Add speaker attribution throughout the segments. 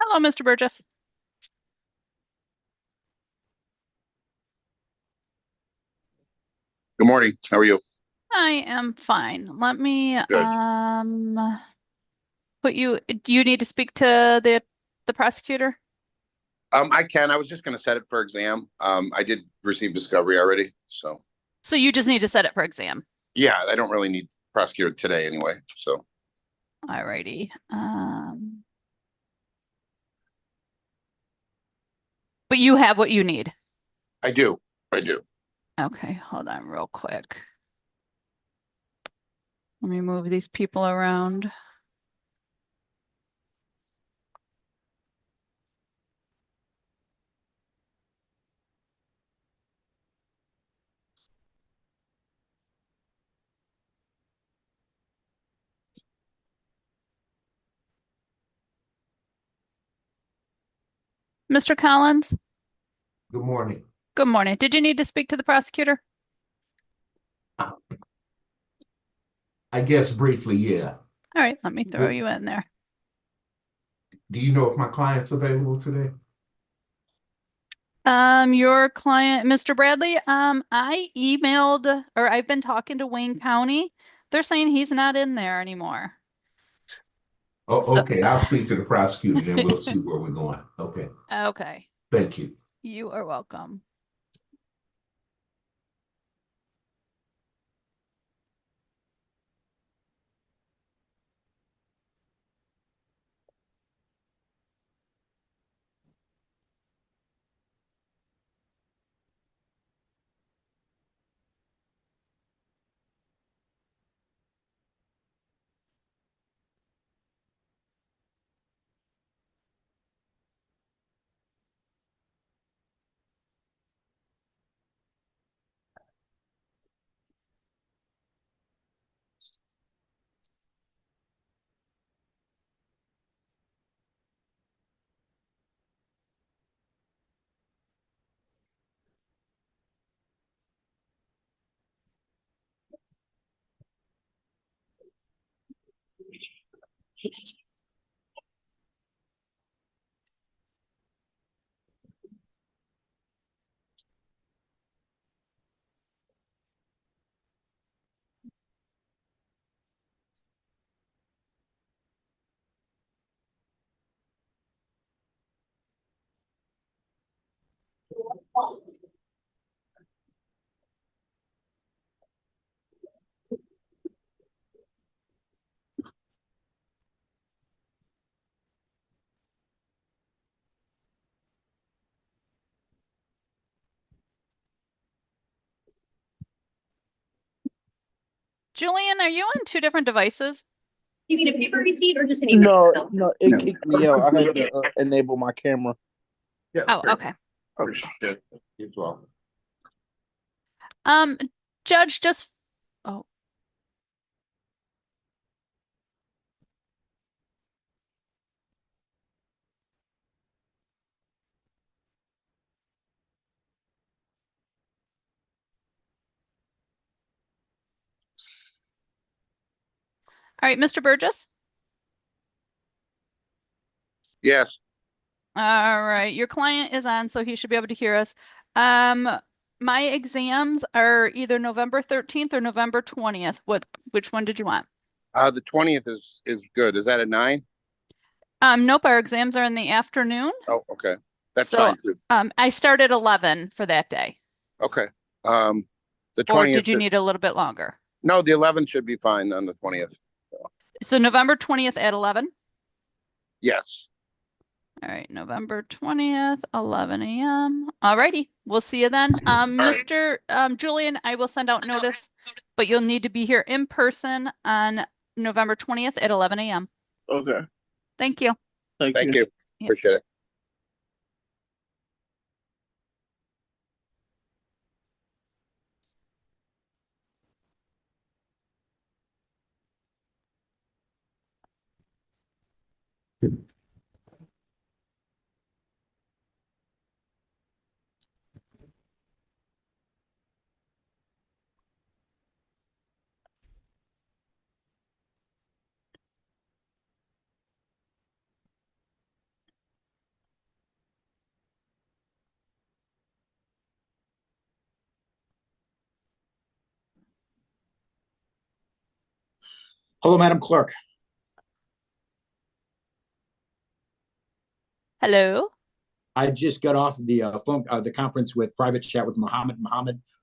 Speaker 1: Hello, Mr. Burgess.
Speaker 2: Good morning. How are you?
Speaker 1: I am fine. Let me
Speaker 2: Good.
Speaker 1: put you. Do you need to speak to the prosecutor?
Speaker 2: I can. I was just going to set it for exam. I did receive discovery already, so
Speaker 1: So you just need to set it for exam.
Speaker 2: yeah, I don't really need prosecutor today anyway. So
Speaker 1: Alrighty. But you have what you need.
Speaker 2: I do. I do.
Speaker 1: Okay, hold on real quick. Let me move these people around. Mr. Collins,
Speaker 3: Good morning.
Speaker 1: good morning. Did you need to speak to the prosecutor?
Speaker 3: I guess briefly, yeah.
Speaker 1: All right, let me throw you in there.
Speaker 3: Do you know if my client's available today?
Speaker 1: Your client, Mr. Bradley, I emailed or I've been talking to Wayne County. They're saying he's not in there anymore.
Speaker 3: Oh,
Speaker 1: So,
Speaker 3: okay. I'll speak to the prosecutor, then we'll see where we're going. Okay.
Speaker 1: okay.
Speaker 3: Thank you.
Speaker 1: You are welcome. Julian, are you on two different devices?
Speaker 4: You need a paper receipt or just an email?
Speaker 5: No, it kicked me out. I had to enable my camera.
Speaker 2: yeah.
Speaker 1: Oh, okay.
Speaker 2: Appreciate it. You as well.
Speaker 1: Um, Judge, just oh, all right, Mr. Burgess.
Speaker 2: Yes.
Speaker 1: All right, your client is on, so he should be able to hear us. Um, my exams are either November 13th or November 20th. Which one did you want?
Speaker 2: The 20th is good. Is that at 9?
Speaker 1: Nope, our exams are in the afternoon.
Speaker 2: Oh, okay. That's
Speaker 1: So,
Speaker 2: fine too.
Speaker 1: I start at 11 for that day.
Speaker 2: Okay. The
Speaker 1: Or
Speaker 2: 20th.
Speaker 1: did you need a little bit longer?
Speaker 2: No, the 11th should be fine on the 20th.
Speaker 1: So November 20th at 11?
Speaker 2: Yes.
Speaker 1: All right, November 20th, 11 a.m. All righty, we'll see you then. Mr. Julian, I will send out notice, but you'll need to be here in person on November 20th at 11 a.m.
Speaker 5: Okay.
Speaker 1: Thank you.
Speaker 5: Thank
Speaker 2: Thank
Speaker 5: you.
Speaker 2: you.
Speaker 1: Yeah.
Speaker 2: Appreciate it.
Speaker 6: Hello, Madam Clerk.
Speaker 1: Hello.
Speaker 6: I just got off the the conference with private chat with Mohammed,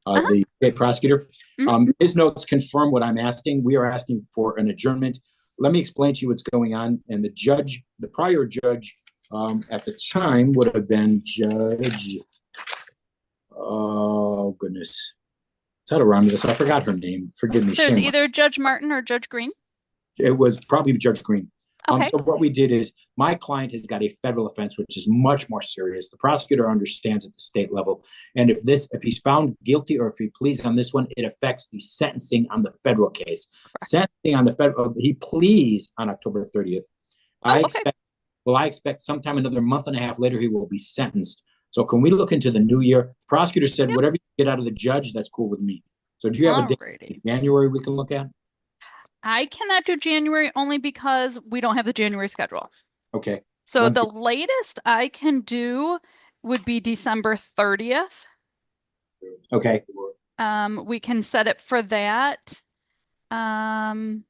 Speaker 1: Uh-huh.
Speaker 6: the state prosecutor.
Speaker 1: Mhm.
Speaker 6: His notes confirm what I'm asking. We are asking for an adjournment. Let me explain to you what's going on. And the prior judge at the time would have been Judge. Oh goodness, it's out around this. I forgot her name. Forgive me.
Speaker 1: There's
Speaker 6: Shame.
Speaker 1: either Judge Martin or Judge Green.
Speaker 6: It was probably Judge Green.
Speaker 1: Okay.
Speaker 6: So what we did is my client has got a federal offense, which is much more serious. The prosecutor understands at the state level. And if he's found guilty or if he pleads on this one, it affects the sentencing on the federal case. Sentencing on the federal, he pleads on October 30th. I expect sometime another month and a half later, he will be sentenced. So can we look into the new year? Prosecutor said, whatever you get out of the judge, that's cool with me. So do you have a date in January we can look at?
Speaker 1: I cannot do January only because we don't have the January schedule.
Speaker 6: Okay.
Speaker 1: So the latest I can do would be December 30th.
Speaker 6: Okay.
Speaker 1: We can set it for that. And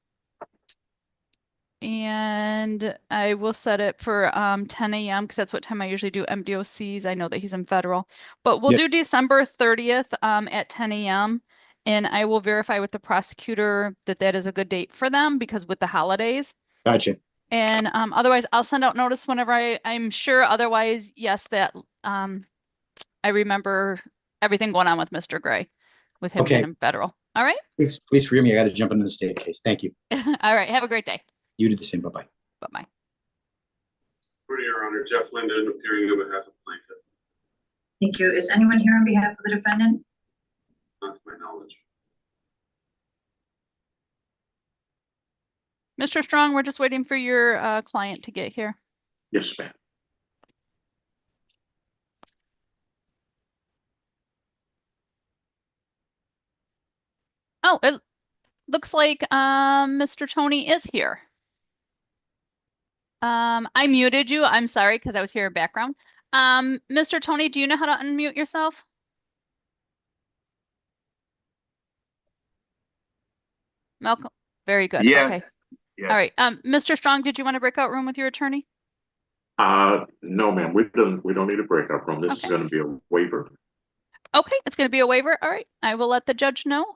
Speaker 1: I will set it for 10 a.m. because that's what time I usually do MDOCs. I know that he's in federal, but we'll do December 30th at 10 a.m. And I will verify with the prosecutor that that is a good date for them because with the holidays.
Speaker 6: Gotcha.
Speaker 1: And otherwise, I'll send out notice whenever I'm sure. Otherwise, yes, that I remember everything going on with Mr. Gray, with him being in federal. All right.
Speaker 6: Please forgive me. I got to jump into the state case. Thank you.
Speaker 1: All right. Have a great day.
Speaker 6: You do the same. Bye-bye.
Speaker 1: Bye-bye.
Speaker 7: For your honor, Jeff Linden, appearing on behalf of plaintiff.
Speaker 4: Thank you. Is anyone here on behalf of the defendant?
Speaker 7: Not to my knowledge.
Speaker 1: Mr. Strong, we're just waiting for your client to get here.
Speaker 7: Yes, ma'am.
Speaker 1: Oh, it looks like Mr. Tony is here. I muted you. I'm sorry because I was here in background. Mr. Tony, do you know how to unmute yourself? Malcolm, very good.
Speaker 7: Yes.
Speaker 1: Okay.
Speaker 7: Yes.
Speaker 1: All right. Mr. Strong, did you want a breakout room with your attorney?
Speaker 7: No, ma'am. We don't need a breakout room. This is going to be a waiver.
Speaker 1: Okay, it's going to be a waiver. All right. I will let the judge know.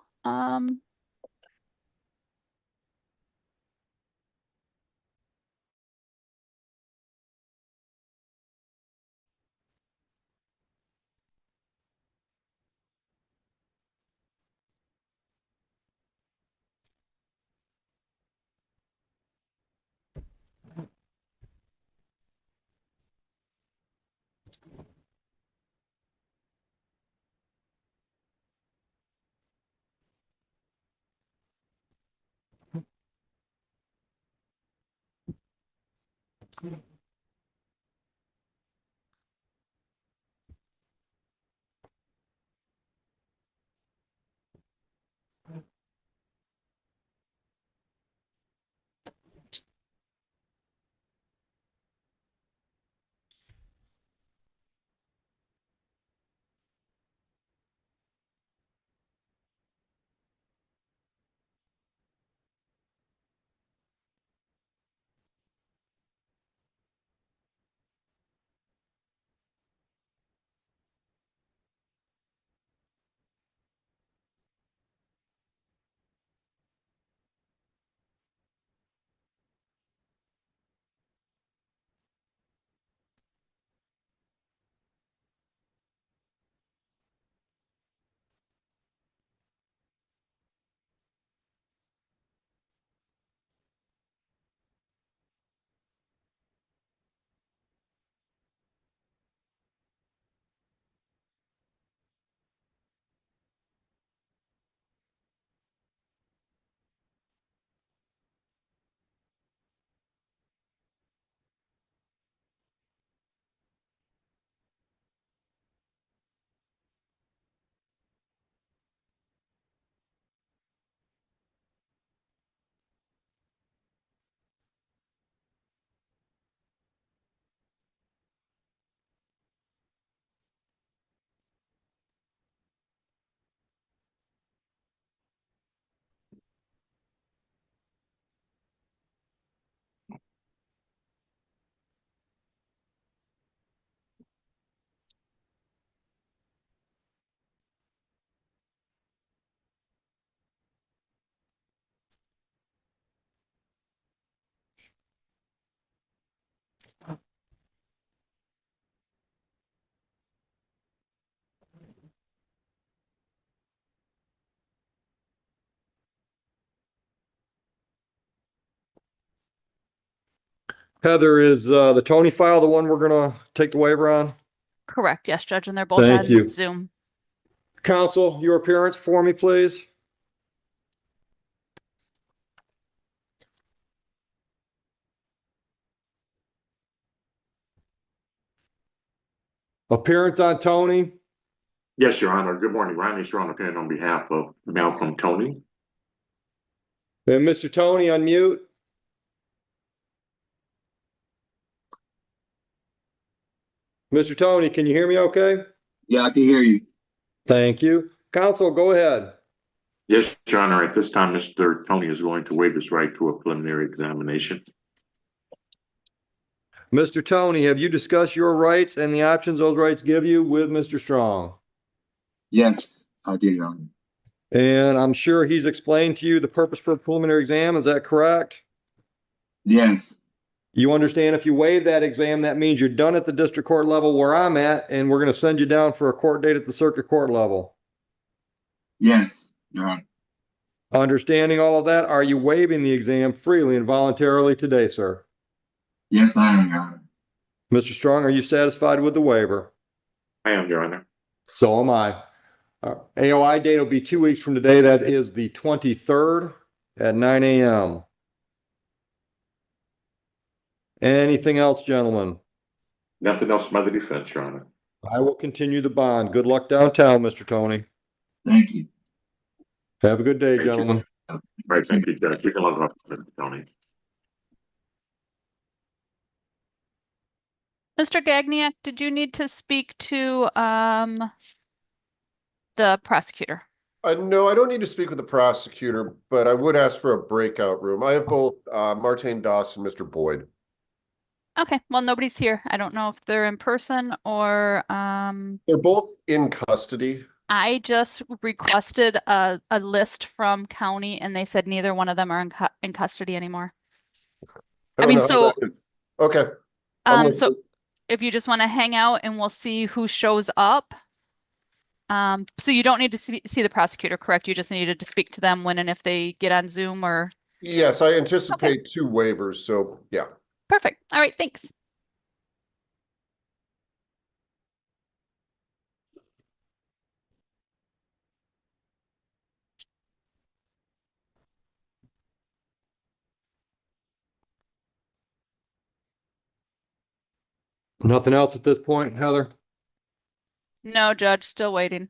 Speaker 8: Heather, is the Tony file the one we're gonna take the waiver on?
Speaker 1: Correct. Yes, Judge, and they're both
Speaker 8: Thank
Speaker 1: on
Speaker 8: you.
Speaker 1: Zoom.
Speaker 8: Counsel, your appearance for me, please. Appearance on Tony.
Speaker 7: Yes, Your Honor. Good morning. Rodney Strong appearing on behalf of Malcolm Tony.
Speaker 8: And Mr. Tony, unmute. Mr. Tony, can you hear me okay?
Speaker 9: Yeah, I can hear you.
Speaker 8: Thank you. Counsel, go ahead.
Speaker 7: Yes, Your Honor. At this time, Mr. Tony is going to waive his right to a preliminary examination.
Speaker 8: Mr. Tony, have you discussed your rights and the options those rights give you with Mr. Strong?
Speaker 9: Yes, I did, Your Honor.
Speaker 8: And I'm sure he's explained to you the purpose for a preliminary exam. Is that correct?
Speaker 9: Yes,
Speaker 8: You understand if you waive that exam, that means you're done at the district court level where I'm at, and we're going to send you down for a court date at the circuit court level.
Speaker 9: yes, Your Honor.
Speaker 8: Understanding all of that, are you waiving the exam freely and voluntarily today, sir?
Speaker 9: Yes, I am, Your Honor.
Speaker 8: Mr. Strong, are you satisfied with the waiver?
Speaker 7: I am, Your Honor.
Speaker 8: So am I. AOI date will be 2 weeks from today. That is the 23rd at 9 a.m. Anything else, gentlemen?
Speaker 7: Nothing else by the defense, Your Honor.
Speaker 8: I will continue the bond. Good luck downtown, Mr. Tony.
Speaker 9: Thank you.
Speaker 8: Have a good day,
Speaker 7: Thank you.
Speaker 8: gentlemen.
Speaker 7: All right, thank you, Judge. We can log off, Mr. Tony.
Speaker 1: Mr. Gagniak, did you need to speak to the prosecutor?
Speaker 10: No, I don't need to speak with the prosecutor, but I would ask for a breakout room. I have both Martine Doss and Mr. Boyd.
Speaker 1: Okay, well, nobody's here. I don't know if they're in person or
Speaker 10: They're both in custody.
Speaker 1: I just requested a list from county and they said neither one of them are in custody anymore. I mean,
Speaker 10: don't know how
Speaker 1: so
Speaker 10: that could- Okay. I'm
Speaker 1: so
Speaker 10: listening.
Speaker 1: if you just want to hang out and we'll see who shows up. So you don't need to see the prosecutor, correct? You just needed to speak to them when and if they get on Zoom or.
Speaker 10: Yes, I anticipate 2 waivers, so yeah.
Speaker 1: Perfect. All right, thanks.
Speaker 8: Nothing else at this point, Heather?
Speaker 1: No, Judge, still waiting.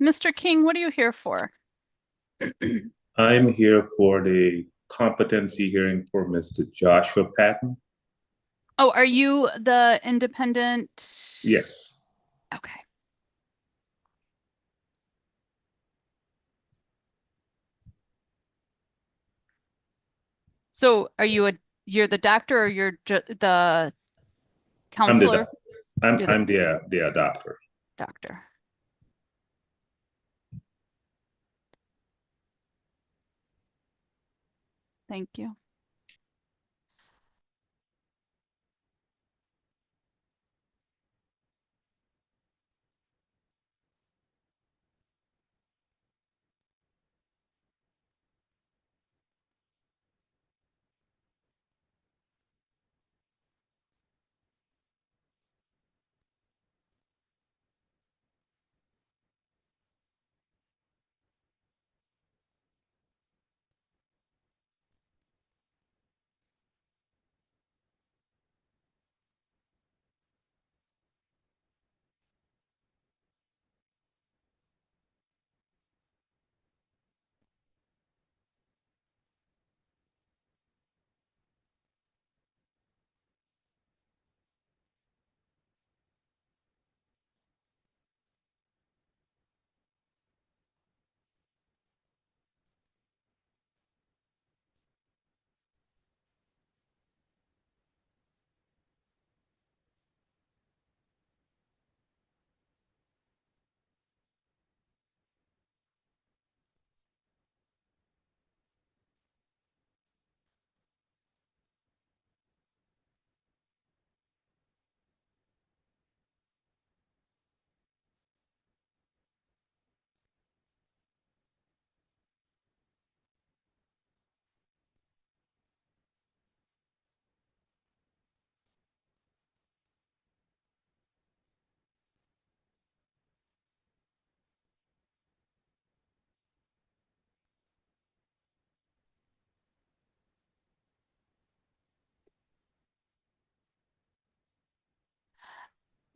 Speaker 1: Mr. King, what are you here for?
Speaker 11: I'm here for the competency hearing for Mr. Joshua Patton.
Speaker 1: Oh, are you the independent?
Speaker 11: Yes.
Speaker 1: Okay. So are you you're the doctor or you're the counselor?
Speaker 11: I'm
Speaker 1: You're the
Speaker 11: the doctor.
Speaker 1: doctor. Thank you.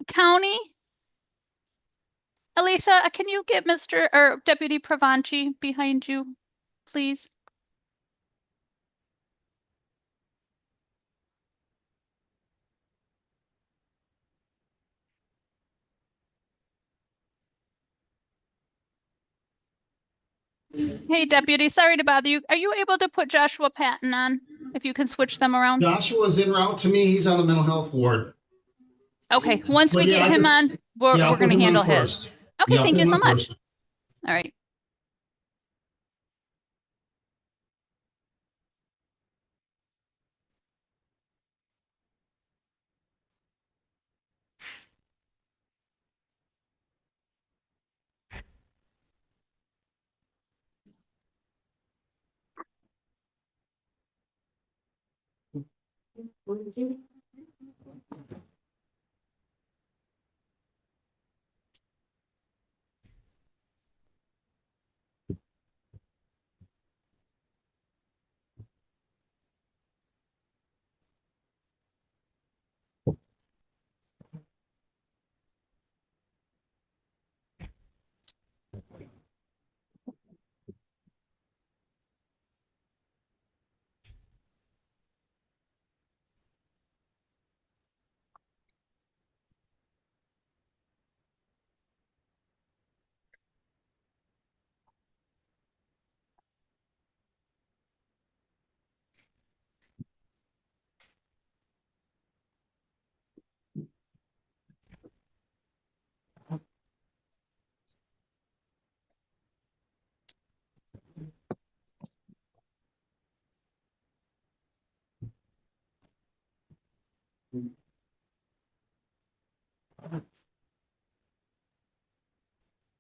Speaker 1: County? Alicia, can you get Mr. or Deputy Pravanchi behind you, please? Hey, Deputy, sorry to bother you. Are you able to put Joshua Patton on? If you can switch them around?
Speaker 3: Joshua's en route to me. He's on the mental health ward.
Speaker 1: Okay, once we get him on, we're
Speaker 3: I'll
Speaker 1: going
Speaker 3: put
Speaker 1: to
Speaker 3: him on
Speaker 1: handle his.
Speaker 3: first.
Speaker 1: Okay,
Speaker 3: Yeah, I'll
Speaker 1: thank
Speaker 3: put
Speaker 1: you
Speaker 3: him
Speaker 1: so
Speaker 3: on
Speaker 1: much.
Speaker 3: first.
Speaker 1: All right.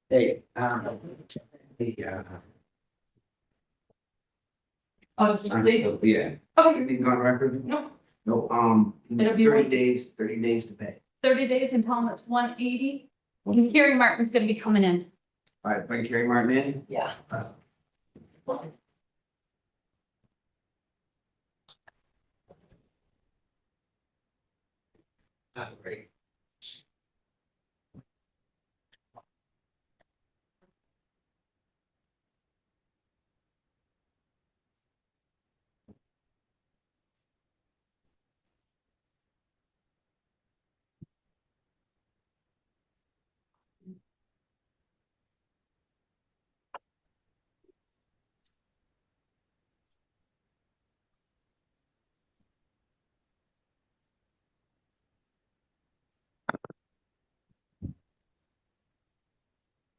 Speaker 6: Hey,
Speaker 12: Oh, it's
Speaker 6: yeah.
Speaker 12: okay.
Speaker 6: Anything on record?
Speaker 12: No.
Speaker 6: No,
Speaker 12: It'll be
Speaker 6: 30 days to pay.
Speaker 12: 30 days and tell them it's 180. And Carrie Martin's gonna be coming in.
Speaker 6: All right, bring Carrie Martin in.
Speaker 12: Yeah.
Speaker 6: Great.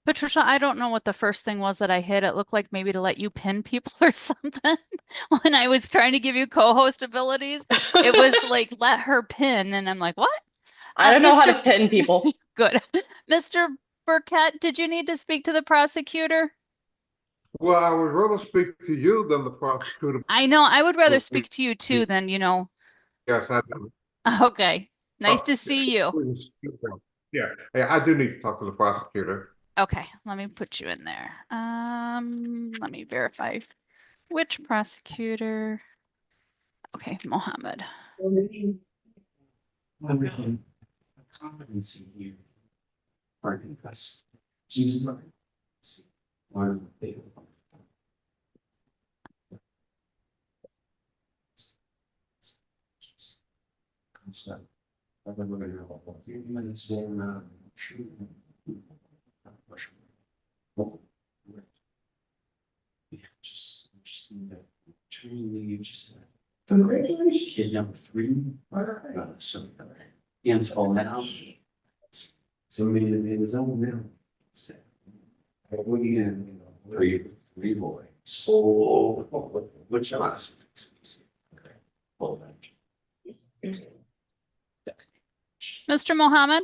Speaker 1: Patricia, I don't know what the first thing was that I hit. It looked like maybe to let you pin people or something when I was trying to give you co-host abilities. It was like, let her pin. And I'm like, what?
Speaker 13: I don't know how
Speaker 1: Mr.
Speaker 13: to pin people.
Speaker 1: Good. Mr. Burkett, did you need to speak to the prosecutor?
Speaker 3: Well, I would rather speak to you than the prosecutor.
Speaker 1: I know, I would rather speak to you too than, you know.
Speaker 3: Yes, I do.
Speaker 1: Okay. Nice to see you.
Speaker 3: Yeah, hey, I do need to talk to the prosecutor.
Speaker 1: Okay, let me put you in there. Let me verify which prosecutor. Okay, Mohammed.
Speaker 6: Competency here. Pardon us. She's not. One thing. Just leave. Just congratulations, kid number 3. So, hands fall now. So many in his own now. What are you gonna do? 3 boys. So, which of us? Okay. Hold on.
Speaker 1: Mr. Mohammed?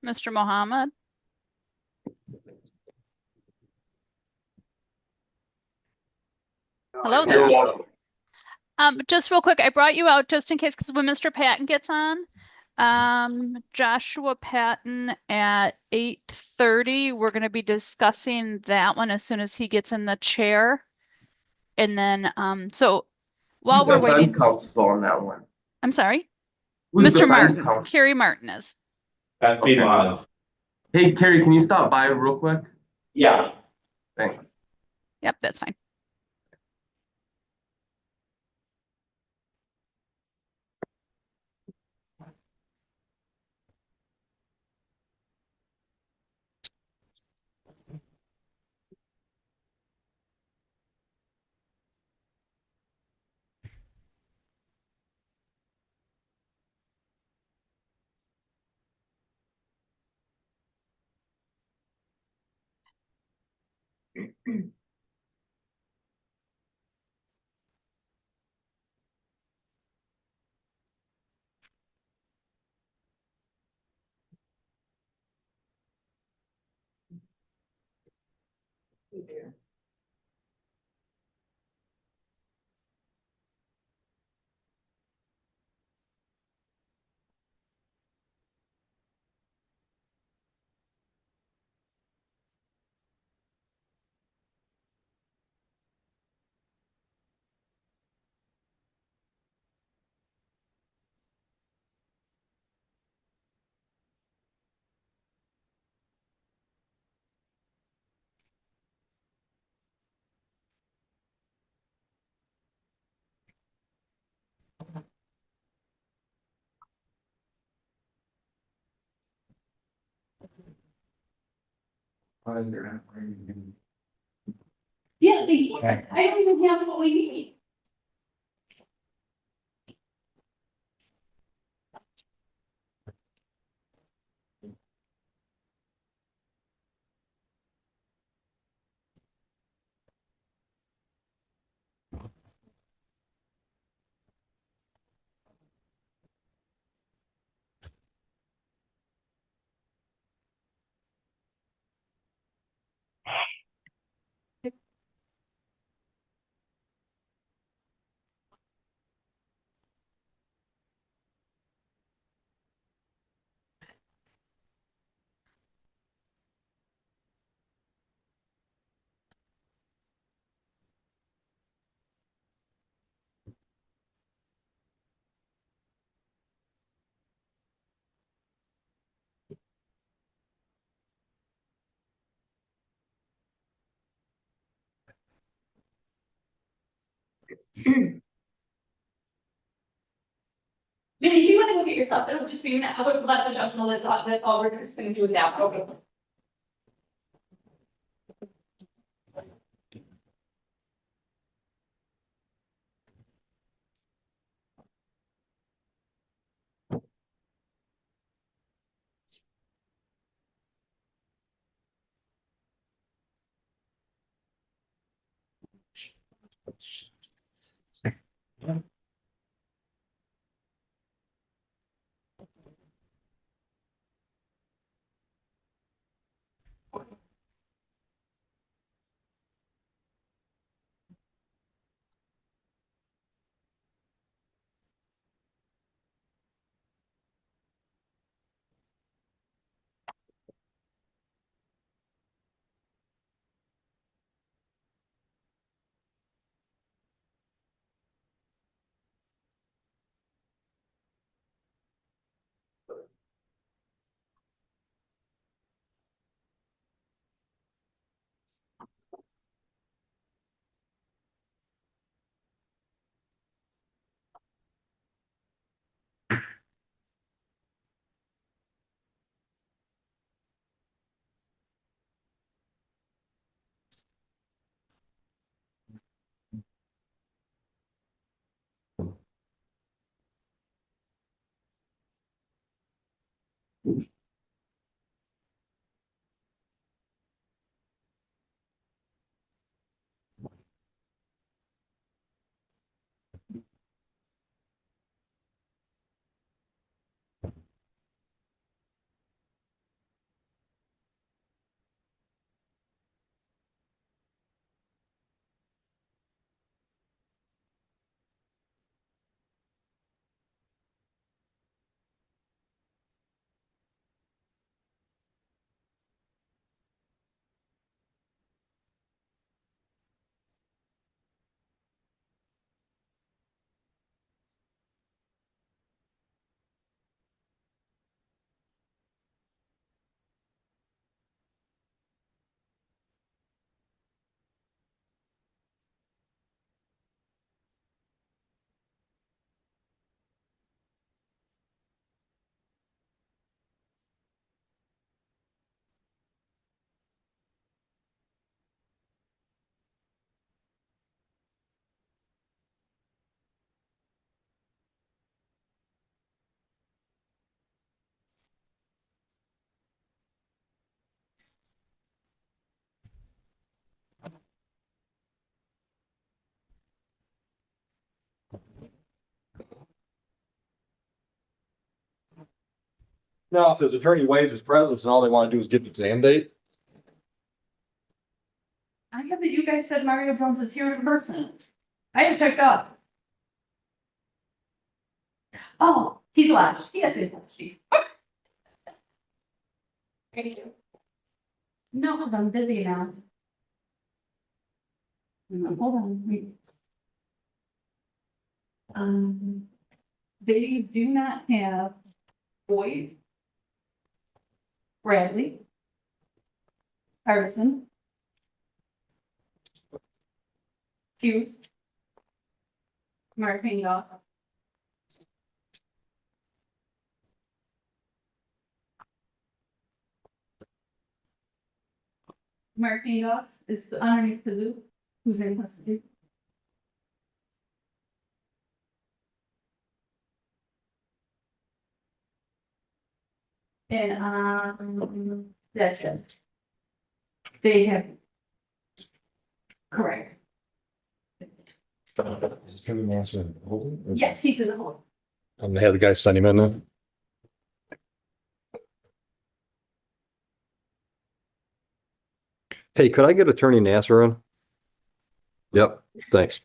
Speaker 1: Mr. Mohammed? Hello there. Just real quick, I brought you out just in case, because when Mr. Patton gets on, Joshua Patton at 8:30, we're going to be discussing that one as soon as he gets in the chair. And then, so while we're waiting,
Speaker 14: counsel on that one.
Speaker 1: I'm sorry,
Speaker 14: Who's
Speaker 1: Mr.
Speaker 14: defense
Speaker 1: Martin,
Speaker 14: counsel?
Speaker 1: Kerry Martin is.
Speaker 11: That's
Speaker 14: Okay.
Speaker 11: me.
Speaker 14: Hey, Terry, can you stop by real quick?
Speaker 11: Yeah.
Speaker 14: Thanks.
Speaker 1: Yep, that's fine.
Speaker 12: Yeah, I don't even have what we need. If you want to go get your stuff, it'll just be, I would let the judge know that's all we're just gonna do now. Okay.
Speaker 8: Now, if his attorney waives his presence and all they want to do is get the exam date,
Speaker 12: I have that you guys said Mario Jones is here in person. I have checked up. Oh, he's left. He has his history. No, I'm busy now. Hold on. Wait. They do not have Boyd, Bradley, Harrison, Hughes, Martinez, Martinez is the underneath Kazoo, who's in custody. And that's it. They have. Correct. Yes, he's in the hole.
Speaker 8: I'm gonna have the guy send him in there. Hey, could I get Attorney Nasser in? Yep, thanks.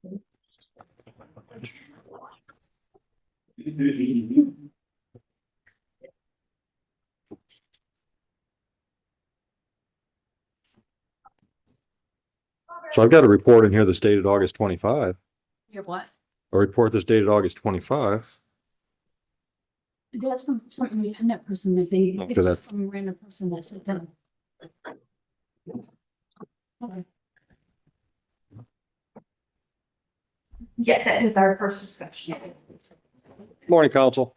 Speaker 8: So I've got a report in here that's dated August 25.
Speaker 12: Your what?
Speaker 8: A report that's dated August 25.
Speaker 12: That's from some independent person that they,
Speaker 8: Okay,
Speaker 12: it's just
Speaker 8: that's-
Speaker 12: some random person that sent them. Okay. Yes, that is our first discussion.
Speaker 8: Morning, counsel.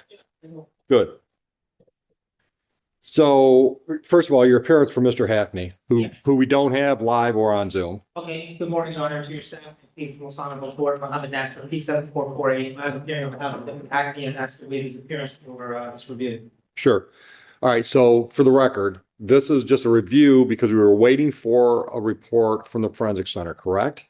Speaker 8: Good. So first of all, your appearance for Mr. Hackney, who we don't have live or on Zoom.
Speaker 13: Okay, good morning, Honor, to your staff. Please, most honorable court, Mohammed Nasser, P7448. I'm appearing on behalf of the Hackney and ask to waive his appearance for this review.
Speaker 8: Sure. All right. So for the record, this is just a review because we were waiting for a report from the Forensic Center, correct?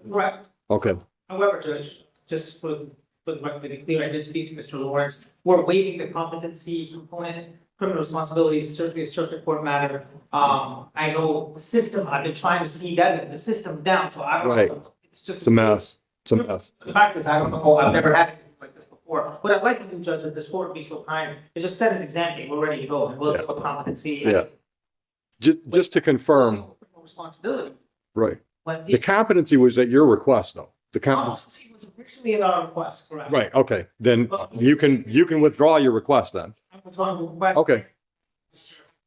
Speaker 13: Correct.
Speaker 8: Okay.
Speaker 13: However, Judge, just for the record to be clear, I did speak to Mr. Lawrence. We're waiving the competency component, criminal responsibilities, certainly a circuit court matter. I know the system, I've been trying to see that, the system's down, so I don't
Speaker 8: Right.
Speaker 13: know. It's just.
Speaker 8: It's a mess. It's a mess.
Speaker 13: The fact is, I don't know, I've never had anything like this before. What I'd like to do, Judge, if this court would be so kind, is just set an exam date, we're ready to go, and we'll do a competency.
Speaker 8: Yeah. Just to confirm,
Speaker 13: Criminal responsibility.
Speaker 8: right.
Speaker 13: When
Speaker 8: The competency was at your request, though. The competency.
Speaker 13: competency was originally at our request, correct?
Speaker 8: Right, okay. Then you can withdraw your request then.
Speaker 13: I'm trying to request.
Speaker 8: Okay.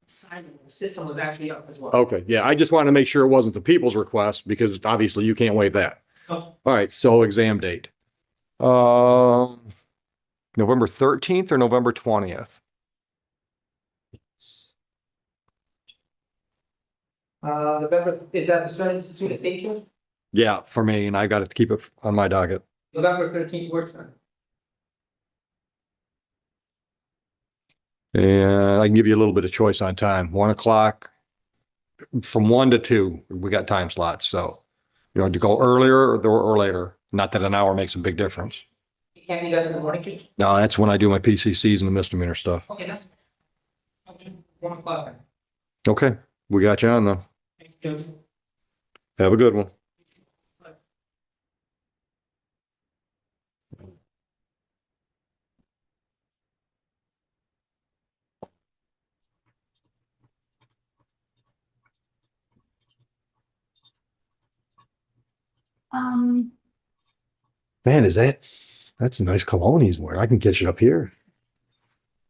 Speaker 13: Sign, the system was actually up as well.
Speaker 8: Okay, yeah, I just wanted to make sure it wasn't the people's request because obviously you can't waive that.
Speaker 13: Oh.
Speaker 8: All right, so exam date. November 13th or November 20th?
Speaker 13: November, is that the student state judge?
Speaker 8: Yeah, for me, and I got to keep it on my docket.
Speaker 13: November 13th works then.
Speaker 8: And I can give you a little bit of choice on time. 1 o'clock, from 1 to 2, we got time slots. So, you know, to go earlier or later. Not that an hour makes a big difference.
Speaker 13: It can't be done in the morning, Judge?
Speaker 8: No, that's when I do my PCCs and the misdemeanor stuff.
Speaker 13: Okay, that's. Okay, 1 o'clock then.
Speaker 8: Okay, we got you on though.
Speaker 13: Thank you, Judge.
Speaker 8: Have a good one. Man, that's a nice cologne he's wearing. I can catch it up here.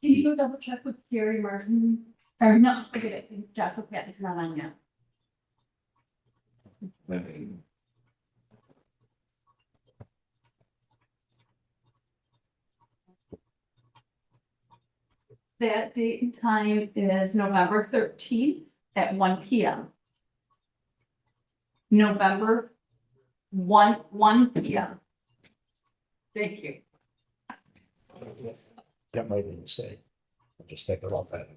Speaker 12: Can you go double check with Gary Martin? Or no, forget it, Jeff, okay, it's not on yet. That date and time is November 13th at 1 p.m. November 1 p.m. Thank you.
Speaker 8: That might be insane. I'm just thinking about that.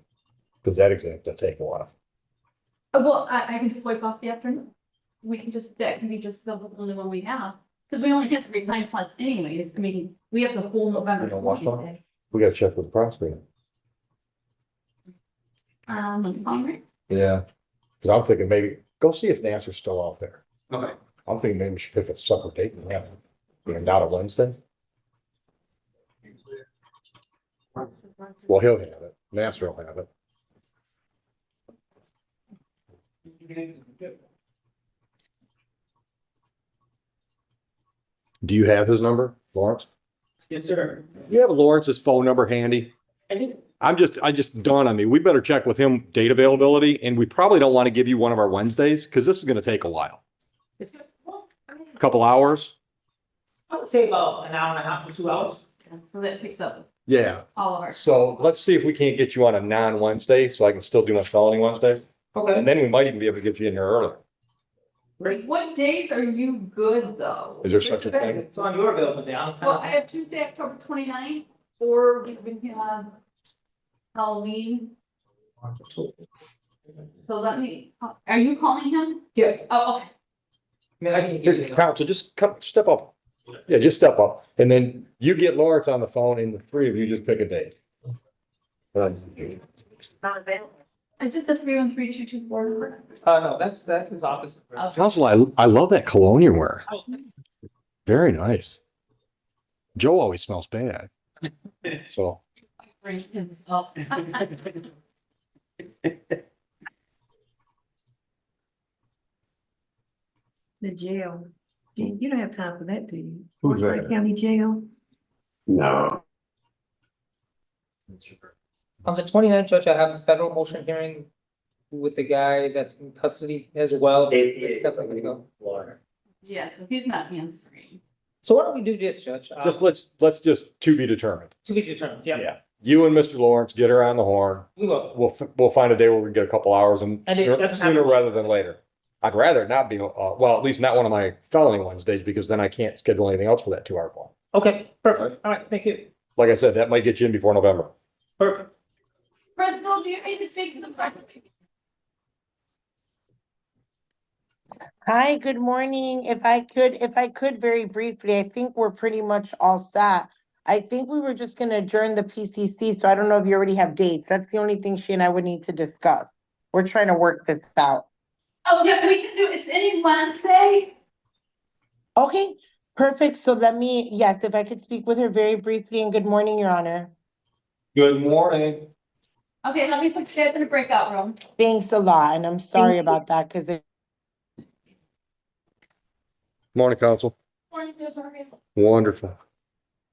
Speaker 8: Because that exam will take a while.
Speaker 12: Well, I can just wipe off the afternoon. We can just, that can be just the only one we have, because we only have 3 time slots anyways. I mean, we have the whole November.
Speaker 8: You know what,
Speaker 12: 20th
Speaker 8: though?
Speaker 12: day.
Speaker 8: We gotta check with the prosecutor.
Speaker 12: Alright.
Speaker 8: Yeah. Because I'm thinking maybe, go see if Nasser's still out there.
Speaker 13: Okay.
Speaker 8: I'm thinking maybe we should pick a separate date and have, not a Wednesday. Well, he'll have it. Nasser will have it. Do you have his number, Lawrence?
Speaker 13: Yes, sir.
Speaker 8: You have Lawrence's phone number handy?
Speaker 13: I think.
Speaker 8: I just dawned on me, we better check with him date availability, and we probably don't want to give you one of our Wednesdays, because this is gonna take a while.
Speaker 13: It's good. Well, I mean,
Speaker 8: Couple hours?
Speaker 13: I would say about an hour and a half to 2 hours.
Speaker 12: So that takes up
Speaker 8: Yeah.
Speaker 12: all of our.
Speaker 8: So let's see if we can't get you on a non-Wednesday, so I can still do my felony Wednesday.
Speaker 13: Okay.
Speaker 8: And then we might even be able to get you in here earlier.
Speaker 13: Great.
Speaker 12: What days are you good though?
Speaker 8: Is there such a
Speaker 13: Depends.
Speaker 8: thing?
Speaker 13: It's on your availability. I'm
Speaker 12: Well,
Speaker 13: kind
Speaker 12: I have Tuesday, October 29th, or we can have Halloween. So let me, are you calling him?
Speaker 13: Yes,
Speaker 12: Oh, okay.
Speaker 13: I mean, I can give you.
Speaker 8: Here, counsel, just step up. Yeah, just step up. And then you get Lawrence on the phone and the 3 of you just pick a date.
Speaker 12: Not available. Is it the 313-224 number?
Speaker 13: No, that's his office.
Speaker 12: Okay.
Speaker 8: Counsel, I love that cologne you're wearing. Very nice. Joe always smells bad. So.
Speaker 12: Bring himself.
Speaker 15: The jail. You don't have time for that, do you?
Speaker 8: Who's that?
Speaker 15: Orange County Jail.
Speaker 7: No.
Speaker 13: On the 29th, Judge, I have a federal motion hearing with the guy that's in custody as well. It's definitely gonna go.
Speaker 12: Yeah, so he's not answering.
Speaker 13: So why don't we do this, Judge?
Speaker 8: Just let's just to be determined.
Speaker 13: To be determined, yeah.
Speaker 8: Yeah. You and Mr. Lawrence get her on the horn.
Speaker 13: We will.
Speaker 8: We'll find a day where we can get a couple hours and
Speaker 13: And it
Speaker 8: sooner
Speaker 13: doesn't have to-
Speaker 8: rather than later. I'd rather it not be, well, at least not one of my felony Wednesdays, because then I can't schedule anything else for that 2 hour block.
Speaker 13: Okay, perfect. All right, thank you.
Speaker 8: Like I said, that might get you in before November.
Speaker 13: Perfect.
Speaker 12: Crystal, do you need to speak to the property?
Speaker 16: Hi, good morning. If I could very briefly, I think we're pretty much all set. I think we were just gonna adjourn the PCC, so I don't know if you already have dates. That's the only thing she and I would need to discuss. We're trying to work this out.
Speaker 12: Oh, yeah, we can do, it's any Wednesday.
Speaker 16: Okay, perfect. So yes, if I could speak with her very briefly, and good morning, Your Honor.
Speaker 8: Good morning.
Speaker 12: Okay, let me put you guys in a breakout room.
Speaker 16: Thanks a lot, and I'm sorry about that, because
Speaker 8: Morning, counsel.
Speaker 12: Morning, good morning.
Speaker 8: Wonderful.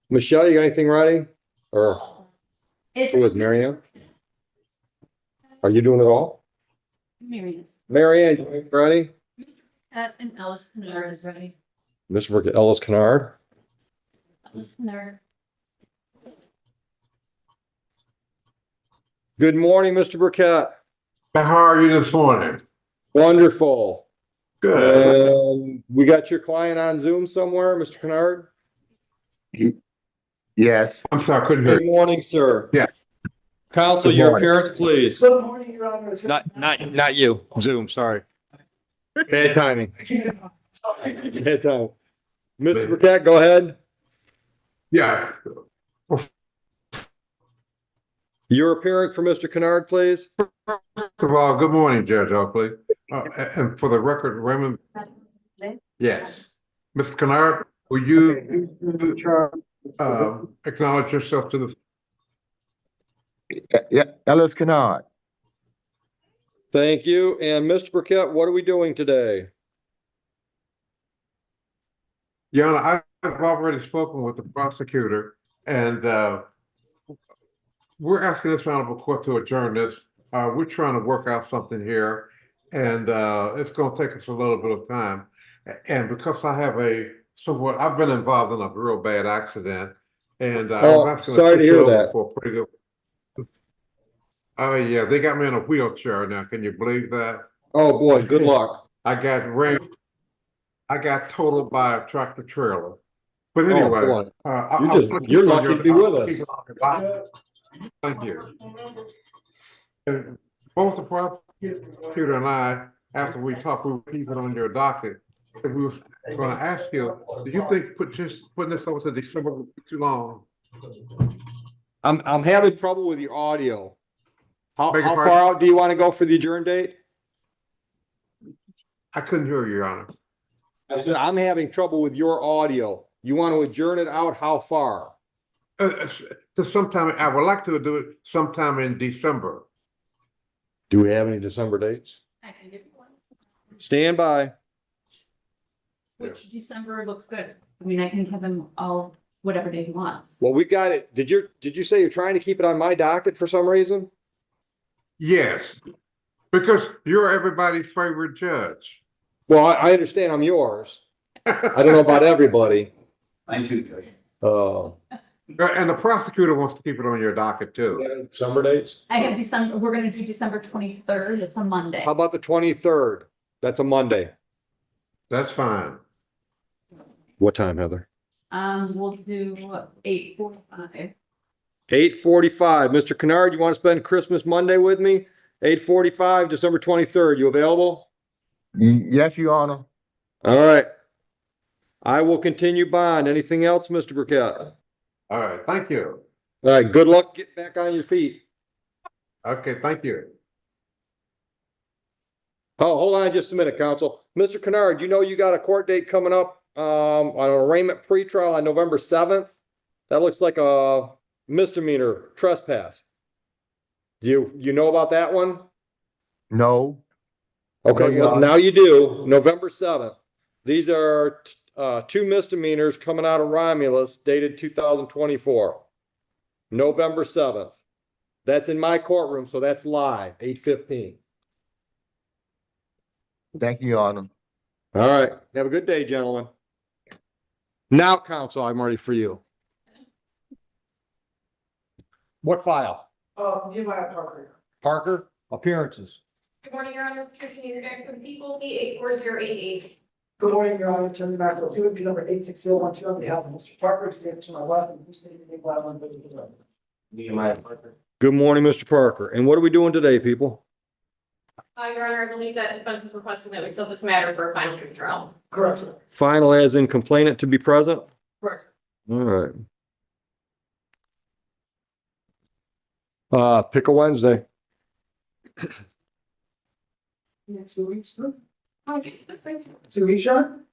Speaker 8: Michelle, you got anything ready? Or who is Marianne? Are you doing it all?
Speaker 12: Marianne's.
Speaker 8: Marianne, you ready?
Speaker 12: And Ellis Kennard is ready.
Speaker 8: Mr. Ellis Kennard.
Speaker 12: Ellis Kennard.
Speaker 8: Good morning, Mr. Burkett.
Speaker 3: How are you this morning?
Speaker 8: Wonderful.
Speaker 3: Good.
Speaker 8: We got your client on Zoom somewhere, Mr. Kennard?
Speaker 2: Yes.
Speaker 3: I'm sorry, I couldn't hear
Speaker 8: Good
Speaker 3: you.
Speaker 8: morning, sir.
Speaker 3: Yeah.
Speaker 8: Counsel,
Speaker 2: Good
Speaker 8: your
Speaker 2: morning.
Speaker 8: appearance, please.
Speaker 13: Good morning, Your Honor.
Speaker 8: Not you. Zoom, sorry. Bad timing. Bad time. Mr. Burkett, go ahead.
Speaker 3: Yeah.
Speaker 8: Your appearance for Mr. Kennard, please.
Speaker 3: First of all, good morning, Judge Oakley. And for the record, Raymond. Yes. Mr. Kennard, will you acknowledge yourself to the.
Speaker 2: Yeah, Ellis Kennard.
Speaker 8: Thank you. And Mr. Burkett, what are we doing today?
Speaker 3: Your Honor, I've already spoken with the prosecutor, and we're asking this honorable court to adjourn this. We're trying to work out something here, and it's going to take us a little bit of time. And because I have I've been involved in a real bad accident, and I was asking
Speaker 8: sorry to hear that.
Speaker 3: for a pretty good. Oh yeah, they got me in a wheelchair now. Can you believe that?
Speaker 8: Oh boy, good luck.
Speaker 3: I got totaled by a tractor trailer. But anyway,
Speaker 8: boy. You're lucky to be with us.
Speaker 3: Thank you. And both the prosecutor and I, after we talked, we were keeping on your docket. And we were going to ask you, do you think putting this over to December would be too long?
Speaker 8: I'm having trouble with your audio. How
Speaker 3: Beg your
Speaker 8: far
Speaker 3: pardon?
Speaker 8: out do you want to go for the adjourn date?
Speaker 3: I couldn't hear you, Your Honor.
Speaker 8: I said, I'm having trouble with your audio. You want to adjourn it out how far?
Speaker 3: To sometime, I would like to do it sometime in December.
Speaker 8: Do we have any December dates?
Speaker 12: I can give you one.
Speaker 8: Stand by.
Speaker 12: Which December looks good. I mean, I can have him all whatever day he wants.
Speaker 8: Well, we got it. Did you say you're trying to keep it on my docket for some reason?
Speaker 3: Yes, because you're everybody's favorite judge.
Speaker 8: Well, I understand I'm yours. I don't know about everybody.
Speaker 3: Mine too.
Speaker 8: And
Speaker 3: the prosecutor wants to keep it on your docket too.
Speaker 8: December dates?
Speaker 12: I have December, we're gonna do December 23rd. It's a Monday.
Speaker 8: How about the 23rd? That's a Monday.
Speaker 3: That's fine.
Speaker 8: What time, Heather?
Speaker 12: We'll do 8:45.
Speaker 8: 8:45. Mr. Kennard, you want to spend Christmas Monday with me? 8:45, December 23rd. You available?
Speaker 2: Yes, Your Honor.
Speaker 8: All right. I will continue bond. Anything else, Mr. Burkett?
Speaker 3: All right, thank you.
Speaker 8: All right, good luck getting back on your feet.
Speaker 3: Okay, thank you.
Speaker 8: Oh, hold on just a minute, counsel. Mr. Kennard, you know you got a court date coming up on an arraignment pretrial on November 7th? That looks like a misdemeanor trespass. Do you know about that one?
Speaker 2: No.
Speaker 8: Okay,
Speaker 2: No,
Speaker 8: well, now you do. November 7th. These are two misdemeanors coming out of Romulus dated 2024. November 7th. That's in my courtroom, so that's live, 8:15.
Speaker 2: Thank you, Your Honor.
Speaker 8: All right. Have a good day, gentlemen. Now, counsel, I'm ready for you. What file?
Speaker 13: Nehemiah Parker.
Speaker 8: Parker, appearances.
Speaker 12: Good morning, Your Honor. Patricia Niederdeck for the people, P84088.
Speaker 13: Good morning, Your Honor. Attorney Macro, two appeal number 86012 on behalf of Mr. Parker, today to my left, and please state your name while I'm ready for the rest.
Speaker 8: Nehemiah Parker. Good morning, Mr. Parker. And what are we doing today, people?
Speaker 12: Your Honor, I believe that defense is requesting that we set this matter for a final trial.
Speaker 8: Correct. Final as in complainant to be present?
Speaker 12: Correct.
Speaker 8: All right. Pick a Wednesday.
Speaker 13: 2 weeks. 2 weeks, Sean?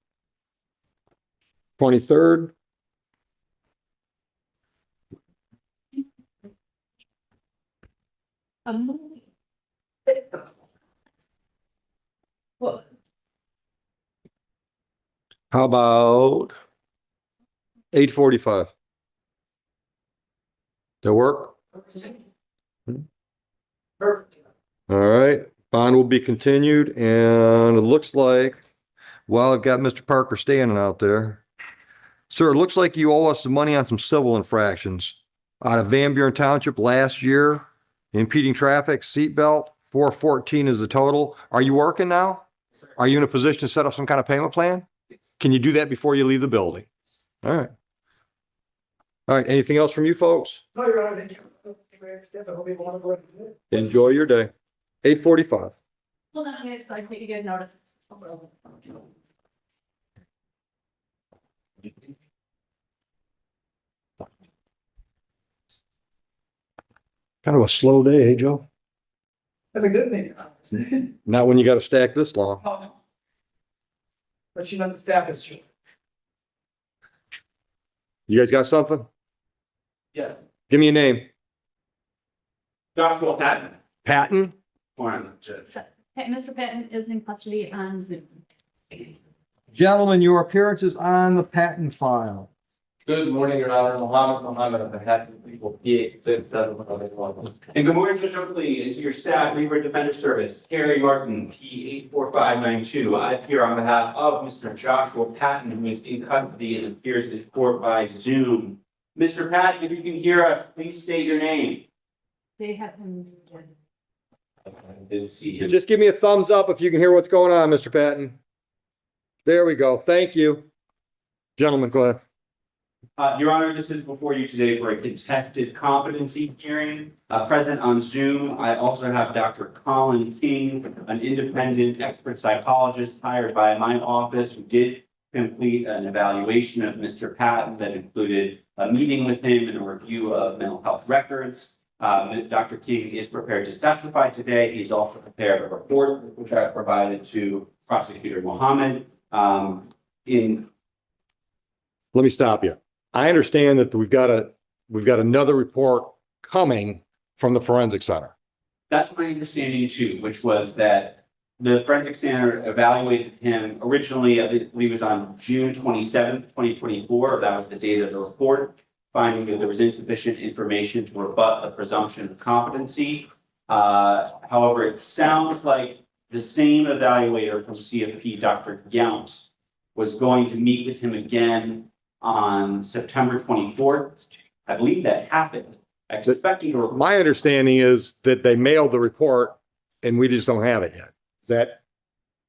Speaker 8: 23rd.
Speaker 12: Well,
Speaker 8: How about 8:45? That work?
Speaker 13: Perfect.
Speaker 8: All right, bond will be continued, and it looks like, well, I've got Mr. Parker standing out there. Sir, it looks like you owe us some money on some civil infractions out of Van Buren Township last year. Impeding traffic, seatbelt, 414 is the total. Are you working now? Are you in a position to set up some kind of payment plan? Can you do that before you leave the building? All right. All right, anything else from you folks?
Speaker 13: No, Your Honor, thank you. I hope you have a wonderful day.
Speaker 8: Enjoy your day. 8:45.
Speaker 12: hold on, guys, so I need to get notice.
Speaker 8: Kind of a slow day, hey, Joe?
Speaker 13: That's a good thing.
Speaker 8: Not when you got to stack this long.
Speaker 13: But you know the staff is true.
Speaker 8: You guys got something?
Speaker 13: Yeah.
Speaker 8: Give me a name.
Speaker 14: Joshua Patton.
Speaker 8: Patton?
Speaker 12: Mr. Patton is in custody on Zoom.
Speaker 8: Gentlemen, your appearance is on the Patton file.
Speaker 14: Good morning, Your Honor. Mohammed on behalf of the people, P867. And good morning, Judge Oakley, and to your staff, Lever Defender Service, Carrie Martin, P84592. I appear on behalf of Mr. Joshua Patton, who is in custody and appears in court by Zoom. Mr. Patton, if you can hear us, please state your name.
Speaker 12: They have him.
Speaker 14: I didn't see him.
Speaker 8: Just give me a thumbs up if you can hear what's going on, Mr. Patton. There we go. Thank you. Gentlemen, go ahead.
Speaker 14: Your Honor, this is before you today for a contested competency hearing. Present on Zoom, I also have Dr. Colin King, an independent expert psychologist hired by my office, who did complete an evaluation of Mr. Patton that included a meeting with him and a review of mental health records. Dr. King is prepared to testify today. He's also prepared a report, which I provided to Prosecutor Mohammed.
Speaker 8: Let me stop you. I understand that we've got another report coming from the forensic center.
Speaker 14: That's my understanding too, which was that the forensic center evaluated him originally, I believe it was on June 27th, 2024. That was the date of the report, finding that there was insufficient information to rebut the presumption of competency. However, it sounds like the same evaluator from CFP, Dr. Yount, was going to meet with him again on September 24th. I believe that happened.
Speaker 8: My understanding is that they mailed the report and we just don't have it yet. Is that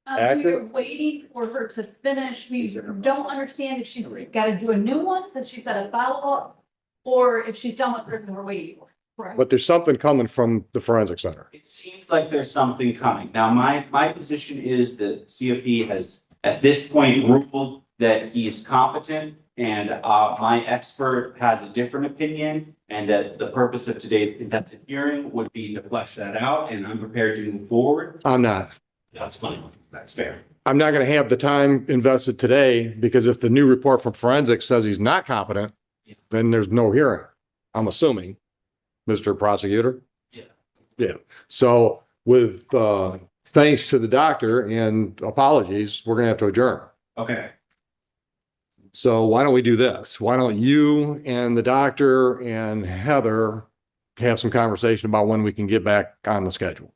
Speaker 8: accurate?
Speaker 12: We're waiting for her to finish. We don't understand if she's got to do a new one, because she's at a follow-up, or if she's done with hers and we're waiting for it. Correct.
Speaker 8: But there's something coming from the forensic center.
Speaker 14: It seems like there's something coming. Now, my position is that CFP has, at this point, ruled that he is competent, and my expert has a different opinion, and that the purpose of today's contested hearing would be to flesh that out, and I'm prepared to move forward.
Speaker 8: I'm not.
Speaker 14: That's fine. That's fair.
Speaker 8: I'm not going to have the time invested today, because if the new report from forensics says he's not competent, then there's no hearing. I'm assuming, Mr. Prosecutor.
Speaker 14: Yeah.
Speaker 8: Yeah. So with thanks to the doctor and apologies, we're going to have to adjourn.
Speaker 14: Okay.
Speaker 8: So why don't we do this? Why don't you and the doctor and Heather have some conversation about when we can get back on the schedule?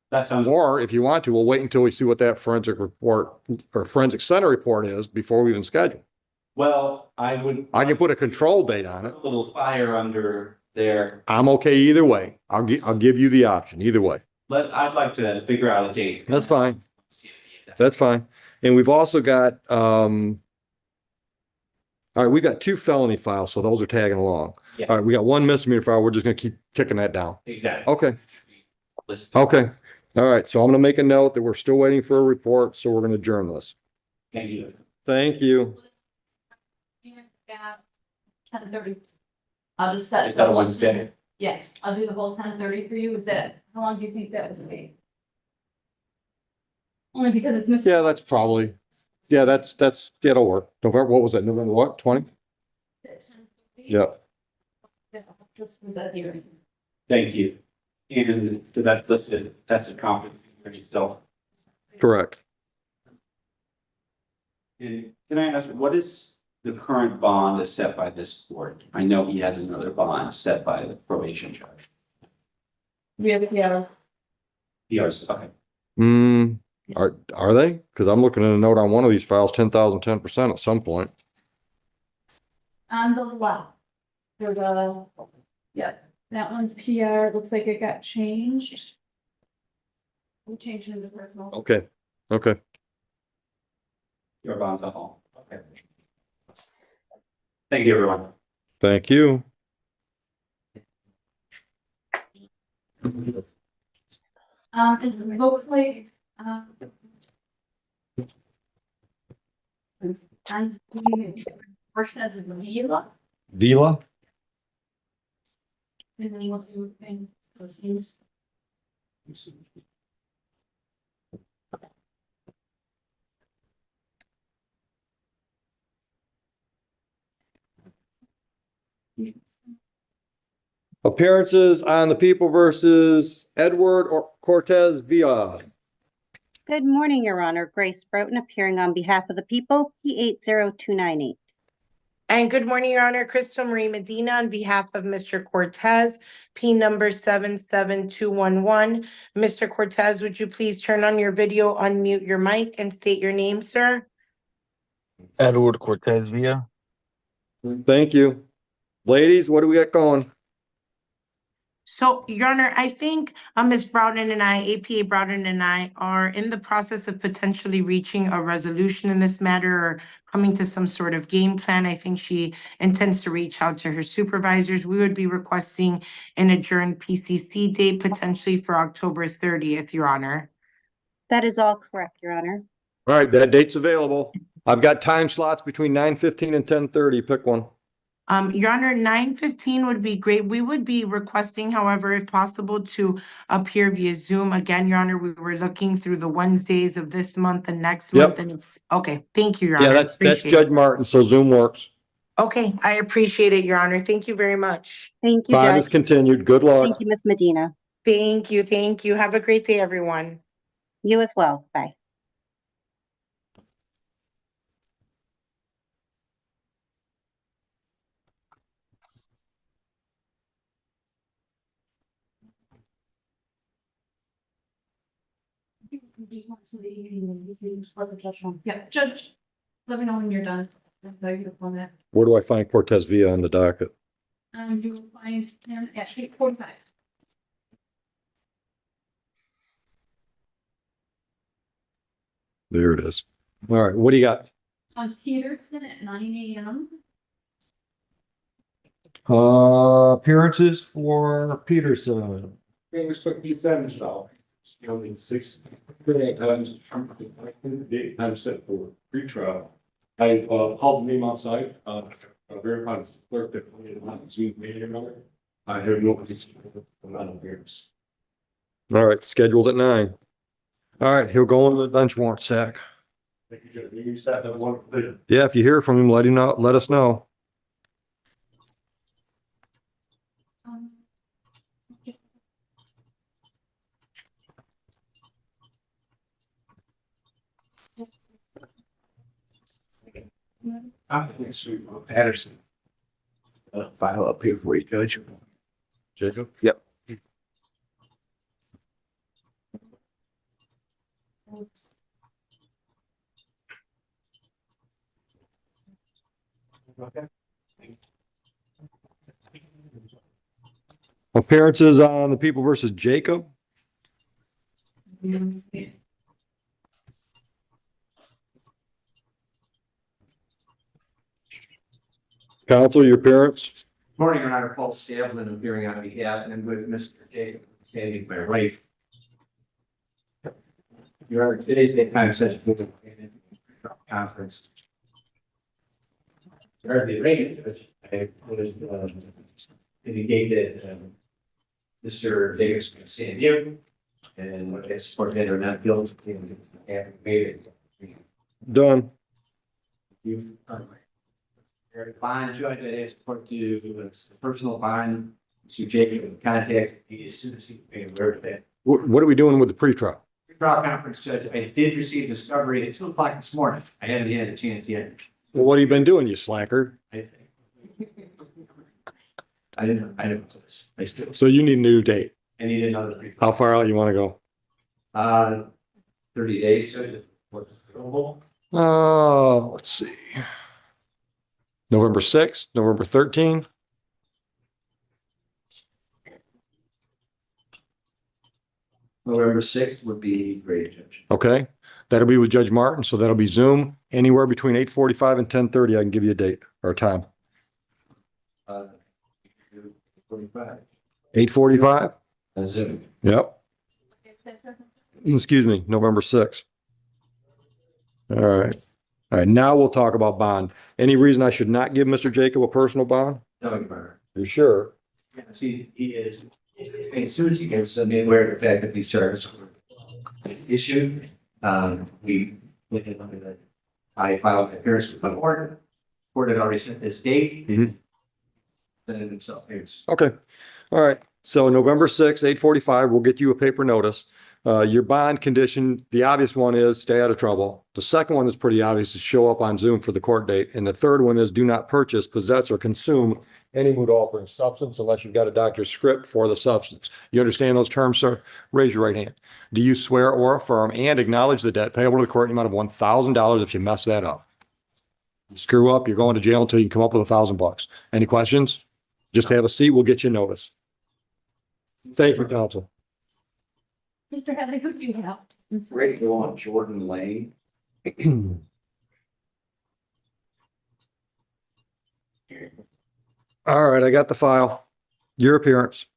Speaker 14: That sounds.
Speaker 8: Or if you want to, we'll wait until we see what that forensic report or forensic center report is before we even schedule.
Speaker 14: Well, I
Speaker 8: can put a control date on it.
Speaker 14: A little fire under there.
Speaker 8: I'm okay either way. I'll give you the option either way.
Speaker 14: I'd like to figure out a date.
Speaker 8: That's fine. That's fine. And we've also got, all right, we've got 2 felony files, so those are tagging along.
Speaker 14: Yes.
Speaker 8: All right, we got 1 misdemeanor file. We're just going to keep kicking that down.
Speaker 14: Exactly.
Speaker 8: Okay.
Speaker 14: Listed.
Speaker 8: Okay. All right, so I'm gonna make a note that we're still waiting for a report, so we're gonna adjourn this.
Speaker 14: Thank you.
Speaker 8: Thank you.
Speaker 12: 10:30. I'll just set.
Speaker 14: Is that a
Speaker 12: the whole-
Speaker 14: Wednesday?
Speaker 12: Yes, I'll do the whole 10:30 for you. Is that, how long do you think that would take? Only because it's missing.
Speaker 8: Yeah, that's probably, yeah, it'll work. November, what was that, November what, 20? Yep.
Speaker 12: Just for that hearing.
Speaker 14: Thank you. And so that listed tested competency hearing still.
Speaker 8: Correct.
Speaker 14: And can I ask, what is the current bond is set by this court? I know he has another bond set by the probation judge.
Speaker 12: Yeah.
Speaker 14: Yours, okay.
Speaker 8: Are they? Cause I'm looking at a note on one of these files, 10,000, 10% at some point.
Speaker 12: On the left. There's a, yeah, that one's PR. It looks like it got changed. We changed it to personal.
Speaker 8: Okay, okay.
Speaker 14: Your bond's at home. Okay. Thank you, everyone.
Speaker 8: Thank you.
Speaker 12: It looks like, I'm seeing first as Vila,
Speaker 8: Vila?
Speaker 12: and then we'll do things.
Speaker 8: Appearances on the People versus Edward or Cortez Villa.
Speaker 17: Good morning, Your Honor. Grace Broughton appearing on behalf of the people, P80298.
Speaker 16: And good morning, Your Honor. Crystal Marie Medina on behalf of Mr. Cortez, P number 77211. Mr. Cortez, would you please turn on your video, unmute your mic, and state your name, sir?
Speaker 5: Edward Cortez Villa.
Speaker 8: Thank you. Ladies, what do we got going?
Speaker 16: So, Your Honor, I think Ms. Broughton and I, APA Broughton and I, are in the process of potentially reaching a resolution in this matter or coming to some sort of game plan. I think she intends to reach out to her supervisors. We would be requesting an adjourned PCC date potentially for October 30th, Your Honor.
Speaker 17: That is all correct, Your Honor.
Speaker 8: All right, that date's available. I've got time slots between 9:15 and 10:30. Pick one.
Speaker 16: Your Honor, 9:15 would be great. We would be requesting, however, if possible, to appear via Zoom. Again, Your Honor, we were looking through the Wednesdays of this month and next month, and it's, okay, thank you, Your Honor.
Speaker 8: Yeah, that's
Speaker 16: Appreciate
Speaker 8: Judge
Speaker 16: it.
Speaker 8: Martin, so Zoom works.
Speaker 16: Okay, I appreciate it, Your Honor. Thank you very much.
Speaker 17: Thank you,
Speaker 8: Bond is
Speaker 17: Judge.
Speaker 8: continued. Good luck.
Speaker 17: Thank you, Ms. Medina.
Speaker 16: Thank you, thank you. Have a great day, everyone.
Speaker 17: You as well. Bye.
Speaker 12: Yeah, Judge, let me know when you're done.
Speaker 8: Where do I find Cortez Villa on the docket?
Speaker 12: You will find him at 8:45.
Speaker 8: There it is. All right, what do you got?
Speaker 12: On Peterson at 9 AM.
Speaker 8: Appearances for Peterson.
Speaker 11: Only 6 I'm set for pre-trial. I called the name outside, verified the clerk that Zoom meeting number. I have no amount of appearance.
Speaker 8: All right, scheduled at 9. All right, he'll go on the bench warrant sack.
Speaker 11: Thank you, Judge. You start that one later.
Speaker 8: Yeah, if you hear from him, let us know.
Speaker 11: Patterson.
Speaker 5: File up here for you, Judge.
Speaker 8: Jacob?
Speaker 5: Yep.
Speaker 8: Appearances on the People versus Jacob. Counsel, your appearance.
Speaker 18: Morning, Your Honor. Paul Stavlin appearing on behalf and with Mr. Jacob standing by right.
Speaker 6: Your Honor, today's date time says conference. The arrangement, which I was indicated Mr. Davis can see you and what his support or not guilty and made it.
Speaker 8: Done.
Speaker 6: You your bond judge is support to personal bond to Jacob contact me as soon as he can be aware of that.
Speaker 8: What are we doing with the pretrial?
Speaker 6: Trial conference judge, I did receive discovery at 2:00 this morning. I haven't had a chance yet.
Speaker 8: Well, what have you been doing, you slacker?
Speaker 6: I didn't. I still,
Speaker 8: So you need a new date.
Speaker 6: I need another. Pre-trial.
Speaker 8: How far out you want to go?
Speaker 6: 30 days, judge. What's available?
Speaker 8: Let's see. November 6th, November 13th.
Speaker 6: November 6th would be great, Judge.
Speaker 8: Okay. That'll be with Judge Martin. So that'll be Zoom anywhere between 8:45 and 10:30. I can give you a date or a time. 8:45.
Speaker 6: Zoom.
Speaker 8: Yep. Excuse me, November 6th. All right. All right. Now we'll talk about bond. Any reason I should not give Mr. Jacob a personal bond?
Speaker 6: No, Your Honor.
Speaker 8: You're sure?
Speaker 6: Yes, he is. As soon as he gives me aware of the fact that these charges were issued, we looked at something that I filed an appearance with the court. Court had already set this date.
Speaker 8: Mhm.
Speaker 6: Then himself, it's
Speaker 8: Okay. All right. So November 6th, 8:45, we'll get you a paper notice. Your bond condition, the obvious one is stay out of trouble. The second one is pretty obvious, to show up on Zoom for the court date. And the third one is do not purchase, possess, or consume any mood altering substance unless you've got a doctor's script for the substance. You understand those terms, sir? Raise your right hand. Do you swear or affirm and acknowledge the debt payable to the court in the amount of $1,000 if you mess that up? You screw up, you're going to jail until you can come up with $1,000. Any questions? Just have a seat. We'll get you notice. Thank you, counsel.
Speaker 12: Mr. Hadley, who do you have?
Speaker 6: ready to go on Jordan Lane.
Speaker 8: All right, I got the file. Your appearance.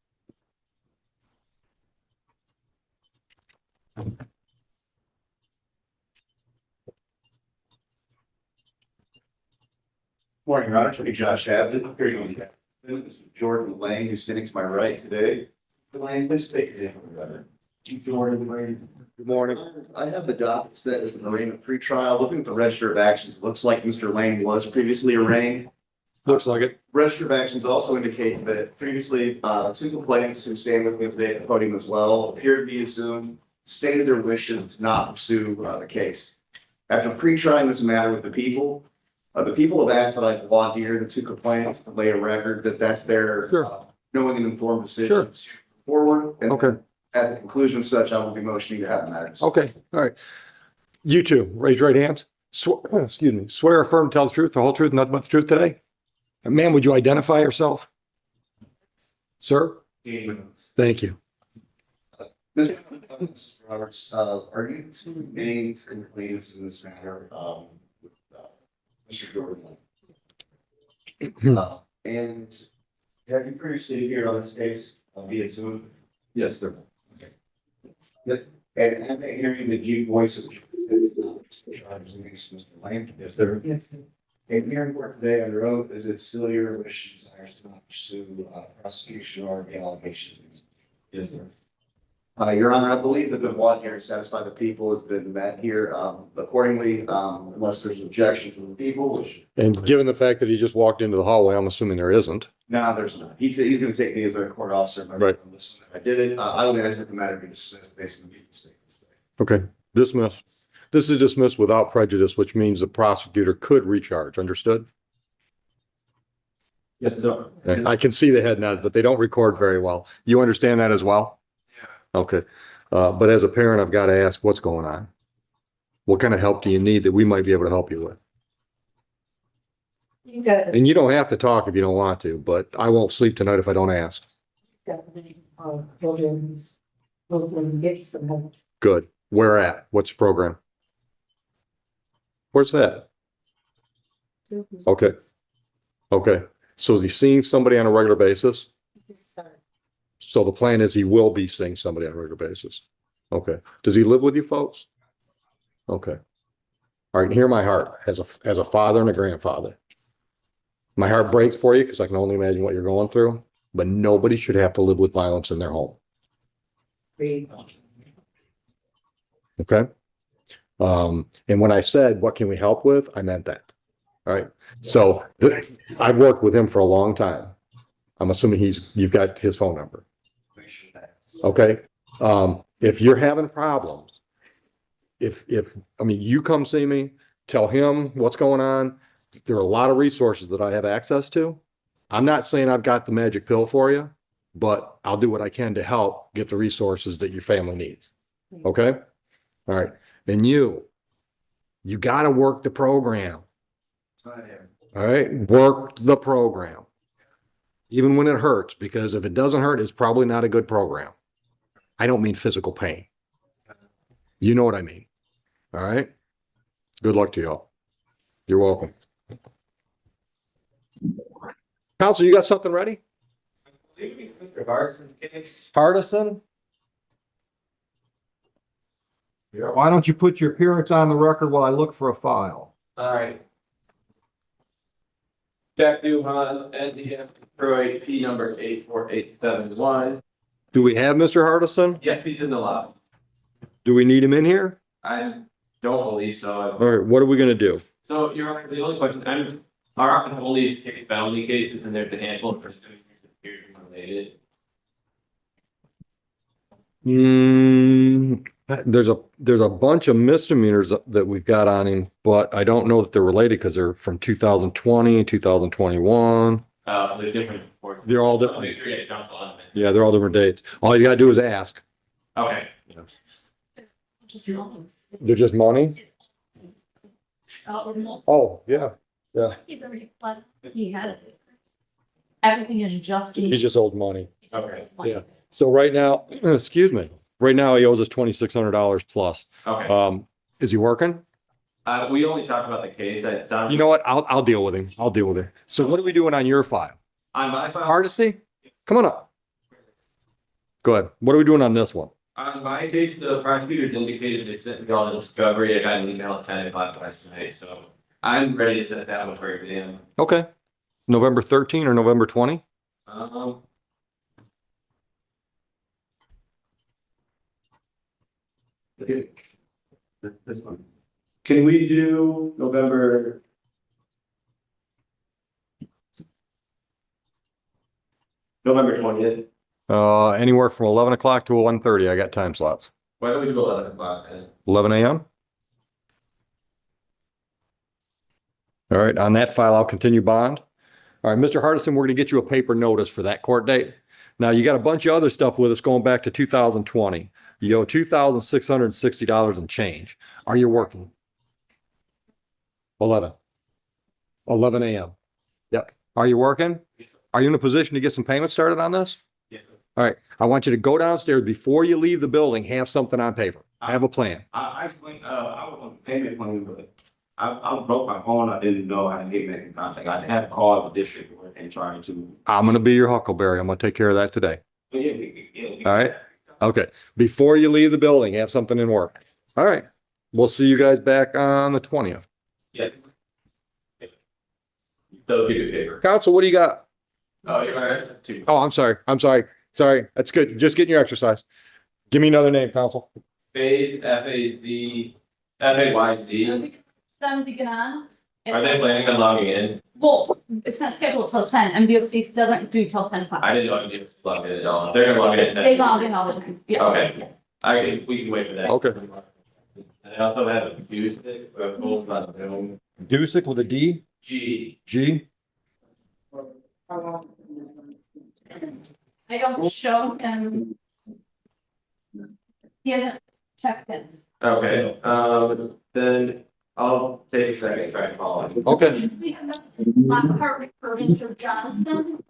Speaker 18: Morning, Your Honor. Attorney Josh Abbott, appearing on behalf of Mr. Jordan Lane, who's sitting to my right today. Lane, please state your name, Your Honor. Jordan Lane.
Speaker 8: Good morning.
Speaker 18: I have the docket set as an arraignment pretrial. Looking at the register of actions, it looks like Mr. Lane was previously arraigned.
Speaker 8: Looks like it.
Speaker 18: Register of actions also indicates that previously, two complainants who stand with me today at the podium as well appear to be assumed, stated their wishes to not pursue the case. After pre-trying this matter with the people have asked that I volunteer the two complainants to lay a record that that's their knowing and informed decision forward. And
Speaker 8: okay.
Speaker 18: At the conclusion of such, I will be motioning to have the matter discussed.
Speaker 8: Okay. All right. You two, raise your right hands. Excuse me. Swear or affirm to tell the truth, the whole truth, nothing but the truth today? Ma'am, would you identify yourself? Sir? Thank you.
Speaker 18: Mr. Roberts, are you two named complainants in this matter? Mr. Jordan. And have you previously appeared on this case via Zoom?
Speaker 6: Yes, sir.
Speaker 18: Okay. And at that hearing, did you voice charges against Mr. Lane?
Speaker 6: Yes, sir.
Speaker 18: And here in court today under oath, is it still your wish and desires to not pursue prosecution or the allegations?
Speaker 6: Yes, sir.
Speaker 18: Your Honor, I believe that the voir dire to satisfy the people has been met here accordingly, unless there's objection from the people, which.
Speaker 8: And given the fact that he just walked into the hallway, I'm assuming there isn't.
Speaker 18: No, there's not. He's going to take me as a court officer.
Speaker 8: Right.
Speaker 18: I did it. I would ask that the matter be dismissed based on the people's statements.
Speaker 8: Okay. Dismissed. This is dismissed without prejudice, which means the prosecutor could recharge. Understood?
Speaker 6: Yes, sir.
Speaker 8: I can see the head nods, but they don't record very well. You understand that as well? Yeah. Okay. But as a parent, I've got to ask, what's going on? What kind of help do you need that we might be able to help you with? And you don't have to talk if you don't want to, but I won't sleep tonight if I don't ask. Good. Where at? What's the program? Where's that? Okay. Okay. So is he seeing somebody on a regular basis? So the plan is he will be seeing somebody on a regular basis. Okay. Does he live with you folks? Okay. All right, and hear my heart as a father and a grandfather. My heart breaks for you because I can only imagine what you're going through, but nobody should have to live with violence in their home. Okay? And when I said, what can we help with? I meant that. All right. So I've worked with him for a long time. I'm assuming you've got his phone number. Okay. If you're having problems, I mean, you come see me, tell him what's going on. There are a lot of resources that I have access to. I'm not saying I've got the magic pill for you, but I'll do what I can to help get the resources that your family needs. Okay. All right. And you got to work the program. All right. Work the program. Even when it hurts, because if it doesn't hurt, it's probably not a good program. I don't mean physical pain. You know what I mean. All right. Good luck to y'all. You're welcome. Counsel, you got something ready?
Speaker 18: Mr. Hardison's case.
Speaker 8: Hardison? Yeah. Why don't you put your appearance on the record while I look for a file?
Speaker 19: All right. Jack Duhan, NDF Detroit, P number 84871.
Speaker 8: Do we have Mr. Hardison?
Speaker 19: Yes, he's in the lobby.
Speaker 8: Do we need him in here?
Speaker 19: I don't believe so.
Speaker 8: All right, what are we gonna do?
Speaker 11: So, Your Honor, the only question, our office have only taken felony cases, and there's a handful of pursuits that appear to be related.
Speaker 8: There's a bunch of misdemeanors that we've got on him, but I don't know that they're related because they're from 2020, 2021.
Speaker 19: So they're different.
Speaker 8: They're all
Speaker 19: So
Speaker 8: different.
Speaker 19: make sure you get counsel on it.
Speaker 8: Yeah, they're all different dates. All you gotta do is ask.
Speaker 19: Okay.
Speaker 8: They're just money? Oh, yeah, yeah.
Speaker 12: He's already plus, he had it. Everything is just.
Speaker 8: He just owes money.
Speaker 19: Okay.
Speaker 8: Yeah. So right now, excuse me, right now he owes us $2,600 plus.
Speaker 19: Okay.
Speaker 8: Is he working?
Speaker 19: We only talked about the case. It sounds.
Speaker 8: You know what? I'll deal with him. I'll deal with it. So what are we doing on your file?
Speaker 19: On my file.
Speaker 8: Hardesty? Come on up. Go ahead. What are we doing on this one?
Speaker 19: On my case, the prosecutors indicated they sent me all the discovery. I got an email at 10 o'clock last night, so I'm ready to set that one for exam.
Speaker 8: Okay. November 13 or November 20?
Speaker 19: Okay. This one. Can we do November? November 20th.
Speaker 8: Anywhere from 11 o'clock to 1:30. I got time slots.
Speaker 19: Why don't we do 11 o'clock then?
Speaker 8: 11 a.m. All right. On that file, I'll continue bond. All right, Mr. Hardison, we're going to get you a paper notice for that court date. Now, you got a bunch of other stuff with us going back to 2020. You owe $2,660 and change. Are you working? 11 a.m. Yep. Are you working? Are you in a position to get some payments started on this?
Speaker 19: Yes, sir.
Speaker 8: All right. I want you to go downstairs before you leave the building, have something on paper. Have a plan.
Speaker 19: I explained, I was on payment plan, but I broke my phone. I didn't know how to get back in contact. I had to call the district and trying to.
Speaker 8: I'm going to be your huckleberry. I'm going to take care of that today. All right. Okay. Before you leave the building, have something in work. All right. We'll see you guys back on the 20th.
Speaker 19: Yeah. That'll be good paper.
Speaker 8: Counsel, what do you got?
Speaker 19: Oh, you're right. Two.
Speaker 8: Oh, I'm sorry. Sorry. That's good. Just getting your exercise. Give me another name, counsel.
Speaker 19: Phase FAZ FAYZ.
Speaker 12: Them to get on.
Speaker 19: Are they planning on logging in?
Speaker 12: Well, it's not scheduled till 10. MDOC doesn't do till 10 o'clock.
Speaker 19: I didn't know if you log in at all. They're gonna log in.
Speaker 12: They log in all the time. Yeah.
Speaker 19: Okay. We can wait for that.
Speaker 8: Okay.
Speaker 19: And I also have a Dusick, both on Zoom.
Speaker 8: Dusick with a D?
Speaker 19: G.
Speaker 12: I don't show him. He hasn't checked in.
Speaker 19: Okay, then I'll take a second, try to call him.
Speaker 8: Okay.
Speaker 12: Apartment for Mr. Johnson.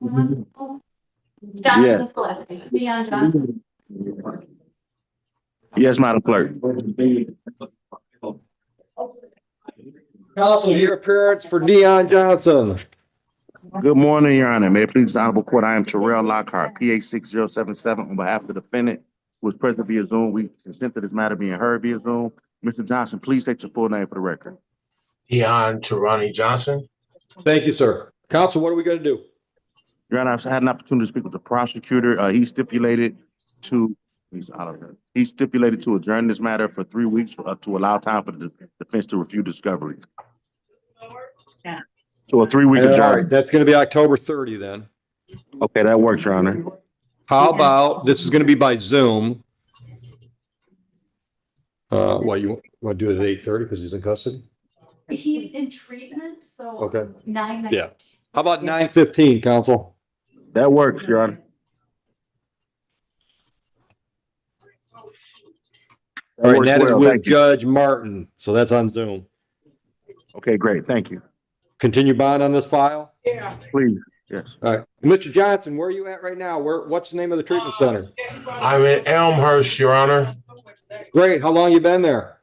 Speaker 12: Johnson is the last name. Leon Johnson.
Speaker 5: Yes, Madam Clerk.
Speaker 8: Counsel, your appearance for Deon Johnson.
Speaker 5: Good morning, Your Honor. May it please the Honorable Court, I am Terrell Lockhart, PA 6077, on behalf of the defendant who was present via Zoom. We consent to this matter being heard via Zoom. Mr. Johnson, please state your full name for the record.
Speaker 11: Eon Tarani Johnson.
Speaker 8: Thank you, sir. Counsel, what are we gonna do?
Speaker 5: Your Honor, I've had an opportunity to speak with the prosecutor. He stipulated to adjourn this matter for 3 weeks to allow time for the defense to refute discovery.
Speaker 15: Yeah.
Speaker 5: So a 3 week
Speaker 8: All right,
Speaker 5: adjournment.
Speaker 8: that's gonna be October 30 then.
Speaker 5: Okay, that works, Your Honor.
Speaker 8: How about, this is gonna be by Zoom. What, you want to do it at 8:30 because he's in custody?
Speaker 12: He's in treatment, so.
Speaker 8: Okay.
Speaker 12: 9.
Speaker 8: Yeah. How about 9:15, counsel?
Speaker 5: That works, Your Honor.
Speaker 8: All right, and that is
Speaker 5: well,
Speaker 8: with
Speaker 5: thank you.
Speaker 8: Judge Martin, so that's on Zoom.
Speaker 5: Okay, great, thank you.
Speaker 8: Continue bond on this file?
Speaker 5: Yeah. Please, yes.
Speaker 8: All right. Mr. Johnson, where are you at right now? What's the name of the treatment center?
Speaker 11: I'm in Elmhurst, Your Honor.
Speaker 8: Great. How long you been there?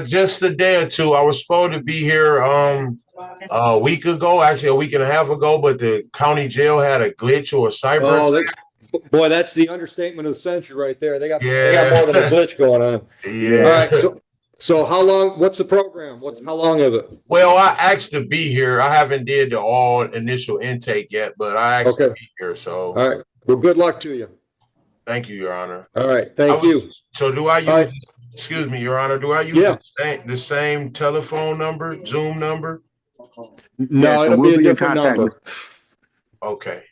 Speaker 11: Just a day or two. I was supposed to be here a week ago, actually a week and a half ago, but the county jail had a glitch or a cyber.
Speaker 8: Oh, boy, that's the understatement of the century right there. They got more than a glitch going on.
Speaker 11: Yeah.
Speaker 8: All right. So how long? What's the program? How long is it?
Speaker 11: Well, I asked to be here. I haven't did the all initial intake yet, but I asked to be here. So
Speaker 8: all right. Well, good luck to you.
Speaker 11: Thank you, Your Honor.
Speaker 8: All right. Thank you.
Speaker 11: So do I use? Excuse me, Your Honor. Do I use the same telephone number, Zoom number?
Speaker 8: No, it'll be a different number.
Speaker 11: Okay.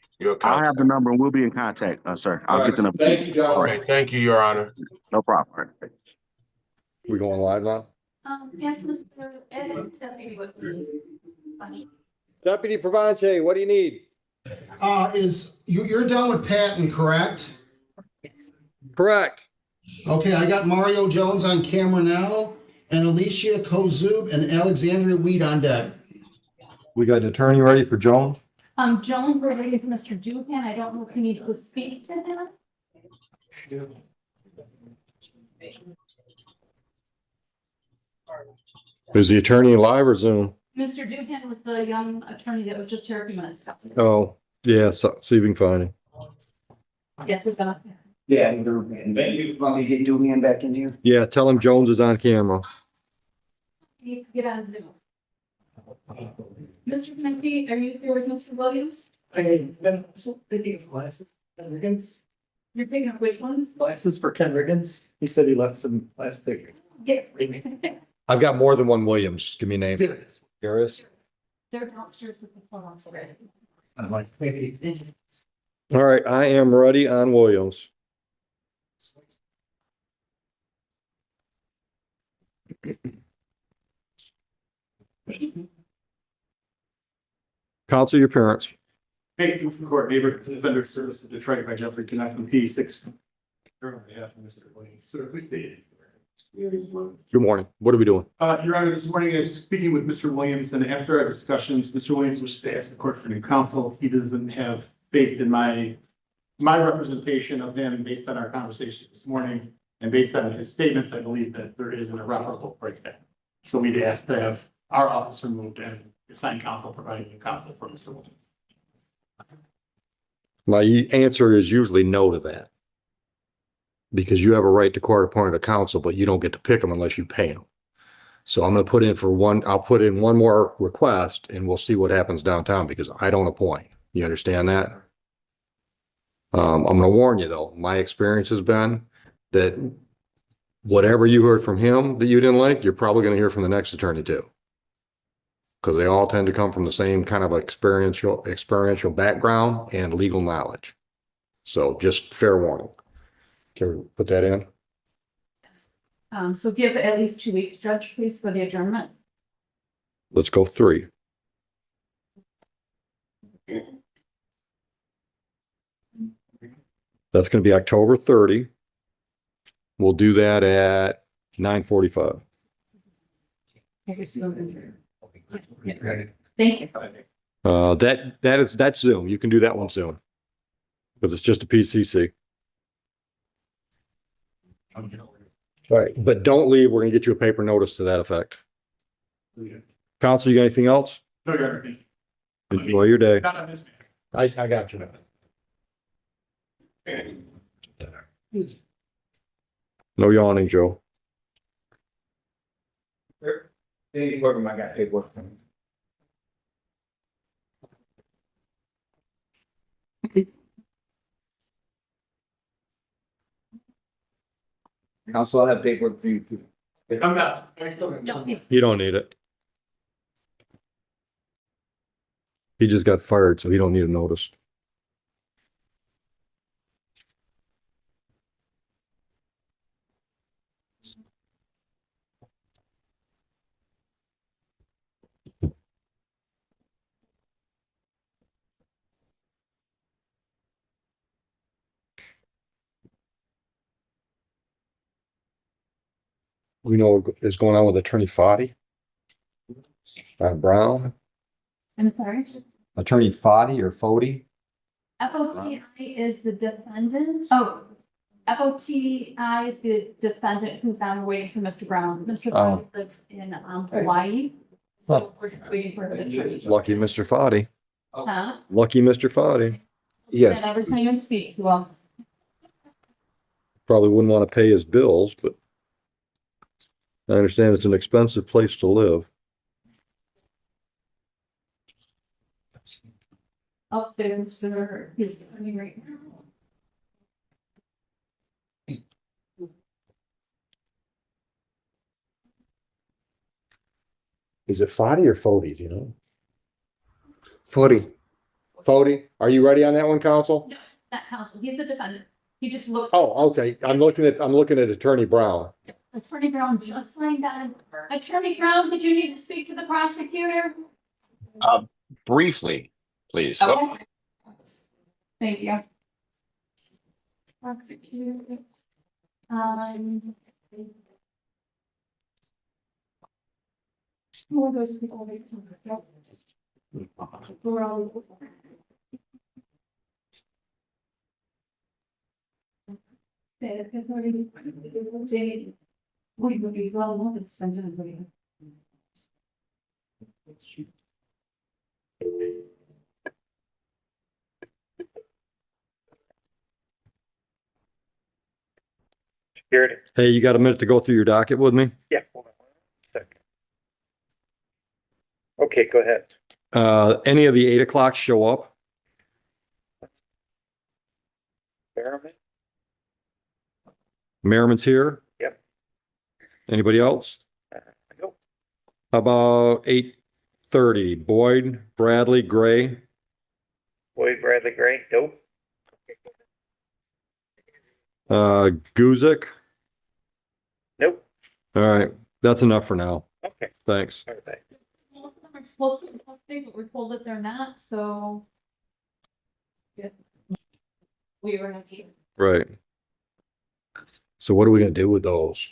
Speaker 5: I'll have the number and we'll be in contact, sir. I'll get the number.
Speaker 8: Thank you, John.
Speaker 11: All right. Thank you, Your Honor.
Speaker 5: No problem. All right.
Speaker 8: We going live now?
Speaker 12: Yes, Deputy, what please?
Speaker 8: Deputy Provence, what do you need?
Speaker 20: You're done with Patton, correct?
Speaker 8: Correct.
Speaker 20: Okay, I got Mario Jones on camera now, and Alicia Kozub and Alexandria Weed on deck.
Speaker 8: We got an attorney ready for Jones?
Speaker 12: Jones, we're waiting for Mr. Duhan. I don't know if we need to speak to him.
Speaker 8: Is the attorney live or Zoom?
Speaker 12: Mr. Duhan was the young attorney that was just here a few minutes ago.
Speaker 8: Oh, yeah, see if you can find him.
Speaker 12: Yes, we've got.
Speaker 21: Yeah, thank you. Want me to get Julian back in here?
Speaker 8: Yeah, tell him Jones is on camera.
Speaker 12: Get on Zoom. Mr. Kennedy, are you here with Mr. Williams?
Speaker 21: I've been taking classes. Ken Riggins.
Speaker 12: You're picking up which ones?
Speaker 21: Classes for Ken Riggins. He said he left some plastic.
Speaker 12: Yes.
Speaker 8: I've got more than one Williams. Give me a name. Garris.
Speaker 12: They're downstairs with the phone already.
Speaker 21: I'm like, maybe.
Speaker 8: All right, I am ready on Williams. Counsel your parents.
Speaker 22: Hey, this is Court Neighbor Defender Service of Detroit by Jeffrey Connecting P6. On behalf of Mr. Williams. Sir, please state it.
Speaker 8: Good morning. What are we doing?
Speaker 22: Your Honor, this morning I was speaking with Mr. Williams, and after our discussions, Mr. Williams wishes to ask the court for new counsel. He doesn't have faith in my representation of him based on our conversation this morning, and based on his statements, I believe that there is an irreparable breakdown. So we'd ask to have our office removed and assign counsel, providing new counsel for Mr. Williams.
Speaker 8: My answer is usually no to that. Because you have a right to court appointed counsel, but you don't get to pick them unless you pay them. So I'm going to put in I'll put in one more request and we'll see what happens downtown because I don't appoint. You understand that? I'm going to warn you though, my experience has been that whatever you heard from him that you didn't like, you're probably going to hear from the next attorney too. Because they all tend to come from the same kind of experiential background and legal knowledge. So just fair warning. Can we put that in?
Speaker 12: So give at least 2 weeks, Judge, please, for the adjournment.
Speaker 8: Let's go 3. That's going to be October 30. We'll do that at 9:45.
Speaker 12: Thank you.
Speaker 8: That's Zoom. You can do that one soon. Because it's just a PCC. All right, but don't leave. We're going to get you a paper notice to that effect. Counsel, you got anything else?
Speaker 22: No, Your Honor.
Speaker 8: Enjoy your day.
Speaker 22: Not on this.
Speaker 8: I got you. No yawning, Joe.
Speaker 19: Any courtroom, I got paperwork. Council, I'll have paperwork for you too. I'm not.
Speaker 11: You don't need it. He just got fired, so he don't need a notice. We know what is going on with Attorney Foddy. Brown,
Speaker 12: I'm sorry.
Speaker 11: Attorney Foddy or Fody.
Speaker 12: FOTI is the defendant. Oh, FOTI is the defendant who's on waiting for Mr. Brown. Mr. Brown lives in Hawaii. So we're just waiting for the attorney.
Speaker 11: Lucky Mr. Foddy.
Speaker 12: Huh?
Speaker 11: Lucky Mr. Foddy. Yes,
Speaker 12: And every time I speak to him.
Speaker 11: probably wouldn't want to pay his bills, but I understand it's an expensive place to live.
Speaker 12: Up there, Mr. Right now.
Speaker 11: Is it Foddy or Fody, do you know?
Speaker 8: Footy. Fody, are you ready on that one, counsel?
Speaker 12: No, not counsel. He's the defendant. He just looks.
Speaker 8: Oh, okay. I'm looking at Attorney Brown.
Speaker 12: Attorney Brown just signed on. Attorney Brown, did you need to speak to the prosecutor?
Speaker 4: Briefly, please.
Speaker 12: Okay. Thank you. Prosecutor. Who are those people? Who are all those?
Speaker 11: Hey, you got a minute to go through your docket with me?
Speaker 9: Yeah. Hold on a second. Okay, go ahead.
Speaker 11: Any of the 8 o'clock show up?
Speaker 9: Merriman?
Speaker 11: Merriman's here?
Speaker 9: Yep.
Speaker 11: Anybody else?
Speaker 9: Nope.
Speaker 11: How about 8:30? Boyd, Bradley, Gray?
Speaker 9: Boyd, Bradley, Gray? Nope.
Speaker 11: Guzik?
Speaker 9: Nope.
Speaker 11: All right, that's enough for now.
Speaker 9: Okay.
Speaker 11: Thanks.
Speaker 9: All right.
Speaker 12: We're supposed to be posting, but we're told that they're not, so. Yeah. We were happy.
Speaker 11: Right. So what are we gonna do with those?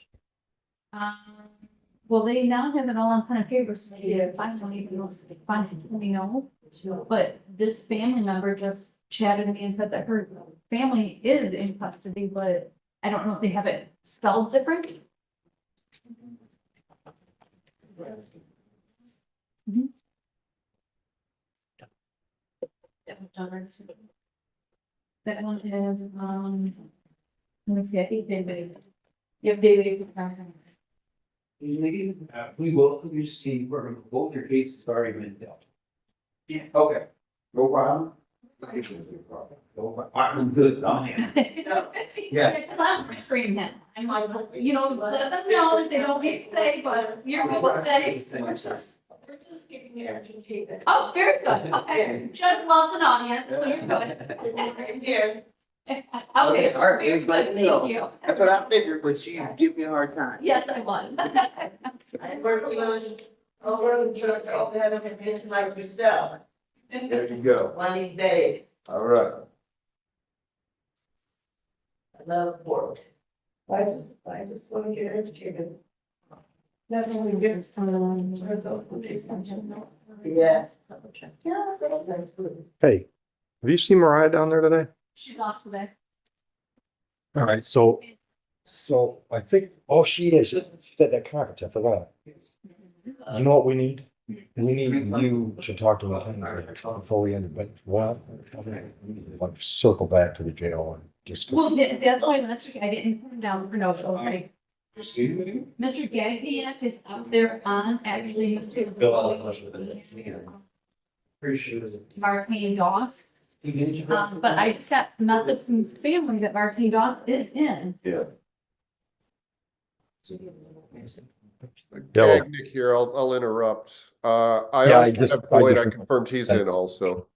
Speaker 12: Well, they now have it all on pen and paper, so maybe if I don't even know, but this family member just chatted to me and said that her family is in custody, but I don't know if they have it spelled different. Mhm. That one is, let me see, I think David. Yep, David.
Speaker 19: We will, you see, both your cases already been dealt. Yeah. Okay. No problem. I'm good.
Speaker 12: Yeah. Cause I'm frustrating him. I'm like, you know, let them know that they don't need to stay, but you're gonna stay. We're just getting you educated. Oh, very good. Okay. Judge loves an audience, so you're good. Here. Okay, very good. Thank you.
Speaker 21: That's what I figured, but you give me a hard time.
Speaker 12: Yes, I was.
Speaker 21: I work with over in church, over having a convention like yourself.
Speaker 19: There you go.
Speaker 21: One of these days.
Speaker 19: All right.
Speaker 21: I love work. I just want to get educated. That's when we get some Yes.
Speaker 11: Hey, have you seen Mariah down there today?
Speaker 12: She's off today.
Speaker 11: All right, so I think, oh, she is, she's at that conference, I forgot. You know what we need? We need you to talk to the before we end, but well, like circle back to the jail and just.
Speaker 12: Well, that's why last week I didn't put him down for no show, right? Mr. Gagniak is up there on actually Mr. Martine Doss. But I just got nothing from his family that Martine Doss is in.
Speaker 7: Yeah.
Speaker 4: Hey, Nick here, I'll interrupt. I
Speaker 11: Yeah,
Speaker 4: also have Boyd, I confirmed he's in also.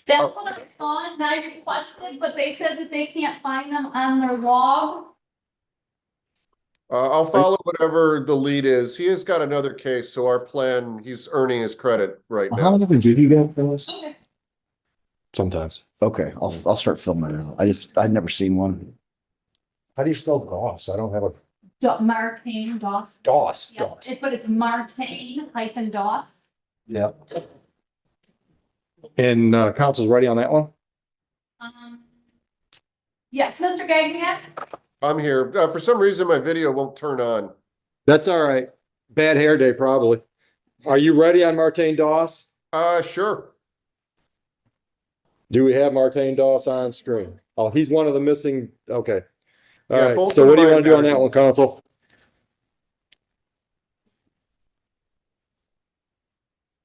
Speaker 12: That's what I thought, and I requested, but they said that they can't find them on their log.
Speaker 4: I'll follow whatever the lead is. He has got another case, so our plan, he's earning his credit right
Speaker 11: How
Speaker 4: now.
Speaker 11: often do you get those?
Speaker 12: Okay.
Speaker 11: Sometimes. Okay, I'll start filming it. I've never seen one. How do you spell Goss? I don't have a.
Speaker 12: Martine Doss.
Speaker 11: Doss.
Speaker 12: Yes,
Speaker 11: Doss.
Speaker 12: but it's Martine hyphen Doss.
Speaker 11: Yeah. And council's ready on that one?
Speaker 12: Yes, Mr. Gagniak?
Speaker 4: I'm here. For some reason, my video won't turn on.
Speaker 8: That's all right. Bad hair day, probably. Are you ready on Martine Doss?
Speaker 4: Sure.
Speaker 8: Do we have Martine Doss on screen? Oh, he's one of the missing. Okay. All
Speaker 4: Yeah,
Speaker 8: right.
Speaker 4: both
Speaker 8: So
Speaker 4: of
Speaker 8: what do you
Speaker 4: mine
Speaker 8: want to do on
Speaker 4: matter.
Speaker 8: that one, council?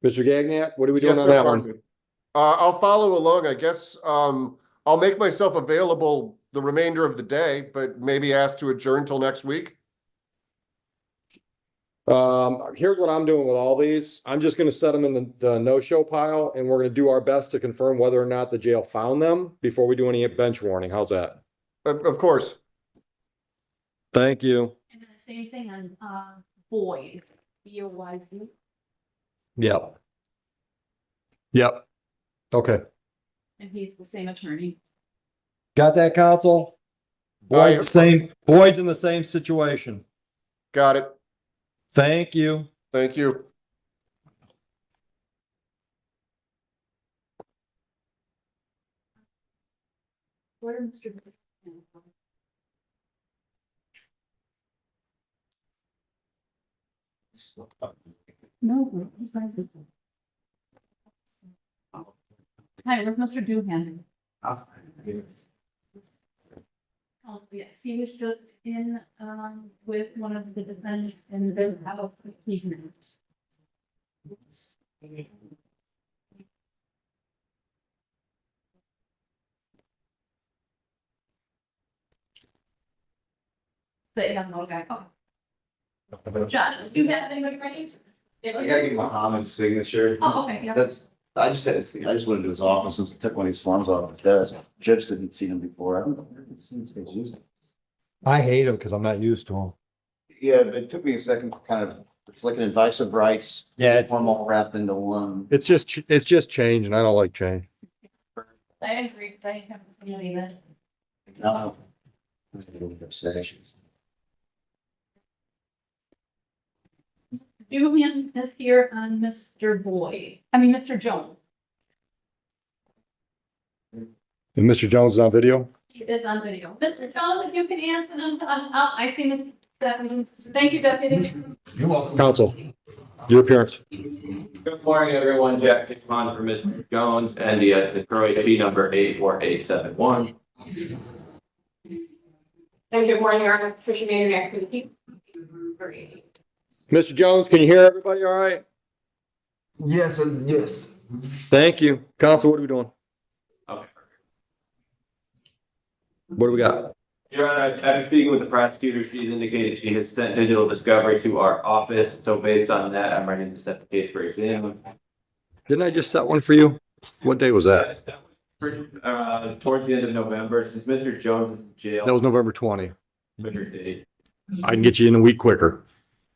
Speaker 8: Mr. Gagniak, what are we doing
Speaker 4: Yes,
Speaker 8: on
Speaker 4: sir,
Speaker 8: that
Speaker 4: pardon
Speaker 8: one?
Speaker 4: me. I'll follow along, I guess. I'll make myself available the remainder of the day, but maybe ask to adjourn till next week.
Speaker 8: Here's what I'm doing with all these. I'm just gonna set them in the no-show pile, and we're gonna do our best to confirm whether or not the jail found them before we do any bench warning. How's that?
Speaker 4: Of course.
Speaker 8: Thank you.
Speaker 12: And then the same thing on, Boyd, B-O-Y-D.
Speaker 8: Yep. Yep. Okay.
Speaker 12: And he's the same attorney.
Speaker 8: Got that, council? Boyd's in the same situation.
Speaker 4: Got it.
Speaker 8: Thank you.
Speaker 4: Thank you.
Speaker 12: Where Mr. No, he's not. Hi, where's Mr. Doohan? Oh, yes, he was just in, with one of the defendants and then out, he's not. But yeah, no guy. Oh. Josh, do you have anybody ready?
Speaker 18: I gotta get Muhammad's signature.
Speaker 12: Oh, okay, yeah.
Speaker 18: I just went into his office and took one of these forms off his desk. Judge didn't see him before. I don't know where these things get used.
Speaker 8: I hate him because I'm not used to him.
Speaker 18: Yeah, it took me a second to kind of, it's like an advice of rights.
Speaker 8: Yeah, it's
Speaker 18: form all wrapped into one.
Speaker 8: It's just change, and I don't like change.
Speaker 12: I agree, I have, you know, even.
Speaker 18: No.
Speaker 12: Doohan is here on Mr. Boyd, Mr. Jones.
Speaker 8: And Mr. Jones is on video?
Speaker 12: He is on video. Mr. Jones, if you can answer them, I see Mr. Deputy. Thank you, Deputy.
Speaker 8: You're welcome. Council, your appearance.
Speaker 14: Good morning, everyone. Jack Fitzmont for Mr. Jones, NDS Detroit ID number 84871.
Speaker 21: And good morning, Your Honor. Patricia Maynard for the people.
Speaker 8: Mr. Jones, can you hear everybody all right?
Speaker 11: Yes, and yes.
Speaker 8: Thank you. Council, what are we doing?
Speaker 14: Okay.
Speaker 8: What do we got?
Speaker 14: Your Honor, after speaking with the prosecutor, she's indicated she has sent digital discovery to our office. So based on that, I'm ready to set the case for exam.
Speaker 8: Didn't I just set one for you? What day was that?
Speaker 14: Yes, that was towards the end of November, since Mr. Jones is in jail.
Speaker 8: That was November 20.
Speaker 14: Quicker date.
Speaker 8: I can get you in a week quicker.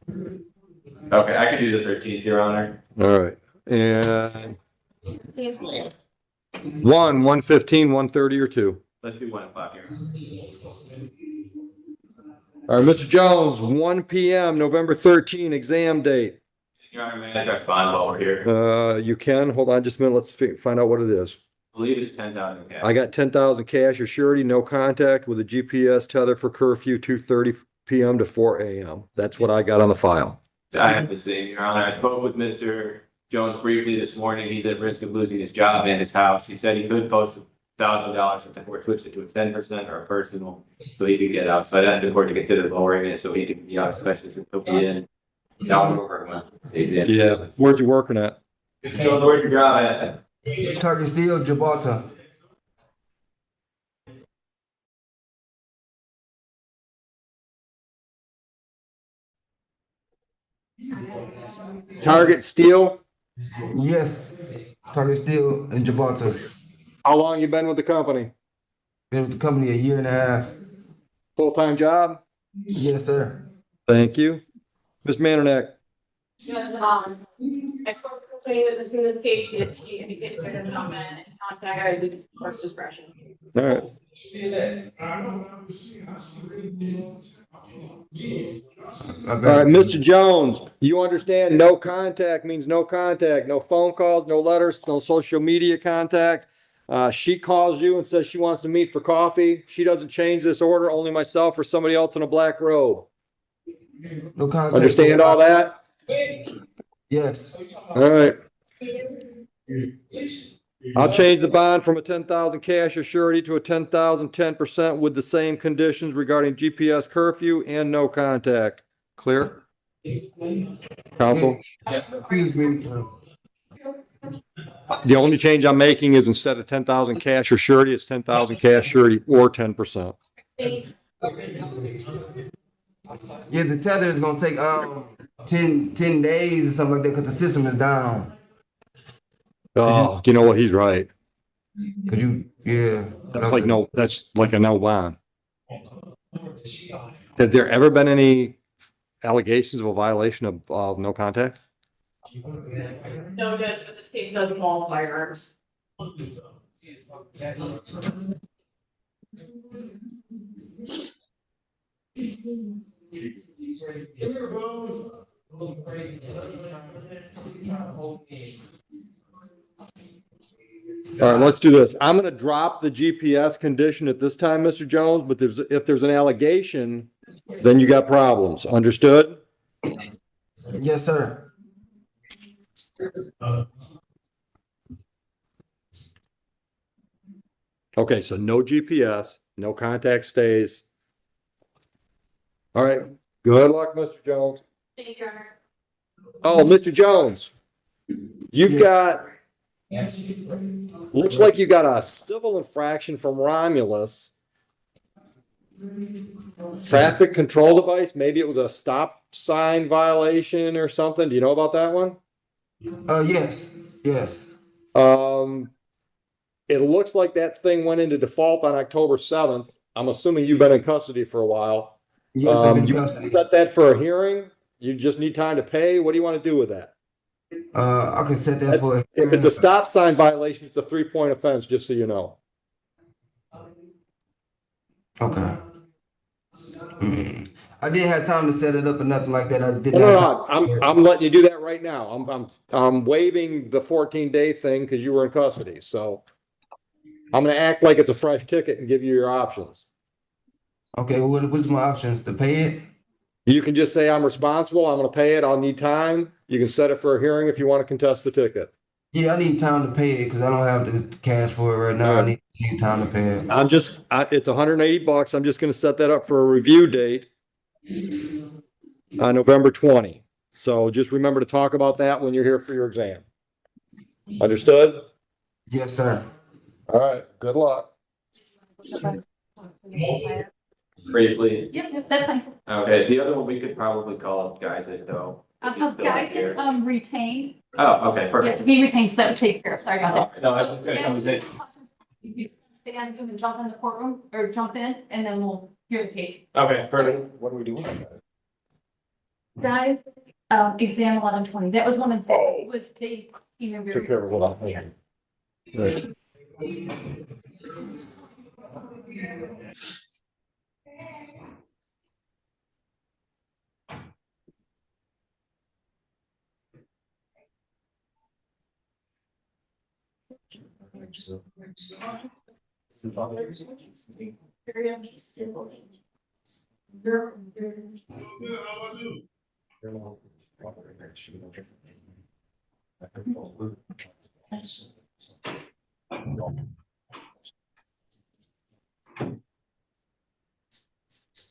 Speaker 14: Okay, I can do the 13th, Your Honor.
Speaker 8: All right. And 1:15, 1:30, or 2?
Speaker 14: Let's do 1 o'clock here.
Speaker 8: All right, Mr. Jones, 1 p.m., November 13, exam date.
Speaker 14: Your Honor, may I address bond while we're here?
Speaker 8: You can. Hold on just a minute. Let's find out what it is.
Speaker 14: I believe it's 10,000 cash.
Speaker 8: I got 10,000 cash or surety, no contact with a GPS tether for curfew 2:30 p.m. to 4 a.m. That's what I got on the file.
Speaker 14: I have the same, Your Honor. I spoke with Mr. Jones briefly this morning. He's at risk of losing his job and his house. He said he could post
Speaker 1: $1,000 if the court switched it to a 10% or a personal, so he could get out. So I'd ask the court to consider lowering it so he could be out, especially since he'll be in. Down over when he's in.
Speaker 8: Yeah, where'd you working at?
Speaker 1: Where's your job at?
Speaker 11: Target Steel, Gibraltar.
Speaker 8: Target Steel?
Speaker 11: Yes, Target Steel in Gibraltar.
Speaker 8: How long you been with the company?
Speaker 11: Been with the company a year and a half.
Speaker 8: Full-time job?
Speaker 11: Yes, sir.
Speaker 8: Thank you. Ms. Mandernack?
Speaker 12: Judge, I spoke to the complainant in this case, she indicated there is no man in contact, I leave it to the court's discretion.
Speaker 8: All right. All right, Mr. Jones, you understand no contact means no contact, no phone calls, no letters, no social media contact. She calls you and says she wants to meet for coffee. She doesn't change this order, only myself or somebody else in a black robe.
Speaker 11: No contact.
Speaker 8: Understand all that?
Speaker 11: Yes.
Speaker 8: All right. I'll change the bond from a 10,000 cash or surety to a 10,000 10% with the same conditions regarding GPS curfew and no contact. Clear? Counsel?
Speaker 11: Excuse me.
Speaker 8: The only change I'm making is instead of 10,000 cash or surety, it's 10,000 cash surety or 10%.
Speaker 11: Yeah, the tether is gonna take 10 days or something like that because the system is down.
Speaker 8: Oh, you know what? He's right.
Speaker 11: Cause
Speaker 8: That's like a no bond. Have there ever been any allegations of a violation of no contact?
Speaker 12: No, Judge, but this case does involve firearms.
Speaker 8: All right, let's do this. I'm gonna drop the GPS condition at this time, Mr. Jones, but if there's an allegation, then you got problems. Understood?
Speaker 11: Yes, sir.
Speaker 8: Okay, so no GPS, no contact stays. All right, good luck, Mr. Jones.
Speaker 12: Thank you, Your Honor.
Speaker 8: Oh, Mr. Jones, you've got, looks like you got a civil infraction from Romulus. Traffic control device, maybe it was a stop sign violation or something. Do you know about that one?
Speaker 11: Yes.
Speaker 8: It looks like that thing went into default on October 7th. I'm assuming you've been in custody for a while.
Speaker 11: Yes, I've been in
Speaker 8: You
Speaker 11: custody.
Speaker 8: set that for a hearing? You just need time to pay? What do you want to do with that?
Speaker 11: I can set that for.
Speaker 8: If it's a stop sign violation, it's a 3-point offense, just so you know.
Speaker 11: Okay. I didn't have time to set it up or nothing like that. I didn't.
Speaker 8: No, I'm letting you do that right now. I'm waiving the 14-day thing because you were in custody. So I'm gonna act like it's a fresh ticket and give you your options.
Speaker 11: Okay, what's my options? To pay it?
Speaker 8: You can just say I'm responsible. I'm gonna pay it. I'll need time. You can set it for a hearing if you want to contest the ticket.
Speaker 11: Yeah, I need time to pay it because I don't have the cash for it right now.
Speaker 8: Yeah.
Speaker 11: I need time to pay it.
Speaker 8: It's $180. I'm just gonna set that up for a review date on November 20. So just remember to talk about that when you're here for your exam. Understood?
Speaker 11: Yes, sir.
Speaker 8: All right, good luck.
Speaker 1: Briefly.
Speaker 12: Yep, that's fine.
Speaker 1: Okay, the other one we could probably call up Geisig though. if he's still
Speaker 12: Guys,
Speaker 1: here.
Speaker 12: retained.
Speaker 1: Oh, okay,
Speaker 12: Yeah,
Speaker 1: perfect.
Speaker 12: to be retained, so that would take care of, sorry about that.
Speaker 1: No, I was just gonna come in.
Speaker 12: You stay on Zoom and jump in the courtroom, or jump in, and then we'll hear the case.
Speaker 1: Okay, perfect.
Speaker 8: What are we doing?
Speaker 12: Guys, exam 1120, that was one of, was the.
Speaker 8: Took care of it without me.
Speaker 12: Yes.
Speaker 8: Right.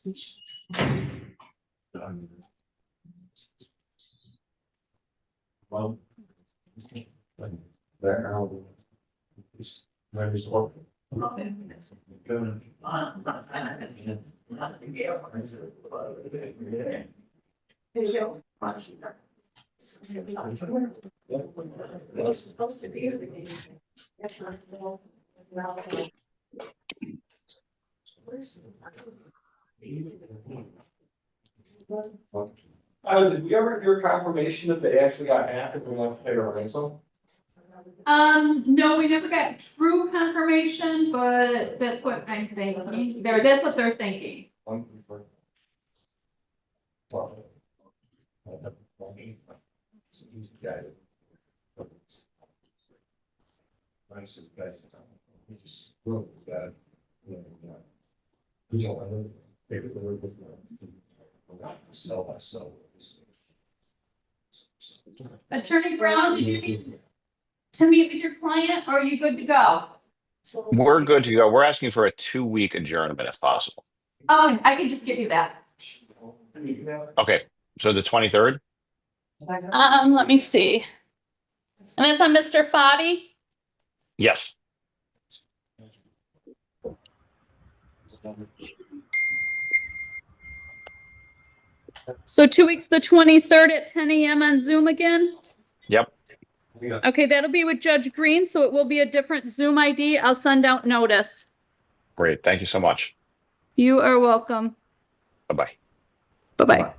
Speaker 19: Well, there are work.
Speaker 21: Supposed to be.
Speaker 8: Did we ever hear confirmation that they actually got hacked and we have to pay a ransom?
Speaker 12: No, we never got true confirmation, but that's what I'm thinking. That's what they're thinking. Attorney Brown, did you need to meet with your client, or are you good to go?
Speaker 3: We're good to go. We're asking for a 2-week adjournment if possible.
Speaker 12: Oh, I can just give you that.
Speaker 3: Okay, so the 23rd?
Speaker 12: Let me see. And that's on Mr. Foddy?
Speaker 3: Yes.
Speaker 12: So 2 weeks, the 23rd at 10 a.m. on Zoom again?
Speaker 3: Yep.
Speaker 12: Okay, that'll be with Judge Green, so it will be a different Zoom ID. I'll send out notice.
Speaker 3: Great. Thank you so much.
Speaker 12: You are welcome.
Speaker 3: Bye-bye.
Speaker 12: Bye-bye.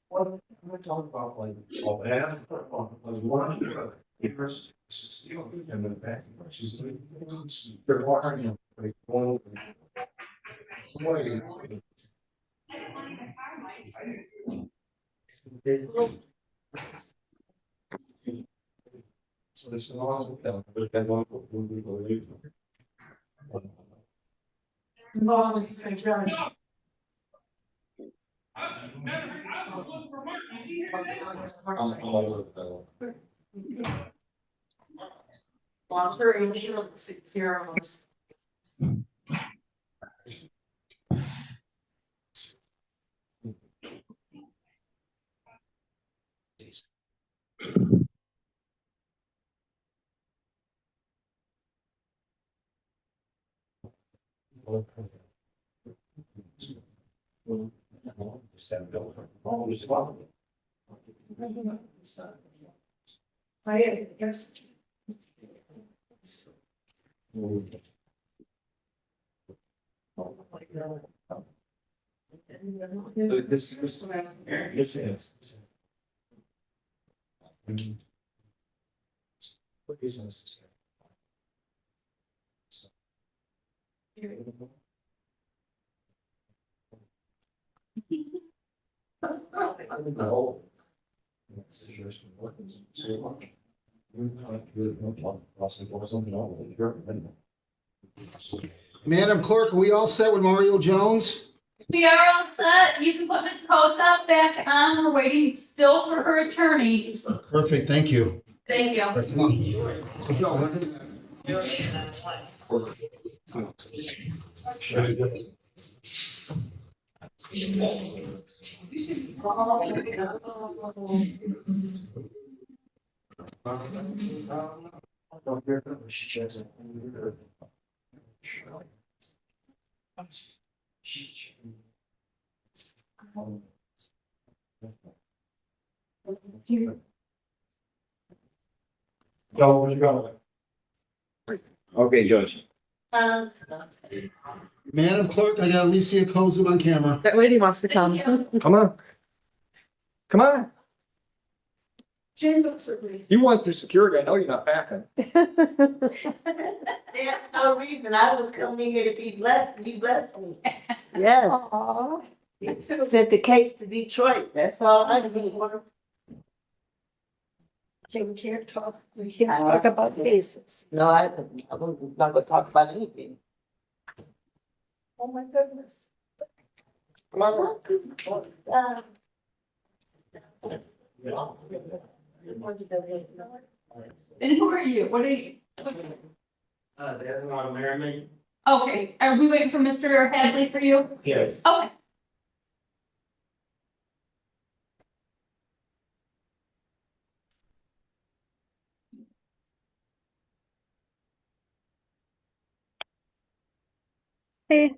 Speaker 19: What we're talking about, like, all that, one years, and the back, she's they're watering, like, one. So there's a lot of them, but then one will be believed.
Speaker 21: Judge. Well, I'm sure he's secure on this.
Speaker 19: This is. What is most?
Speaker 20: Madam Clerk, are we all set with Mario Jones?
Speaker 12: We are all set. You can put Ms. Kosa back on. We're waiting still for her attorney.
Speaker 20: Perfect, thank you.
Speaker 12: Thank you.
Speaker 20: All right, come on.
Speaker 19: Don't, where's you going?
Speaker 11: Okay, Joyce.
Speaker 20: Madam Clerk, I got Alicia Kozub on camera.
Speaker 21: That lady wants to come.
Speaker 8: Come on. Come on.
Speaker 21: Jesus.
Speaker 8: You want through security, I know you're not backing.
Speaker 16: There's no reason. I was coming here to be blessed, and you blessed me. Yes. Sent the case to Detroit. That's all I need.
Speaker 21: Okay, we can't talk, we can't talk about cases.
Speaker 16: No, I'm not gonna talk about anything.
Speaker 21: Oh, my goodness.
Speaker 12: And who are you? What are you?
Speaker 19: That's not Merriman.
Speaker 12: Okay, are we waiting for Mr. Hadley for you?
Speaker 19: Yes.
Speaker 12: Okay.
Speaker 17: Hey.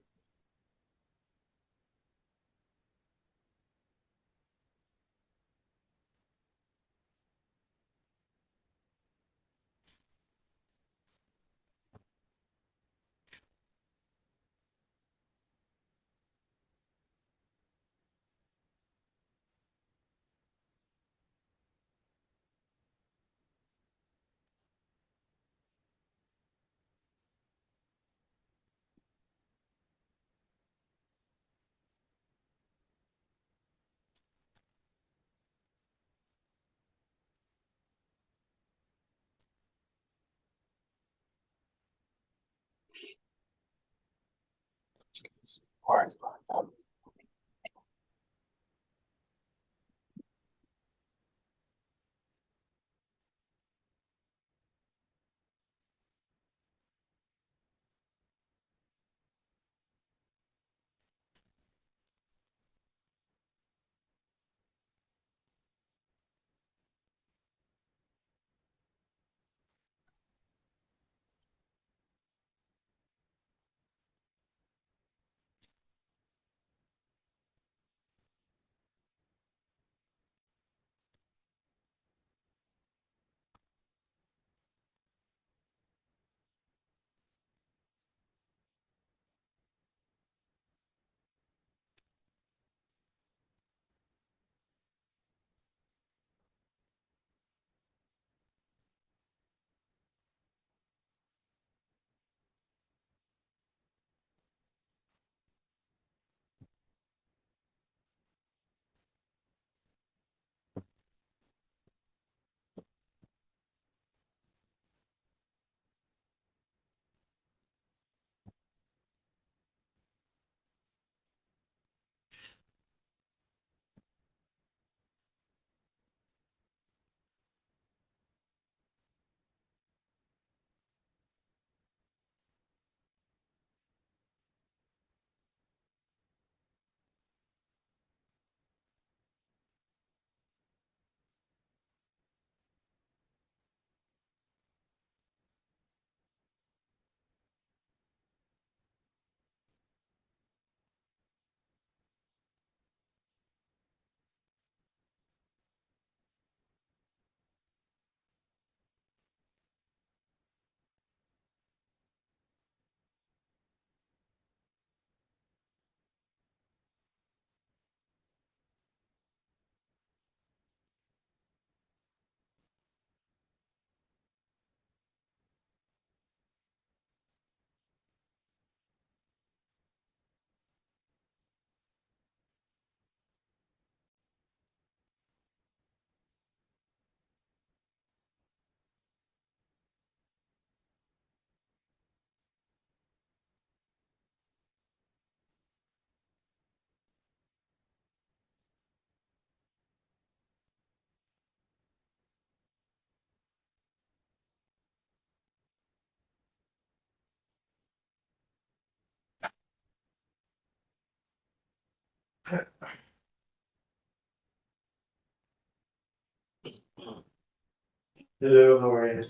Speaker 19: Hello, how are you?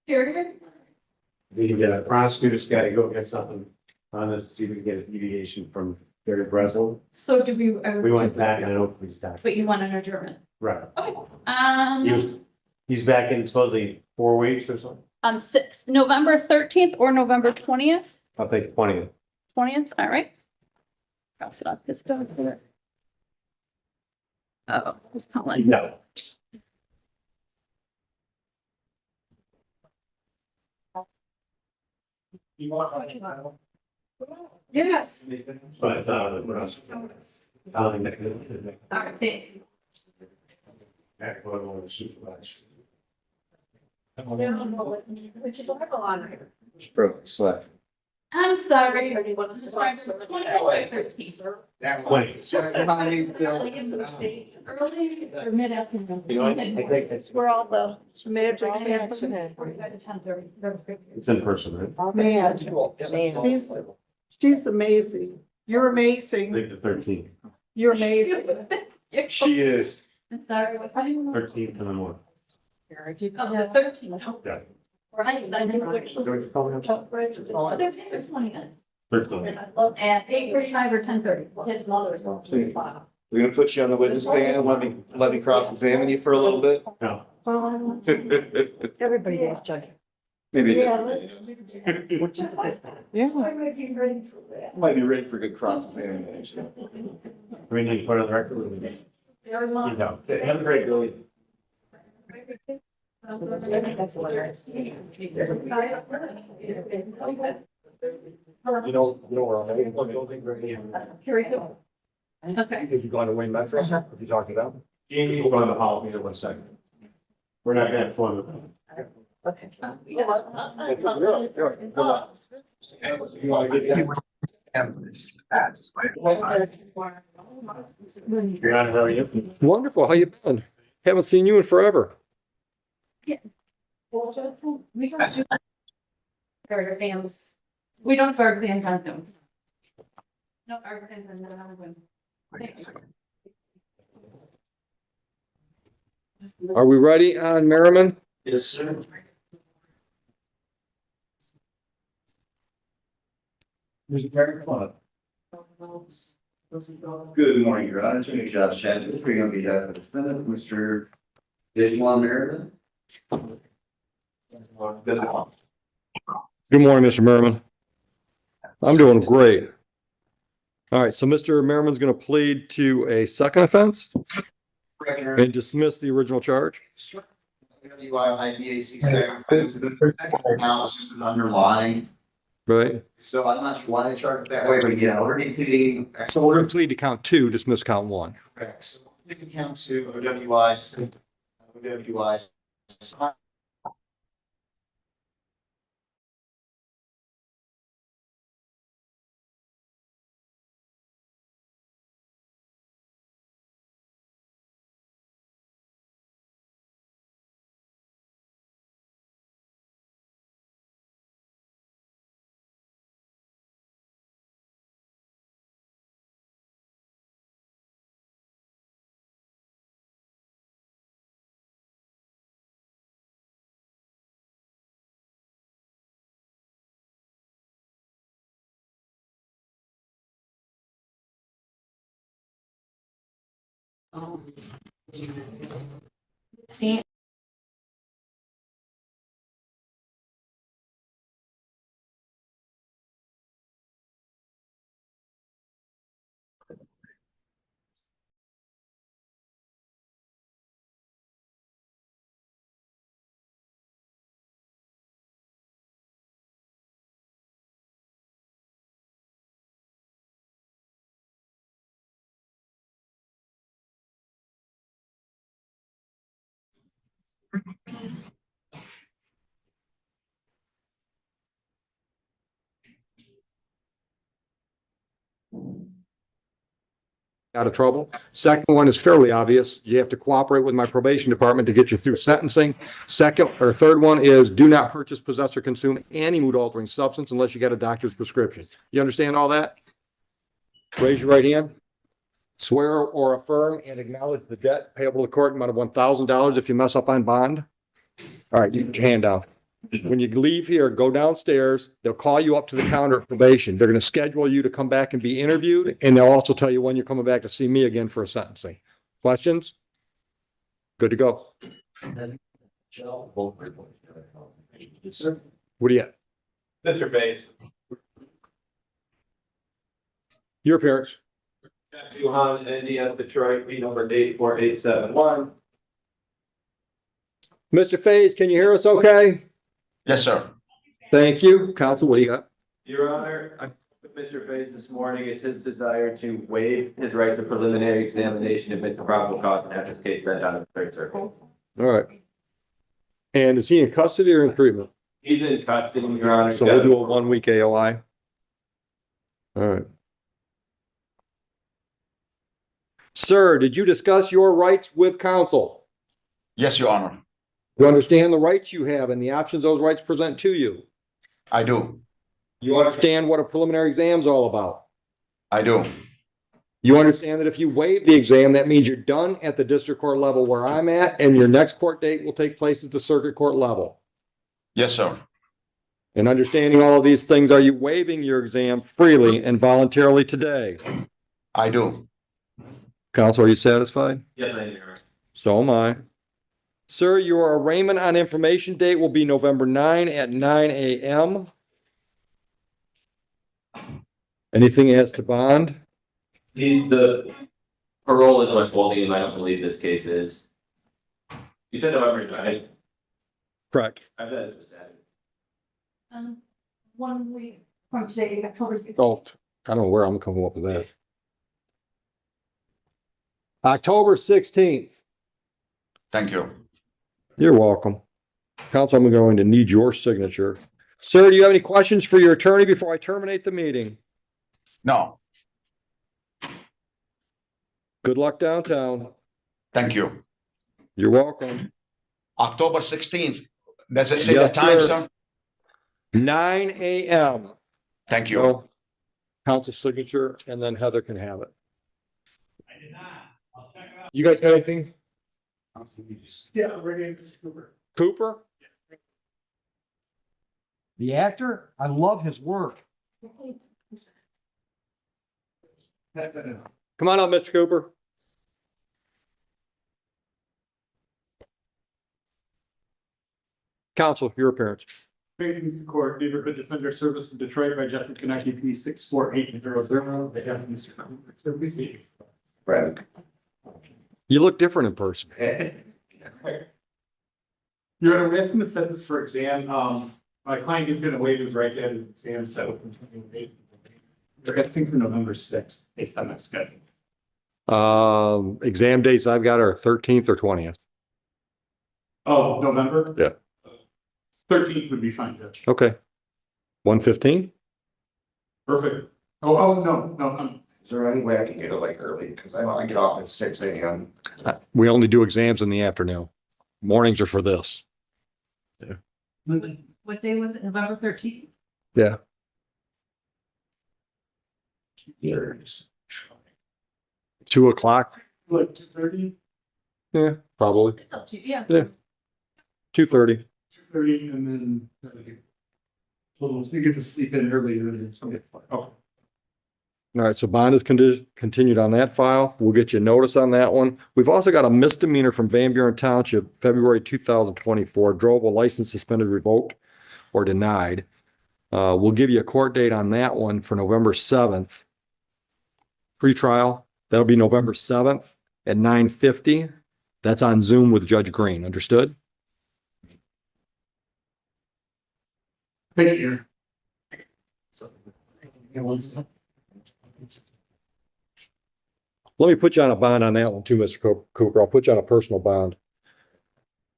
Speaker 12: Here.
Speaker 19: The prosecutor's got to go get something on this, see if we can get a deviation from Gary Breslin.
Speaker 12: So do we?
Speaker 19: We want that and hopefully stop.
Speaker 12: But you want an adjournment?
Speaker 19: Right.
Speaker 12: Okay.
Speaker 19: He's back in supposedly 4 weeks or something.
Speaker 12: On November 13th or November 20th?
Speaker 8: I'll take 20th.
Speaker 12: 20th, all right. Pass it off this document. Oh, who's calling?
Speaker 8: No.
Speaker 21: Yes.
Speaker 8: But,
Speaker 21: All right, thanks. Put your Bible on here.
Speaker 8: Select.
Speaker 12: I'm sorry.
Speaker 21: Or do you want us to-
Speaker 12: 20th or 13th? Early or mid-afternoon?
Speaker 21: Where all the magic happens.
Speaker 8: It's in person, right?
Speaker 21: Man, she's amazing. You're amazing.
Speaker 8: I think the 13th.
Speaker 21: You're amazing.
Speaker 8: She is.
Speaker 12: I'm sorry, what time?
Speaker 8: 13th and then what?
Speaker 12: Oh, the 13th.
Speaker 8: Yeah.
Speaker 21: Right. I do.
Speaker 12: There's 20 minutes.
Speaker 8: 13th.
Speaker 12: At 8:45 or 10:30. His mother's.
Speaker 18: We're gonna put you on the witness stand, let me cross-examine you for a little bit.
Speaker 8: No.
Speaker 21: Everybody is judging.
Speaker 18: Maybe.
Speaker 21: Yeah, let's. Yeah.
Speaker 18: Might be ready for good cross-examination.
Speaker 8: We need to put on the record. He's out. Have a great day. You know where I'm at? Building right here.
Speaker 12: Okay.
Speaker 8: If you go on to Wayne Metro, if you talk to them. We'll go on the hall here 1 second. We're not gonna have fun.
Speaker 21: Okay.
Speaker 8: You wanna get Your Honor, how are you? Wonderful. How you been? Haven't seen you in forever.
Speaker 12: Yeah. We don't do our exams. We don't do our exams on Zoom. No, our exams are not on Zoom. Thanks.
Speaker 8: Are we ready on Merriman?
Speaker 19: Yes, sir. Mr. Perry, come on.
Speaker 18: Good morning, Your Honor. Attorney Josh Chadwick, for you on behalf of the defendant, Mr. Dismal Merriman.
Speaker 8: Good morning, Mr. Merriman. I'm doing great. All right, so Mr. Merriman's going to plead to a second offense and dismiss the original charge.
Speaker 18: WIBAC second offense, now it's just an underlying.
Speaker 8: Right.
Speaker 18: So I'm not sure why they charge it that way, but yeah, we're pleading.
Speaker 8: So we're going to plead to count 2, dismiss count 1.
Speaker 18: Correct. So we can count to OWI.
Speaker 12: See?
Speaker 8: Out of trouble. Second one is fairly obvious. You have to cooperate with my probation department to get you through sentencing. Second or third one is do not purchase, possess, or consume any mood altering substance unless you got a doctor's prescription. You understand all that? Raise your right hand. Swear or affirm and acknowledge the debt payable to the court amount of $1,000 if you mess up on bond. All right, you put your hand down. When you leave here, go downstairs. They'll call you up to the counter of probation. They're going to schedule you to come back and be interviewed, and they'll also tell you when you're coming back to see me again for a sentencing. Questions? Good to go. What do you got?
Speaker 1: Mr. Face.
Speaker 8: Your appearance.
Speaker 1: Johan, India, Detroit, P number 84871.
Speaker 8: Mr. Faze, can you hear us okay?
Speaker 5: Yes, sir.
Speaker 8: Thank you. Counsel, what do you got?
Speaker 1: Your Honor, I with Mr. Face this morning, it's his desire to waive his right to preliminary examination, admit to probable cause, and have his case sent down to the third circuit.
Speaker 8: All right. And is he in custody or in treatment?
Speaker 1: He's in custody, Your Honor.
Speaker 8: So we'll do a 1 week AOI. All right. Sir, did you discuss your rights with counsel?
Speaker 5: Yes, Your Honor.
Speaker 8: You understand the rights you have and the options those rights present to you?
Speaker 5: I do.
Speaker 8: You understand what a preliminary exam is all about?
Speaker 5: I do.
Speaker 8: You understand that if you waive the exam, that means you're done at the district court level where I'm at, and your next court date will take place at the circuit court level.
Speaker 5: Yes, sir.
Speaker 8: And understanding all of these things, are you waiving your exam freely and voluntarily today?
Speaker 5: I do.
Speaker 8: Counsel, are you satisfied?
Speaker 1: Yes, I am, Your Honor.
Speaker 8: So am I. Sir, your arraignment on information date will be November 9 at 9 a.m. Anything as to bond?
Speaker 1: The parole is what's holding him. I don't believe this case is. You said November 9th.
Speaker 8: Correct.
Speaker 1: I've had it Saturday.
Speaker 12: 1 week from today, October 16th.
Speaker 8: Oh, I don't know where I'm coming up with that. October 16th.
Speaker 5: Thank you.
Speaker 8: You're welcome. Counsel, I'm going to need your signature. Sir, do you have any questions for your attorney before I terminate the meeting?
Speaker 5: No,
Speaker 8: Good luck downtown.
Speaker 5: thank you.
Speaker 8: You're welcome.
Speaker 5: October 16th. Does it say
Speaker 8: Yes,
Speaker 5: the time,
Speaker 8: sir.
Speaker 5: sir?
Speaker 8: 9 a.m.
Speaker 5: Thank you.
Speaker 8: So, counsel signature, and then Heather can have it. You guys got anything?
Speaker 22: Yeah, we're getting Cooper.
Speaker 8: Cooper?
Speaker 11: The actor, I love his work.
Speaker 8: Come on up, Mr. Cooper. Counsel, your appearance.
Speaker 22: Proceedings Court, Neighborhood Defender Service in Detroit by Jeffrey Konecki, P 64800. They have Mr. Cooper. So we see.
Speaker 1: Right.
Speaker 8: You look different in person.
Speaker 22: Your Honor, we're asking to set this for exam. My client is gonna waive his right to have his exam set within 20 days. They're asking for November 6th, based on that schedule.
Speaker 8: Exam dates I've got are 13th or 20th.
Speaker 22: Oh, November?
Speaker 8: Yeah.
Speaker 22: 13th would be fine, Judge.
Speaker 8: Okay. 1:15?
Speaker 22: Perfect. Oh, no.
Speaker 18: Is there any way I can get it like early? Because I get off at 6 a.m.
Speaker 8: We only do exams in the afternoon. Mornings are for this.
Speaker 15: What day was it? November 13th?
Speaker 8: Yeah.
Speaker 22: Years.
Speaker 8: 2 o'clock?
Speaker 22: Like 2:30?
Speaker 8: Yeah, probably.
Speaker 15: It's up to you, yeah.
Speaker 8: Yeah. 2:30.
Speaker 22: 2:30 and then. Well, you get to sleep in earlier. Okay.
Speaker 8: All right, so bond is continued on that file. We'll get you a notice on that one. We've also got a misdemeanor from Van Buren Township, February 2024, drove a license suspended, revoked, or denied. We'll give you a court date on that one for November 7th. Free trial, that'll be November 7th at 9:50. That's on Zoom with Judge Green, understood?
Speaker 22: Thank you.
Speaker 8: Let me put you on a bond on that one too, Mr. Cooper. I'll put you on a personal bond.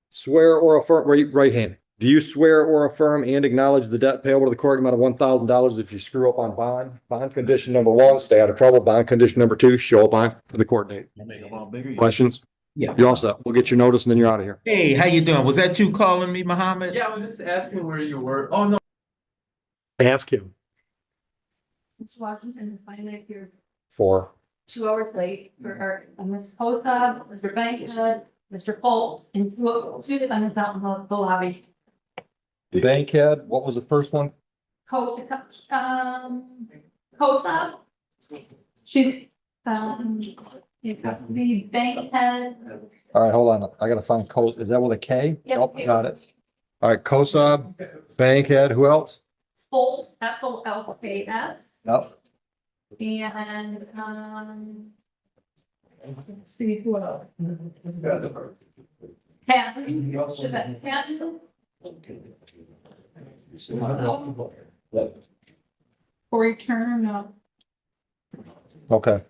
Speaker 8: Swear or affirm, right hand. Do you swear or affirm and acknowledge the debt payable to the court amount of $1,000 if you screw up on bond? Bond condition number 1, stay out of trouble. Bond condition number 2, show up on for the court date. Questions?
Speaker 2: Yeah.
Speaker 8: You all set. We'll get your notice and then you're out of here.
Speaker 2: Hey, how you doing? Was that you calling me, Muhammad?
Speaker 10: Yeah, I was just asking where you were. Oh, no.
Speaker 8: Ask him.
Speaker 12: Mr. Washington is finally here
Speaker 8: For
Speaker 12: 2 hours late for Ms. Posa, Mr. Bankhead, Mr. Foltz, and two defendants out in the lobby.
Speaker 8: Bankhead, what was the first one?
Speaker 12: Kosa, she's, the Bankhead.
Speaker 8: All right, hold on. I gotta find code. Is that with a K?
Speaker 12: Yep.
Speaker 8: Nope, got it. All right, COSA, Bankhead, who else?
Speaker 12: Folks, FOLKS.
Speaker 8: Yep.
Speaker 12: And, let's see who else. Patton, Chevette Patton. Corey Turner, no.
Speaker 8: Okay.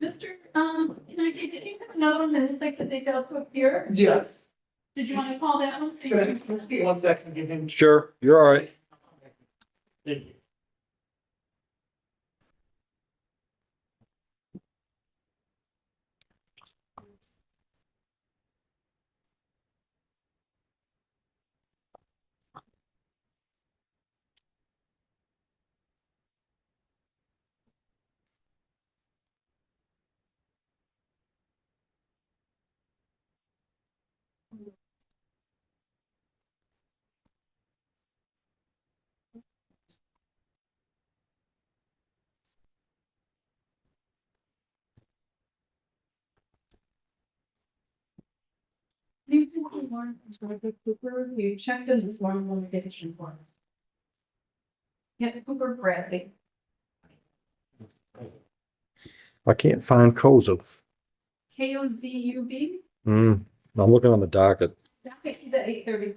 Speaker 12: Mr. Can I get, did you have another one that looks like that they fell quick here?
Speaker 10: Yes.
Speaker 12: Did you want to call that one? So you can-
Speaker 10: Let's get 1 second, give him.
Speaker 8: Sure, you're all right.
Speaker 22: Thank you.
Speaker 12: You can call Lauren from Cooper. You checked this one when we did this report. Yeah, Cooper Bradley.
Speaker 8: I can't find COSA.
Speaker 12: KOZUB.
Speaker 8: I'm looking on the docket.
Speaker 12: That is at 8:30.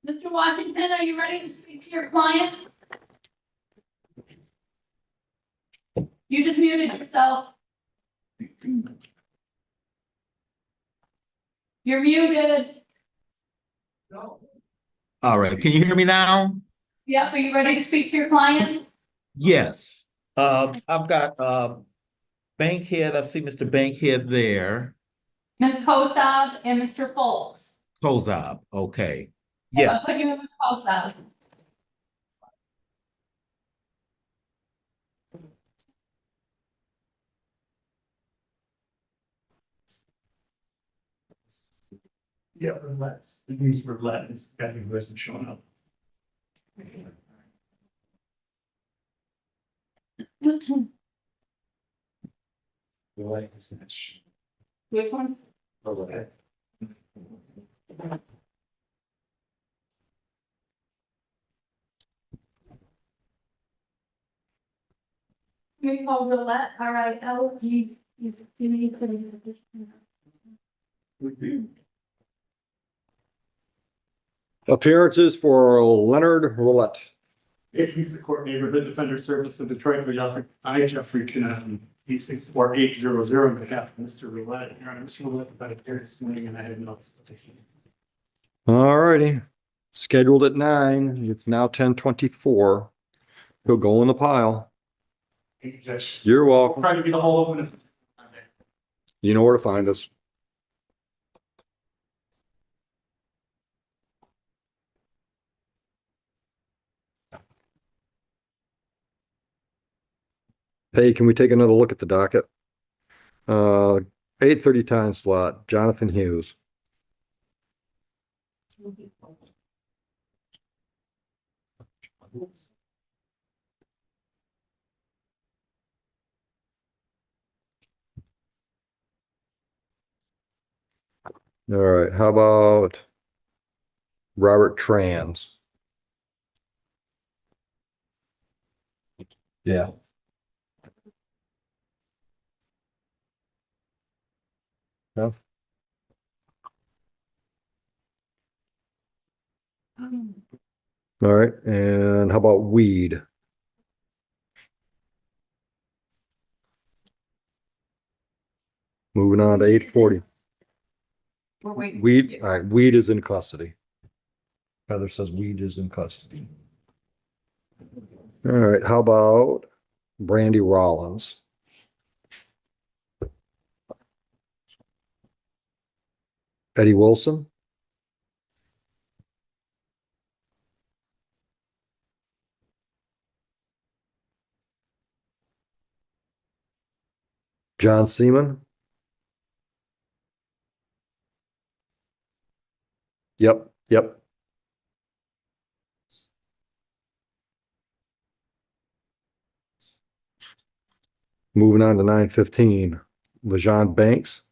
Speaker 12: Mr. Washington, are you ready to speak to your client? You just muted yourself. You're muted.
Speaker 2: All right, can you hear me now?
Speaker 12: Yep, are you ready to speak to your client?
Speaker 2: Yes. I've got Bankhead. I see Mr. Bankhead there.
Speaker 12: Ms. Kosab and Mr. Folks.
Speaker 2: Kozab, okay.
Speaker 12: I'll
Speaker 2: Yes.
Speaker 12: put you in with Kosab.
Speaker 22: Yeah, relax. The news for Latin is the guy who hasn't shown up.
Speaker 12: Which one?
Speaker 22: Okay.
Speaker 12: We call roulette, RILG.
Speaker 8: Appearances for Leonard Roulette.
Speaker 22: He's the court neighborhood defender service of Detroit, Jeffrey Knapp. He's 64800 on behalf of Mr. Roulette. Your Honor, Mr. Roulette about appeared this morning and I had no.
Speaker 8: All righty. Scheduled at 9. It's now 10:24. He'll go in the pile.
Speaker 22: Thank you, Judge.
Speaker 8: You're
Speaker 22: We'll
Speaker 8: welcome.
Speaker 22: try to get a hold of him.
Speaker 8: You know where to find us. Hey, can we take another look at the docket? 8:30 time slot, Jonathan Hughes. All right, how about Robert Trans? Yeah. No? All right, and how about Weed? Moving on to 8:40.
Speaker 12: We're waiting.
Speaker 8: Weed, all right, Weed is in custody. Heather says Weed is in custody. All right, how about Brandy Rollins? Eddie Wilson? John Seaman? Yep.
Speaker 11: Moving on to 9:15, LeJean Banks.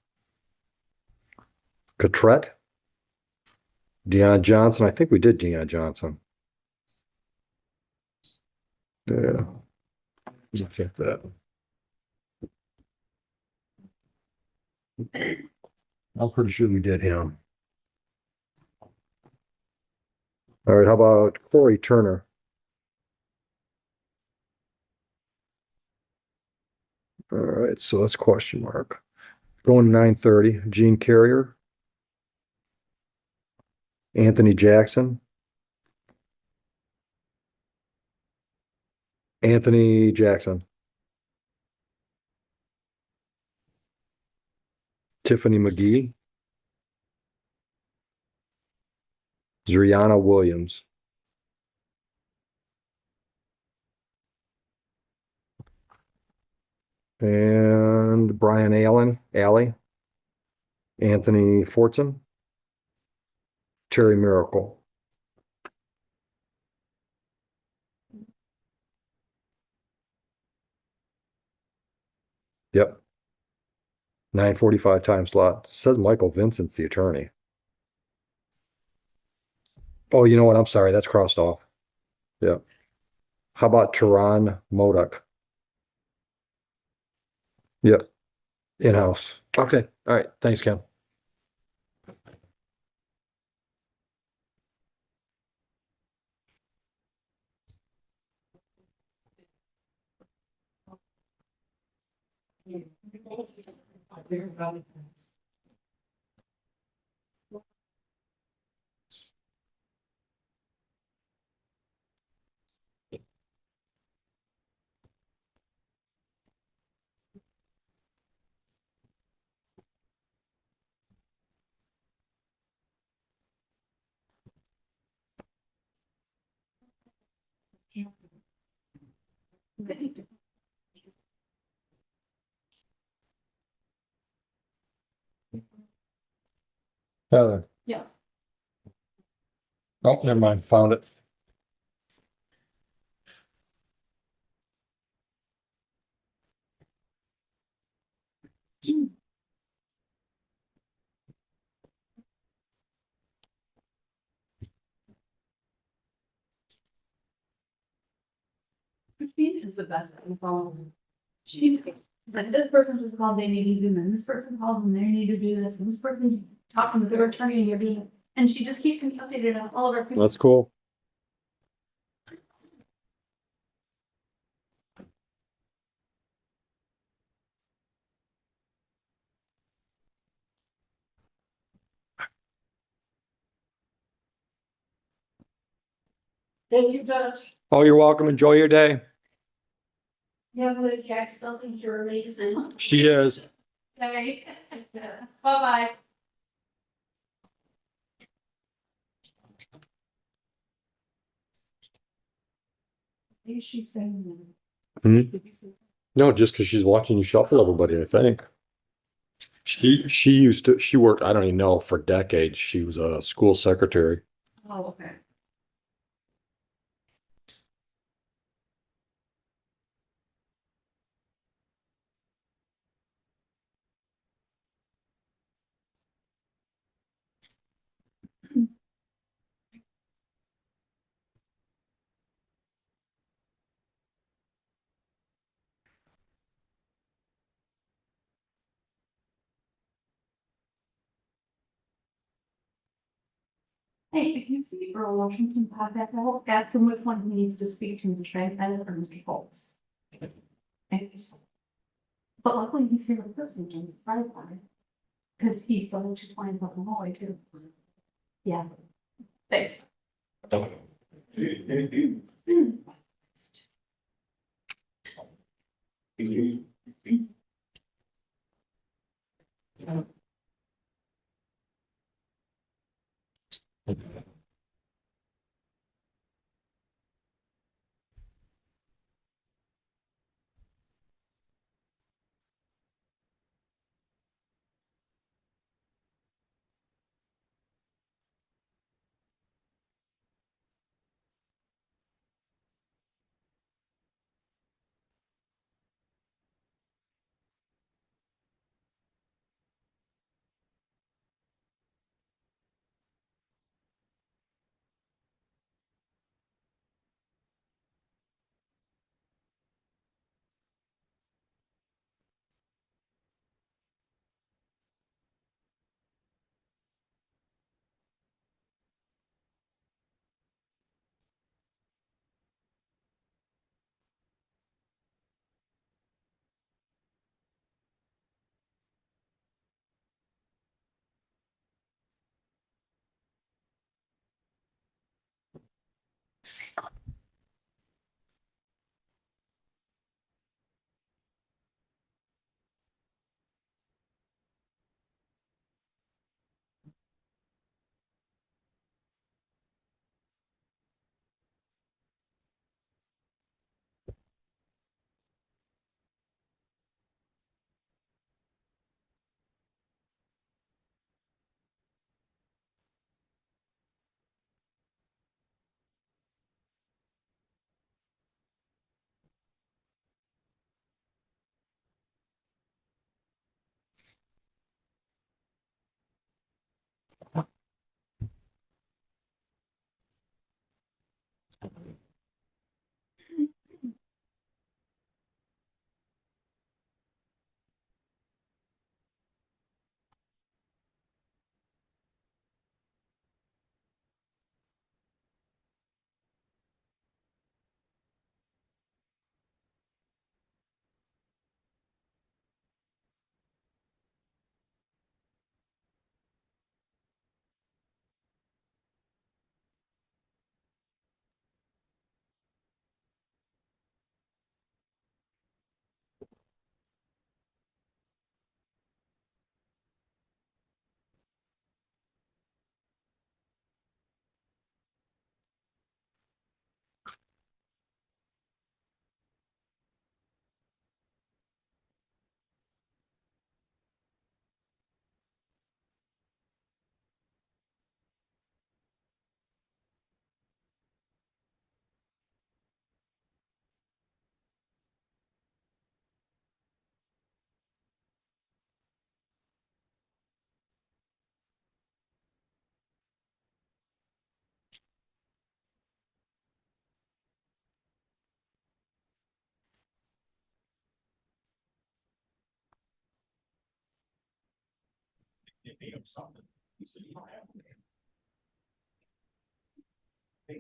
Speaker 11: Catret. Deion Johnson, I think we did Deion Johnson. Yeah. Check that. I'm pretty sure we did him. All right, how about Corey Turner? All right, so that's question mark. Going to 9:30, Gene Carrier. Anthony Jackson. Anthony Jackson. Tiffany McGee. Zuriana Williams. And Brian Alley. Anthony Fortson. Terry Miracle. Yep. 9:45 time slot. Says Michael Vincent's the attorney. Oh, you know what? I'm sorry. That's crossed off. Yep. How about Tehran Modak? Yep. In-house. Okay. All right. Thanks, Ken. Heather.
Speaker 12: Yes.
Speaker 11: Oh, never mind. Found it.
Speaker 12: Christine is the best at the phone. But this person just called, they need to zoom in, this person called and they need to do this, and this person talks to their attorney and you're doing, and she just keeps me updated on all of her.
Speaker 11: That's cool.
Speaker 21: Thank you, Judge.
Speaker 11: Oh, you're welcome. Enjoy your day.
Speaker 21: Yeah, but I still think you're amazing.
Speaker 11: She is.
Speaker 12: Okay. Bye-bye. What is she saying?
Speaker 11: Hmm? No, just because she's watching you shuffle everybody, I think. She worked, I don't even know, for decades. She was a school secretary.
Speaker 12: Oh, okay. Hey, if you see Earl Washington pop that out, ask him which one he needs to speak to, Mr. Bennett or Mr. Foltz. But luckily he's here in person, and surprised by it. Cause he still has 2 points on the hallway too. Yeah. Thanks.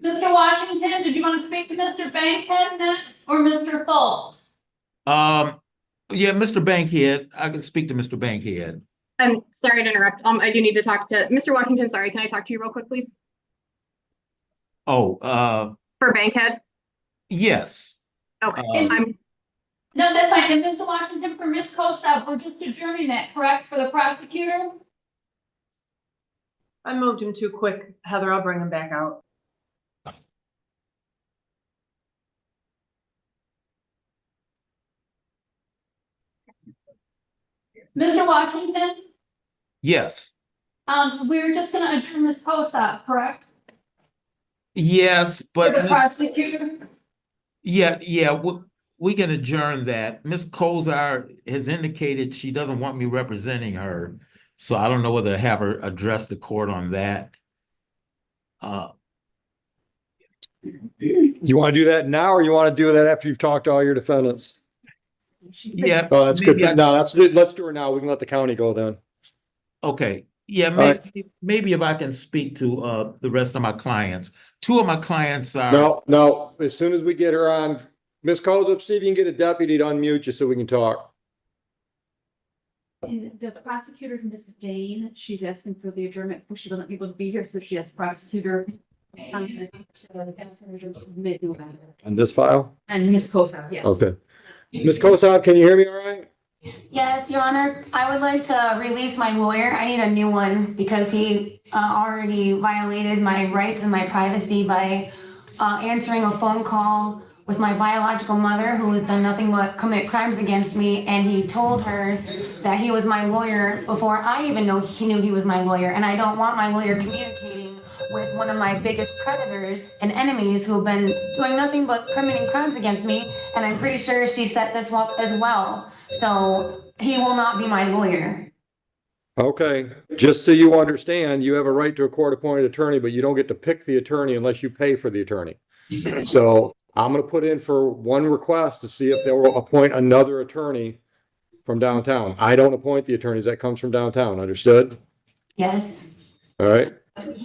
Speaker 12: Mr. Washington, did you want to speak to Mr. Bankhead next or Mr. Foltz?
Speaker 2: Yeah, Mr. Bankhead, I can speak to Mr. Bankhead.
Speaker 6: I'm sorry to interrupt. I do need to talk to Mr. Washington. Sorry, can I talk to you real quick, please?
Speaker 2: Oh,
Speaker 6: For Bankhead?
Speaker 2: yes.
Speaker 6: Okay,
Speaker 12: No, that's fine. And Mr. Washington, for Ms. Kosab, we're just adjourning that, correct, for the prosecutor?
Speaker 15: I moved him too quick. Heather, I'll bring him back out.
Speaker 12: Mr. Washington,
Speaker 2: Yes.
Speaker 12: we're just gonna adjourn Ms. Kosab, correct?
Speaker 2: Yes,
Speaker 12: For
Speaker 2: but
Speaker 12: the
Speaker 2: Ms.
Speaker 12: prosecutor?
Speaker 2: Yeah, we can adjourn that. Ms. Kozar has indicated she doesn't want me representing her, so I don't know whether to have her address the court on that.
Speaker 8: You want to do that now, or you want to do that after you've talked to all your defendants?
Speaker 2: Yeah.
Speaker 8: Oh, that's good.
Speaker 2: maybe
Speaker 8: No, let's do it now. We can let the county go then.
Speaker 2: Okay, yeah, maybe if I can speak to the rest of my clients. Two of my clients are.
Speaker 8: No, as soon as we get her on, Ms. Kozub, see if you can get a deputy to unmute you so we can talk.
Speaker 13: And the prosecutor's Miss Dane. She's asking for the adjournment. She wasn't able to be here, so she has prosecutor to ask for adjournment mid-November.
Speaker 8: On this file?
Speaker 13: And Miss Kosab, yes.
Speaker 8: Okay. Ms. Kosab, can you hear me all right?
Speaker 23: Yes, Your Honor, I would like to release my lawyer. I need a new one because he already violated my rights and my privacy by answering a phone call with my biological mother, who has done nothing but commit crimes against me. And he told her that he was my lawyer before I even knew he was my lawyer. And I don't want my lawyer communicating with one of my biggest predators and enemies who have been doing nothing but committing crimes against me. And I'm pretty sure she set this up as well. So he will not be my lawyer.
Speaker 8: Okay, just so you understand, you have a right to a court-appointed attorney, but you don't get to pick the attorney unless you pay for the attorney. So I'm gonna put in for one request to see if they will appoint another attorney from downtown. I don't appoint the attorneys, that comes from downtown, understood?
Speaker 23: Yes.
Speaker 8: All right,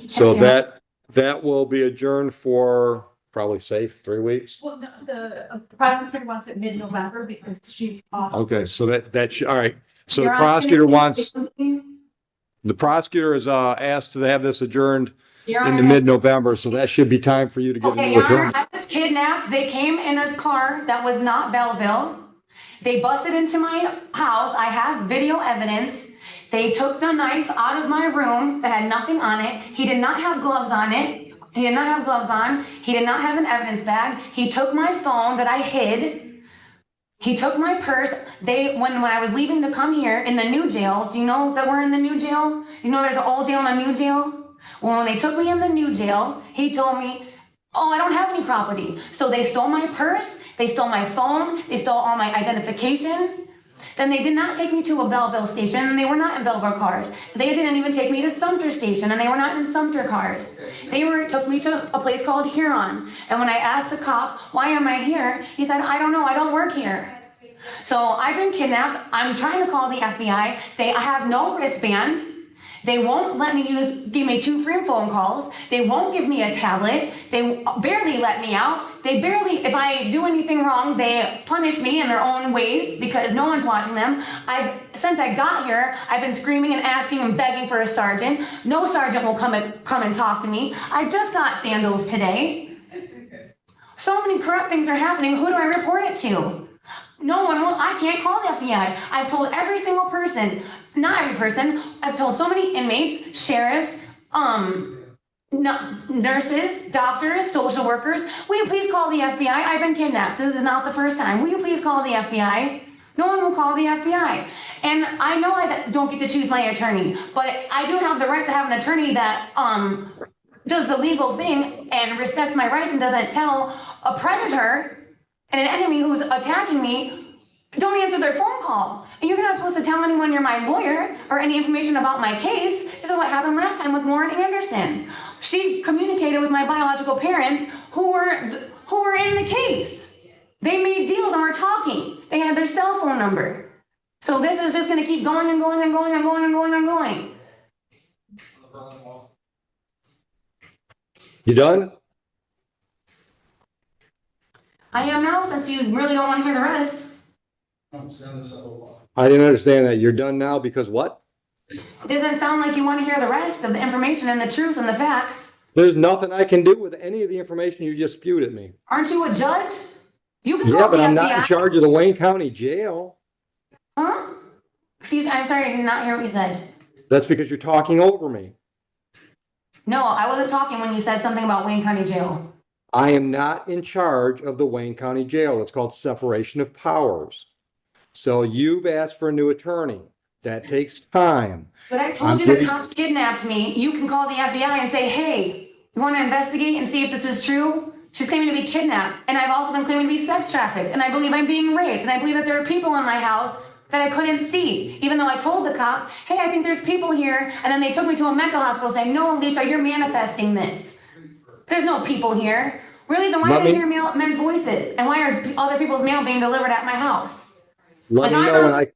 Speaker 8: so that will be adjourned for probably safe 3 weeks.
Speaker 13: Well, no, the prosecutor wants it mid-November because she's off.
Speaker 8: Okay, so all right, so the
Speaker 23: Your Honor,
Speaker 8: prosecutor
Speaker 23: can I please
Speaker 8: wants,
Speaker 23: say something?
Speaker 8: the prosecutor is asked to have this adjourned
Speaker 23: Your
Speaker 8: in the
Speaker 23: Honor,
Speaker 8: mid-November, so that should be time for you to get a
Speaker 23: okay,
Speaker 8: new
Speaker 23: Your
Speaker 8: attorney.
Speaker 23: Honor, I was kidnapped. They came in a car that was not Belleville. They busted into my house. I have video evidence. They took the knife out of my room that had nothing on it. He did not have gloves on it. He did not have gloves on. He did not have an evidence bag. He took my phone that I hid. He took my purse. When I was leaving to come here in the new jail, do you know that we're in the new jail? You know there's an old jail and a new jail? Well, when they took me in the new jail, he told me, oh, I don't have any property. So they stole my purse, they stole my phone, they stole all my identification. Then they did not take me to a Belleville station, and they were not in Belleville cars. They didn't even take me to Sumter station, and they were not in Sumter cars. They took me to a place called Huron. And when I asked the cop, why am I here? He said, I don't know, I don't work here. So I've been kidnapped. I'm trying to call the FBI. I have no wristbands. They won't let me give me 2 free phone calls. They won't give me a tablet. They barely let me out. If I do anything wrong, they punish me in their own ways because no one's watching them. Since I got here, I've been screaming and asking and begging for a sergeant. No sergeant will come and talk to me. I just got sandals today. So many corrupt things are happening. Who do I report it to? No one will. I can't call the FBI. I've told every single person, not every person, I've told so many inmates, sheriffs, nurses, doctors, social workers. Will you please call the FBI? I've been kidnapped. This is not the first time. Will you please call the FBI? No one will call the FBI. And I know I don't get to choose my attorney, but I do have the right to have an attorney that does the legal thing and respects my rights and doesn't tell a predator and an enemy who's attacking me, don't answer their phone call. And you're not supposed to tell anyone you're my lawyer or any information about my case. This is what happened last time with Lauren Anderson. She communicated with my biological parents who were in the case. They made deals and were talking. They had their cell phone number. So this is just gonna keep going and going and going and going and going and going.
Speaker 8: You done?
Speaker 23: I am now, since you really don't want to hear the rest.
Speaker 8: I didn't understand that. You're done now because what?
Speaker 23: It doesn't sound like you want to hear the rest of the information and the truth and the facts.
Speaker 8: There's nothing I can do with any of the information you just spewed at me.
Speaker 23: Aren't you a judge? You can
Speaker 8: Yeah,
Speaker 23: call the
Speaker 8: but I'm not in
Speaker 23: FBI.
Speaker 8: charge of the Wayne County Jail.
Speaker 23: Huh? Excuse me, I'm sorry, I did not hear what you said.
Speaker 8: That's because you're talking over me.
Speaker 23: No, I wasn't talking when you said something about Wayne County Jail.
Speaker 8: I am not in charge of the Wayne County Jail. It's called separation of powers. So you've asked for a new attorney. That takes time.
Speaker 23: But I told you the cops kidnapped me. You can call the FBI and say, hey, you want to investigate and see if this is true? She's claiming to be kidnapped. And I've also been claiming to be sex trafficked. And I believe I'm being raped. And I believe that there are people in my house that I couldn't see. Even though I told the cops, hey, I think there's people here. And then they took me to a mental hospital saying, no, Alicia, you're manifesting this. There's no people here. Really, then why did I hear men's voices? And why are other people's mail being delivered at my house?
Speaker 8: Let me know when I...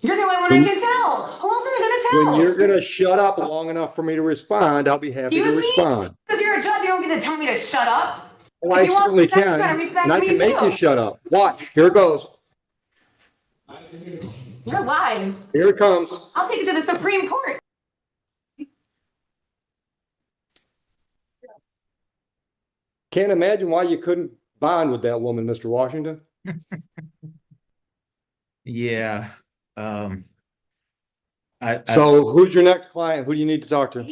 Speaker 23: You're the only one I can tell. Who else am I going to tell?
Speaker 8: When you're gonna shut up long enough for me to respond, I'll be happy to respond.
Speaker 23: Because you're a judge, you don't get to tell me to shut up.
Speaker 8: Well, I certainly can, and I can make you shut up. Watch, here it goes.
Speaker 23: You're live.
Speaker 8: Here it comes.
Speaker 23: I'll take it to the Supreme Court.
Speaker 8: Can't imagine why you couldn't bond with that woman, Mr. Washington.
Speaker 2: Yeah.
Speaker 8: So who's your next client? Who do you need to talk to?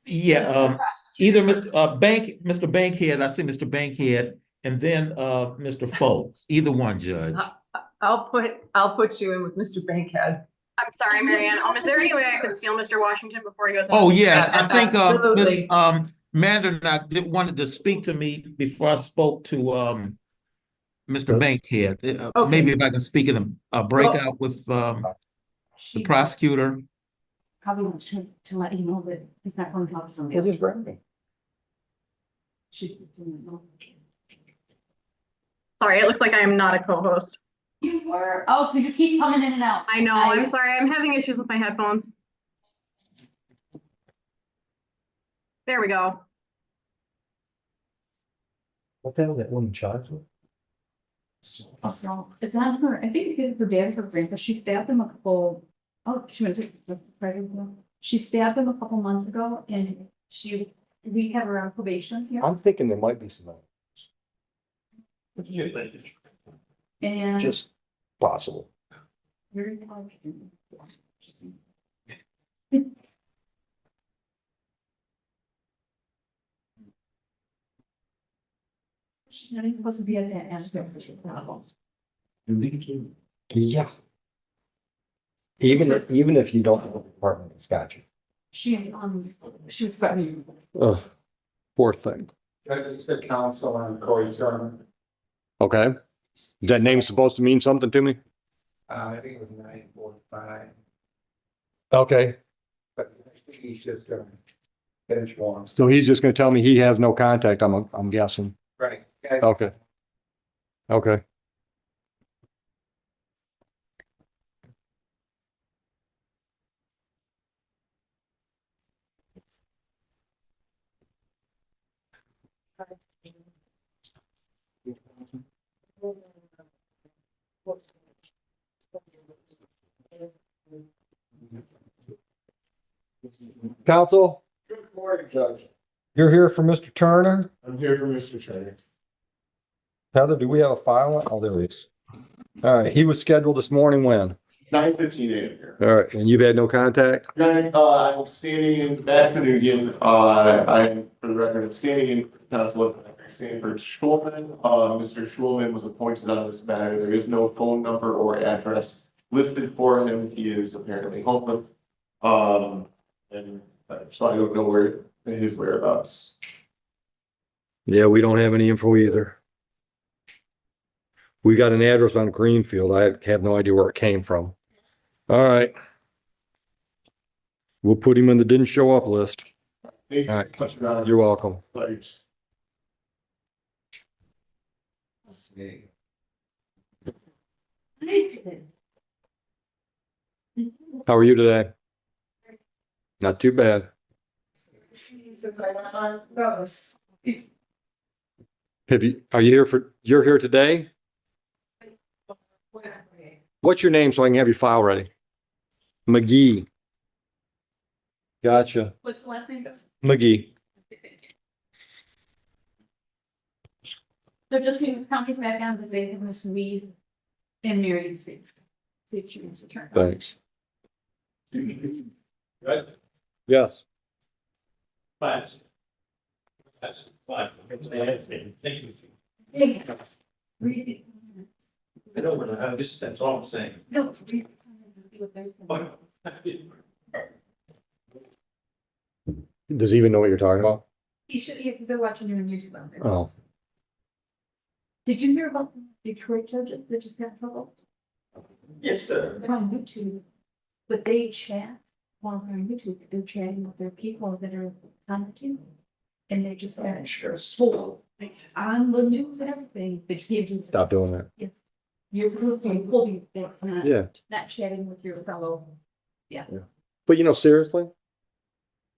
Speaker 2: Yeah, either Mr. Bankhead, I see Mr. Bankhead, and then Mr. Folks, either one, Judge.
Speaker 15: I'll put you in with Mr. Bankhead.
Speaker 6: I'm sorry, Marianne. Is there any way I could steal Mr. Washington before he goes?
Speaker 2: Oh, yes, I think
Speaker 15: Absolutely.
Speaker 2: Ms. Mandernock wanted to speak to me before I spoke to Mr. Bankhead. Maybe if I can speak in a breakout with the prosecutor.
Speaker 13: Probably want to let you know that he's not going to talk to somebody.
Speaker 8: He'll just bring me.
Speaker 13: She's doing it.
Speaker 6: Sorry, it looks like I am not a co-host.
Speaker 13: You were, oh, because you keep coming in and out.
Speaker 6: I know, I'm sorry. I'm having issues with my headphones. There we go.
Speaker 11: What the hell that woman charged with?
Speaker 13: It's not her. I think because her dad's her friend, but she stabbed him a couple. Oh, she went to she stabbed him a couple months ago, and we have her on probation here.
Speaker 11: I'm thinking there might be some.
Speaker 13: And
Speaker 11: Just possible.
Speaker 13: very She's not even supposed to be at that aspect.
Speaker 11: Yeah. Even if you don't have a department that's got you.
Speaker 13: She's got.
Speaker 8: Ugh, poor thing.
Speaker 19: Judge, the counsel on Corey Turner.
Speaker 8: Okay. Is that name supposed to mean something to me?
Speaker 19: I think it was 945.
Speaker 8: Okay.
Speaker 19: But he's just gonna finish one.
Speaker 8: So he's just gonna tell me he has no contact, I'm guessing.
Speaker 19: Right.
Speaker 8: Okay. Okay. Counsel,
Speaker 19: Good morning, Judge.
Speaker 8: you're here for Mr. Turner?
Speaker 19: I'm here for Mr. Turner.
Speaker 8: Heather, do we have a file? Oh, there he is. All right, he was scheduled this morning when?
Speaker 19: 9:15 a.m. here.
Speaker 8: All right, and you've had no contact?
Speaker 19: I'm standing in, good afternoon again. I'm, for the record, I'm standing in counsel Sanford Schulman. Mr. Schulman was appointed on this matter. There is no phone number or address listed for him. He is apparently homeless. And so I don't know where his whereabouts.
Speaker 8: Yeah, we don't have any info either. We got an address on Greenfield. I have no idea where it came from. All right. We'll put him in the didn't show up list.
Speaker 19: Thank you.
Speaker 8: All right.
Speaker 19: Touch it on.
Speaker 8: You're welcome.
Speaker 19: Thanks.
Speaker 8: How are you today? Not too bad.
Speaker 21: since I went on notice.
Speaker 8: You're here today? What's your name so I can have your file ready? McGee. Gotcha.
Speaker 13: What's the last name?
Speaker 8: McGee.
Speaker 13: They're just moving counties back down to Vegas, Weed, and Marion Street. See if she wants to turn.
Speaker 8: Thanks. Yes.
Speaker 10: But. Thank you.
Speaker 13: Read it.
Speaker 10: I don't want to have this, that's all I'm saying.
Speaker 13: No, read it. See what they're saying.
Speaker 8: Does he even know what you're talking about?
Speaker 13: You should, yeah, because they're watching you on YouTube out there.
Speaker 8: Oh.
Speaker 13: Did you hear about the Detroit judges that just got in trouble?
Speaker 10: Yes, sir.
Speaker 13: They're on YouTube, but they chat while they're on YouTube. They're chatting with their people that are commenting. And they just got full, like, on the news and everything. They just give you.
Speaker 8: Stop doing that.
Speaker 13: Yes. Years ago, if you pulled you, that's not.
Speaker 8: Yeah.
Speaker 13: Not chatting with your fellow. Yeah.
Speaker 8: But seriously,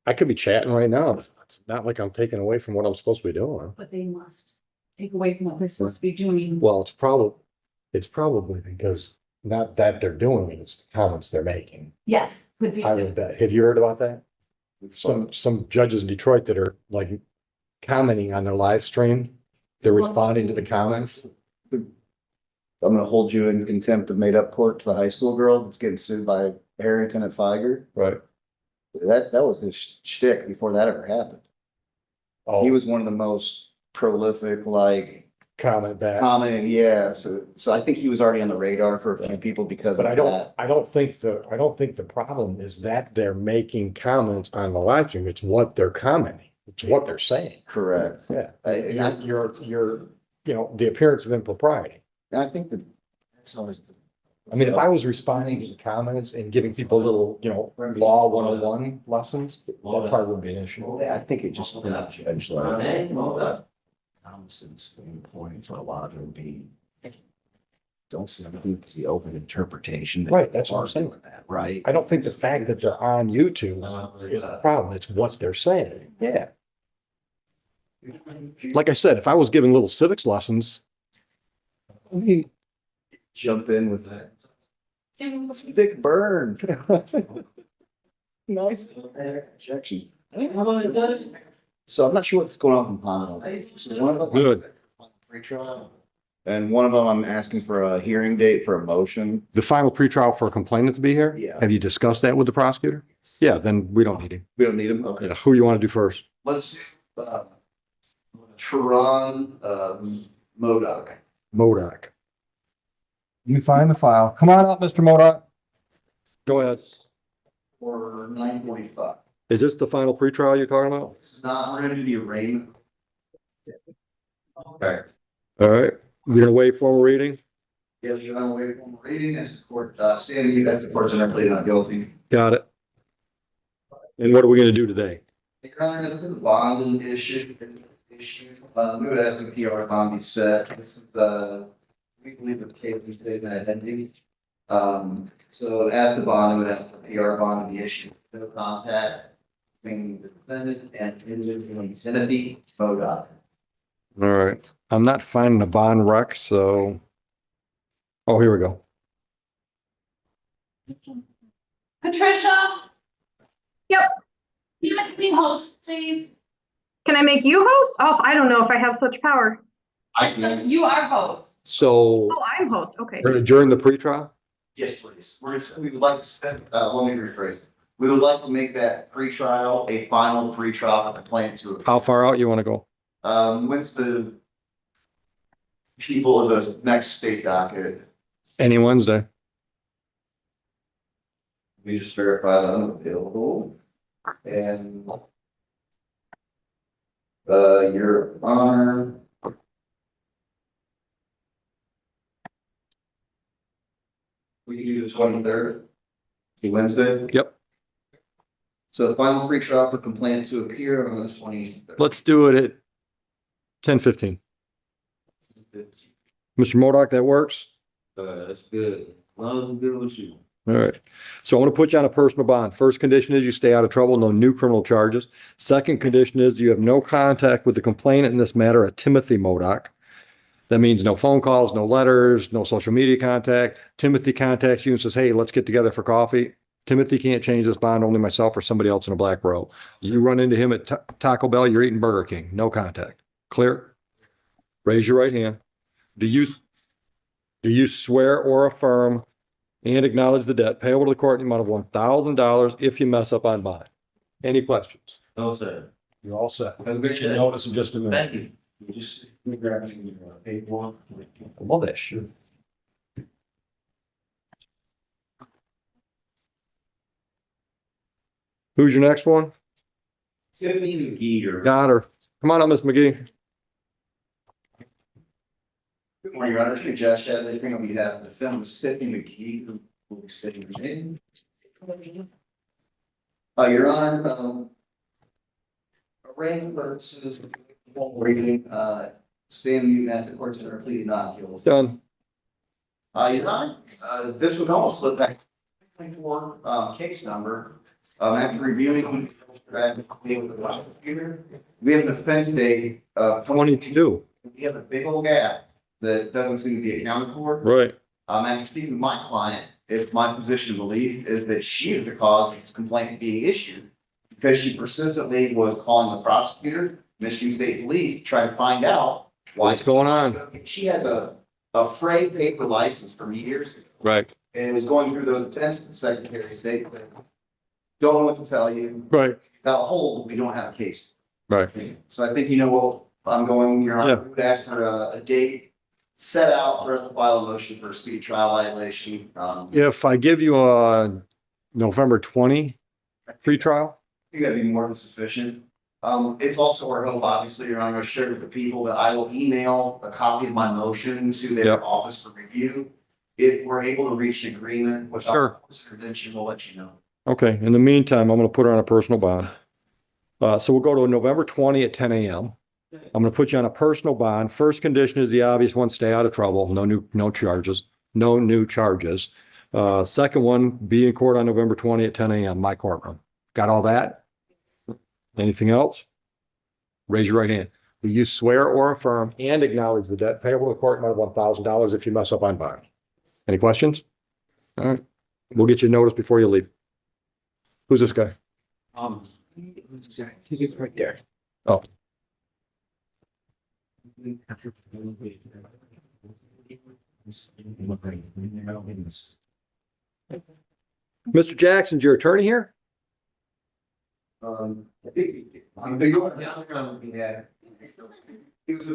Speaker 8: I could be chatting right now. It's not like I'm taking away from what I'm supposed to be doing.
Speaker 13: But they must take away from what they're supposed to be doing.
Speaker 8: Well, it's probably because not that they're doing it, it's the comments they're making.
Speaker 13: Yes, could be.
Speaker 8: I would bet. Have you heard about that? Some judges in Detroit that are like commenting on their live stream. They're responding to the comments.
Speaker 18: I'm gonna hold you in contempt of made up court to the high school girl that's getting sued by Harrington at Figer.
Speaker 8: Right.
Speaker 18: That was his shtick before that ever happened.
Speaker 8: Oh,
Speaker 18: He was one of the most prolific, like commenting, yeah. So I think he was already on the radar for a few people because
Speaker 8: But
Speaker 18: of that.
Speaker 8: I don't think the problem is that they're making comments on the live stream. It's what they're commenting. It's what they're saying.
Speaker 18: Correct.
Speaker 8: Yeah.
Speaker 18: You're
Speaker 8: The appearance of impropriety.
Speaker 18: I think that that's always.
Speaker 8: I mean, if I was responding to the comments and giving people a little, law 101 lessons, that probably wouldn't be an issue.
Speaker 18: I think it just judge like Thompson's point for a lot of it would be. Don't seem to be open interpretation.
Speaker 8: Right, that's what I'm saying.
Speaker 18: That, right?
Speaker 8: I don't think the fact that they're on YouTube is the problem. It's what they're saying. Yeah. Like I said, if I was giving little civics lessons,
Speaker 18: Jump in with that. Stick burn. Nice objection. So I'm not sure what's going on from panel. So one of them.
Speaker 8: Good.
Speaker 18: Pre-trial. And one of them, I'm asking for a hearing date for a motion.
Speaker 8: The final pretrial for a complainant to be here?
Speaker 18: Yeah.
Speaker 8: Have you discussed that with the prosecutor? Yeah, then we don't need him.
Speaker 18: We don't need him? Okay.
Speaker 8: Yeah, who you want to do first?
Speaker 18: Let's, Teron, Modoc.
Speaker 8: Modoc. You find the file. Come on up, Mr. Modoc. Go ahead.
Speaker 18: For 9:45.
Speaker 8: Is this the final pretrial you're talking about?
Speaker 18: It's not, we're gonna do the arraignment.
Speaker 8: Okay. All right. We're gonna waive formal reading?
Speaker 18: Yes, you're gonna wait for reading as the court, standing, you guys, the court's gonna plead not guilty.
Speaker 8: Got it. And what are we gonna do today?
Speaker 18: The current is the bond issue. We would ask the PR bond be set. This is we believe the case is taken at ending. So as the bond, we would ask the PR bond to be issued, no contact between the defendant and individual vicinity, Modoc.
Speaker 8: All right. I'm not finding a bond rec, so. Oh, here we go.
Speaker 12: Patricia,
Speaker 6: Yep.
Speaker 12: you make me host, please.
Speaker 6: Can I make you host? Oh, I don't know if I have such power.
Speaker 12: You are host.
Speaker 8: So.
Speaker 6: Oh, I'm host. Okay.
Speaker 8: We're gonna adjourn the pretrial?
Speaker 18: Yes, please. We would like to send, let me rephrase. We would like to make that pre-trial a final pre-trial complaint to.
Speaker 8: How far out you want to go?
Speaker 18: When's the people of the next state docket?
Speaker 8: Any Wednesday.
Speaker 18: We just verify that I'm available. And Your Honor. We can do the 23rd. Wednesday?
Speaker 8: Yep.
Speaker 18: So the final pre-trial for complainants to appear on the 23rd.
Speaker 8: Let's do it at 10:15. Mr. Modoc, that works?
Speaker 1: That's good. As long as I'm good with you.
Speaker 8: All right. So I'm gonna put you on a personal bond. First condition is you stay out of trouble, no new criminal charges. Second condition is you have no contact with the complainant in this matter, a Timothy Modoc. That means no phone calls, no letters, no social media contact. Timothy contacts you and says, hey, let's get together for coffee. Timothy can't change this bond, only myself or somebody else in a black robe. You run into him at Taco Bell, you're eating Burger King, no contact. Clear? Raise your right hand. Do you swear or affirm and acknowledge the debt payable to the court in the amount of $1,000 if you mess up on bond? Any questions?
Speaker 10: No, sir.
Speaker 8: You're all set.
Speaker 10: Have a good day.
Speaker 8: Notice in just a minute.
Speaker 10: Thank you. You just let me grab your paperwork.
Speaker 8: Well, that sure. Who's your next one?
Speaker 10: Tiffany McGee.
Speaker 8: Got her. Come on up, Miss McGee.
Speaker 18: Good morning, Your Honor. Chief Judge Shadley, bring on behalf of the defendant, Tiffany McGee, who will be scheduled for name. Your Honor, arraignment purposes, reading, stand mute and ask the court to plead not guilty.
Speaker 8: Done.
Speaker 18: Your Honor, this would almost slip back to 24 case number. After reviewing with the prosecutor, we have an offense date of
Speaker 8: 22.
Speaker 18: We have a big old gap that doesn't seem to be accounted for.
Speaker 8: Right.
Speaker 18: After speaking with my client, it's my position of belief is that she is the cause of this complaint being issued because she persistently was calling the prosecutor, Michigan State Police, to try to find out
Speaker 8: what's going on.
Speaker 18: She has a frayed paper license for years.
Speaker 8: Right.
Speaker 18: And it was going through those attempts. The Secretary of State said, don't know what to tell you.
Speaker 8: Right.
Speaker 18: Got a hold, we don't have a case.
Speaker 8: Right.
Speaker 18: So I think you know what I'm going, Your Honor.
Speaker 8: Yeah.
Speaker 18: We would ask for a date set out for us to file a motion for a speedy trial violation.
Speaker 8: If I give you a November 20 pre-trial,
Speaker 18: I think that'd be more than sufficient. It's also our hope, obviously, Your Honor, I shared with the people that I will email a copy of my motion to their
Speaker 8: Yep.
Speaker 18: office for review. If we're able to reach an agreement with
Speaker 8: Sure.
Speaker 18: our intervention, we'll let you know.
Speaker 8: okay. In the meantime, I'm going to put her on a personal bond. So we'll go to November 20 at 10 a.m. I'm going to put you on a personal bond. First condition is the obvious one, stay out of trouble. No charges. No new charges. Second one, be in court on November 20 at 10 a.m., my courtroom. Got all that? Anything else? Raise your right hand. Do you swear or affirm and acknowledge the debt payable to the court amount of $1,000 if you mess up on bond? Any questions? All right. We'll get you notice before you leave. Who's this guy?
Speaker 10: He's right there.
Speaker 8: Oh. Mr. Jackson's your attorney here?
Speaker 10: I think he was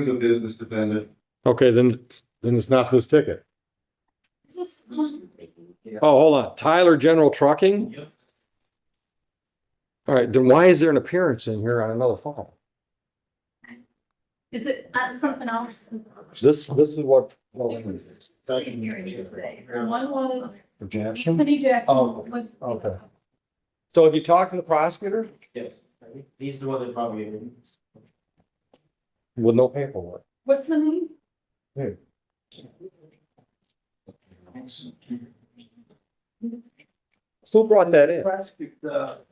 Speaker 10: a business defendant.
Speaker 8: Okay, then it's not this ticket.
Speaker 12: Is this?
Speaker 8: Oh, hold on. Tyler General Trucking?
Speaker 10: Yep.
Speaker 8: All right, then why is there an appearance in here on another phone?
Speaker 12: Is it something else?
Speaker 8: This is what.
Speaker 12: There was three hearings today. One was
Speaker 8: For Jackson?
Speaker 12: Anthony Jackson
Speaker 8: Oh,
Speaker 12: was.
Speaker 8: okay. So have you talked to the prosecutor?
Speaker 10: Yes. He's the one that probably.
Speaker 8: With no paperwork.
Speaker 12: What's the name?
Speaker 8: Hey. Who brought that in?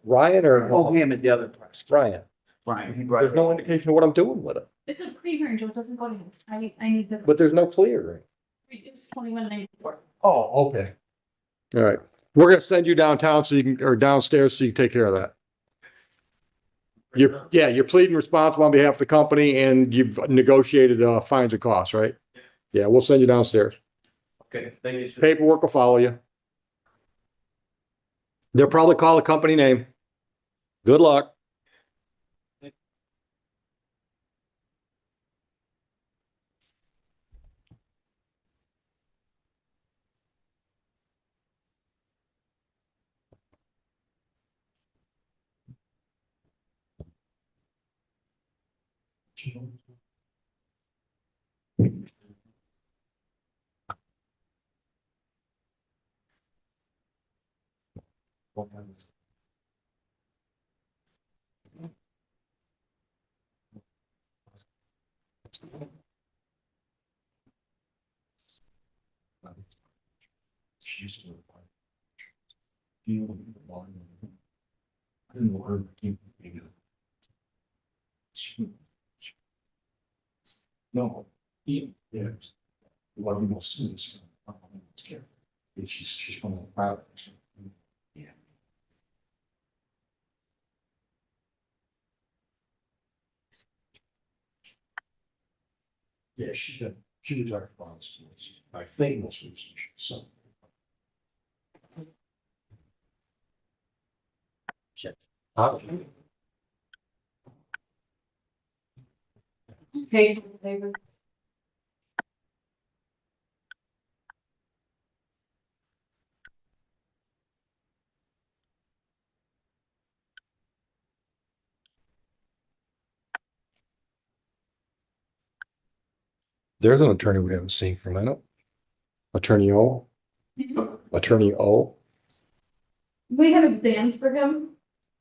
Speaker 8: Ryan or?
Speaker 10: Oh, him and the other prosecutor.
Speaker 8: Ryan.
Speaker 10: Ryan, he brought.
Speaker 8: There's no indication of what I'm doing with it,
Speaker 12: It's a pre-hearing, Joe. It doesn't go to him. I need the.
Speaker 8: but there's no plea agreement.
Speaker 12: It's 2194.
Speaker 8: Oh, okay. All right. We're gonna send you downtown so you can, or downstairs so you can take care of that. You're pleading responsible on behalf of the company and you've negotiated fines and costs, right? Yeah, we'll send you downstairs.
Speaker 10: Okay, thank you.
Speaker 8: Paperwork will follow you. They'll probably call the company name. Good luck.
Speaker 11: No. Yeah. One of the most students. She's from the private. Yeah. Yeah, she was our boss. My famous was so. Shit.
Speaker 12: Page in favor.
Speaker 11: There's an attorney we haven't seen for a minute. Attorney O. Attorney O.
Speaker 12: We have exams for him,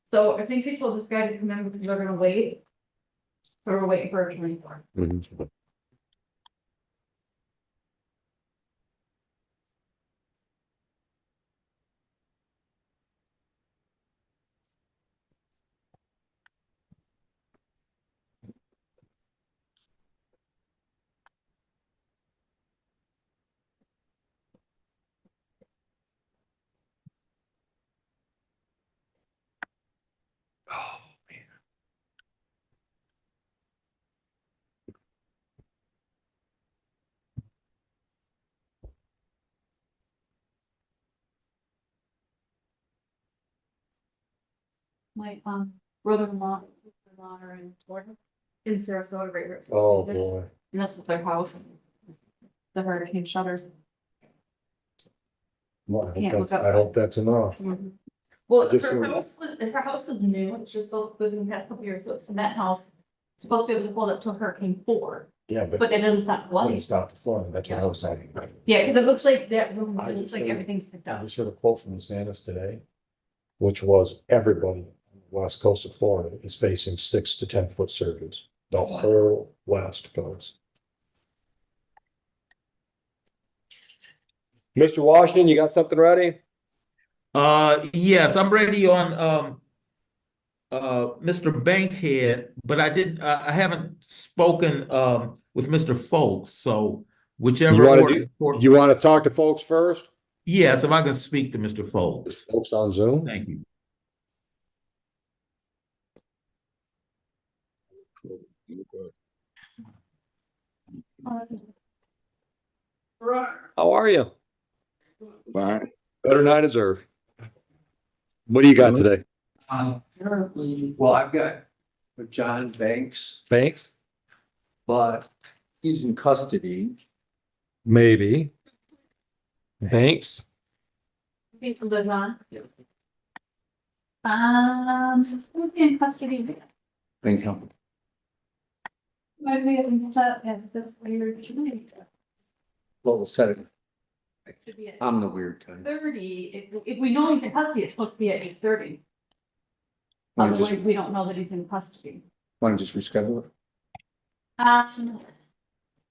Speaker 12: so I think they told this guy to come in because they're gonna wait. So we're waiting for a train. My brother-in-law and sister-in-law are in Florida, in Sarasota, right where it's
Speaker 11: Oh,
Speaker 12: located.
Speaker 11: boy.
Speaker 12: And this is their house. The hurricane shutters.
Speaker 11: Well,
Speaker 12: Can't look
Speaker 11: I hope that's enough.
Speaker 12: Well,
Speaker 11: Just
Speaker 12: her house is new, it's just built within the past couple years, so it's a cement house. It's supposed to be able to hold up to Hurricane 4,
Speaker 11: Yeah,
Speaker 12: but it doesn't stop flooding.
Speaker 11: Doesn't stop the flooding. That's what I was saying.
Speaker 12: Yeah, because it looks like that room,
Speaker 11: I
Speaker 12: it looks
Speaker 11: just
Speaker 12: like
Speaker 11: heard-
Speaker 12: everything's picked
Speaker 11: I
Speaker 12: up.
Speaker 11: just heard a quote from DeSantis today, which was everybody on the west coast of Florida is facing 6 to 10 foot surges. The whole west coast.
Speaker 8: Mr. Washington, you got something ready?
Speaker 2: Yes, I'm ready on Mr. Bankhead, but I haven't spoken with Mr. Folks, so whichever order.
Speaker 8: You want to talk to folks first?
Speaker 2: Yes, if I can speak to Mr. Folks.
Speaker 11: Folks on Zoom?
Speaker 2: Thank you.
Speaker 8: How are you?
Speaker 5: Fine.
Speaker 8: Better than I deserve. What do you got today?
Speaker 4: Currently, well, I've got John Banks,
Speaker 8: Thanks.
Speaker 4: but he's in custody.
Speaker 8: Maybe. Thanks.
Speaker 12: People did not. Who's in custody?
Speaker 4: Thank you.
Speaker 12: Why do we have set as this weird tonight?
Speaker 4: Well, we'll set it.
Speaker 12: Should be at
Speaker 4: I'm the weird kind.
Speaker 12: 30, if we know he's in custody, it's supposed to be at 8:30.
Speaker 4: Why don't you
Speaker 12: Otherwise, we don't know that he's in custody.
Speaker 4: just reschedule it?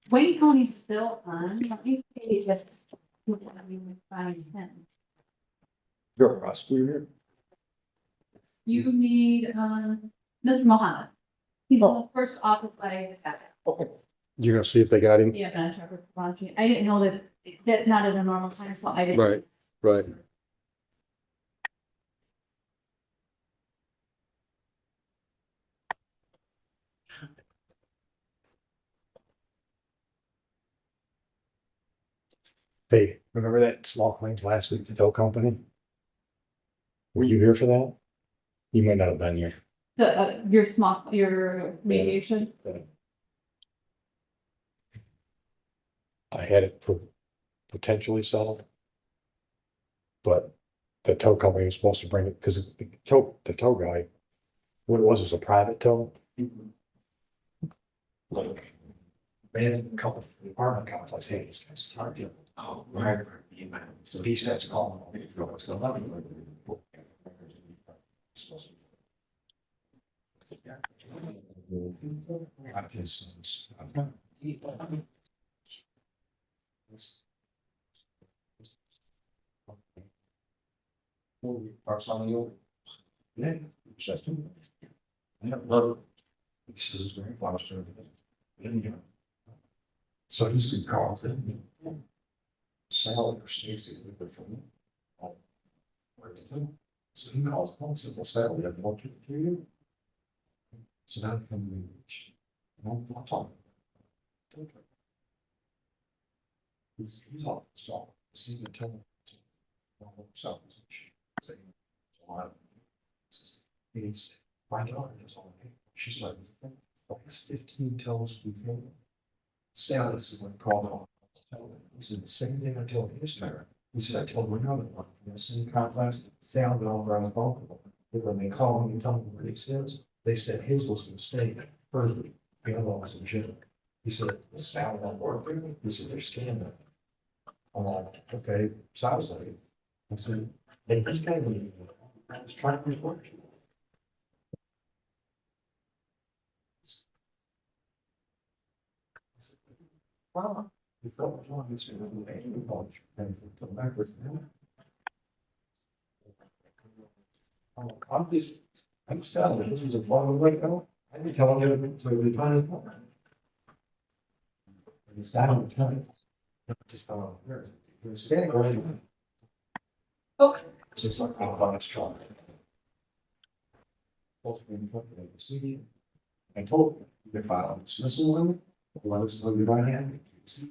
Speaker 12: Wayne County's still on, let me see, just. Find him.
Speaker 11: You're a prosecutor.
Speaker 12: You need, Mr. Mohammed. He's in the first office by the captain.
Speaker 11: Okay. You're gonna see if they got him?
Speaker 12: Yeah, Ben Shepherd, I didn't know that, that's not at a normal time, so I didn't.
Speaker 8: Right, right.
Speaker 11: Hey, remember that small claims last week, the tow company? Were you here for that? You might not have been here.
Speaker 12: The, your mediation,
Speaker 11: I had it potentially solved. But the tow company was supposed to bring it, because the tow guy, what it was a private tow. Man, couple, apartment complex, hey, this guy's hard to. Oh, right. So he starts calling. What's going on? Yeah, just him. Yeah, love. He says his grandfather's turned in. So he's been called in. Sally or Stacy with the phone. Where did he? So he calls home, says, well, Sally, I've walked with you. So now I'm coming to reach. I'm not talking. He's off the stall. He's gonna tell him. So, it's my daughter does all the she's like, this 15 tells me thing. Sally is the one called on. He said the same thing I told his parent. He said, I told my other one from the same complex. Sally got over on both of them. But when they called me and told me what he says, they said his was a mistake. Further, the other one was a joke. He said, Sally not working. He said, they're scamming. I'm like, okay, sounds like it. I said, hey, this guy was trying to report you. Well, you felt wrong, you should have been able to watch and come back with him. I'm just telling you, this was a far away go. I'd be telling you to be fine as well. It's down the time. Just go here. It's getting ready.
Speaker 12: Okay.
Speaker 11: Just like on its strong. I told them, they file a dismissal on it, let us know your right hand. So,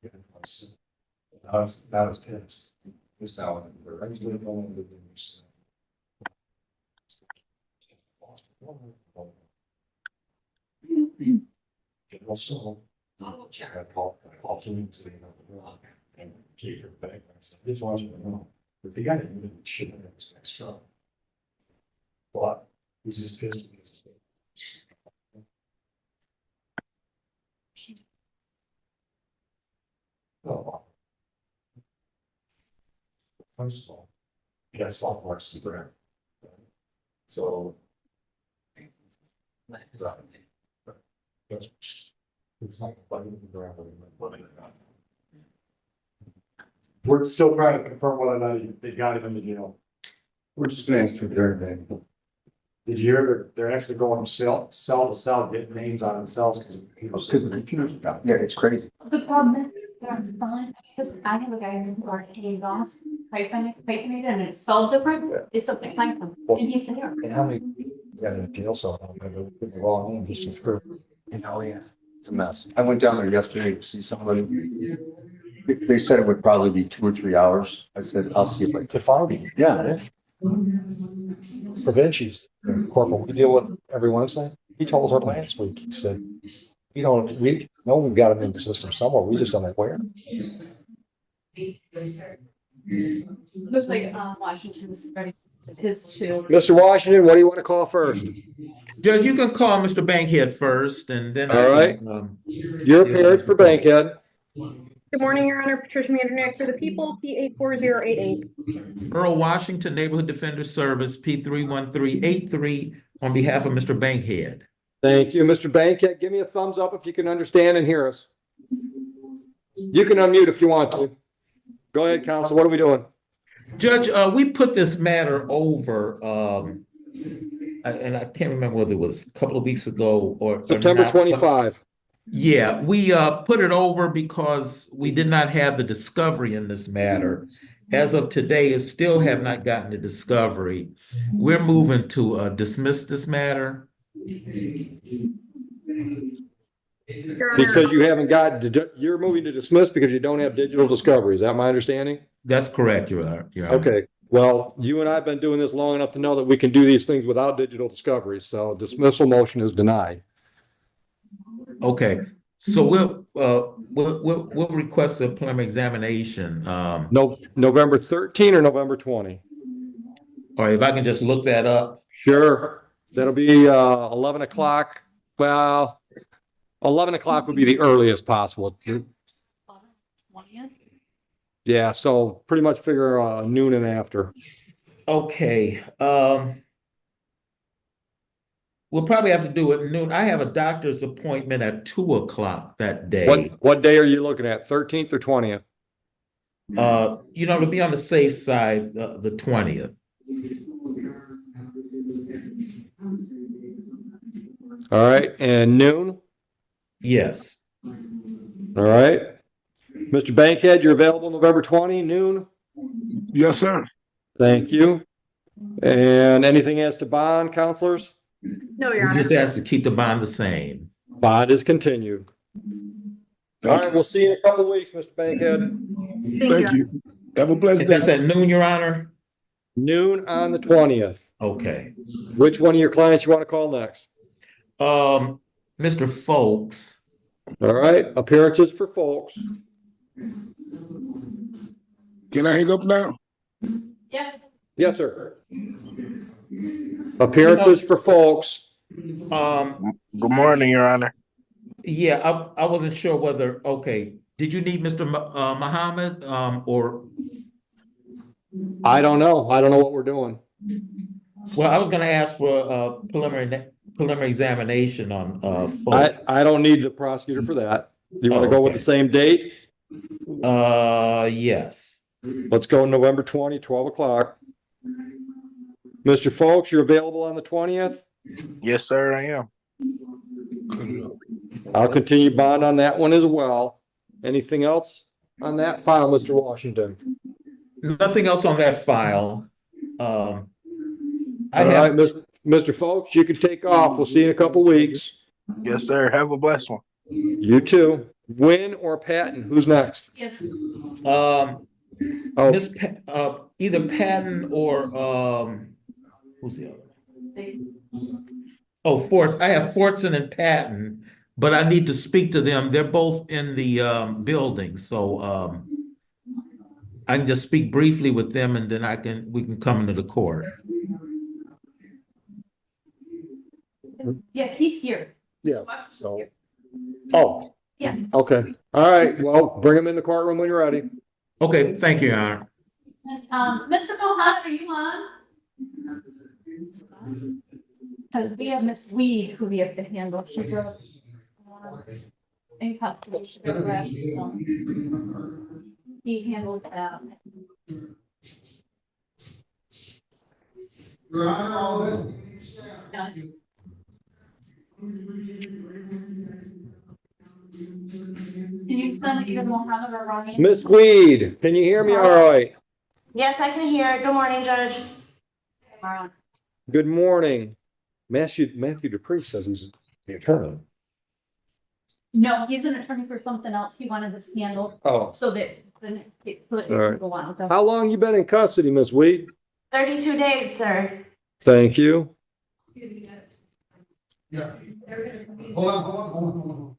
Speaker 11: yeah, that was tense. This now, we're actually going to do this. Also, I called teams and keep your back. I said, just want you to know, if you got it, you should have this extra. But he's just pissed. Oh. First of all, you got software to grab. So. It's like we're still trying to confirm whether or not they got him in the jail. We're just gonna ask for their name. Did you hear they're actually going to sell, get names out of the cells because the computers got. Yeah, it's crazy.
Speaker 12: The problem is, that's fine, because I have a guy who arcade loss, hyphenated, and it's spelled different, it's something like them, and he's there.
Speaker 11: And how many got in the jail cell? I'm gonna go put the wrong name, he's just screwed. You know, yeah, it's a mess. I went down there yesterday to see somebody. They said it would probably be 2 or 3 hours. I said, I'll see if I can find it. Yeah. Preventions, Corporal, we deal with every Wednesday. He told us last week, he said, we know we've got him in the system somewhere, we just don't know where.
Speaker 12: Looks like, Washington's ready, his too.
Speaker 8: Mr. Washington, what do you want to call first?
Speaker 2: Judge, you can call Mr. Bankhead first and then.
Speaker 8: All right. You're appeared for Bankhead.
Speaker 6: Good morning, Your Honor. Patricia Mandernack for the people, P84088.
Speaker 2: Earl Washington, Neighborhood Defender Service, P31383, on behalf of Mr. Bankhead.
Speaker 8: Thank you. Mr. Bankhead, give me a thumbs up if you can understand and hear us. You can unmute if you want to. Go ahead, counsel. What are we doing?
Speaker 2: Judge, we put this matter over, and I can't remember whether it was a couple of weeks ago or
Speaker 8: September
Speaker 2: not.
Speaker 8: 25.
Speaker 2: Yeah, we put it over because we did not have the discovery in this matter. As of today, still have not gotten the discovery. We're moving to dismiss this matter.
Speaker 8: Because you haven't got, you're moving to dismiss because you don't have digital discovery. Is that my understanding?
Speaker 2: That's correct, Your Honor.
Speaker 8: Okay. Well, you and I have been doing this long enough to know that we can do these things without digital discovery. So dismissal motion is denied.
Speaker 2: Okay, so we'll request a preliminary examination.
Speaker 8: No, November 13 or November 20.
Speaker 2: Or if I can just look that up.
Speaker 8: Sure. That'll be 11 o'clock. Well, 11 o'clock would be the earliest possible. Yeah, so pretty much figure noon and after.
Speaker 2: Okay. We'll probably have to do it noon. I have a doctor's appointment at 2 o'clock that day.
Speaker 8: What day are you looking at? 13th or 20th?
Speaker 2: To be on the safe side, the 20th.
Speaker 8: All right, and noon?
Speaker 2: Yes.
Speaker 8: All right. Mr. Bankhead, you're available November 20, noon?
Speaker 5: Yes, sir.
Speaker 8: Thank you. And anything as to bond, counselors?
Speaker 6: No, Your
Speaker 2: We
Speaker 6: Honor.
Speaker 2: just asked to keep the bond the same.
Speaker 8: Bond is continued. All right, we'll see you in a couple weeks, Mr. Bankhead.
Speaker 5: Thank you. Have a blessed
Speaker 2: If
Speaker 5: day.
Speaker 2: that's at noon, Your Honor?
Speaker 8: Noon on the 20th.
Speaker 2: Okay.
Speaker 8: Which one of your clients you want to call next?
Speaker 2: Mr. Folks.
Speaker 8: All right, appearances for folks.
Speaker 5: Can I hang up now?
Speaker 12: Yeah.
Speaker 8: Yes, sir. Appearances for folks.
Speaker 5: Good morning, Your Honor.
Speaker 2: Yeah, I wasn't sure whether, okay, did you need Mr. Muhammad, or?
Speaker 8: I don't know. I don't know what we're doing.
Speaker 2: Well, I was gonna ask for a preliminary examination on, Folks.
Speaker 8: I don't need the prosecutor for that. You want to go with the same date?
Speaker 2: Yes.
Speaker 8: Let's go November 20, 12 o'clock. Mr. Folks, you're available on the 20th?
Speaker 5: Yes, sir, I am.
Speaker 8: I'll continue bond on that one as well. Anything else on that file, Mr. Washington?
Speaker 2: Nothing else on that file.
Speaker 8: All right, Mr. Folks, you can take off. We'll see you in a couple weeks.
Speaker 5: Yes, sir. Have a blessed one.
Speaker 8: You too. Wynn or Patton? Who's next?
Speaker 12: Yes.
Speaker 2: Either Patton or, who's the other? Oh, Forts. I have Fortson and Patton, but I need to speak to them. They're both in the building, so I can just speak briefly with them, and then we can come into the court.
Speaker 12: Yeah, he's here.
Speaker 8: Yeah. So. Oh.
Speaker 12: Yeah.
Speaker 8: Okay. All right. Well, bring him in the courtroom when you're ready.
Speaker 2: Okay. Thank you, Your Honor.
Speaker 12: Mr. Mohammed, are you on? Because we have Miss Weed who we have to handle. She does. Encapsulation. He handles that. Yeah. Can you send either Mohammed or Ronnie?
Speaker 8: Miss Weed, can you hear me all right?
Speaker 16: Yes, I can hear. Good morning, Judge.
Speaker 8: Good morning. Matthew Dupree says he's the attorney.
Speaker 12: No, he's an attorney for something else. He wanted this handled.
Speaker 8: Oh.
Speaker 12: So that it
Speaker 8: All
Speaker 12: can
Speaker 8: right.
Speaker 12: go on.
Speaker 8: How long you been in custody, Miss Weed?
Speaker 16: 32 days, sir.
Speaker 8: Thank you.
Speaker 20: Yeah. Hold on.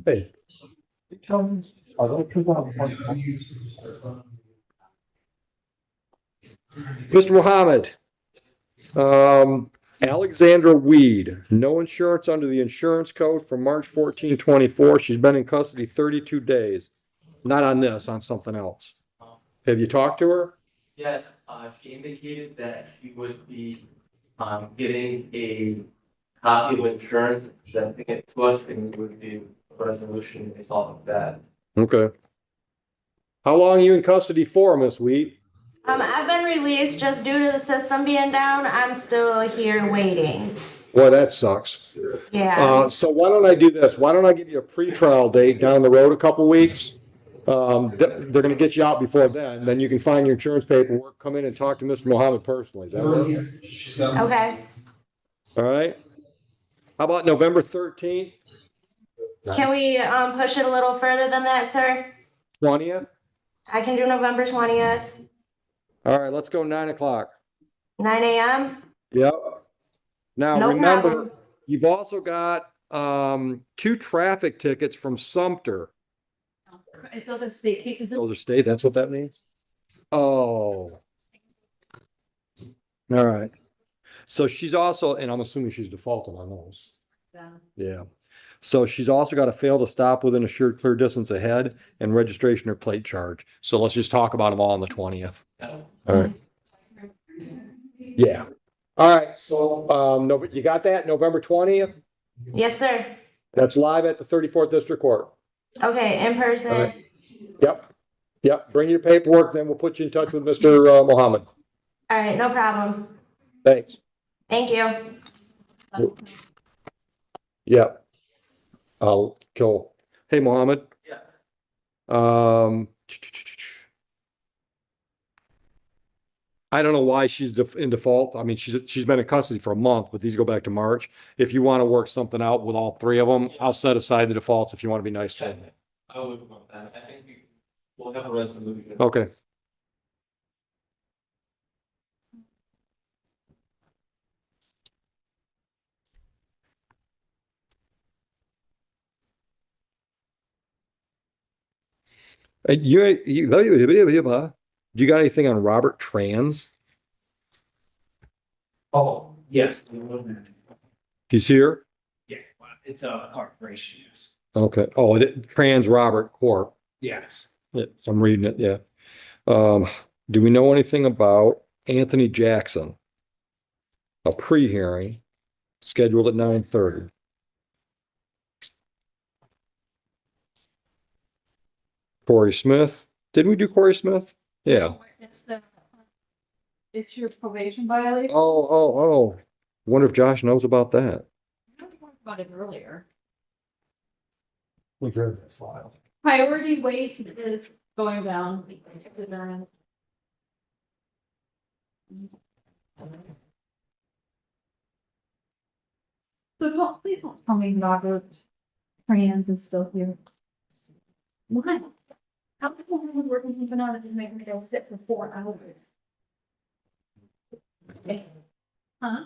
Speaker 8: Hey. Mr. Mohammed, Alexandra Weed, no insurance under the insurance code from March 14, 24. She's been in custody 32 days. Not on this, on something else. Have you talked to her?
Speaker 1: Yes, she indicated that she would be getting a copy of insurance, presenting it to us, and we would do a resolution based off of that.
Speaker 8: Okay. How long are you in custody for, Miss Weed?
Speaker 16: I've been released just due to the system being down. I'm still here waiting.
Speaker 8: Boy, that sucks.
Speaker 16: Yeah.
Speaker 8: So why don't I do this? Why don't I give you a pretrial date down the road a couple weeks? They're gonna get you out before then. Then you can find your insurance paperwork, come in and talk to Mr. Mohammed personally. Does that work?
Speaker 16: Okay.
Speaker 8: All right. How about November 13th,
Speaker 16: Can we push it a little further than that, sir?
Speaker 8: 20th?
Speaker 16: I can do November 20th,
Speaker 8: All right, let's go 9 o'clock.
Speaker 16: 9 a.m.
Speaker 8: Yep. Now,
Speaker 16: No
Speaker 8: remember,
Speaker 16: problem.
Speaker 8: you've also got 2 traffic tickets from Sumter.
Speaker 12: Those are state cases.
Speaker 8: Those are state, that's what that means? Oh. All right. So she's also, and I'm assuming she's defaulted on those. Yeah. So she's also got to fail to stop within assured clear distance ahead and registration or plate charge. So let's just talk about them all on the 20th.
Speaker 1: Yes.
Speaker 8: All right. Yeah. All right. So, no, you got that? November 20th?
Speaker 12: Yes, sir.
Speaker 8: That's live at the 34th District Court.
Speaker 12: Okay, in person.
Speaker 8: All right. Yep. Yep. Bring your paperwork, then we'll put you in touch with Mr. Mohammed.
Speaker 12: All right, no problem.
Speaker 8: Thanks.
Speaker 12: Thank you.
Speaker 8: Yep. I'll go. Hey, Mohammed.
Speaker 1: Yeah.
Speaker 8: I don't know why she's in default. I mean, she's been in custody for a month, but these go back to March. If you want to work something out with all three of them, I'll set aside the defaults if you want to be nice to them.
Speaker 1: I would want that. I think we'll have a resolution.
Speaker 8: Okay. Do you got anything on Robert Trans?
Speaker 10: Oh, yes.
Speaker 8: He's here?
Speaker 10: Yeah, it's a corporation, yes.
Speaker 8: Okay. Oh, Trans Robert Corp.
Speaker 10: Yes.
Speaker 8: Yeah, I'm reading it, yeah. Do we know anything about Anthony Jackson? A pre-hearing scheduled at 9:30. Corey Smith. Didn't we do Corey Smith? Yeah.
Speaker 13: It's your probation violation.
Speaker 8: Oh. Wonder if Josh knows about that.
Speaker 13: We talked about it earlier.
Speaker 11: We've heard that file.
Speaker 13: Priority waste is going down. It's adjourned. So please don't tell me Robert Trans is still here. Why? How come we're working something out and just making me go sit for 4 hours? Huh?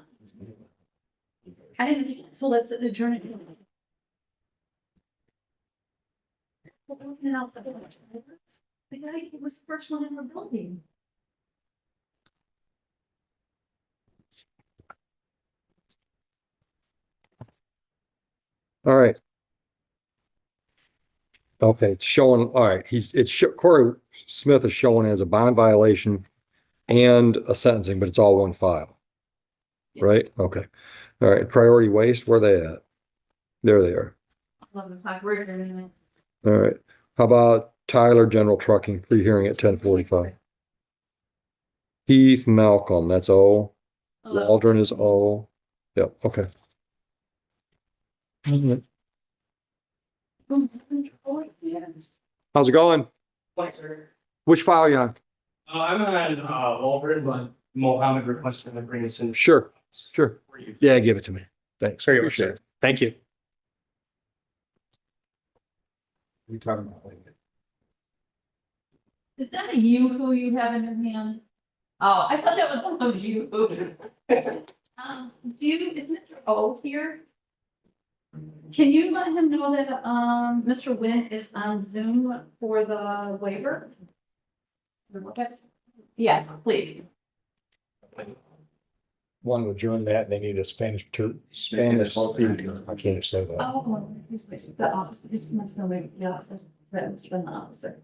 Speaker 13: I didn't, so let's adjourn it. The guy was the first one in the building.
Speaker 8: All right. Okay, it's showing, all right, Corey Smith is showing as a bond violation and a sentencing, but it's all one file. Right? Okay. All right, priority waste, where they at? There they are.
Speaker 13: 11 o'clock, we're adjourning.
Speaker 8: All right. How about Tyler General Trucking, pre-hearing at 10:45? Keith Malcolm, that's O. Waldron is O. Yep, okay. How's it going?
Speaker 10: Thanks, sir.
Speaker 8: Which file you on?
Speaker 10: I'm at Walford, but Mohammed requested to bring us in.
Speaker 8: Sure. Yeah, give it to me. Thanks.
Speaker 10: Very much,
Speaker 8: Appreciate
Speaker 10: sir.
Speaker 8: it.
Speaker 10: Thank you.
Speaker 11: We talking about like
Speaker 13: Is that a yoo-hoo you have in your hand? Oh, I thought that was one of you. Is Mr. O here? Can you let him know that, Mr. Wynn is on Zoom for the waiver? Okay. Yes, please.
Speaker 11: one to adjourn that, and they need a Spanish speaker. I can't say that.
Speaker 13: Oh, the officer, this must know maybe the officer, that's been the officer.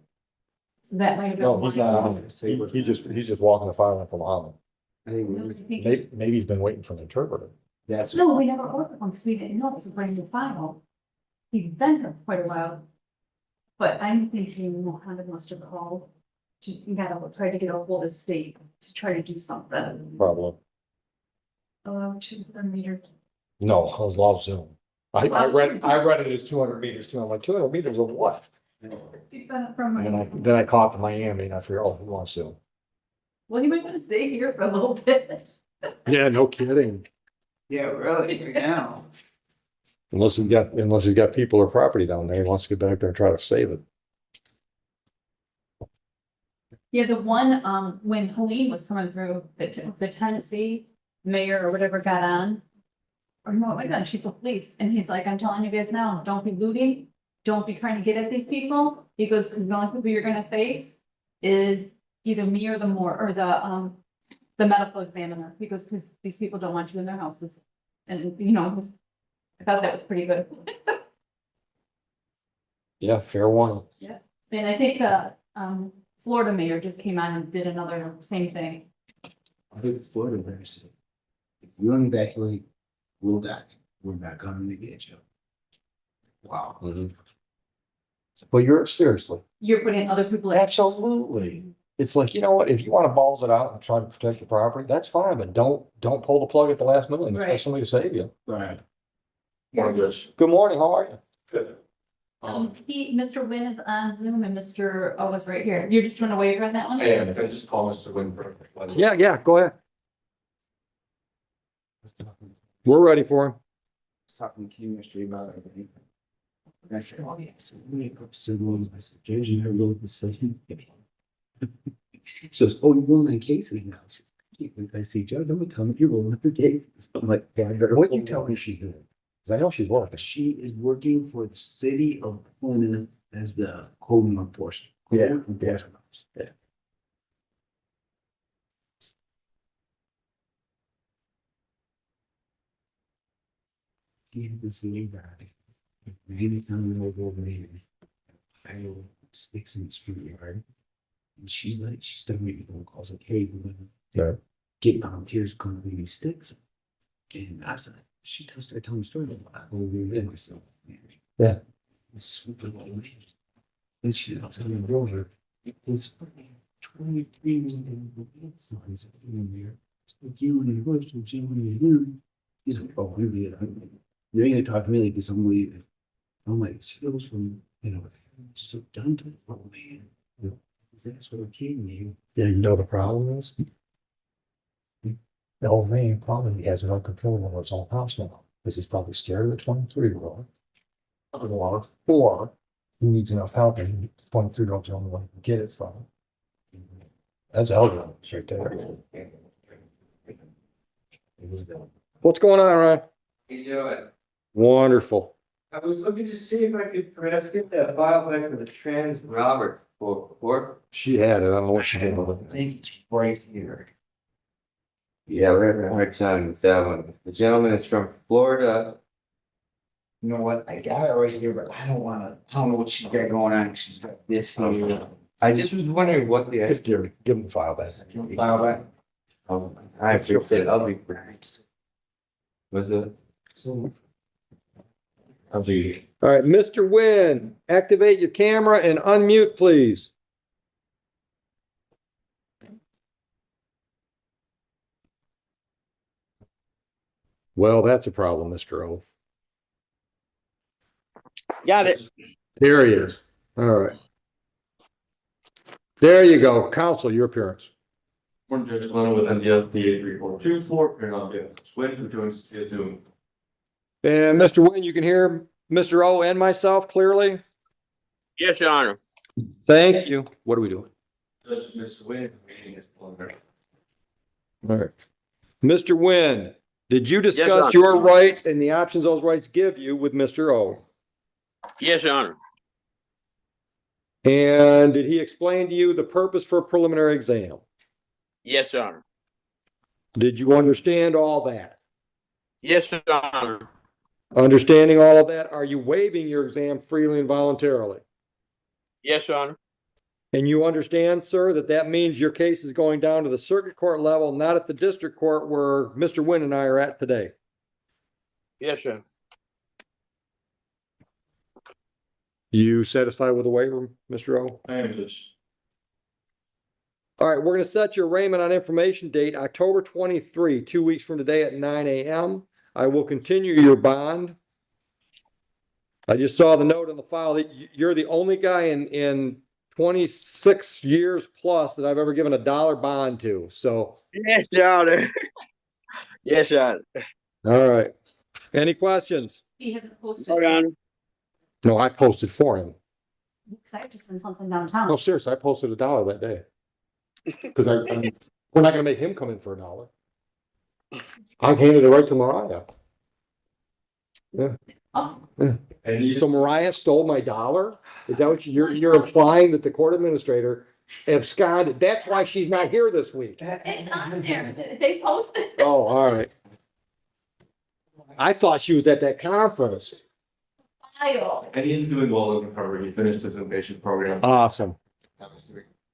Speaker 13: So that way.
Speaker 11: No, he's not on. He's just walking the file up along. Maybe he's been waiting for an interpreter. That's.
Speaker 13: No, we never ordered one because we didn't know it was a brand new file. He's been here quite a while. But I'm thinking Mohammed must have called to, try to get a hold of state to try to do something.
Speaker 11: Problem.
Speaker 13: 200 meters.
Speaker 11: No, I was lost Zoom. I read it as 200 meters too. I'm like, 200 meters of what? Then I caught the Miami and I figured, oh, he wants to.
Speaker 13: Well, he might want to stay here for a little bit.
Speaker 8: Yeah, no kidding.
Speaker 10: Yeah, really, right now.
Speaker 8: Unless he's got people or property down there, he wants to get back there and try to save it.
Speaker 13: Yeah, the one, when Helene was coming through, the Tennessee mayor or whatever got on. Or no, my God, chief of police, and he's like, I'm telling you guys now, don't be looting, don't be trying to get at these people. He goes, because the only people you're gonna face is either me or the medical examiner. He goes, because these people don't want you in their houses. And I thought that was pretty good.
Speaker 11: Yeah, fair one.
Speaker 12: Yeah. And I think Florida mayor just came out and did another same thing.
Speaker 7: I think Florida mayor said, if you don't evacuate, we'll die. We're not coming to get you. Wow.
Speaker 11: But you're seriously.
Speaker 12: You're putting other people.
Speaker 11: Absolutely. It's like, you know what, if you want to balls it out and try to protect your property, that's fine, but don't pull the plug at the last minute and expect
Speaker 12: Right.
Speaker 11: somebody to save you.
Speaker 7: Right.
Speaker 8: Morning, Judge.
Speaker 11: Good morning, how are you?
Speaker 8: Good.
Speaker 12: Mr. Wynn is on Zoom and Mr. O is right here. You're just trying to wave on that one?
Speaker 8: And can I just call Mr. Winberg?
Speaker 11: Yeah, go ahead. We're ready for him.
Speaker 7: Talking to you yesterday about everything. And I said, oh, yeah. So when you go to civil, I said, Judge, you never wrote the same. She goes, oh, you're rolling cases now. I say, Judge, I'm gonna tell me you're rolling the cases. I'm like, yeah, I better.
Speaker 11: What you tell me she's doing? Cause I know she's working.
Speaker 7: She is working for the city of Plymouth as the code enforcement.
Speaker 11: Yeah,
Speaker 7: Code enforcement officer.
Speaker 11: Yeah.
Speaker 7: He had the same guy. Maybe something over me. I know sticks in his front yard. And she's starting making phone calls like, hey, we're gonna get volunteers to come clean these sticks. And I said, she started telling me a story about I go over there myself.
Speaker 11: Yeah.
Speaker 7: It's super cool. And she was telling me, brother, it's fucking 23 signs in there. It's like you and your host, and you and him. He's like, oh, I'm good. You ain't gonna talk to me like this, I'm leaving. I'm like, she goes from, you know, so done to it. Oh man. That's what I'm kidding you.
Speaker 11: Yeah, you know the problem is? The old man probably has no control over his own house now, because he's probably scared of the 23-year-old. Or he needs enough help and the 23-year-old's the only one who can get it from. That's elder right there. What's going on, Ryan?
Speaker 1: Hey, Joe,
Speaker 11: Wonderful.
Speaker 1: I was looking to see if I could perhaps get that file back for the trans Robert report.
Speaker 11: She had it. I don't know what she did with
Speaker 7: I
Speaker 11: it.
Speaker 7: think it's right here.
Speaker 1: Yeah, we're having a hard time with that one. The gentleman is from Florida.
Speaker 7: You know what? I got it right here, but I don't know what she's got going on. She's got this here.
Speaker 1: I just was wondering what the.
Speaker 11: Just give him the file back.
Speaker 7: File back.
Speaker 1: I appreciate it. I'll be. Was it? I'll be.
Speaker 8: All right, Mr. Wynn, activate your camera and unmute, please. Well, that's a problem, Mr. O.
Speaker 3: Got it.
Speaker 8: There he is. All right. There you go. Counsel, your appearance.
Speaker 10: Morning, Judge Leno with MDF PA 3424, appearing on behalf of Swin, who joins us via Zoom.
Speaker 8: And Mr. Wynn, you can hear Mr. O and myself clearly?
Speaker 3: Yes, Your Honor.
Speaker 8: Thank you. What are we doing?
Speaker 10: Judge, Mr. Wynn, meeting is preliminary.
Speaker 8: All right. Mr. Wynn, did you
Speaker 3: Yes,
Speaker 8: discuss
Speaker 3: Your
Speaker 8: your
Speaker 3: Honor.
Speaker 8: rights and the options those rights give you with Mr. O?
Speaker 3: Yes, Your Honor.
Speaker 8: And did he explain to you the purpose for a preliminary exam?
Speaker 3: Yes, Your Honor.
Speaker 8: Did you understand all that?
Speaker 3: Yes, Your Honor.
Speaker 8: Understanding all of that, are you waiving your exam freely and voluntarily?
Speaker 3: Yes, Your Honor.
Speaker 8: And you understand, sir, that that means your case is going down to the circuit court level, not at the district court where Mr. Wynn and I are at today?
Speaker 3: Yes, Your Honor.
Speaker 8: You satisfied with the waiver, Mr. O?
Speaker 10: I am, Judge.
Speaker 8: All right, we're going to set your arraignment on information date, October 23, 2 weeks from today at 9 a.m. I will continue your bond. I just saw the note in the file that you're the only guy in 26 years plus that I've ever given $1 bond to. So.
Speaker 3: Yes, Your Honor. Yes, Your Honor.
Speaker 8: All right. Any questions?
Speaker 12: He hasn't posted.
Speaker 3: Your Honor.
Speaker 8: No, I posted for him.
Speaker 12: Because I have to send something downtown.
Speaker 8: No, seriously, I posted $1 that day. Because we're not going to make him come in for $1. I handed it right to Mariah. Yeah.
Speaker 12: Oh.
Speaker 8: Yeah. And so Mariah stole my $1? Is that what you're implying, that the court administrator absconded? That's why she's not here this week.
Speaker 12: It's on there. They posted.
Speaker 8: Oh, all right. I thought she was at that conference.
Speaker 12: Title.
Speaker 10: And he's doing well in recovery. He finished his inpatient program.
Speaker 8: Awesome.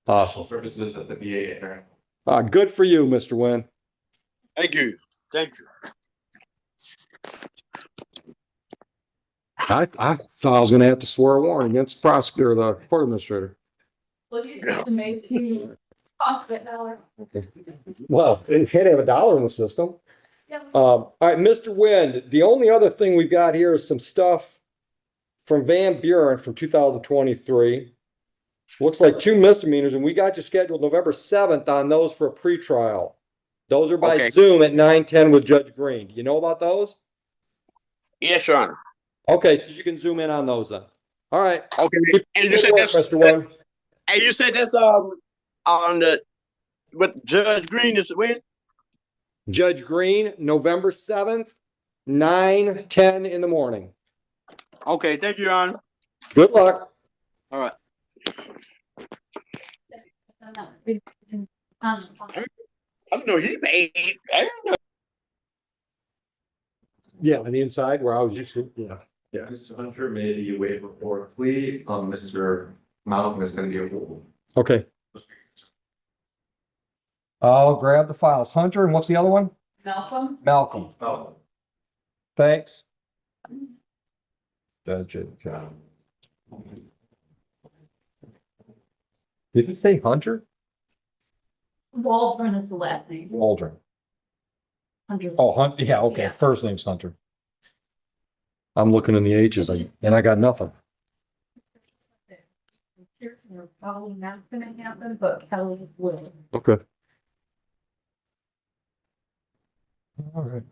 Speaker 8: Awesome.
Speaker 10: Services at the VA area.
Speaker 8: Good for you, Mr. Nguyen.
Speaker 11: Thank you. Thank you.
Speaker 8: I thought I was gonna have to swear a warning against the prosecutor, the court administrator.
Speaker 12: Look at this amazing profit dollar.
Speaker 8: Well, it had to have a dollar in the system.
Speaker 12: Yeah.
Speaker 8: All right, Mr. Nguyen, the only other thing we've got here is some stuff from Van Buren from 2023. Looks like 2 misdemeanors, and we got you scheduled November 7th on those for a pretrial. Those are by
Speaker 11: Okay.
Speaker 8: Zoom at 9:10 with Judge Green. You know about those?
Speaker 11: Yes, Your Honor.
Speaker 8: Okay, so you can zoom in on those then. All right.
Speaker 11: Okay. And you
Speaker 8: Good
Speaker 11: said
Speaker 8: work,
Speaker 11: that's
Speaker 8: Mr. Nguyen.
Speaker 11: and you said that's on the with Judge Green is when?
Speaker 8: Judge Green, November 7th, 9:10 in the morning.
Speaker 11: Okay, thank you, Your Honor.
Speaker 8: Good luck.
Speaker 11: All right. I know he paid.
Speaker 8: Yeah, on the inside where I was used to, yeah.
Speaker 10: Mr. Hunter made the waiver for a plea. Mr. Malcolm is going to be a rule.
Speaker 8: Okay. I'll grab the files. Hunter, and what's the other one?
Speaker 12: Malcolm.
Speaker 8: Malcolm.
Speaker 10: Oh,
Speaker 8: Thanks. Judge. Did you say Hunter?
Speaker 12: Waldron is the last name.
Speaker 8: Waldron.
Speaker 12: Hunter's-
Speaker 8: Oh, Hunt, yeah, okay,
Speaker 12: Yeah.
Speaker 8: first name's Hunter. I'm looking in the H's and I got nothing.
Speaker 12: Here's probably not gonna happen, but Kelly will.
Speaker 8: Okay. All right.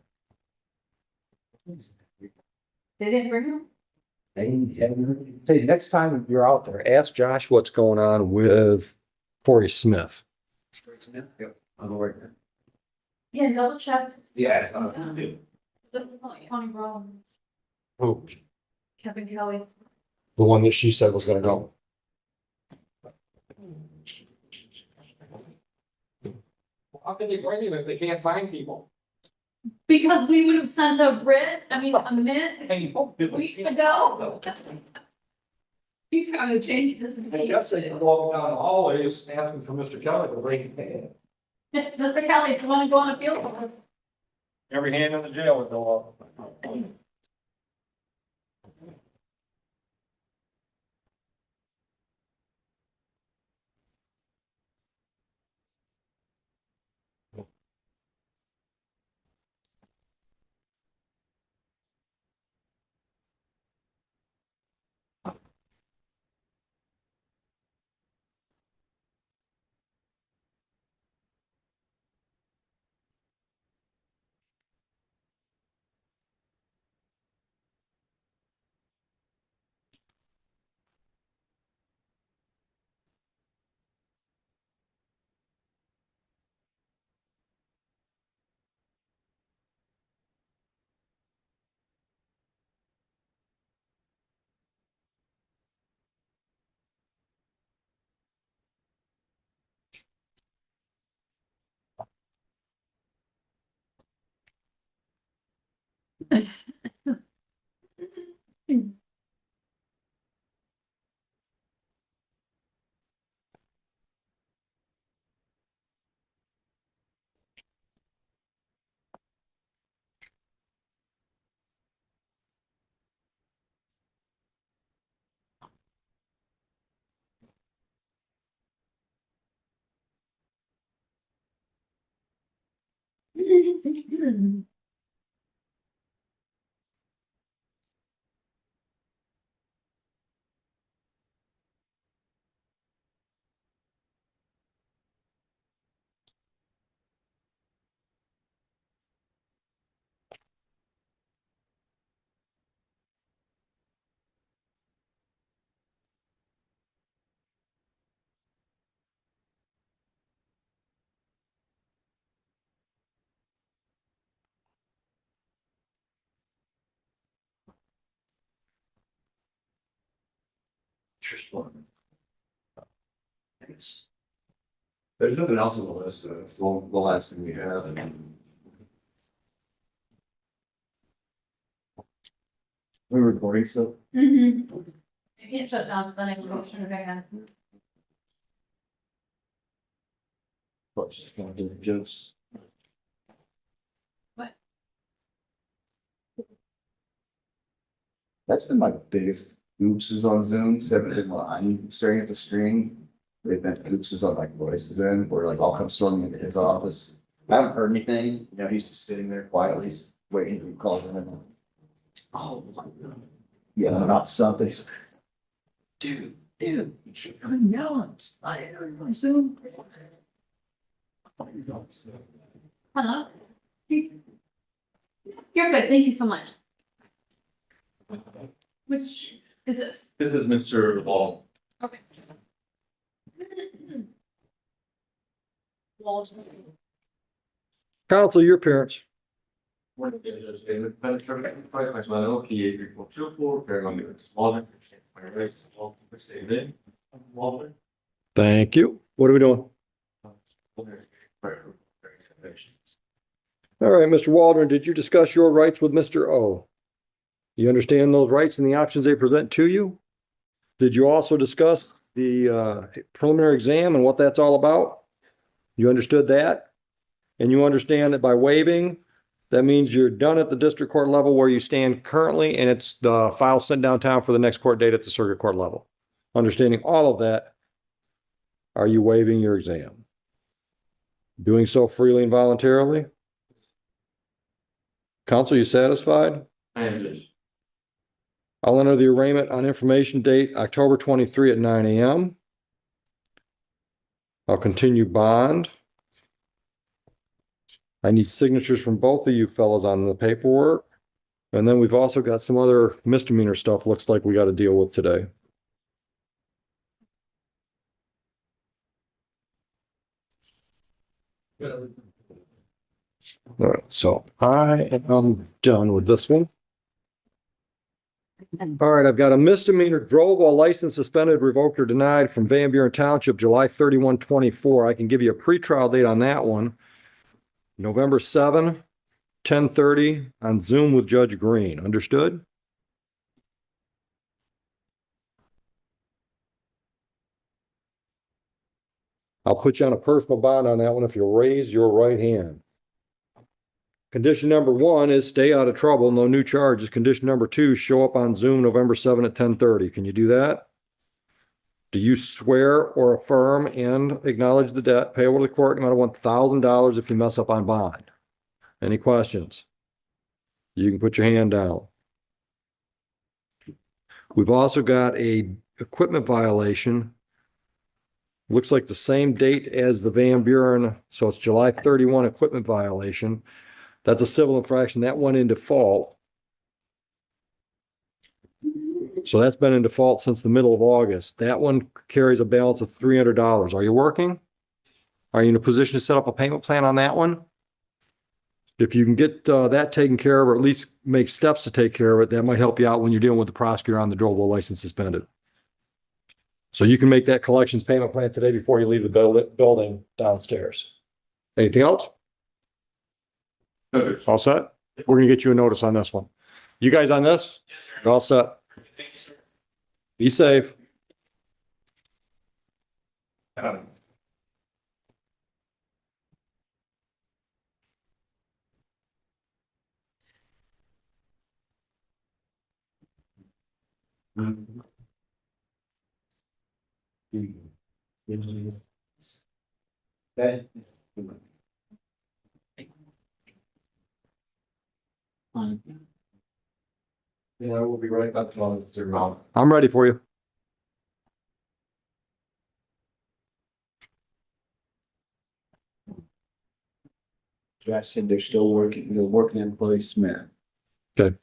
Speaker 12: They didn't bring him?
Speaker 8: Hey, next time you're out there, ask Josh what's going on with Corey Smith.
Speaker 10: Yep, I'm aware.
Speaker 12: Yeah, double checked.
Speaker 10: Yeah, it's gonna do.
Speaker 12: That's not County Road.
Speaker 8: Who?
Speaker 12: Kevin Kelly.
Speaker 8: The one that she said was gonna go. How can they bring him if they can't find people?
Speaker 12: Because we would have sent a a minute weeks ago. You gotta change this.
Speaker 8: I guess they can go up down the hallways asking for Mr. Kelly to bring him in.
Speaker 12: Mr. Kelly, if you wanna go on a field trip.
Speaker 8: Every hand in the jail would go up.
Speaker 10: Just one. Thanks. There's nothing else on the list, so it's the last thing we have.
Speaker 18: We're recording still.
Speaker 12: You can't shut down, so then I can motion it again.
Speaker 18: What's gonna do the jokes?
Speaker 12: What?
Speaker 18: That's been my biggest oopses on Zooms, haven't been when I'm staring at the screen. They've been oopses on like voices in, where like I'll come storming into his office. I haven't heard anything, you know, he's just sitting there quietly waiting to be called in. Oh my God. Yeah, about something. He's like, dude, you keep coming yelling. I hear you on Zoom.
Speaker 12: Hello? You're good, thank you so much. Which is this?
Speaker 10: This is Mr. Wall.
Speaker 12: Okay.
Speaker 8: Counsel, your appearance. Thank you. What are we doing? All right, Mr. Waldron, did you discuss your rights with Mr. O? You understand those rights and the options they present to you? Did you also discuss the preliminary exam and what that's all about? You understood that? And you understand that by waiving, that means you're done at the district court level where you stand currently, and it's the file sent downtown for the next court date at the circuit court level. Understanding all of that, are you waiving your exam? Doing so freely and voluntarily? Counsel, you satisfied?
Speaker 10: I am just.
Speaker 8: I'll enter the arraignment on information date October 23 at 9 a.m. I'll continue bond. I need signatures from both of you fellas on the paperwork. And then we've also got some other misdemeanor stuff looks like we got to deal with today. All right, so I am done with this one. All right, I've got a misdemeanor drove while license suspended, revoked, or denied from Van Buren Township, July 31, 24. I can give you a pretrial date on that one. November 7, 10:30 on Zoom with Judge Green. Understood? I'll put you on a personal bond on that one if you'll raise your right hand. Condition number 1 is stay out of trouble, no new charges. Condition number 2, show up on Zoom November 7 at 10:30. Can you do that? Do you swear or affirm and acknowledge the debt payable to the court no matter $1,000 if you mess up on bond? Any questions? You can put your hand down. We've also got a equipment violation. Looks like the same date as the Van Buren, so it's July 31 equipment violation. That's a civil infraction. That went in default. So that's been in default since the middle of August. That one carries a balance of $300. Are you working? Are you in a position to set up a payment plan on that one? If you can get that taken care of, or at least make steps to take care of it, that might help you out when you're dealing with the prosecutor on the drove license suspended. So you can make that collections payment plan today before you leave the building downstairs. Anything else?
Speaker 10: Okay.
Speaker 8: All set? We're gonna get you a notice on this one. You guys on this? Yes, sir. You're all set.
Speaker 10: Thank you, sir.
Speaker 8: Be safe.
Speaker 1: Okay. Yeah, we'll be right back on the round.
Speaker 8: I'm ready for you.
Speaker 4: Jackson, they're still working, they're working employee Smith.
Speaker 8: Okay.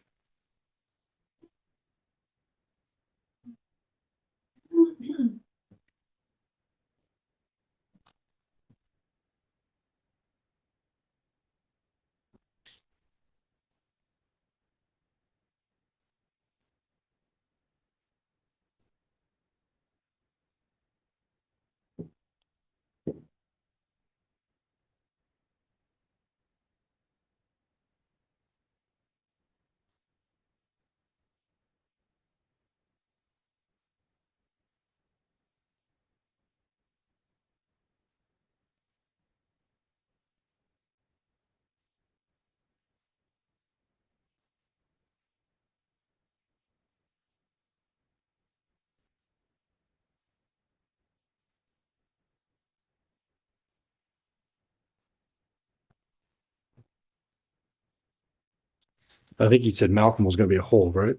Speaker 11: I think he said Malcolm was gonna be a hold, right?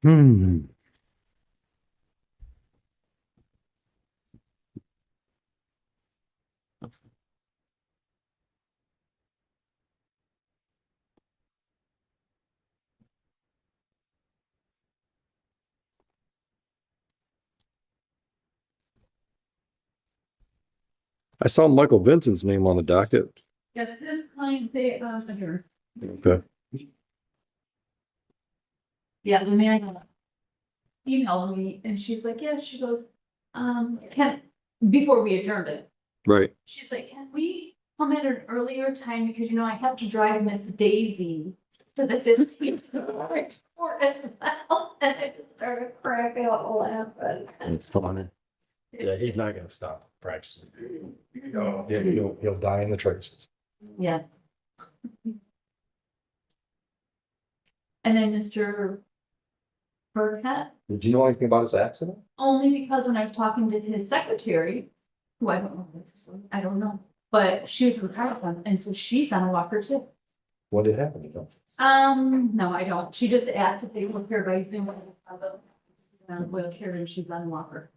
Speaker 11: Hmm. I saw Michael Vincent's name on the docket.
Speaker 13: Yes, this client, they, adjourned.
Speaker 11: Okay.
Speaker 13: Yeah, the man emailed me and she's like, yeah, she goes, before we adjourned it,
Speaker 11: Right.
Speaker 13: she's like, can we come at an earlier time? Because, I have to drive Miss Daisy for the 15th court as well. And I just started cracking up laughing.
Speaker 11: It's funny. Yeah, he's not gonna stop practicing. Oh, yeah, he'll die in the traces.
Speaker 13: Yeah. And then Mr. Burkett,
Speaker 11: Did you know anything about his accident?
Speaker 13: only because when I was talking to his secretary, who I don't know if that's his one, I don't know, but she was in the car with him, and so she's on a walker too.
Speaker 11: What did happen? You know?
Speaker 13: No, I don't. She just asked if they were here by Zoom. Because of on a wheelchair and she's on a walker.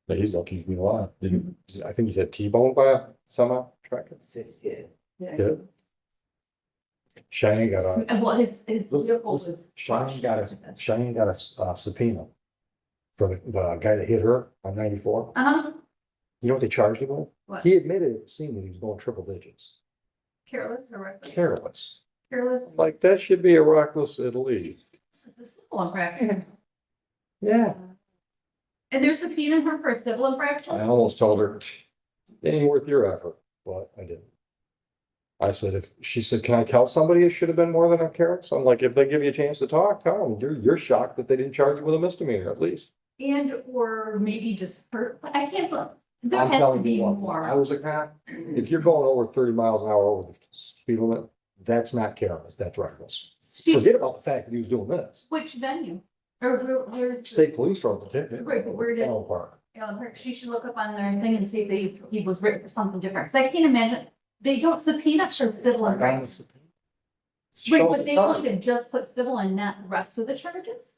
Speaker 11: But he's gonna keep me alive. I think he said T-boned by a semi tractor. Yeah. Cheyenne got a.
Speaker 13: Well, his vehicle was.
Speaker 11: Cheyenne got a subpoena for the guy that hit her on 94.
Speaker 13: Uh-huh.
Speaker 11: You know what they charged him with?
Speaker 13: What?
Speaker 11: He admitted at the scene that he was going triple digits.
Speaker 13: Careless or reckless?
Speaker 11: Careless.
Speaker 13: Careless.
Speaker 11: Like that should be a reckless at least.
Speaker 13: This is the civil infraction.
Speaker 11: Yeah.
Speaker 13: And there's a subpoena her for a civil infraction?
Speaker 11: I almost told her, it ain't worth your effort, but I didn't. I said, she said, can I tell somebody it should have been more than a carrot? So I'm like, if they give you a chance to talk, tell them. You're shocked that they didn't charge you with a misdemeanor at least.
Speaker 13: And or maybe just hurt, but I can't, there
Speaker 11: I'm
Speaker 13: has to
Speaker 11: telling
Speaker 13: be
Speaker 11: you what,
Speaker 13: more.
Speaker 11: if I was a cop, if you're going over 30 miles an hour over the speed limit, that's not careless, that's reckless. Forget about the fact that he was doing this.
Speaker 13: Which venue? Or where's?
Speaker 11: State police wrote the ticket.
Speaker 13: Right, but where did?
Speaker 11: Allen Park.
Speaker 13: Allen Park, she should look up on their thing and see if he was written for something different, cause I can't imagine, they don't subpoena for civil infractions. Right, but they might have just put civil and not the rest of the charges.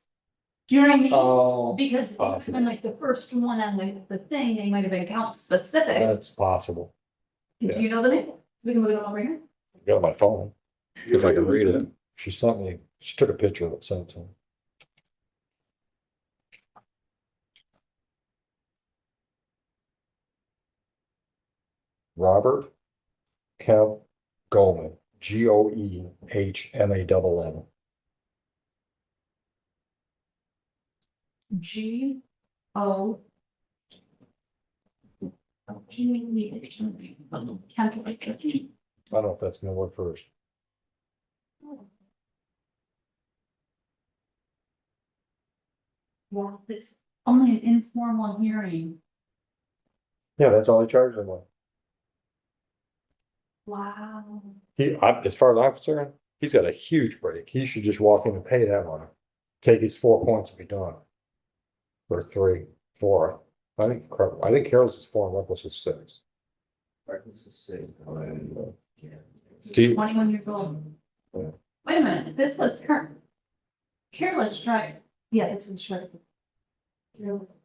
Speaker 13: Do you know what I mean?
Speaker 11: Oh,
Speaker 13: Because
Speaker 11: possible.
Speaker 13: when like the first one on the thing, they might have been account specific.
Speaker 11: That's possible.
Speaker 13: Do you know the name? We can look it up right here.
Speaker 11: I got my phone, if I can read it. She sent me, she took a picture of it, sent it to me. Robert Kev Goldman, Goehman.
Speaker 13: G O.
Speaker 11: I don't know if that's gonna work first.
Speaker 13: Well, it's only an informal hearing.
Speaker 11: Yeah, that's all they charged him with.
Speaker 13: Wow.
Speaker 11: As far as I'm concerned, he's got a huge break. He should just walk in and pay that money. Take his 4 points and be done. Or 3, 4. I think Carol's is 4 and Reckless is 6.
Speaker 4: Reckless is 6.
Speaker 11: Steve,
Speaker 13: 21 years old.
Speaker 11: Yeah.
Speaker 13: Wait a minute, this says current. Careless drive. Yeah, it's in short. Careless.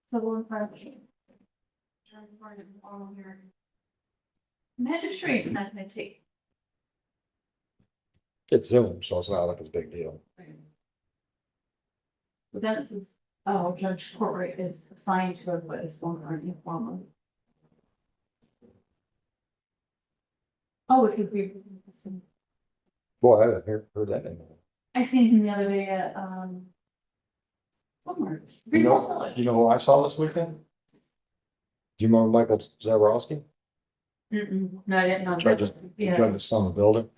Speaker 13: Civil infraction. Magistrate's not gonna take.
Speaker 11: it's Zoom, so it's not like it's a big deal.
Speaker 13: But then it says, oh, Judge Courtright is assigned to it, but it's one for informal. Oh, it could be.
Speaker 11: Boy, I haven't heard that name.
Speaker 13: I seen him the other day at, somewhere.
Speaker 11: You know who I saw this weekend? Do you remember Michael Zabrowski?
Speaker 13: No, I didn't know.
Speaker 11: Judge
Speaker 13: Yeah.
Speaker 11: of some building.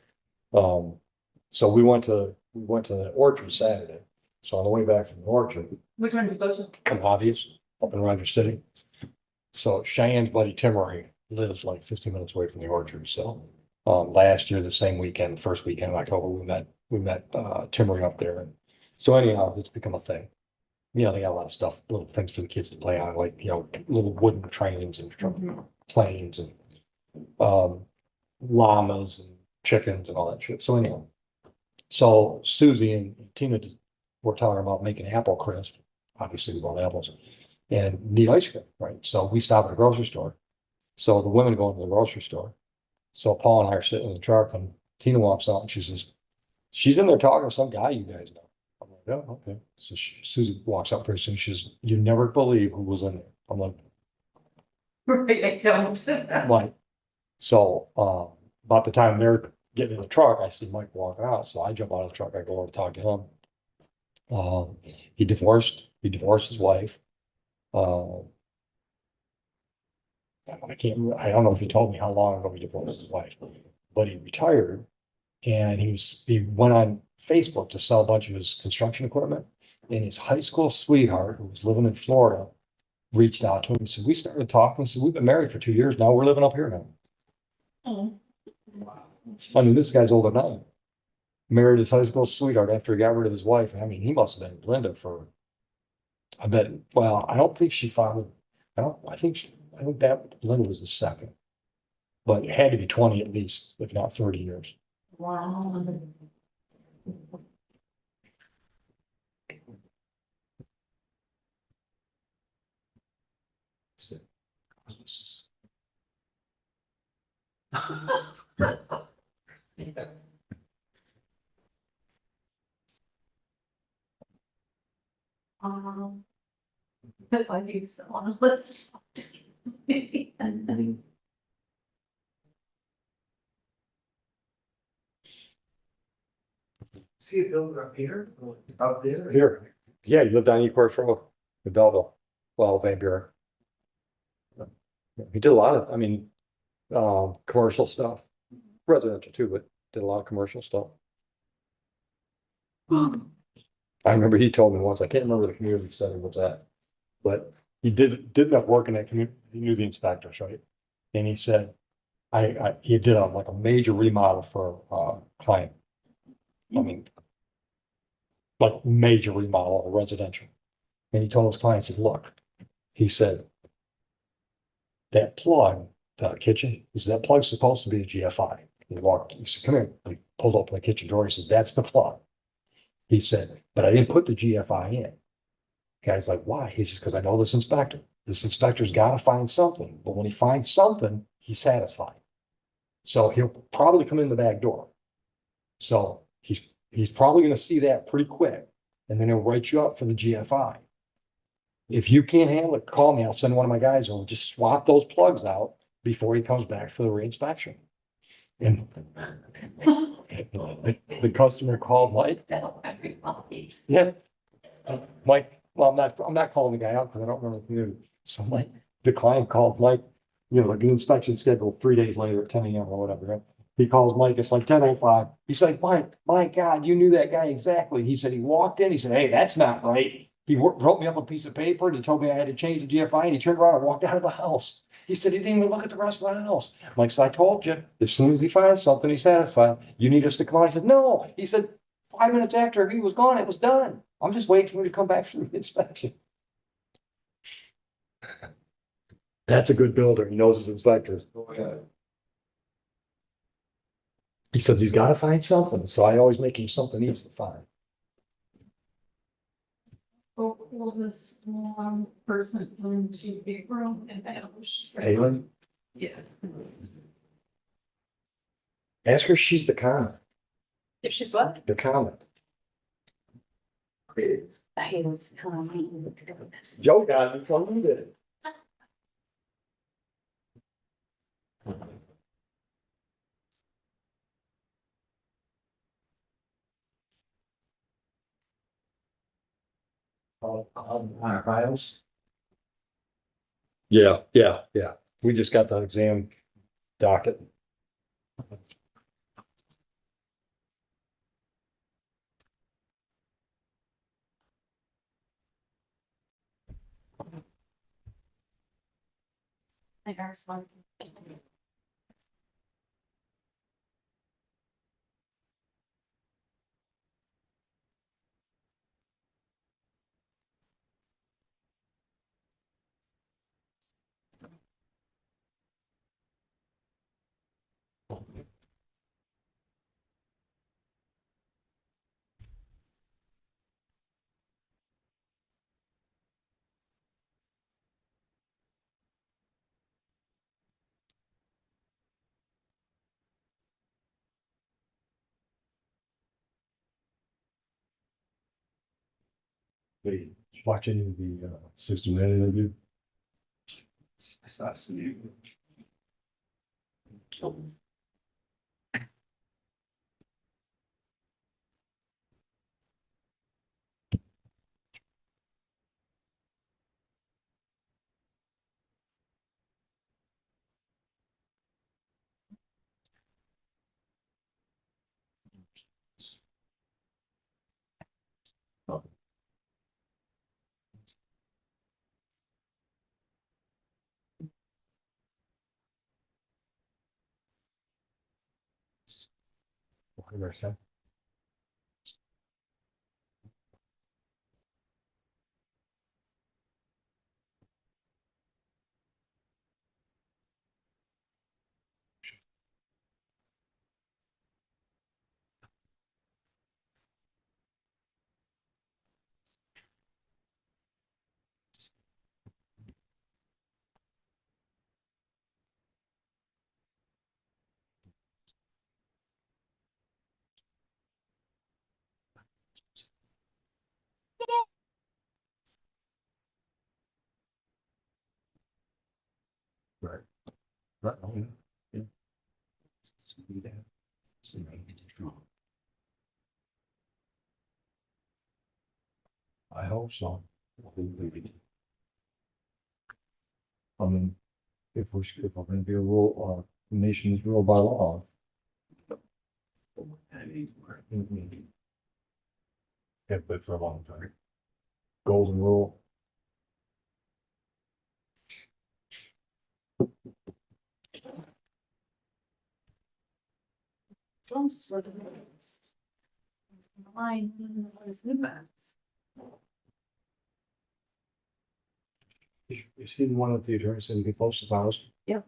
Speaker 11: So we went to the Orchard Saturday. So on the way back from the Orchard,
Speaker 13: Which one did you go to?
Speaker 11: Complexities up in Roger City. So Cheyenne's buddy Timory lives like 15 minutes away from the orchard, so. Last year, the same weekend, first weekend of October, we met Timmery up there. And so anyhow, it's become a thing. You know, they got a lot of stuff, little things for the kids to play on, like, you know, little wooden trains and planes and llamas and chickens and all that shit. So anyhow, so Susie and Tina were talking about making apple crisp. Obviously, we bought apples and need ice cream, right? So we stop at a grocery store. So the women go into the grocery store. So Paul and I are sitting in the truck and Tina walks out and she says, she's in there talking to some guy you guys know. I'm like, oh, okay. So Susie walks out pretty soon. She says, you never believe who was in there. I'm like,
Speaker 12: Right, I don't.
Speaker 11: Mike. So about the time they're getting in the truck, I see Mike walking out. So I jump out of the truck. I go over to talk to him. He divorced his wife. I can't remember, I don't know if he told me how long ago he divorced his wife, but he retired and he went on Facebook to sell a bunch of his construction equipment. And his high school sweetheart, who was living in Florida, reached out to him. So we started talking. So we've been married for 2 years now. We're living up here now.
Speaker 12: Oh.
Speaker 11: I mean, this guy's older than I am. Married his high school sweetheart after he got rid of his wife. I mean, he must have been Linda for, I bet, well, I don't think she followed. I think that Linda was the second. But it had to be 20 at least, if not 30 years.
Speaker 12: Wow. If I need someone to listen.
Speaker 7: See a builder up here, up there?
Speaker 11: Here, yeah, he lived on Ecorse Road in Belleville, well, Van Buren. He did a lot of, I mean, commercial stuff, residential too, but did a lot of commercial stuff. I remember he told me once, I can't remember the community center was at, but he did end up working at community, he knew the inspectors, right? And he said, he did like a major remodel for a client. I mean, like major remodel of residential. And he told his client, he said, look, he said, that plug, the kitchen, he said, that plug's supposed to be a GFI. He said, come here. He pulled open the kitchen door. He said, that's the plug. He said, but I didn't put the GFI in. Guy's like, why? He says, because I know this inspector. This inspector's got to find something. But when he finds something, he's satisfied. So he'll probably come in the back door. So he's probably going to see that pretty quick. And then he'll write you up for the GFI. If you can't handle it, call me. I'll send one of my guys over. Just swap those plugs out before he comes back for the reinspection. And the customer called Mike. Yeah. Mike, well, I'm not calling the guy out because I don't remember the community. So Mike, the client called Mike, you know, the inspection scheduled 3 days later at 10 a.m. or whatever. Right? He calls Mike, it's like 10:05. He's like, Mike, my God, you knew that guy exactly. He said he walked in, he said, hey, that's not right. He wrote me up a piece of paper and he told me I had to change the GFI and he turned around and walked out of the house. He said he didn't even look at the rest of the house. Mike said, I told you, as soon as he finds something he's satisfied, you need us to come on. He said, no. He said, 5 minutes after he was gone, it was done. I'm just waiting for him to come back from the inspection. That's a good builder. He knows his inspectors. Okay. He says he's got to find something. So I always make him something easy to find.
Speaker 12: Will this person into big room and house?
Speaker 11: Halen?
Speaker 12: Yeah.
Speaker 11: Ask her if she's the comment.
Speaker 12: If she's what?
Speaker 11: The comment.
Speaker 12: Halen's coming.
Speaker 11: Joe got it from him, did it?
Speaker 4: On our files.
Speaker 11: Yeah. We just got the exam docket. Wait, watching the 60-minute interview. Right. Right. Oh, yeah. Yeah. See that. See that. I hope so. I mean, if we're gonna be a rule, nation's rule by law. Have been for a long time. Golden rule. Is he the one with the address and the postal house?
Speaker 15: Yep.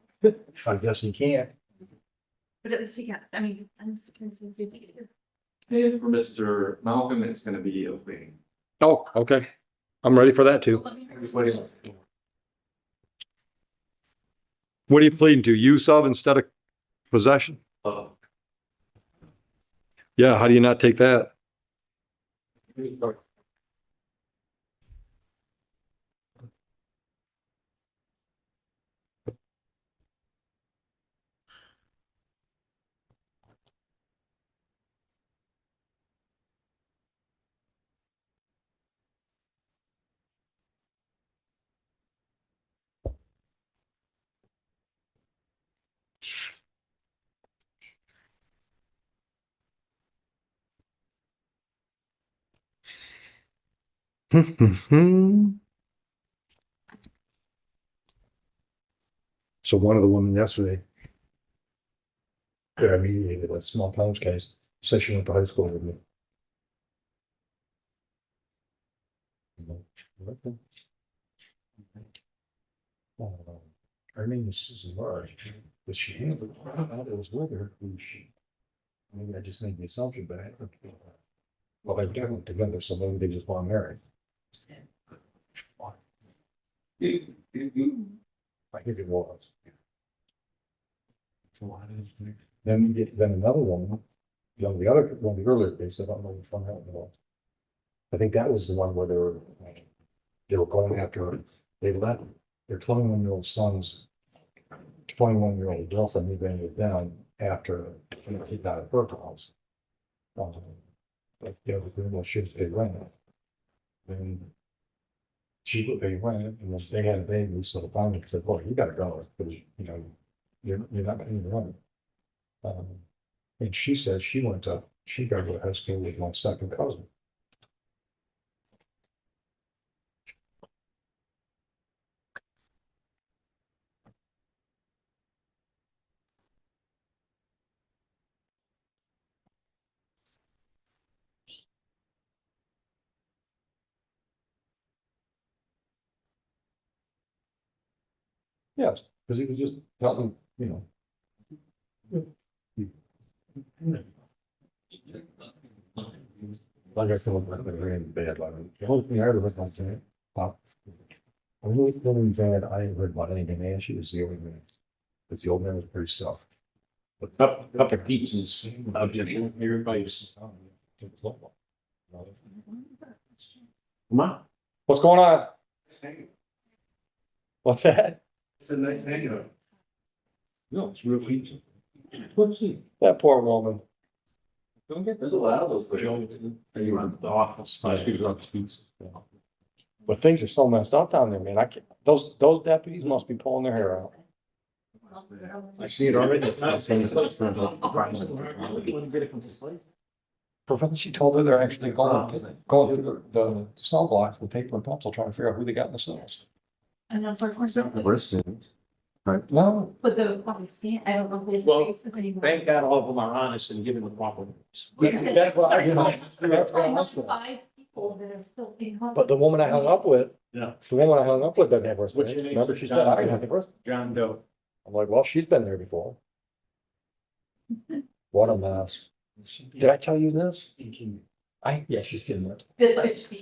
Speaker 11: I guess he can't.
Speaker 15: But at least he got, I mean, I'm surprised if he did it.
Speaker 10: And for Mr. Malcolm, it's gonna be a waiting.
Speaker 8: Oh, okay. I'm ready for that too.
Speaker 10: Just waiting.
Speaker 8: What are you pleading to? Use of instead of possession? Yeah, how do you not take that? So one of the women yesterday. Yeah, I mediated a small towns case, said she went to high school with me. Her name is Susan Large, but she handled, I thought it was with her, who she. Maybe I just made the assumption, but I. Well, they're definitely together, so maybe they just want married. I think it was. Then another woman, the other, one of the earlier cases, I don't know which one that was. I think that was the one where they were going after, they let their 21-year-old son's 21-year-old girlfriend moved in with them after he got a her house. But the other thing was she was pay rent. And she would pay rent, and then they had a baby, so the family said, "Well, you gotta go, because you're not paying the rent." And she said she got to high school with my second cousin.
Speaker 11: Yes, because he was just telling, you know. Like I told him, I'm very bad, like, the whole thing I heard was like, I'm really feeling bad, I ain't heard about anything, man, she was the old man. Because the old man was pretty stuff. But up at pieces, everybody's. Come on. What's going on? What's that?
Speaker 10: It's a nice hangout.
Speaker 11: No, it's real easy. That poor woman.
Speaker 10: There's a lot of those things.
Speaker 11: You were in the office. But things are so messed up down there, man. I can't, those deputies must be pulling their hair out. I see it already. She told her they're actually going through the cell blocks with paper and pencil, trying to figure out who they got in the cells.
Speaker 13: And unfortunately,
Speaker 11: Right. No.
Speaker 13: but the fucking stand, I don't know who
Speaker 2: Well,
Speaker 13: the faces anymore.
Speaker 2: Thank God all of them are honest and giving the proper.
Speaker 11: That's what I- that's what I
Speaker 13: I
Speaker 11: said.
Speaker 13: 5 people that are still in.
Speaker 11: But the woman I hung up with,
Speaker 2: Yeah.
Speaker 11: the woman I hung up with doesn't have birth
Speaker 2: What's your
Speaker 11: certificate.
Speaker 2: name?
Speaker 11: Remember, she said, I didn't have a birth.
Speaker 2: John Doe.
Speaker 11: I'm like, well, she's been there before. What a mess. Did I tell you this? Yeah, she's kidding it.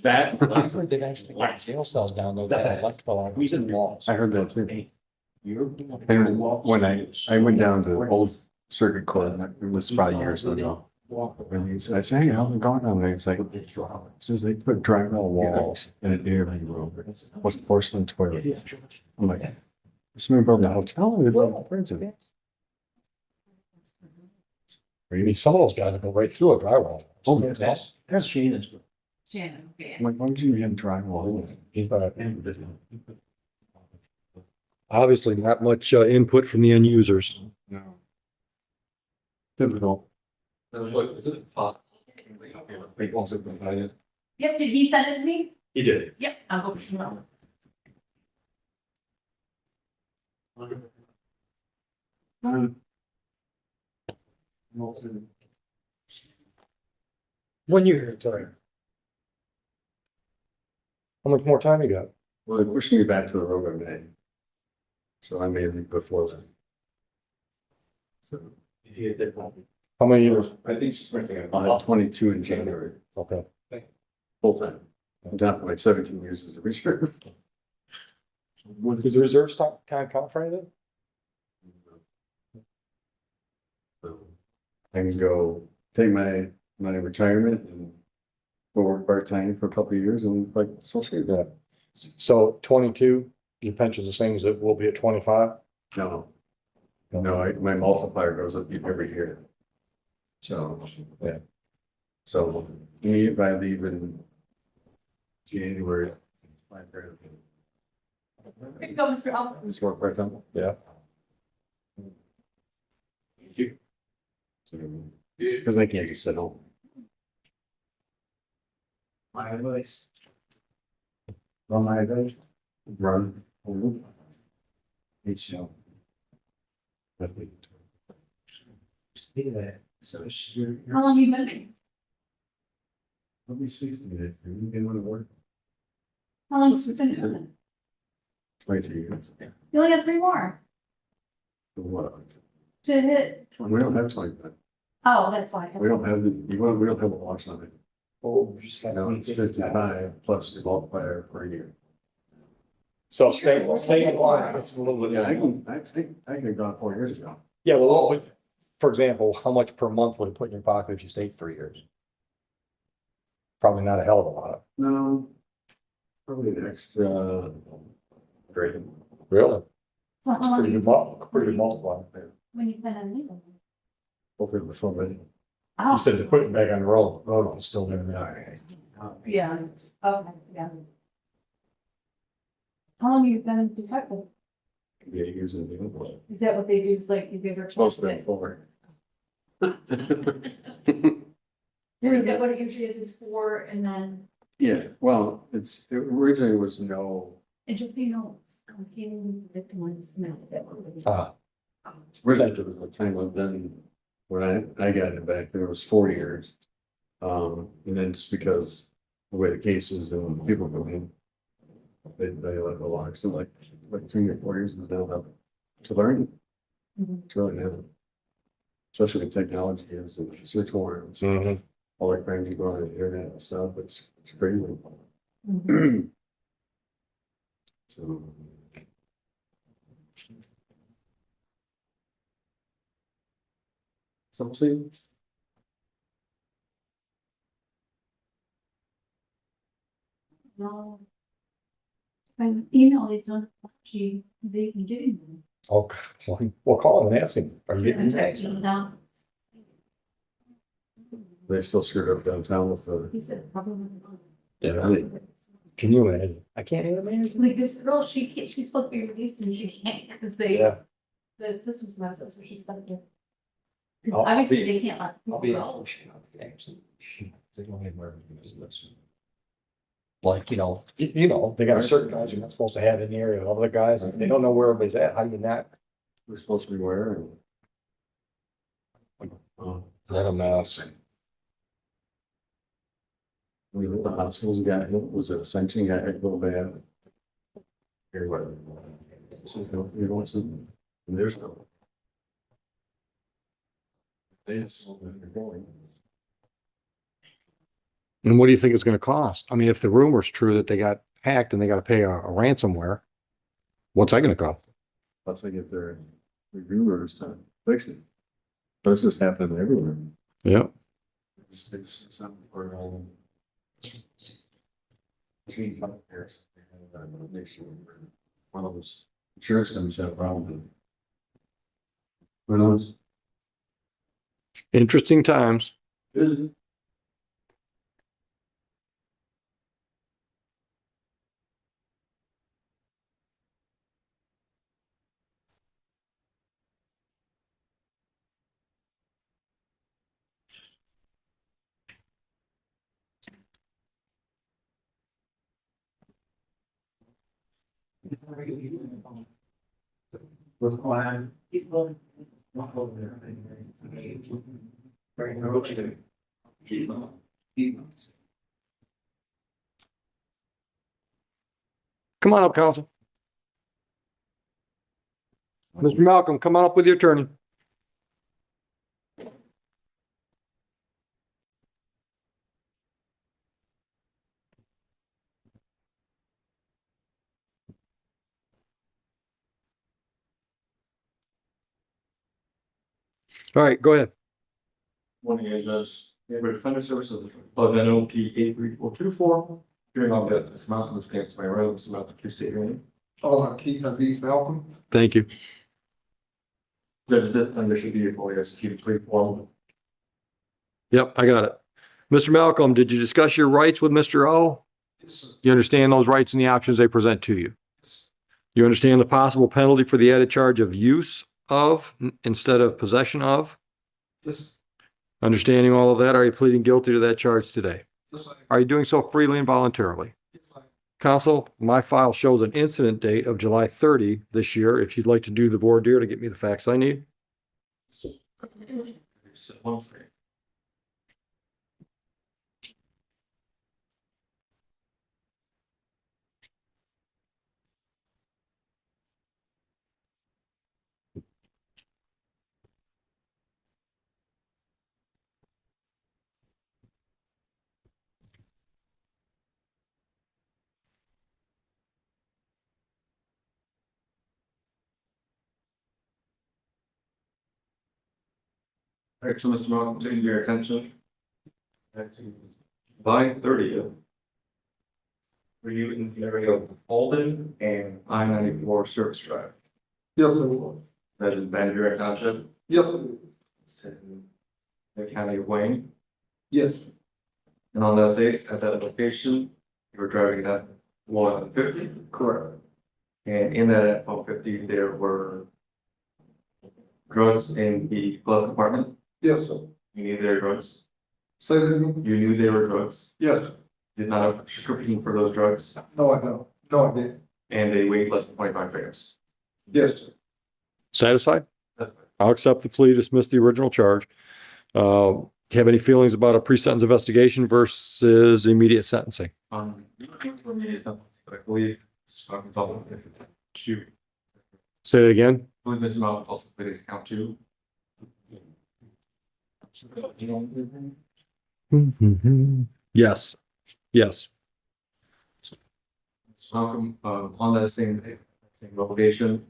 Speaker 2: That.
Speaker 11: I heard they've actually got jail cells down there that are electrical on the walls.
Speaker 10: I heard that too. And when I went down to Old Circuit Court, and it was probably years ago. And I said, hey, how's it going down there? It's like, it says they put drywall walls in an airing room. What's porcelain toilets? I'm like, somebody building a hotel or they building a prison?
Speaker 11: I mean, some of those guys will go right through a drywall.
Speaker 10: Oh,
Speaker 2: That's Shannon's.
Speaker 13: Shannon, okay.
Speaker 10: I'm like, why would you have drywall?
Speaker 11: Obviously, not much input from the end users.
Speaker 10: No. Typical.
Speaker 2: Is it possible?
Speaker 12: Yep, did he send it to me?
Speaker 2: He did.
Speaker 12: Yep, I'll go tomorrow.
Speaker 11: When you here, sorry. How much more time you got?
Speaker 10: Well, they're pushing me back to the road in May. So I may leave before then. So
Speaker 11: How many years?
Speaker 10: I think she's renting about 22 in January,
Speaker 11: Okay.
Speaker 10: full time. I'm down for like 17 years as a reserve.
Speaker 11: Does the reserve stock time count for anything?
Speaker 10: So I can go take my retirement and go work part-time for a couple of years and like social security.
Speaker 11: So 22, your pension's the same as it will be at 25?
Speaker 10: No. No, my multiplier goes up every year. So,
Speaker 11: yeah.
Speaker 10: So me, if I leave in January.
Speaker 12: Here you go, Mr. Alford.
Speaker 10: Just work part-time.
Speaker 11: Yeah.
Speaker 10: Thank you. Because I can't just sit home. My advice. Well, my advice, run. Each show. See that, so you're.
Speaker 12: How long you been there?
Speaker 10: Let me 60 minutes, you didn't want to work.
Speaker 12: How long have you been doing it?
Speaker 10: 22 years.
Speaker 12: You only got 3 more
Speaker 10: For what?
Speaker 12: to hit.
Speaker 10: We don't have 25.
Speaker 12: Oh, that's why.
Speaker 10: We don't have we don't have a watch on it.
Speaker 4: Oh, just like.
Speaker 10: No, it's 55 plus the multiplier per year.
Speaker 11: So stay in line.
Speaker 10: Yeah, I think I could have gone 4 years ago.
Speaker 11: Yeah, well, what would, for example, how much per month would it put in your pocket if you stayed 3 years? Probably not a hell of a lot.
Speaker 10: No. Probably an extra. Great.
Speaker 11: Really?
Speaker 12: So how long
Speaker 11: Pretty
Speaker 12: you
Speaker 11: good, pretty good multiplier.
Speaker 12: when you've been on leave?
Speaker 10: Hopefully before me.
Speaker 11: You said to put it back on the road, is still there now.
Speaker 12: Yeah. Okay, yeah. How long have you been in detective?
Speaker 10: Yeah, using the envelope.
Speaker 12: Is that what they do? Is like you guys are
Speaker 10: Supposed
Speaker 12: supposed
Speaker 10: to be 4.
Speaker 12: Is that what it usually is for, and then,
Speaker 10: Yeah, well, it originally was no,
Speaker 12: and just so you know, I'm feeling the victim on the smell that.
Speaker 10: originally it was the time of then, when I got it back, there was 4 years. And then just because the way the cases and people go in, they let it along, so like, like 3 or 4 years is not enough to learn. It's really not. Especially with technology is and search warrants, all that crimes you go on the internet and stuff, it's crazy. So. Something.
Speaker 13: No. An email is done, she, they can get in.
Speaker 11: Okay, well, call them and ask them. Are you getting
Speaker 13: Text them down.
Speaker 10: They still screwed up downtown with the.
Speaker 13: He said, probably.
Speaker 11: Can you imagine? I can't even imagine.
Speaker 13: Like this girl, she's supposed to be released and she can't because they,
Speaker 11: Yeah.
Speaker 13: the system's not up, so she's stuck there.
Speaker 11: I'll-
Speaker 13: Because
Speaker 11: I'll
Speaker 13: obviously
Speaker 11: be-
Speaker 13: they can't let.
Speaker 11: I'll be honest. They don't have more business. Like, they got certain guys you're not supposed to have in the area, other guys, if they don't know where everybody's at, how do you not?
Speaker 10: We're supposed to be where and.
Speaker 11: Let them ask.
Speaker 10: We were at the hospitals got hit, was it Ascension got hit a little bad? Here, what? You know, and there's no. They're going.
Speaker 11: And what do you think it's gonna cost? I mean, if the rumor's true that they got hacked and they gotta pay a ransomware, what's that gonna cost?
Speaker 10: Plus they get their reviewers to fix it. But it's just happening everywhere.
Speaker 11: Yeah.
Speaker 10: It's something for, change healthcare. One of those insurance companies had a problem. Who knows?
Speaker 11: Interesting times.
Speaker 10: Is it?
Speaker 1: With one, he's going.
Speaker 11: Come on up, counsel. Mr. Malcolm, come on up with your attorney. All right, go ahead.
Speaker 19: Morning, Judge. Neighborhood Defender Services, NOP 83424. Hearing on that, Mr. Malcolm, who stands to my right, Mr. Malcolm, please state your name.
Speaker 7: Keith Habib Malcolm.
Speaker 11: Thank you.
Speaker 19: Judge, this time there should be a fully executed plea form.
Speaker 11: Yep, I got it. Mr. Malcolm, did you discuss your rights with Mr. O?
Speaker 7: Yes, sir.
Speaker 11: You understand those rights and the options they present to you? You understand the possible penalty for the added charge of use of instead of possession of?
Speaker 7: Yes,
Speaker 11: Understanding all of that, are you pleading guilty to that charge today?
Speaker 7: yes, I am.
Speaker 11: Are you doing so freely and voluntarily?
Speaker 7: Yes, I am.
Speaker 11: Counsel, my file shows an incident date of July 30 this year. If you'd like to do the voir dire to get me the facts I need.
Speaker 19: One second. All right, so Mr. Malcolm, taking your attention. July 30th. Were you in the area of Alden and I-94 Service Drive?
Speaker 7: Yes, it was.
Speaker 19: That is Van Buren Township?
Speaker 7: Yes, it is.
Speaker 19: It's in the county of Wayne.
Speaker 7: Yes,
Speaker 19: And on that date, at that location, you were driving that 150.
Speaker 7: correct.
Speaker 19: And in that F-150, there were drugs in the glove compartment.
Speaker 7: Yes, sir.
Speaker 19: You knew they were drugs.
Speaker 7: Say that again?
Speaker 19: You knew they were drugs.
Speaker 7: Yes, sir.
Speaker 19: Did not have a prescription for those drugs,
Speaker 7: No, I don't. No, I didn't.
Speaker 19: and they weighed less than 25 grams.
Speaker 7: Yes, sir.
Speaker 11: Satisfied? I'll accept the plea, dismiss the original charge. Do you have any feelings about a pre-sentence investigation versus immediate sentencing?
Speaker 19: For immediate sentencing, but I believe,
Speaker 22: 2.
Speaker 10: Say it again.
Speaker 22: I believe Mr. Malcolm also pleaded count 2.
Speaker 10: Yes, yes.
Speaker 22: Malcolm, on that same location,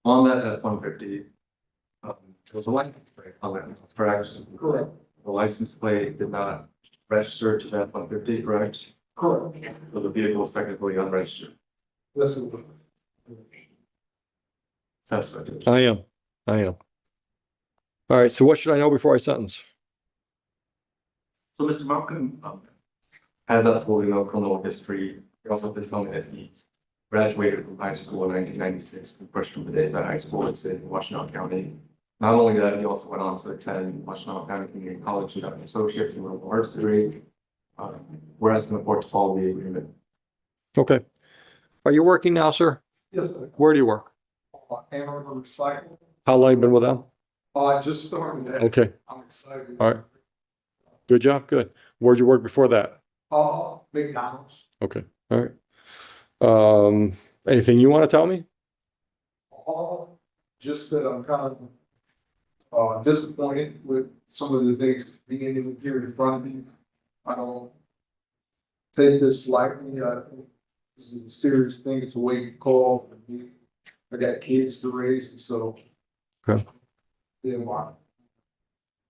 Speaker 22: on that at 150, it was a license plate on that, correct?
Speaker 19: Correct.
Speaker 22: The license plate did not register to that 150, correct?
Speaker 19: Correct.
Speaker 22: So the vehicle was technically unregistered.
Speaker 19: Yes.
Speaker 22: Satisfied.
Speaker 8: I am. All right, so what should I know before I sentence?
Speaker 22: So Mr. Malcolm has absolutely no criminal history. He also been telling me that he graduated from high school in 1996 from freshman Bethesda High School. It's in Washtenaw County. Not only that, he also went on to attend Washtenaw County Community College and got an associate's in liberal arts degree. We're asking the court to follow the agreement.
Speaker 8: Okay. Are you working now, sir?
Speaker 19: Yes, sir.
Speaker 8: Where do you work?
Speaker 19: And I'm gonna recycle.
Speaker 8: How long you been with them?
Speaker 19: I just started that.
Speaker 8: Okay.
Speaker 19: I'm excited.
Speaker 8: All right. Good job. Good. Where'd you work before that?
Speaker 19: McDonald's.
Speaker 8: Okay. All right. Anything you want to tell me?
Speaker 19: Just that I'm kind of disappointed with some of the things being in here in front of me. I don't take this lightly. I think this is a serious thing. It's a wake call for me. I got kids to raise, and so
Speaker 8: Okay.
Speaker 19: yeah,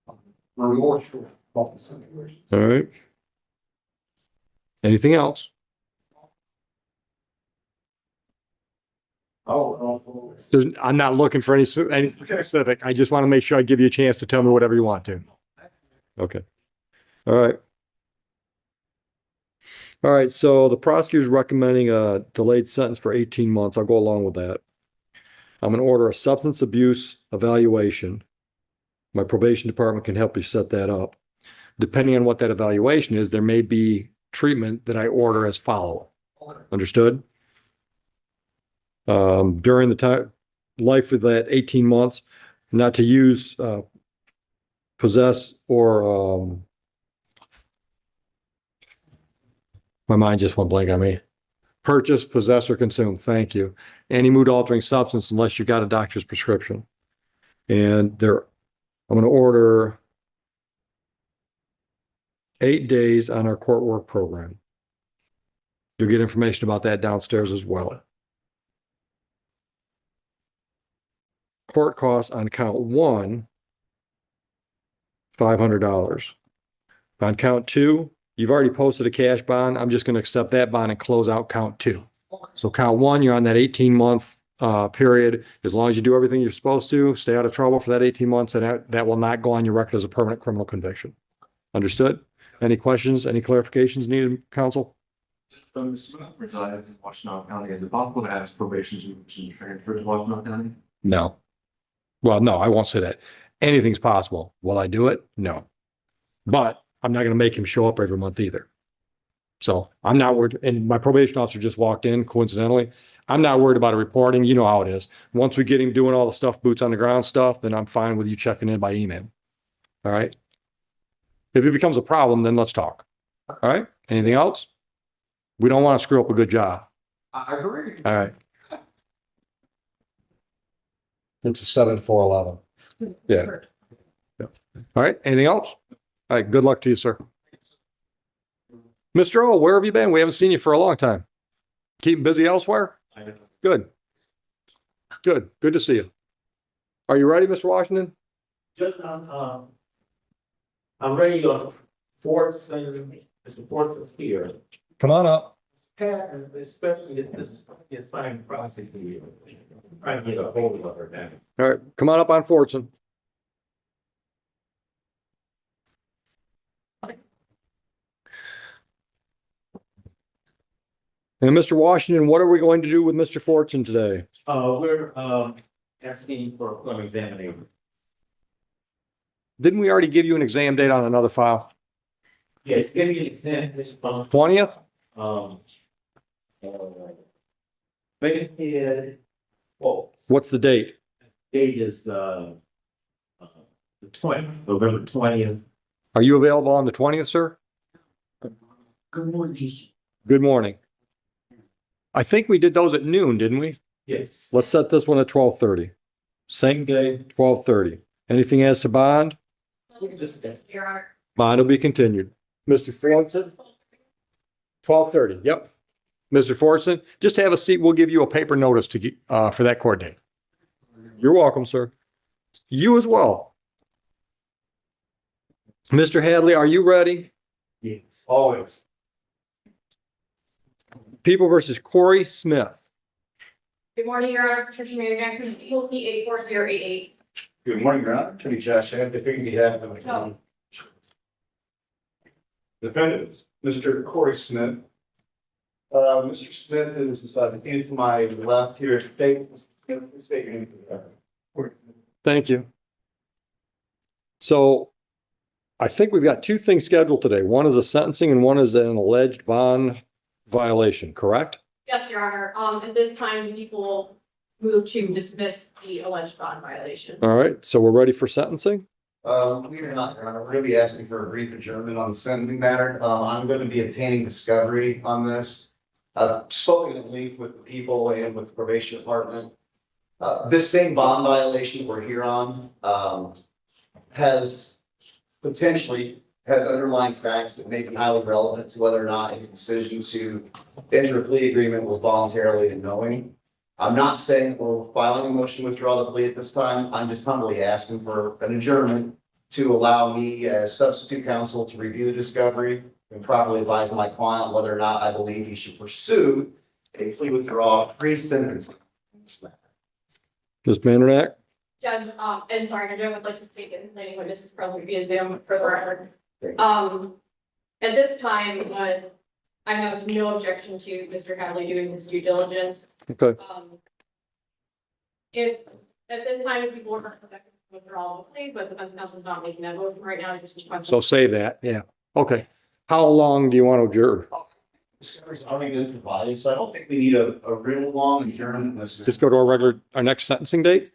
Speaker 19: I'm remorseful about the situation.
Speaker 8: All right. Anything else? I'm not looking for any specific. I just want to make sure I give you a chance to tell me whatever you want to. Okay. All right. All right. So the prosecutor's recommending a delayed sentence for 18 months. I'll go along with that. I'm going to order a substance abuse evaluation. My probation department can help you set that up. Depending on what that evaluation is, there may be treatment that I order as follow. Understood? During the life of that 18 months, not to use, possess, or my mind just went blank on me. Purchase, possess, or consume. Thank you. Any mood altering substance unless you got a doctor's prescription. And I'm going to order 8 days on our court work program. You'll get information about that downstairs as well. Court costs on count 1, $500. On count 2, you've already posted a cash bond. I'm just going to accept that bond and close out count 2. So count 1, you're on that 18-month period. As long as you do everything you're supposed to, stay out of trouble for that 18 months, and that will not go on your record as a permanent criminal conviction. Understood? Any questions, any clarifications needed, counsel?
Speaker 22: Mr. Malcolm resides in Washtenaw County. Is it possible to have his probation transferred to Washtenaw County?
Speaker 8: No. Well, no, I won't say that. Anything's possible. Will I do it? No. But I'm not going to make him show up every month either. So I'm not worried. And my probation officer just walked in coincidentally. I'm not worried about a reporting. You know how it is. Once we get him doing all the stuff, boots on the ground stuff, then I'm fine with you checking in by email. All right. If it becomes a problem, then let's talk. All right. Anything else? We don't want to screw up a good job.
Speaker 19: I agree.
Speaker 8: All right. It's a 7-4-11. Yeah. Yeah. All right. Anything else? All right. Good luck to you, sir. Mr. O, where have you been? We haven't seen you for a long time. Keeping busy elsewhere? Good. Good. Good to see you. Are you ready, Mr. Washington?
Speaker 2: Just, I'm ready to force, Mr. Force is here.
Speaker 8: Come on up.
Speaker 2: Especially if this is a assigned prosecutor. Trying to get a hold of her now.
Speaker 8: All right. Come on up on Fortson. And Mr. Washington, what are we going to do with Mr. Fortson today?
Speaker 2: We're asking for an examination.
Speaker 8: Didn't we already give you an exam date on another file?
Speaker 2: Yes, give me an exam.
Speaker 8: 20th? What's the date?
Speaker 2: Date is the 20th, November 20th.
Speaker 8: Are you available on the 20th, sir?
Speaker 2: Good morning.
Speaker 8: Good morning. I think we did those at noon, didn't we?
Speaker 1: Yes.
Speaker 8: Let's set this one at 12:30. Same day, 12:30. Anything as to bond?
Speaker 6: Your Honor.
Speaker 8: Bond will be continued. Mr. Fortson? 12:30, yep. Mr. Fortson, just have a seat. We'll give you a paper notice to get, for that court date. You're welcome, sir. You as well. Mr. Hadley, are you ready?
Speaker 19: Yes. Always.
Speaker 8: People versus Corey Smith.
Speaker 6: Good morning, Your Honor. Patricia Shenanigans from the People P 84088.
Speaker 18: Good morning, Your Honor. Attorney Josh, I have the big behalf of the defendant, Mr. Corey Smith. Mr. Smith is sitting to my left here. State your name for the record.
Speaker 8: Thank you. So I think we've got two things scheduled today. One is a sentencing and one is an alleged bond violation, correct?
Speaker 6: Yes, Your Honor. At this time, people move to dismiss the alleged bond violation.
Speaker 8: All right, so we're ready for sentencing?
Speaker 18: We are not, Your Honor. We're going to be asking for a brief adjournment on the sentencing matter. I'm going to be obtaining discovery on this. I've spoken at length with the people and with the probation department. This same bond violation we're here on, has underlying facts that may be highly relevant to whether or not his decision to enter a plea agreement was voluntarily and knowing. I'm not saying that we're filing a motion to withdraw the plea at this time. I'm just humbly asking for an adjournment to allow me as substitute counsel to review the discovery and properly advise my client whether or not I believe he should pursue a plea withdrawal pre-sentencing.
Speaker 8: Ms. Mandernack?
Speaker 6: Judge, and sorry, I would like to speak in planning witnesses present via Zoom for the record. At this time, I have no objection to Mr. Hadley doing his due diligence.
Speaker 8: Okay.
Speaker 6: If at this time, if people are withdrawal of the plea, but the defense counsel is not making that motion right now, I just request.
Speaker 8: So say that, yeah. Okay. How long do you want to adjourn?
Speaker 18: Discovery's already been provided, so I don't think we need a real long adjournment.
Speaker 8: Just go to our next sentencing date?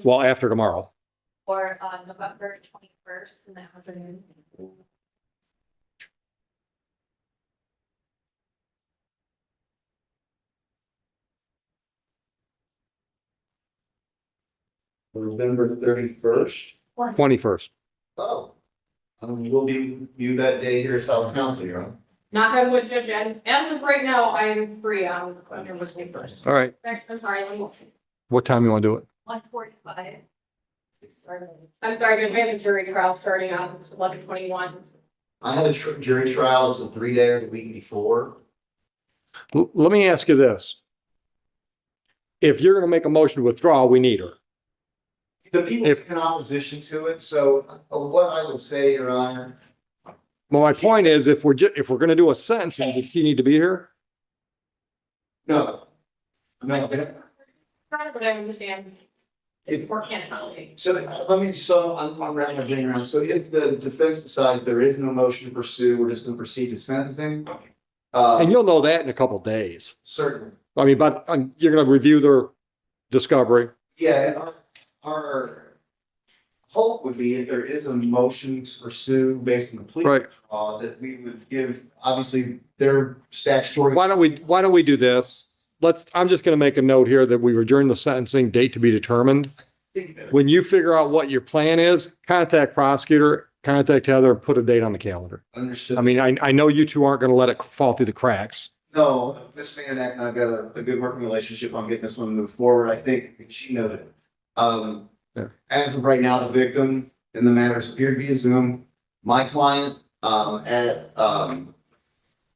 Speaker 8: Well, after tomorrow.
Speaker 12: Or November 21st in the afternoon.
Speaker 18: November 31st.
Speaker 8: 21st.
Speaker 18: Oh. We'll be with you that day here as House Counsel, Your Honor.
Speaker 6: Knock on wood, Judge, as of right now, I'm free on November 21st.
Speaker 8: All right.
Speaker 6: I'm sorry, let me.
Speaker 8: What time you want to do it?
Speaker 12: 1:45.
Speaker 6: I'm sorry, Judge, we have a jury trial starting on 11/21.
Speaker 18: I had a jury trial, it's a 3-day the week before.
Speaker 8: Let me ask you this. If you're going to make a motion to withdraw, we need her.
Speaker 18: The people in opposition to it, so what I would say, Your Honor.
Speaker 8: Well, my point is, if we're going to do a sentencing, does she need to be here?
Speaker 18: No. No.
Speaker 6: But I understand. It's for candidate.
Speaker 18: So I'm wrapping up getting around. So if the defense decides there is no motion to pursue, we're just going to proceed to sentencing.
Speaker 8: And you'll know that in a couple of days.
Speaker 18: Certainly.
Speaker 8: I mean, but you're going to review their discovery.
Speaker 18: Yeah, our hope would be if there is a motion to pursue based on the plea withdrawal, that we would give, obviously, their statutory.
Speaker 8: Why don't we do this? I'm just going to make a note here that we adjourn the sentencing date to be determined. When you figure out what your plan is, contact prosecutor, contact Heather, and put a date on the calendar.
Speaker 18: Understood.
Speaker 8: I mean, I know you two aren't going to let it fall through the cracks.
Speaker 18: No, Ms. Mandernack and I've got a good working relationship on getting this one moved forward. I think she noted. As of right now, the victim in the matters appeared via Zoom. My client, at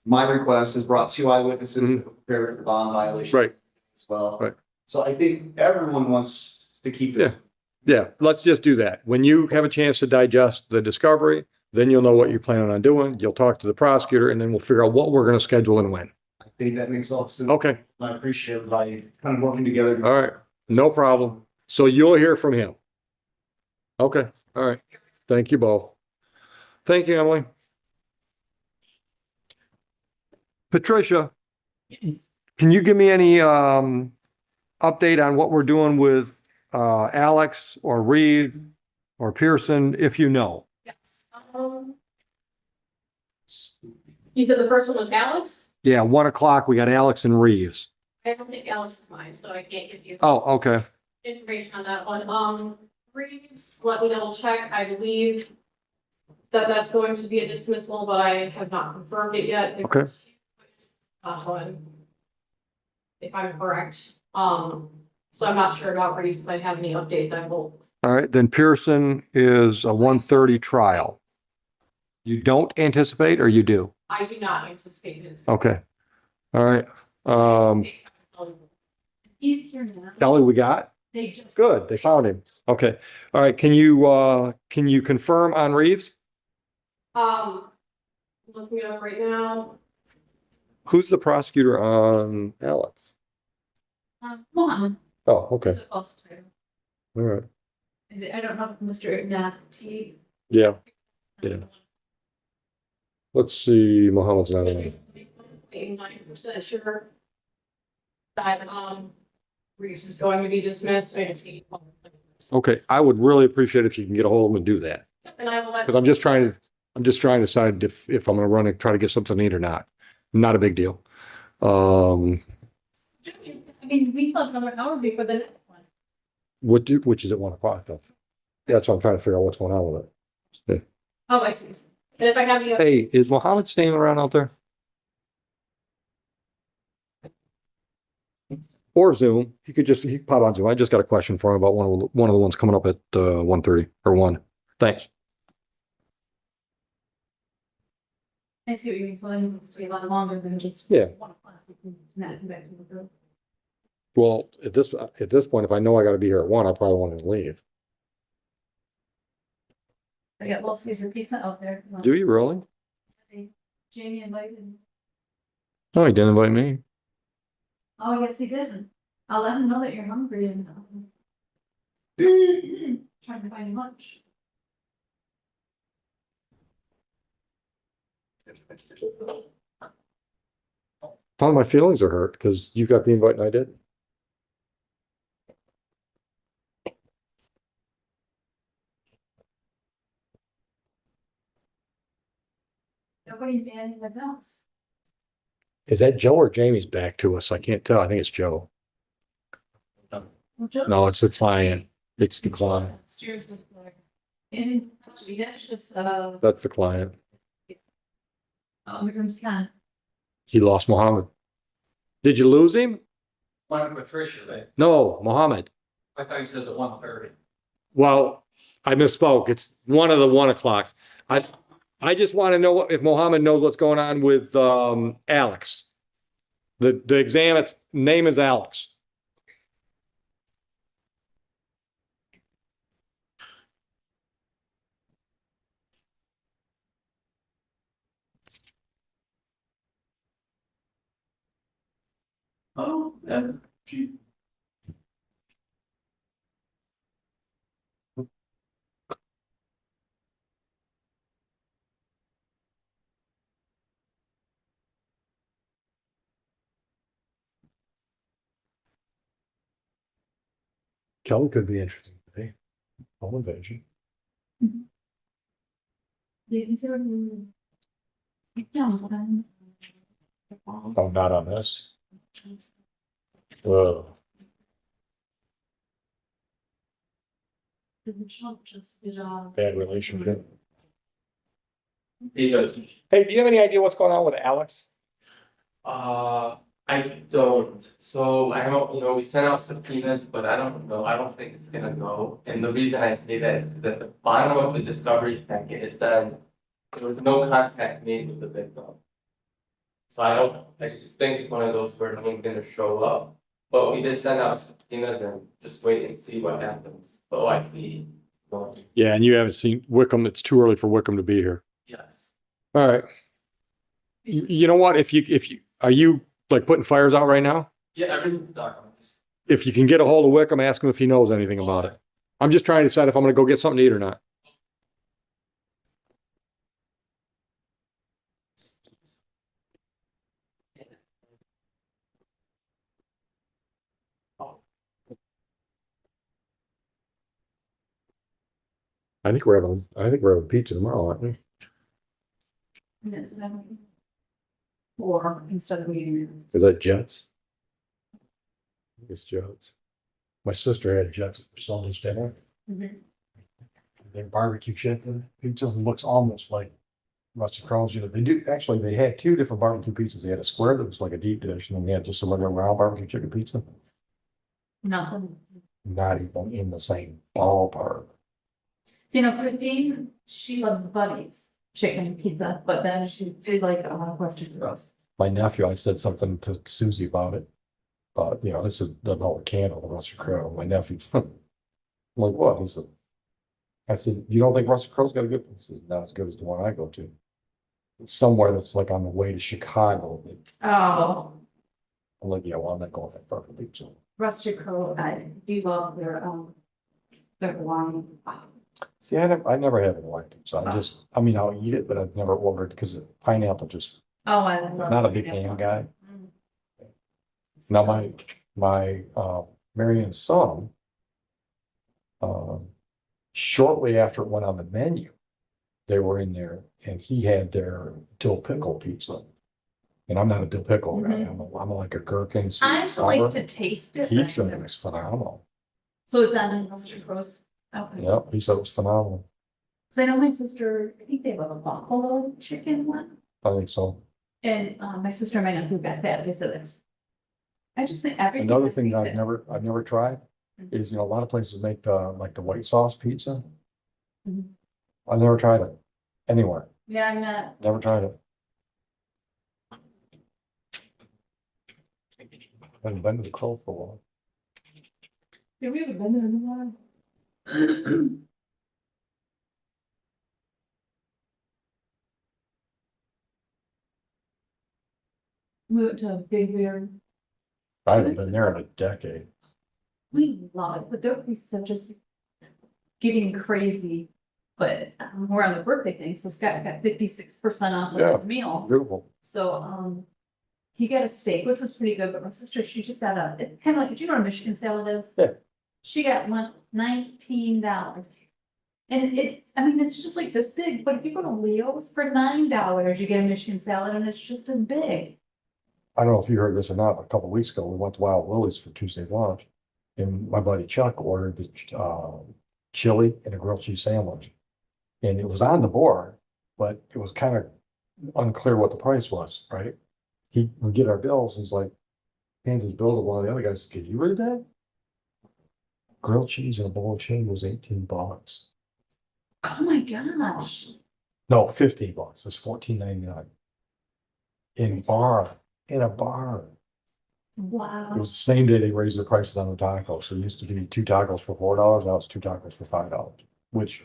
Speaker 18: my request, has brought 2 eyewitnesses to prepare the bond violation as well.
Speaker 8: Right.
Speaker 18: So I think everyone wants to keep this.
Speaker 8: Yeah, let's just do that. When you have a chance to digest the discovery, then you'll know what you're planning on doing. You'll talk to the prosecutor, and then we'll figure out what we're going to schedule and when.
Speaker 18: I think that makes all sense.
Speaker 8: Okay.
Speaker 18: I appreciate everybody kind of working together.
Speaker 8: All right. No problem. So you'll hear from him. Okay. All right. Thank you both. Thank you, Emily. Patricia, can you give me any update on what we're doing with Alex or Reed or Pearson, if you know?
Speaker 6: Yes. You said the first one was Alex?
Speaker 8: Yeah, 1 o'clock, we got Alex and Reeves.
Speaker 6: I don't think Alex is mine, so I can't give you.
Speaker 8: Oh, okay.
Speaker 6: Information on that one. Reeves, let me double check. I believe that that's going to be a dismissal, but I have not confirmed it yet.
Speaker 8: Okay.
Speaker 6: One, if I'm correct. So I'm not sure about Reeves. If I have any updates, I will.
Speaker 8: All right, then Pearson is a 1:30 trial. You don't anticipate or you do?
Speaker 6: I do not anticipate it.
Speaker 8: Okay. All right.
Speaker 13: He's here now.
Speaker 8: Kelly, we got?
Speaker 13: They just.
Speaker 8: Good, they found him. Okay. All right, can you confirm on Reeves?
Speaker 6: Looking it up right now.
Speaker 8: Who's the prosecutor on Alex?
Speaker 13: Mom.
Speaker 8: Oh, okay.
Speaker 13: It's a false title.
Speaker 8: All right.
Speaker 13: I don't know if Mr. Nafti.
Speaker 8: Yeah. Yeah. Let's see, Mohammed's not in.
Speaker 6: 89% sure that, Reeves is going to be dismissed.
Speaker 8: Okay, I would really appreciate if you can get a hold of him and do that.
Speaker 6: And I will let.
Speaker 8: Because I'm just trying to decide if I'm gonna run and try to get something to eat or not. Not a big deal.
Speaker 13: I mean, we thought another hour before the next one.
Speaker 8: Which is at 1 o'clock though. That's why I'm trying to figure out what's going on with it.
Speaker 6: Oh, I see. And if I have the.
Speaker 8: Hey, is Mohammed staying around out there? Or Zoom? He could pop on Zoom. I just got a question for him about one of the ones coming up at 1:30 or 1. Thanks.
Speaker 13: I see what you mean, so then it's stay a lot longer than just.
Speaker 8: Yeah.
Speaker 13: 1 o'clock. Not back to the group.
Speaker 8: Well, at this point, if I know I gotta be here at 1, I probably want to leave.
Speaker 13: I got Little Caesar pizza out there.
Speaker 8: Do you really?
Speaker 13: Jamie invited.
Speaker 8: No, he didn't invite me.
Speaker 13: Oh, I guess he didn't. I'll let him know that you're hungry and trying to find lunch.
Speaker 8: Probably my feelings are hurt because you got the invite and I did.
Speaker 13: Nobody mad in the house.
Speaker 8: Is that Joe or Jamie's back to us? I can't tell. I think it's Joe. No, it's the client. It's the client.
Speaker 13: And that's just,
Speaker 8: That's the client.
Speaker 13: here comes Ken.
Speaker 8: He lost Mohammed. Did you lose him?
Speaker 9: One Patricia, right?
Speaker 8: No, Mohammed.
Speaker 9: I thought you said the 1:30.
Speaker 8: Well, I misspoke. It's one of the 1 o'clocks. I just want to know if Mohammed knows what's going on with Alex. The exam, its name is Alex.
Speaker 1: Oh,
Speaker 8: Kelly could be interesting today. Home invasion. Oh, not on this. Whoa. Bad relationship.
Speaker 1: Hey, Judge.
Speaker 8: Hey, do you have any idea what's going on with Alex?
Speaker 1: I don't. So I don't, we sent out subpoenas, but I don't know. I don't think it's gonna go. And the reason I say that is because at the bottom of the discovery packet, it says there was no contact made with the victim. So I just think it's one of those where no one's gonna show up. But we did send out subpoenas and just wait and see what happens. The OIC.
Speaker 8: Yeah, and you haven't seen Wickham. It's too early for Wickham to be here.
Speaker 1: Yes.
Speaker 8: All right. You know what? If you are you like putting fires out right now?
Speaker 1: Yeah, everything's done.
Speaker 8: If you can get a hold of Wickham, ask him if he knows anything about it. I'm just trying to decide if I'm gonna go get something to eat or not. I think we're having pizza tomorrow, aren't we?
Speaker 13: Or instead of meeting.
Speaker 8: Is that Jets?
Speaker 11: It's Joe's. My sister had Jets for Sunday's dinner.
Speaker 12: Mhm.
Speaker 11: Their barbecue chicken pizza looks almost like Rusty Crowe's. You know, they do, actually, they had two different barbecue pizzas. They had a square that was like a deep dish, and then they had just a regular round barbecue chicken pizza.
Speaker 12: Nothing.
Speaker 11: Not even in the same ballpark.
Speaker 12: So, you know, Christine, she loves Buddy's chicken pizza, but then she did like Western roast.
Speaker 11: My nephew, I said something to Susie about it. But, you know, this is, doesn't hold a candle to Rusty Crowe. My nephew, I'm like, what? He said, I said, you don't think Rusty Crowe's got a good, he says, not as good as the one I go to. Somewhere that's like on the way to Chicago.
Speaker 12: Oh,
Speaker 11: I'm like, yeah, well, I'm not going that far for pizza.
Speaker 12: Rusty Crow, I do love their wine.
Speaker 11: See, I never had a white pizza. I mean, I'll eat it, but I've never ordered because pineapple just,
Speaker 12: Oh, I love.
Speaker 11: not a big ham guy. Now, my Marion's son, shortly after it went on the menu, they were in there and he had their dill pickle pizza. And I'm not a dill pickle guy. I'm like a gherkin. sweet
Speaker 12: I
Speaker 11: and
Speaker 12: also like
Speaker 11: sour.
Speaker 12: to taste it.
Speaker 11: He said it was phenomenal.
Speaker 12: So it's on Rusty Crow's. Okay.
Speaker 11: Yep, he said it was phenomenal.
Speaker 12: So I know my sister, I think they have a buffalo chicken one.
Speaker 11: I think so.
Speaker 12: And my sister and my nephew got that. They said it's. I just think everything.
Speaker 11: Another thing I've never tried is, you know, a lot of places make like the white sauce pizza.
Speaker 12: Mhm.
Speaker 11: I've never tried it anywhere.
Speaker 12: Yeah, I'm not.
Speaker 11: Never tried it. Haven't been to the Crow for a while.
Speaker 12: Have we ever been there in a while? We went to Big Bear.
Speaker 11: I haven't been there in a decade.
Speaker 12: We love it, but their pieces are just getting crazy. But we're on the birthday thing, so Scott got 56% off of
Speaker 11: Yeah,
Speaker 12: his meal.
Speaker 11: beautiful.
Speaker 12: So he got a steak, which was pretty good, but my sister, she just got it's kind of like, do you know what a Michigan salad is?
Speaker 11: Yeah.
Speaker 12: She got $19. And I mean, it's just like this big, but if you go to Leo's for $9, you get a Michigan salad and it's just as big.
Speaker 11: I don't know if you heard this or not, but a couple of weeks ago, we went to Wild Willie's for Tuesday lunch. And my buddy Chuck ordered the chili and a grilled cheese sandwich. And it was on the board, but it was kind of unclear what the price was, right? We get our bills, he's like, hands his bill to one of the other guys, can you read that? Grilled cheese and a bowl of chili was $18.
Speaker 12: Oh my gosh.
Speaker 11: No, $15. It's $14.99. In a bar.
Speaker 12: Wow.
Speaker 11: It was the same day they raised the prices on the tacos. So it used to be 2 tacos for $4. Now it's 2 tacos for $5. Which,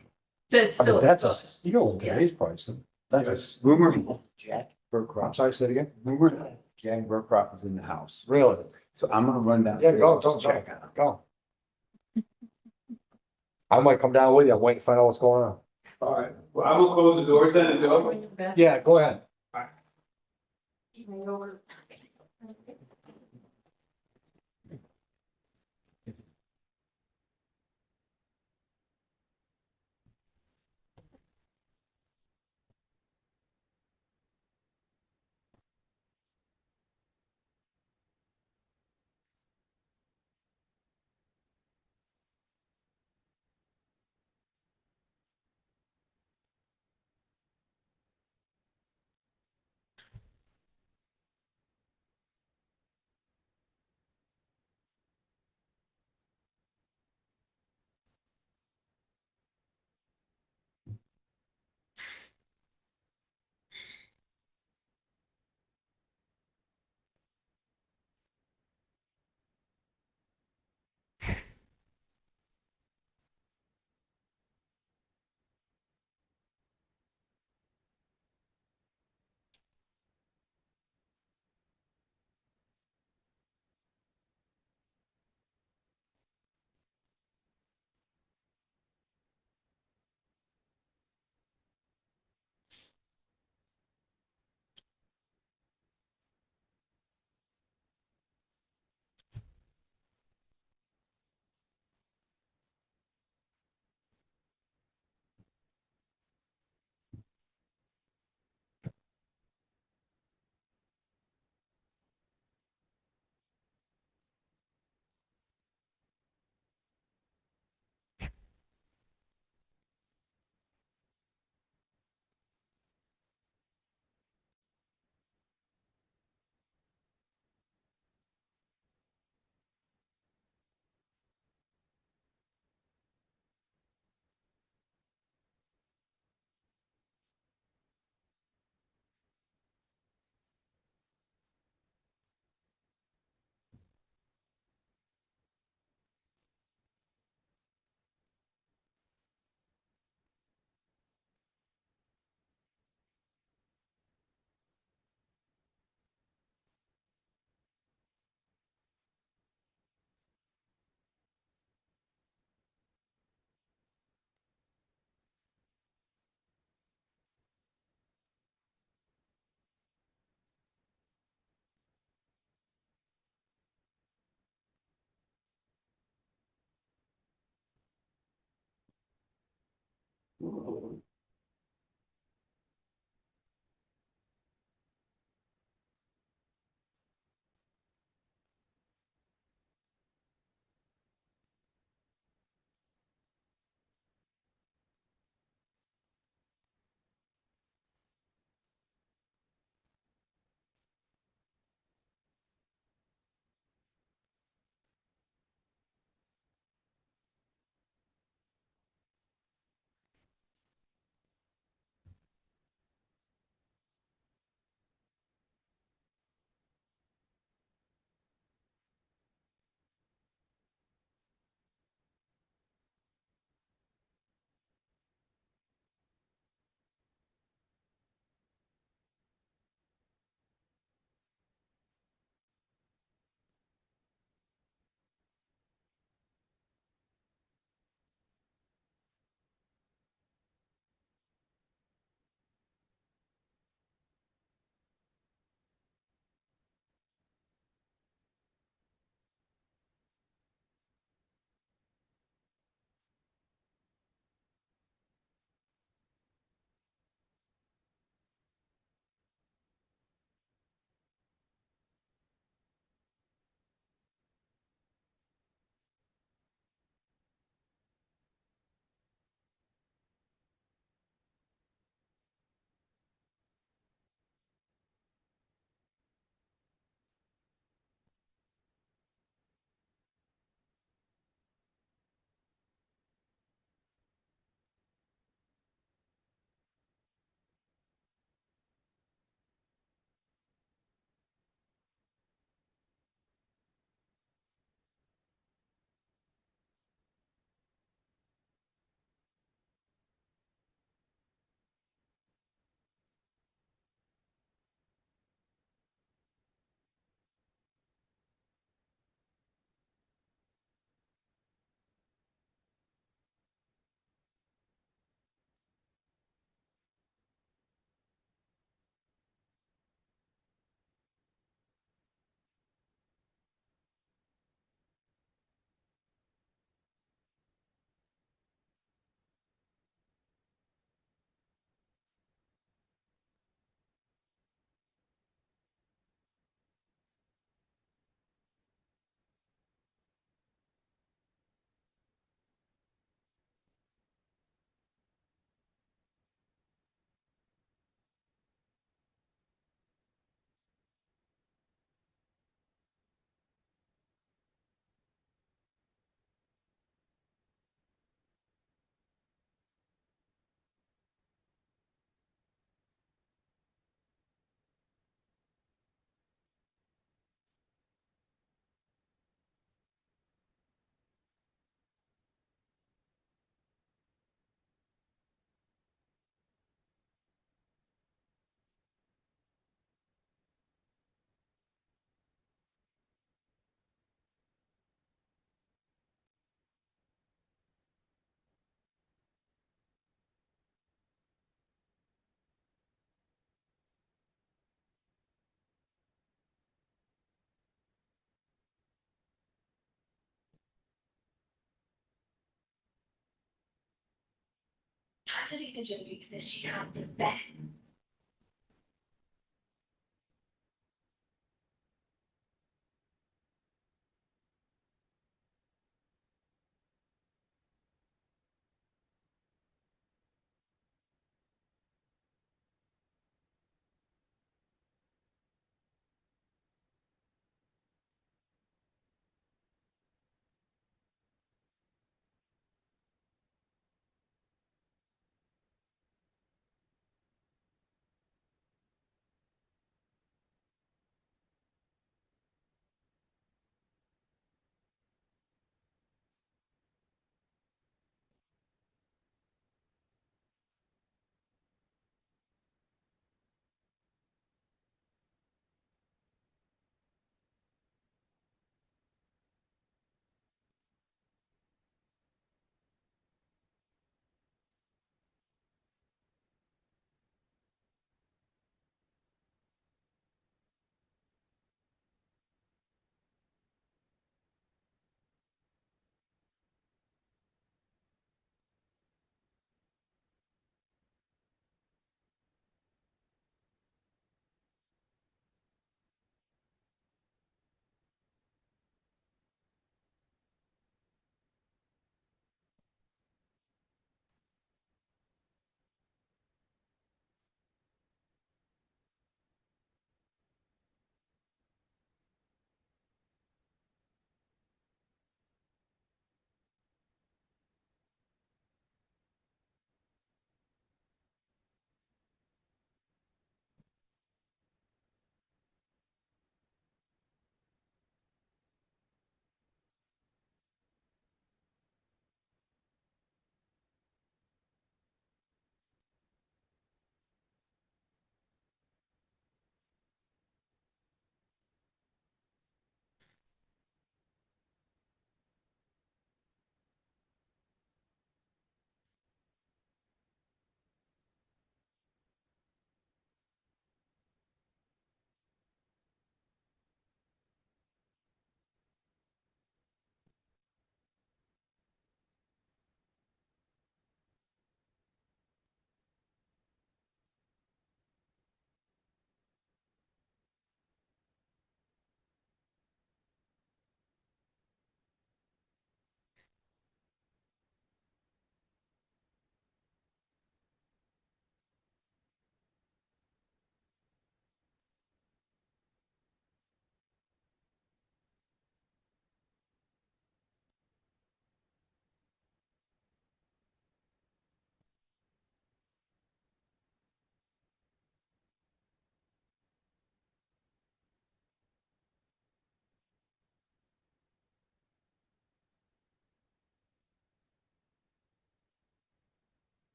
Speaker 12: That's
Speaker 11: I mean,
Speaker 12: still.
Speaker 11: that's a steal in today's pricing. That's a
Speaker 4: Rumor Jack
Speaker 11: I'm
Speaker 4: Burcroft.
Speaker 11: sorry, say it again.
Speaker 4: Rumor Jack Burcroft is in the house.
Speaker 11: Really?
Speaker 4: So I'm gonna run
Speaker 11: Yeah,
Speaker 4: downstairs
Speaker 11: go,
Speaker 4: and
Speaker 11: go,
Speaker 4: just check on him.
Speaker 11: go. I might come down with you. I'm waiting to find out what's going on.
Speaker 19: All right, well, I'm gonna close the doors then and go.
Speaker 11: Yeah, go ahead.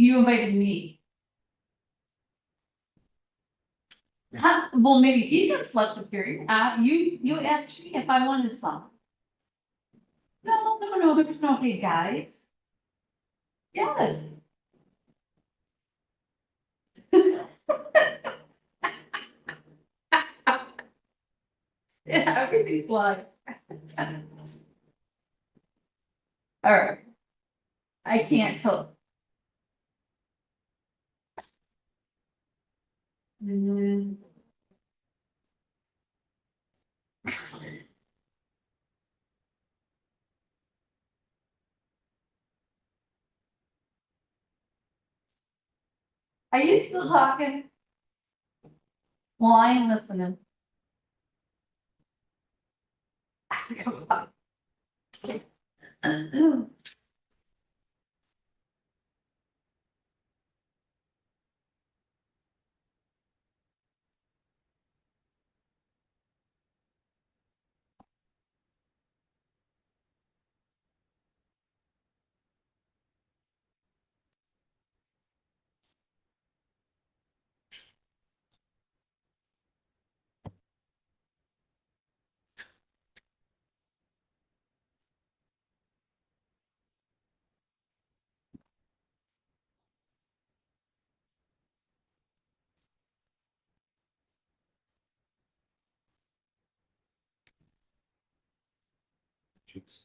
Speaker 12: You invited me. Huh? Well, maybe he's not slept with you. You asked me if I wanted some. No, there was no hey guys. Yes. Yeah, everything's live. All right. I can't tell. Are you still talking? Well, I am listening.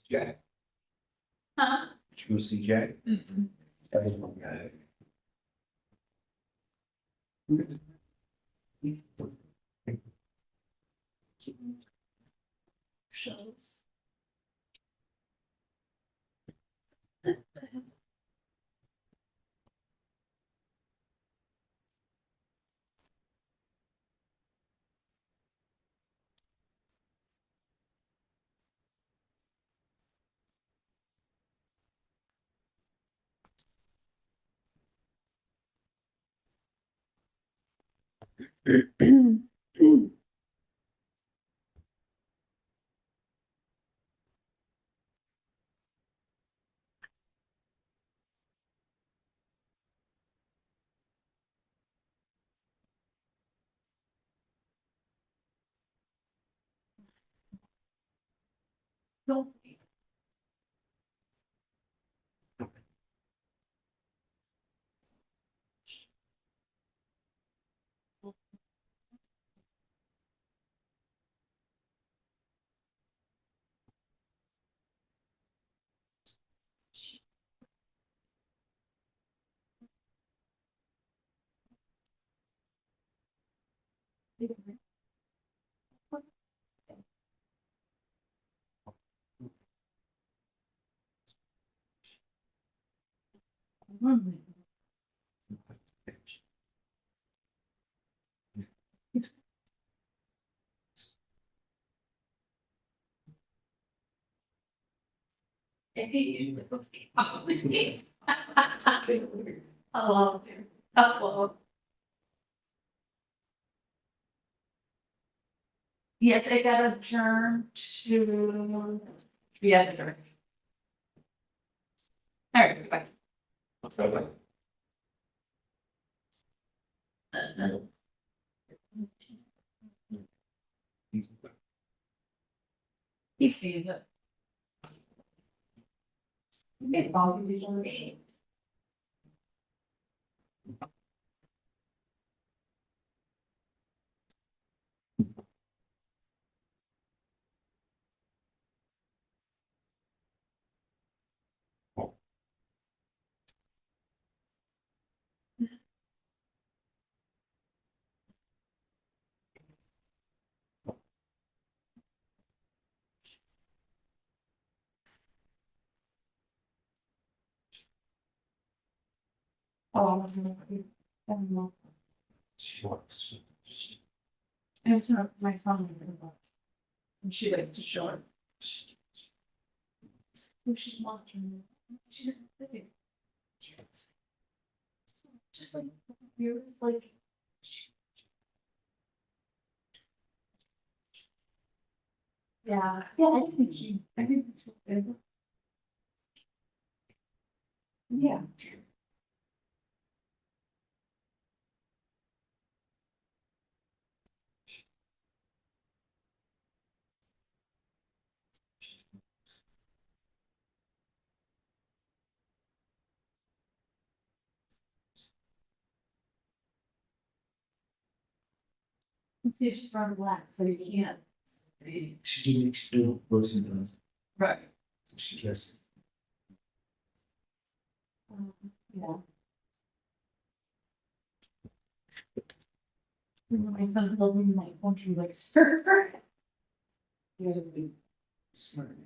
Speaker 4: Jack,
Speaker 12: Huh?
Speaker 4: Juicy Jack.
Speaker 12: Mm-mm.
Speaker 4: That is my guy.
Speaker 12: Shows. No. Oh, oh. Yes, I got adjourned to. Yes. All right, bye. He sees it. You can follow these other sheets. Oh, I don't know. It's not my phone is in. And she likes to show it. She's watching. She's living. Just like yours, like. Yeah, I think it's good. Yeah. It's just run black, so you can't.
Speaker 4: She do person.
Speaker 12: Right.
Speaker 4: She just.
Speaker 12: Yeah. My phone told me like, won't you like server?
Speaker 4: Yeah, be smart.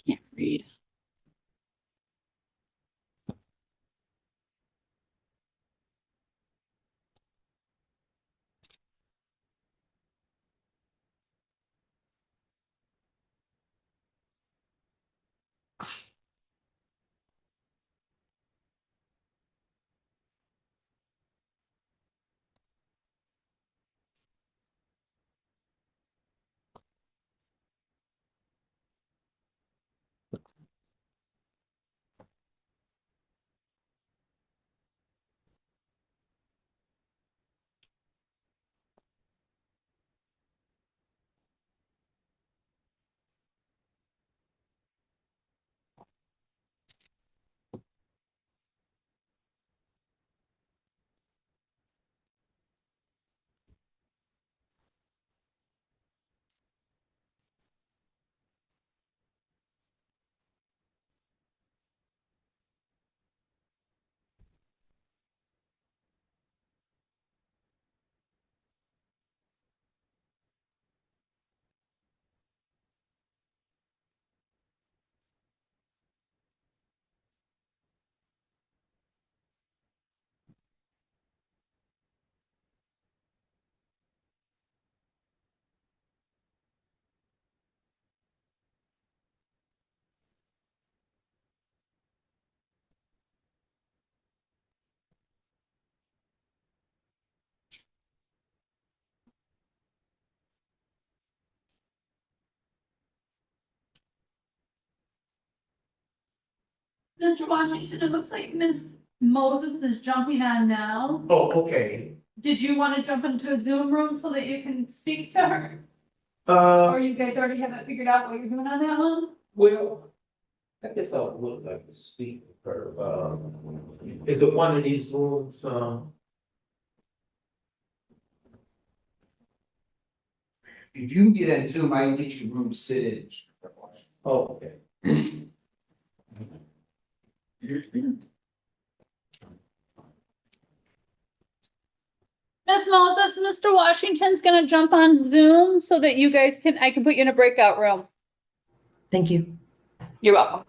Speaker 15: Can't read.
Speaker 12: Mr. Washington, it looks like Miss Moses is jumping on now.
Speaker 2: Oh, okay.
Speaker 12: Did you want to jump into a Zoom room so that you can speak to her? Or you guys already have it figured out what you're doing on that one?
Speaker 2: Well, I guess I would like to speak with her. Is it one of these rooms,
Speaker 4: If you can get in Zoom, I can get you room to sit in.
Speaker 2: oh, okay.
Speaker 12: Miss Moses, Mr. Washington's gonna jump on Zoom so that you guys can, I can put you in a breakout room.
Speaker 15: Thank you.
Speaker 12: You're welcome.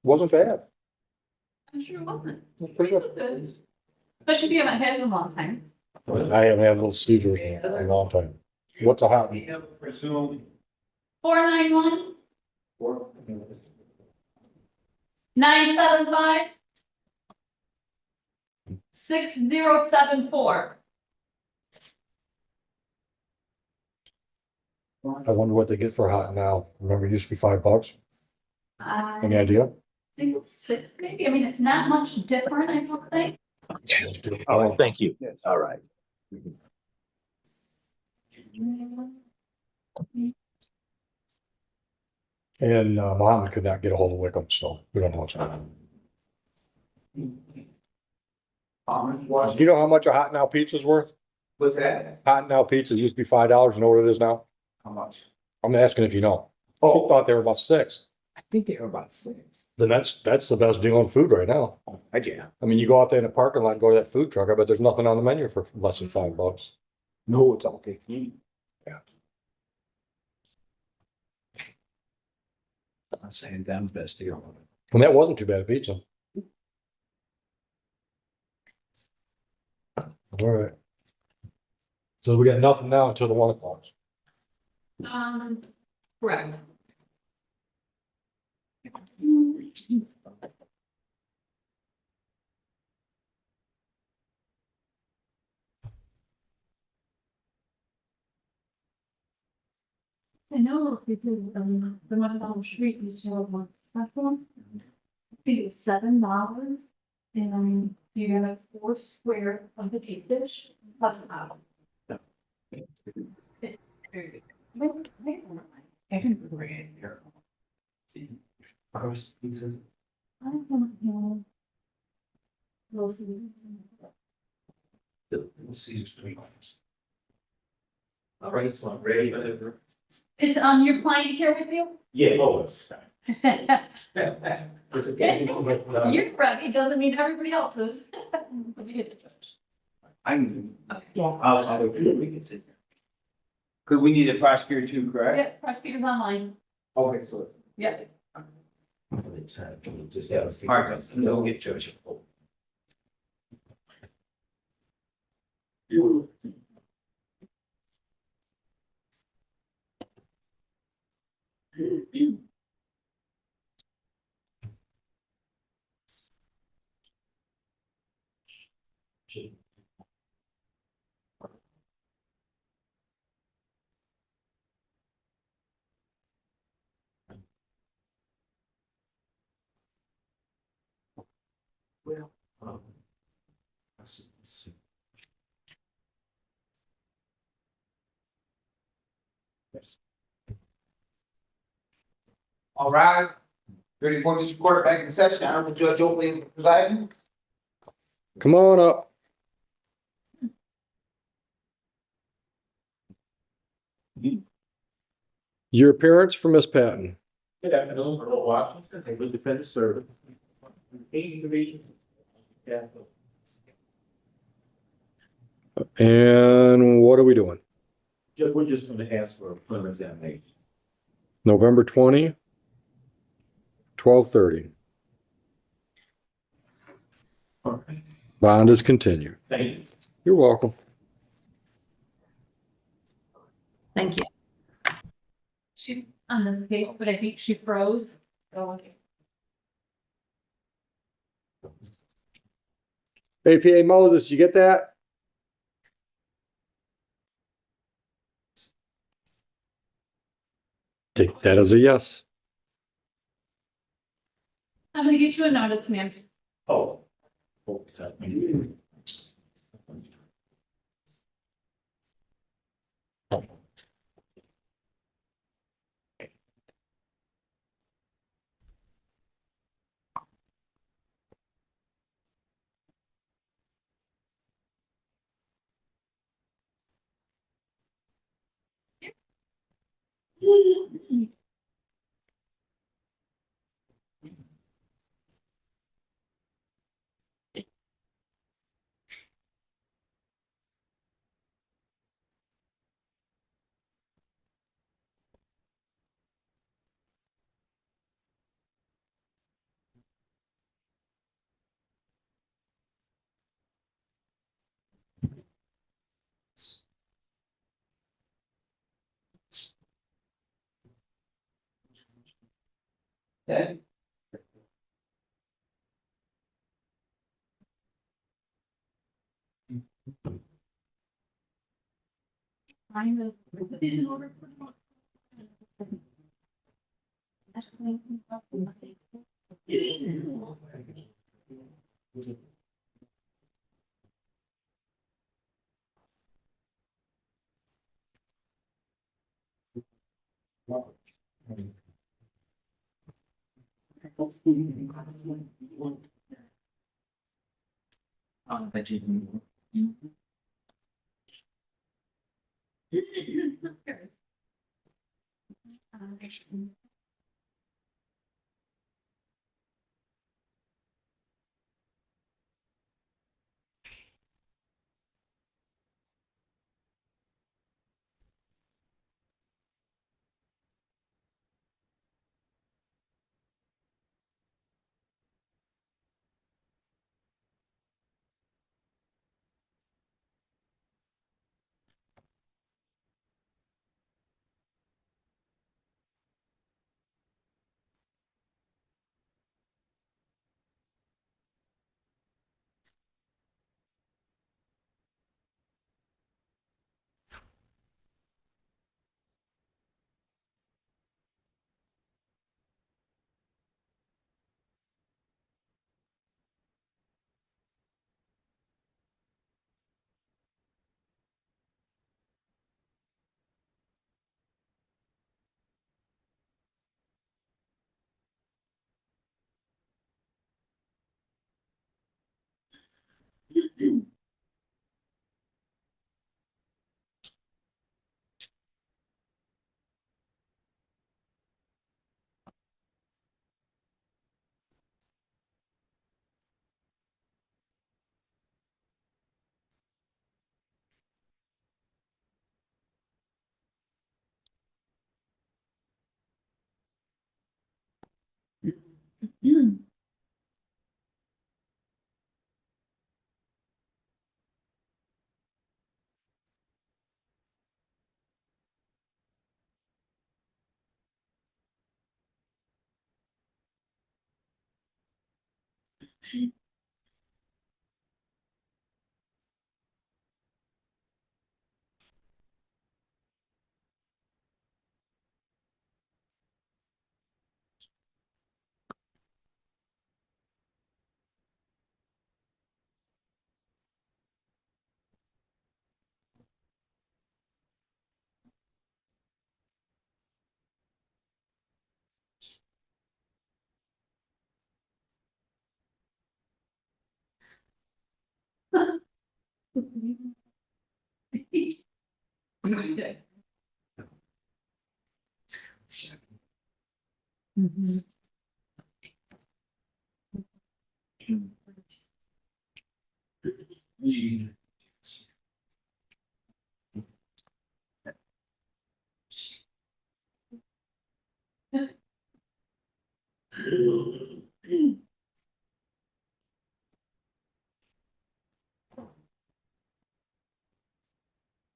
Speaker 8: Wasn't bad.
Speaker 12: I'm sure it wasn't.
Speaker 8: Pretty good.
Speaker 12: Good. Especially if you haven't had it in a long time.
Speaker 8: I haven't had little Caesars in a long time. What's a hot?
Speaker 12: 491 975 6074.
Speaker 8: I wonder what they get for hot now. Remember, it used to be $5. Any
Speaker 12: I
Speaker 8: idea?
Speaker 12: think it's 6 maybe. I mean, it's not much different, I don't think.
Speaker 2: All right, thank you.
Speaker 4: Yes.
Speaker 2: All right.
Speaker 8: And Mohammed could not get a hold of Wickham, so we don't know what's going on. Do you know how much a hot now pizza's worth?
Speaker 4: What's that?
Speaker 8: Hot now pizza used to be $5. You know what it is now?
Speaker 4: How much?
Speaker 8: I'm asking if you know.
Speaker 4: Oh.
Speaker 8: She thought they were about $6.
Speaker 4: I think they were about 6.
Speaker 8: Then that's the best deal on food right now.
Speaker 4: Oh, yeah.
Speaker 8: I mean, you go out there in the parking lot and go to that food truck. I bet there's nothing on the menu for less than $5.
Speaker 4: No, it's all 15.
Speaker 8: Yeah.
Speaker 4: I'm saying damn best deal.
Speaker 8: And that wasn't too bad a pizza. All right. So we got nothing now until the 1 o'clock.
Speaker 12: Correct. I know because the one down the street used to have one special. I think it was $7. And you have 4 square of the deep dish plus the out. Very good. I can read here. I don't know. Those.
Speaker 2: All right, so I'm ready whenever.
Speaker 12: Is your client here with you?
Speaker 2: Yeah, always.
Speaker 12: You're ready, doesn't mean everybody else is.
Speaker 4: I'll, we can sit there. Cause we need a prosecutor too, correct?
Speaker 12: Yeah, prosecutor's online.
Speaker 4: Okay, so.
Speaker 12: Yeah.
Speaker 4: Just have a seat. All right, don't get judged.
Speaker 2: Well, let's see.
Speaker 4: All rise. 34th District Court back in session. Honorable Judge Oakley presiding.
Speaker 8: Come on up. Your appearance for Miss Patton.
Speaker 2: Good afternoon, Earl Washington, I will defend the service. 83. Yeah.
Speaker 8: And what are we doing?
Speaker 2: We're just gonna ask for a preliminary examination.
Speaker 8: November 20, 12:30.
Speaker 2: All right,
Speaker 8: Bond is continued.
Speaker 2: thank you.
Speaker 8: You're welcome.
Speaker 15: Thank you.
Speaker 12: She's on this page, but I think she froze. So,
Speaker 8: APA Moses, you get that? Take that as a yes.
Speaker 12: I'm gonna get you a notice, ma'am.
Speaker 2: Oh.
Speaker 4: Okay.
Speaker 12: I'm gonna put it in order for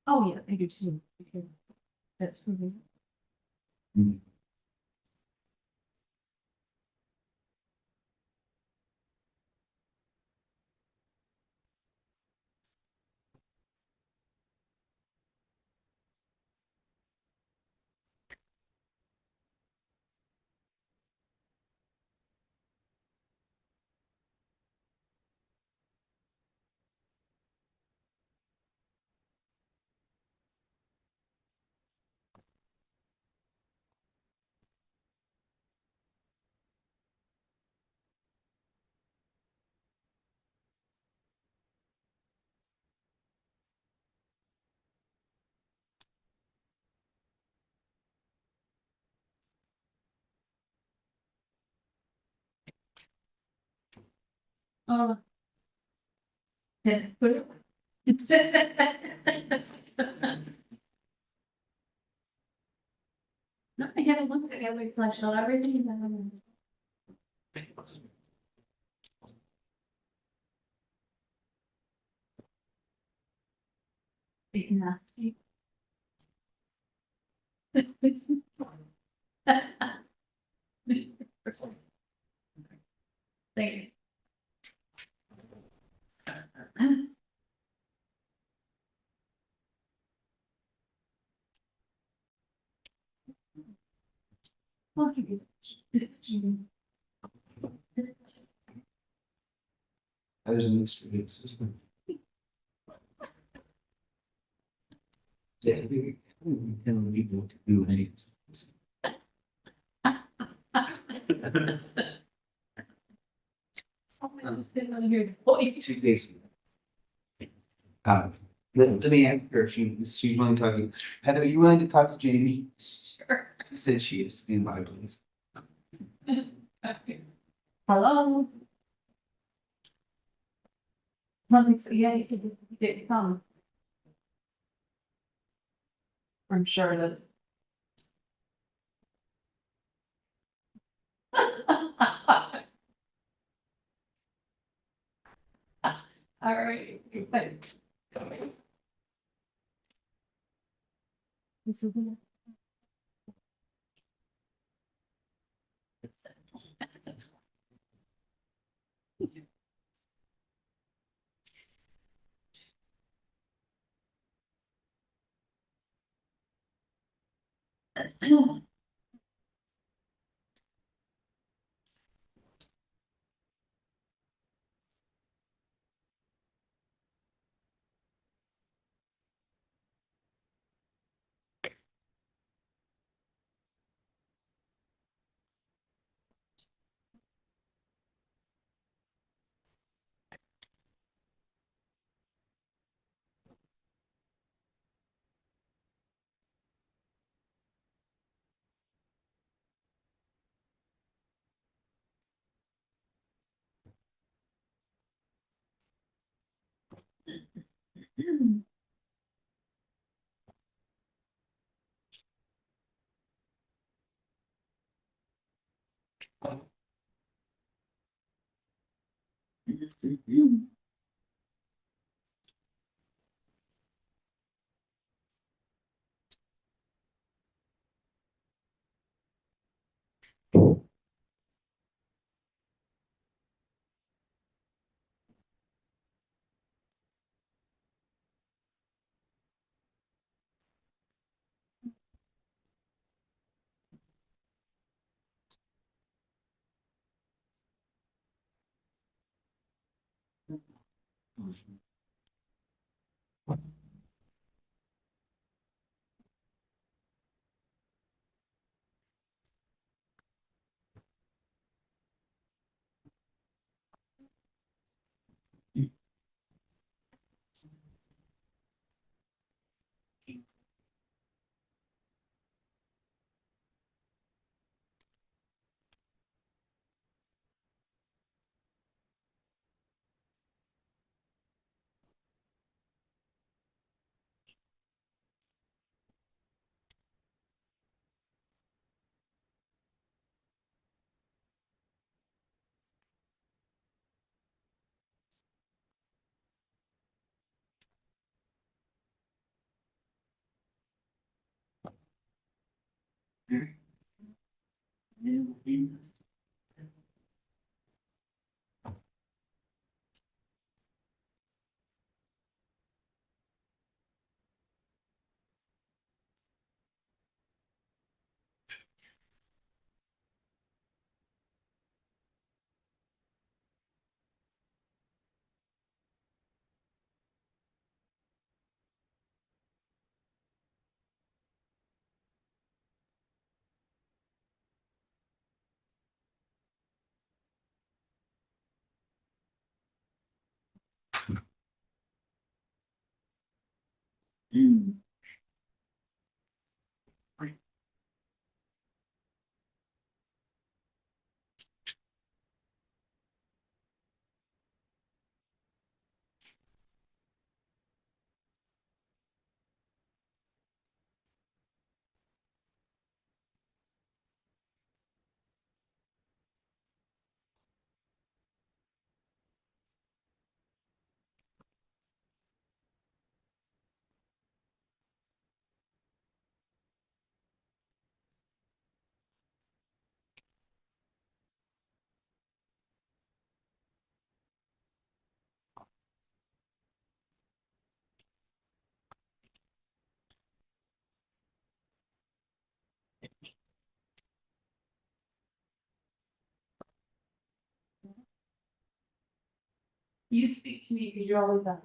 Speaker 13: Oh, yeah, I do too. Okay. That's something. Oh. Yeah. No, I haven't looked at every flash on everything. Big nasty. Thank you.
Speaker 11: There's an instant system. Yeah, we don't people to do anything. Two days ago. Let me ask her, she's willing to talk to you. Heather, are you willing to talk to Jamie?
Speaker 13: Sure.
Speaker 11: She said she is, in my place.
Speaker 13: Hello? Nothing, so yeah, he said he didn't come. I'm sure it is. All right, thanks. This is it.
Speaker 12: You speak to me because you're always on.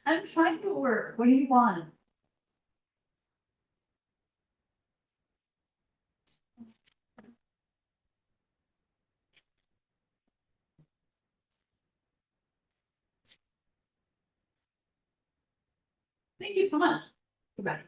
Speaker 12: I'm trying to work. What do you want? Thank you so much. Goodbye.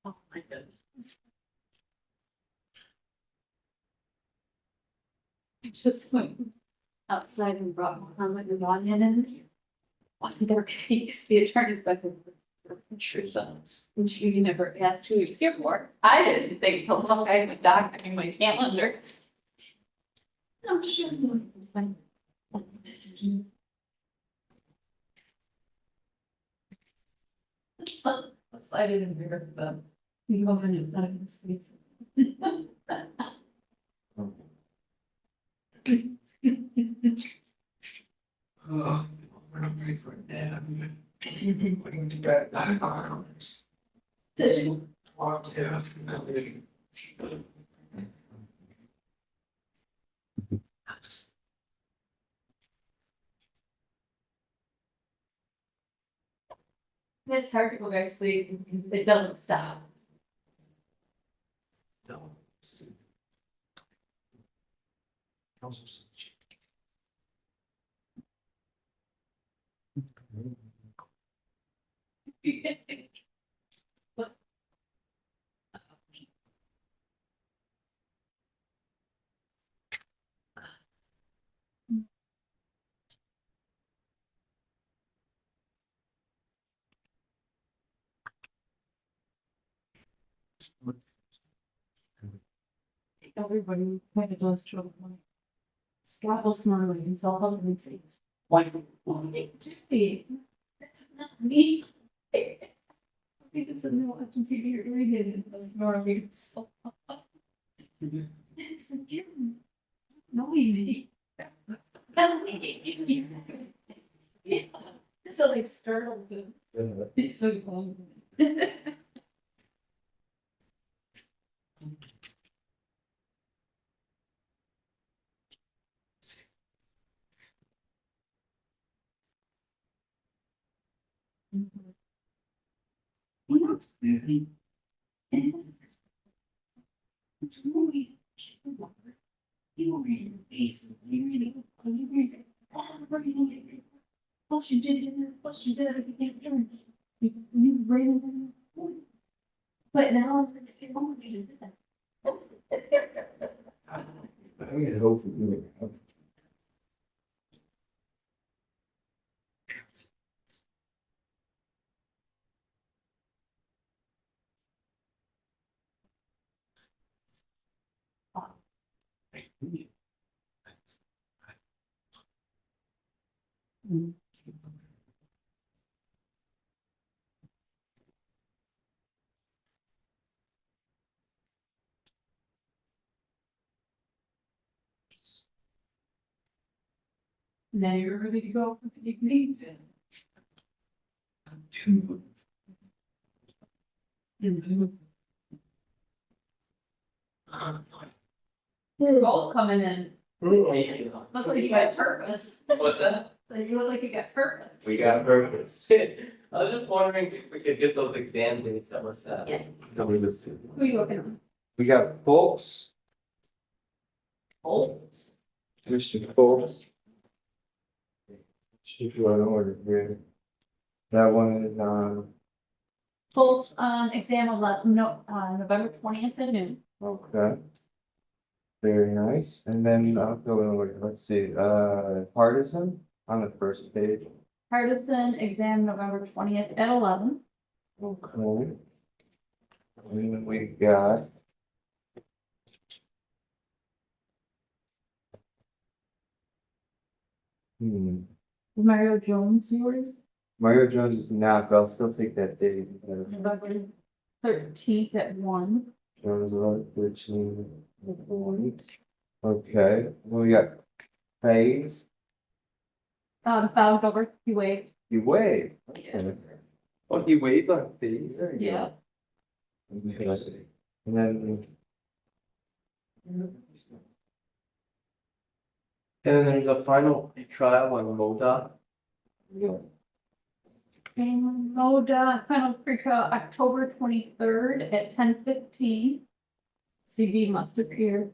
Speaker 12: Oh my goodness. I just went outside and brought Muhammad and Ryan in. Wasn't there case, the attorney's back there for Patricia. And she never asked who he was here for. I didn't think till look, I have a doc in my calendar. I'm sure. So excited and embarrassed about. You go ahead and it's not in the space.
Speaker 7: Oh, I'm ready for a nap. Putting to bed 9 hours. Fuck yes.
Speaker 12: It's hard to go back to sleep because it doesn't stop.
Speaker 7: No.
Speaker 12: Everybody kind of does trouble. Scott will smile and he's all over and say, what are they doing? That's not me. He doesn't know I can hear your reading and the snoring. So. It's a gym. Noisy. So they startled him. It's so fun.
Speaker 7: He looks busy. You read the base. You read everything. Plus you did, plus you did, you can't turn. You read
Speaker 12: But now it's like, you want me to just sit there.
Speaker 11: I get hope for you.
Speaker 12: Now you're ready to go for the big meeting. You're both coming in. Look like you got purpose.
Speaker 1: What's that?
Speaker 12: So you look like you got purpose.
Speaker 1: We got purpose. I was just wondering if we could get those exam dates that were set.
Speaker 12: Yeah.
Speaker 1: That we would
Speaker 12: Who are you looking at?
Speaker 8: We got folks,
Speaker 1: Folks.
Speaker 8: Mr. Folks. She's right over here. That one is,
Speaker 12: Folks on exam 11, no, November 20th at noon.
Speaker 8: okay. Very nice, and then I'll go over, let's see, partisan on the first page.
Speaker 12: Partisan exam November 20th at 11.
Speaker 8: Okay. And then we got.
Speaker 12: Mario Jones yours,
Speaker 8: Mario Jones is not, but I'll still take that date.
Speaker 12: November 13th at 1.
Speaker 8: Jones 11/13. Okay, then we got phase,
Speaker 12: Filed over, you waived.
Speaker 8: you wait.
Speaker 12: Yes.
Speaker 1: Oh, he waived on fees?
Speaker 12: Yeah.
Speaker 8: And then.
Speaker 1: And then there's a final trial on MODA.
Speaker 12: And MODA, final pretrial October 23rd at 10:15. CV must appear.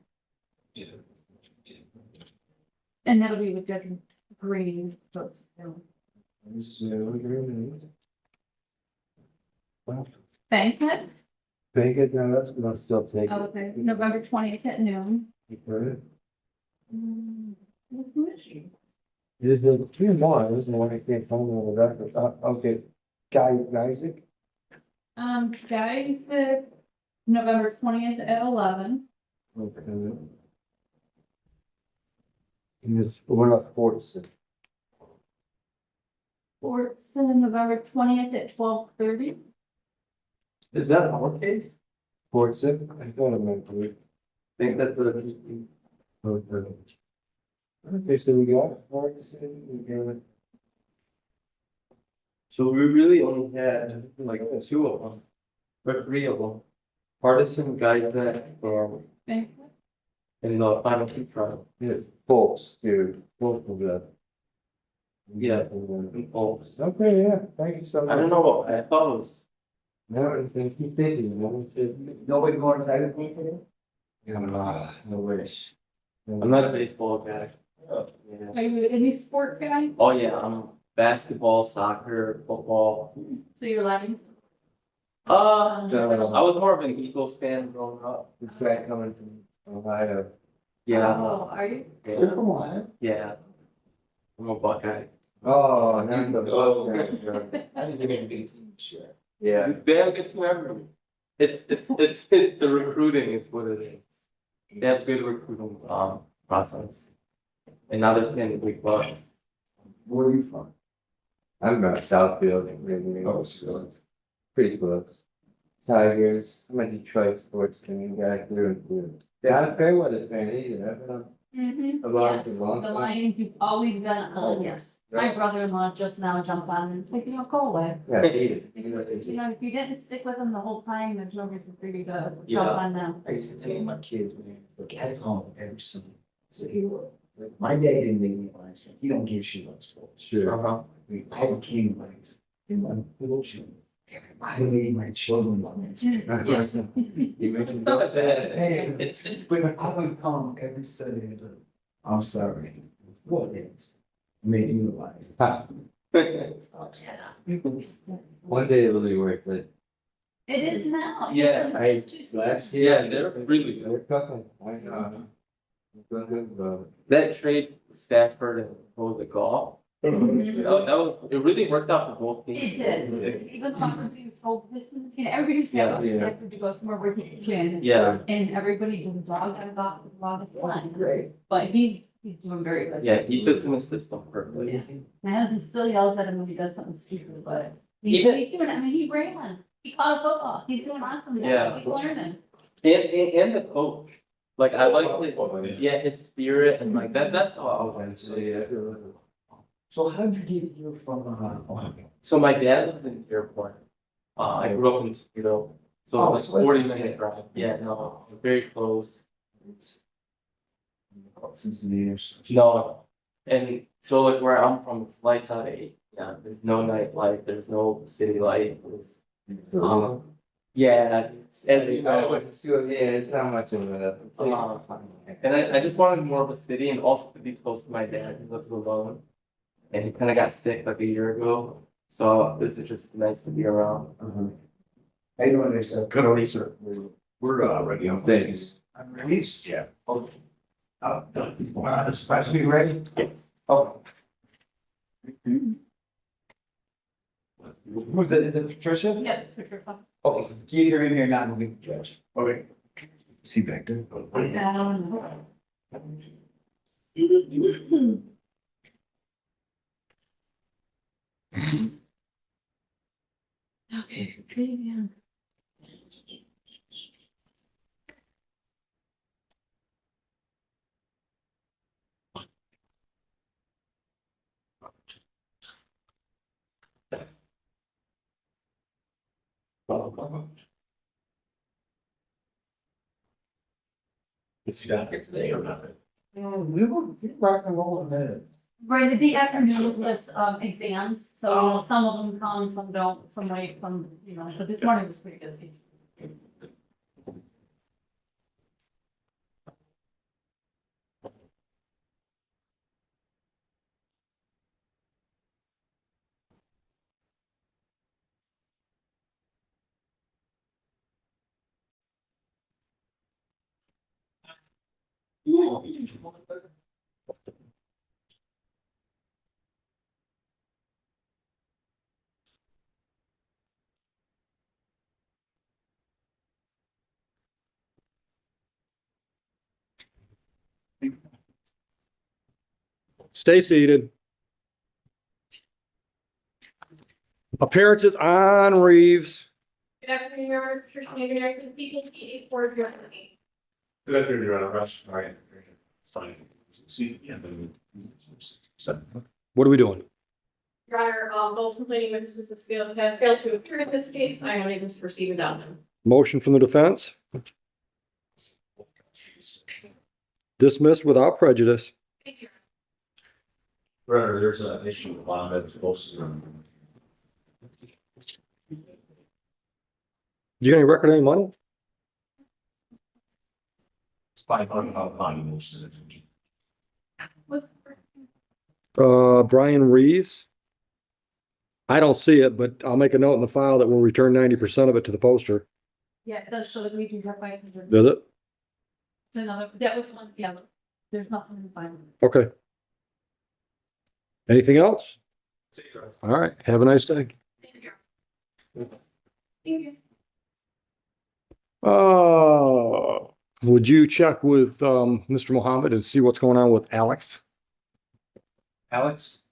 Speaker 12: And that'll be with Judge Green. Banquet,
Speaker 8: Bacon, no, that's gonna still take it.
Speaker 12: okay, November 20th at noon.
Speaker 8: Okay.
Speaker 12: Commission.
Speaker 8: Is the few more, there's no one I can't find on the record, okay, Isaac,
Speaker 12: Guys, November 20th at 11.
Speaker 8: okay. And it's, what about Fortson?
Speaker 12: Fortson, November 20th at 12:30.
Speaker 1: Is that our case?
Speaker 8: Fortson, I thought it meant to be.
Speaker 1: I think that's a.
Speaker 8: Okay. Okay, so we got Fortson, we got.
Speaker 1: So we really only had like two of them, or three of them. Partisan, guys that,
Speaker 12: Banquet.
Speaker 1: in the final trial.
Speaker 8: Yeah, folks, dude, both of them.
Speaker 1: Yeah, and folks.
Speaker 8: Okay, yeah, thank you so much.
Speaker 1: I don't know, I thought it was.
Speaker 8: No, I think keep thinking,
Speaker 4: Nobody's going to that thing today?
Speaker 8: no wish.
Speaker 1: I'm not a baseball guy. Yeah.
Speaker 12: Are you any sport guy?
Speaker 1: Oh yeah, I'm basketball, soccer, football.
Speaker 12: So you're Lions?
Speaker 1: I was more of an Eagles fan growing up.
Speaker 8: This guy coming from Ohio.
Speaker 1: Yeah.
Speaker 12: Oh, are you?
Speaker 1: Yeah.
Speaker 4: from Ohio?
Speaker 1: Yeah. I'm a Buckeye.
Speaker 8: Oh, not the.
Speaker 4: I didn't think anything sure.
Speaker 1: Yeah. They have good team everyone. It's the recruiting is what it is. They have good recruiting process. And now they're playing the big bucks.
Speaker 4: Where are you from?
Speaker 8: I'm about Southfield, maybe.
Speaker 4: Oh, sure.
Speaker 8: Pretty close. Tigers, I'm a Detroit sports team guy through and through. Yeah, I'm a Fairweather fan either. I've been
Speaker 12: Mm-hmm.
Speaker 8: About
Speaker 12: Yes,
Speaker 8: the
Speaker 12: the
Speaker 8: long time?
Speaker 12: Lions, you've always been on, yes. My brother-in-law just now jumped on and said, go away.
Speaker 8: Yeah, I hate it.
Speaker 12: You know, if you didn't stick with them the whole time, there's no reason for you to
Speaker 1: Yeah.
Speaker 12: jump on them.
Speaker 4: I used to tell my kids, man, it's like, I call him every Sunday. It's a hero. Like, my dad didn't make me a Lions fan. He don't give a shit about sports.
Speaker 8: Sure.
Speaker 1: Uh-huh.
Speaker 4: I became Lions in my little children. I made my children Lions.
Speaker 12: Yes.
Speaker 8: You make
Speaker 1: It's
Speaker 8: me
Speaker 1: not bad.
Speaker 4: Hey, but I would come every Sunday. Look, I'm sorry. 4 days. Made you Lions.
Speaker 8: One day it'll be worth it.
Speaker 12: It is now.
Speaker 1: Yeah,
Speaker 12: It's
Speaker 1: Yeah, they're really good. That trade Stafford and what was it, golf? That was, it really worked out for both teams.
Speaker 12: It did. It was fun. Everybody was so pissed. And everybody was happy to go somewhere where he can.
Speaker 1: Yeah.
Speaker 12: And everybody did dog and got a lot of fun. Great. But he's doing very good.
Speaker 1: Yeah, he fits in the system perfectly.
Speaker 12: Yeah. My husband still yells at him when he does something stupid, but
Speaker 1: He
Speaker 12: he's doing, I mean, he ran. He caught a football. He's doing awesome.
Speaker 1: Yeah.
Speaker 12: He's learning.
Speaker 1: And the coach, like I like his spirit and like that's how I was gonna say.
Speaker 4: So how did you get here from,
Speaker 1: So my dad lives in the airport. I grew up in Toledo, so
Speaker 4: Oh,
Speaker 1: it's
Speaker 4: so
Speaker 1: like
Speaker 4: it's-
Speaker 1: 40-minute drive. Yeah, no, it's very close.
Speaker 4: since the years?
Speaker 1: No, and so like where I'm from, it's lights out at 8. Yeah, there's no nightlife, there's no city life. Yeah, as you know,
Speaker 4: it's not much of a.
Speaker 1: and I just wanted more of a city and also to be close to my dad, who lives alone. And he kind of got sick like a year ago, so this is just nice to be around.
Speaker 4: How you doing, Lisa?
Speaker 10: Good, Lisa. We're ready on things.
Speaker 4: I'm released.
Speaker 10: Yeah.
Speaker 4: It's supposed to be ready?
Speaker 1: Yes.
Speaker 4: Oh. Who's that? Is it Patricia?
Speaker 12: Yeah, it's Patricia.
Speaker 4: Oh, keep her in here, not moving the judge. Okay. Is he back there?
Speaker 12: Okay, so yeah.
Speaker 10: Is he down here today or nothing?
Speaker 4: We were rock and roll in minutes.
Speaker 12: Right, the afternoon was just exams, so some of them come, some don't, some wait, some, but this morning was pretty busy.
Speaker 8: Stay seated. Appearances on Reeves.
Speaker 6: Good afternoon, Your Honor, Patricia Camaraderie for the people, PA for adjournment.
Speaker 10: Good afternoon, Your Honor. Rush. All right. It's fine. See, yeah.
Speaker 8: What are we doing?
Speaker 6: Your Honor, both complaining witnesses have failed to appear in this case. I am able to proceed without them.
Speaker 8: Motion from the defense. Dismissed without prejudice.
Speaker 6: Thank you.
Speaker 10: Brother, there's an issue with bond that's supposed to.
Speaker 8: You got any record of any money?
Speaker 10: It's $500 bond most of it.
Speaker 6: What's
Speaker 8: Brian Reeves. I don't see it, but I'll make a note in the file that we'll return 90% of it to the poster.
Speaker 12: Yeah, it does show that we do have 500.
Speaker 8: Does it?
Speaker 12: It's another, that was one, yeah, there's nothing in final.
Speaker 8: Okay. Anything else? All right. Have a nice day.
Speaker 6: Thank you. Thank you.
Speaker 8: Would you check with Mr. Mohammed and see what's going on with Alex?
Speaker 10: Alex?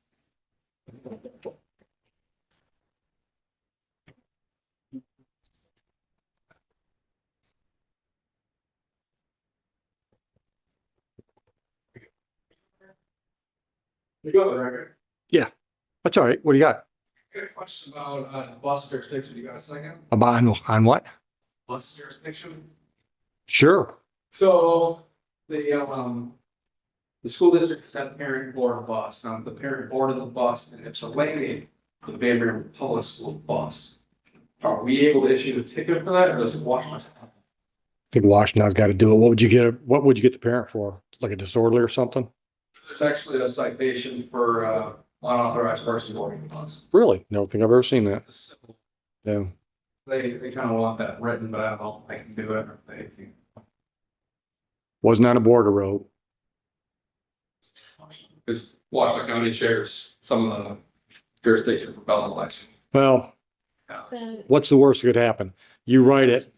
Speaker 9: You got the record.
Speaker 8: Yeah, that's all right. What do you got?
Speaker 9: Got a question about bus jurisdiction. You got a second?
Speaker 8: On what?
Speaker 9: Bus jurisdiction.
Speaker 8: Sure.
Speaker 9: So the school district has a parent board of bus. Now the parent board of the bus, and it's a lady for the Bay Area Public Schools bus. Are we able to issue a ticket for that, or does it Washington?
Speaker 8: I think Washington's got to do it. What would you get the parent for? Like a disorderly or something?
Speaker 9: There's actually a citation for unauthorized person boarding the bus.
Speaker 8: Really? No think I've ever seen that. Yeah.
Speaker 9: They kind of want that written, but I don't know if they can do it.
Speaker 8: Wasn't on a border road.
Speaker 9: Because Washington County shares some of the jurisdictions with Belmont license.
Speaker 8: Well, what's the worst that could happen? You write it.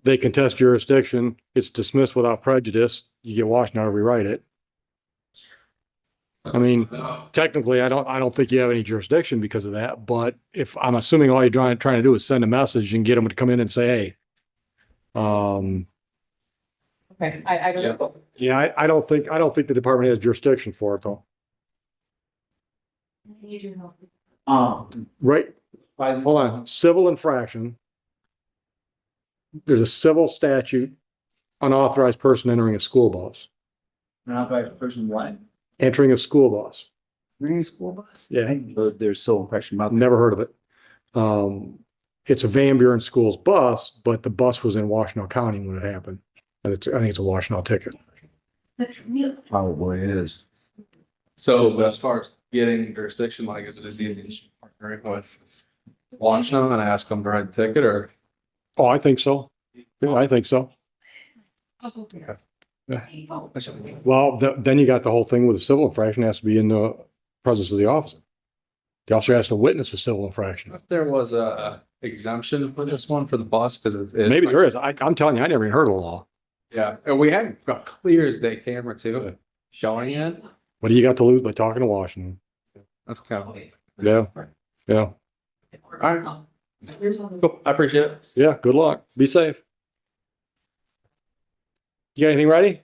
Speaker 8: They contest jurisdiction. It's dismissed without prejudice. You get Washington to rewrite it. I mean, technically, I don't think you have any jurisdiction because of that, but if I'm assuming all you're trying to do is send a message and get them to come in and say, hey,
Speaker 6: Okay, I don't know.
Speaker 8: yeah, I don't think the department has jurisdiction for it though.
Speaker 13: Need your help.
Speaker 8: Right, hold on, civil infraction. There's a civil statute, unauthorized person entering a school bus.
Speaker 4: Unauthorized person what?
Speaker 8: Entering a school bus.
Speaker 4: Entering a school bus?
Speaker 8: Yeah.
Speaker 4: There's civil infraction about that.
Speaker 8: Never heard of it. It's a Van Buren Schools bus, but the bus was in Washtenaw County when it happened. And I think it's a Washtenaw ticket.
Speaker 4: Probably is.
Speaker 9: So, but as far as getting jurisdiction, like, is it as easy as partnering with Washington and ask them to write the ticket, or?
Speaker 8: Oh, I think so. Yeah, I think so. Yeah. Well, then you got the whole thing with the civil infraction has to be in the presence of the officer. The officer has to witness a civil infraction.
Speaker 9: If there was a exemption for this one for the bus, because it's.
Speaker 8: Maybe there is. I'm telling you, I never even heard of the law.
Speaker 9: Yeah, and we had a clear as day camera too, showing it.
Speaker 8: What do you got to lose by talking to Washington?
Speaker 9: That's kind of.
Speaker 8: Yeah, yeah.
Speaker 9: All right. Cool. I appreciate it.
Speaker 8: Yeah, good luck. Be safe. You got anything ready?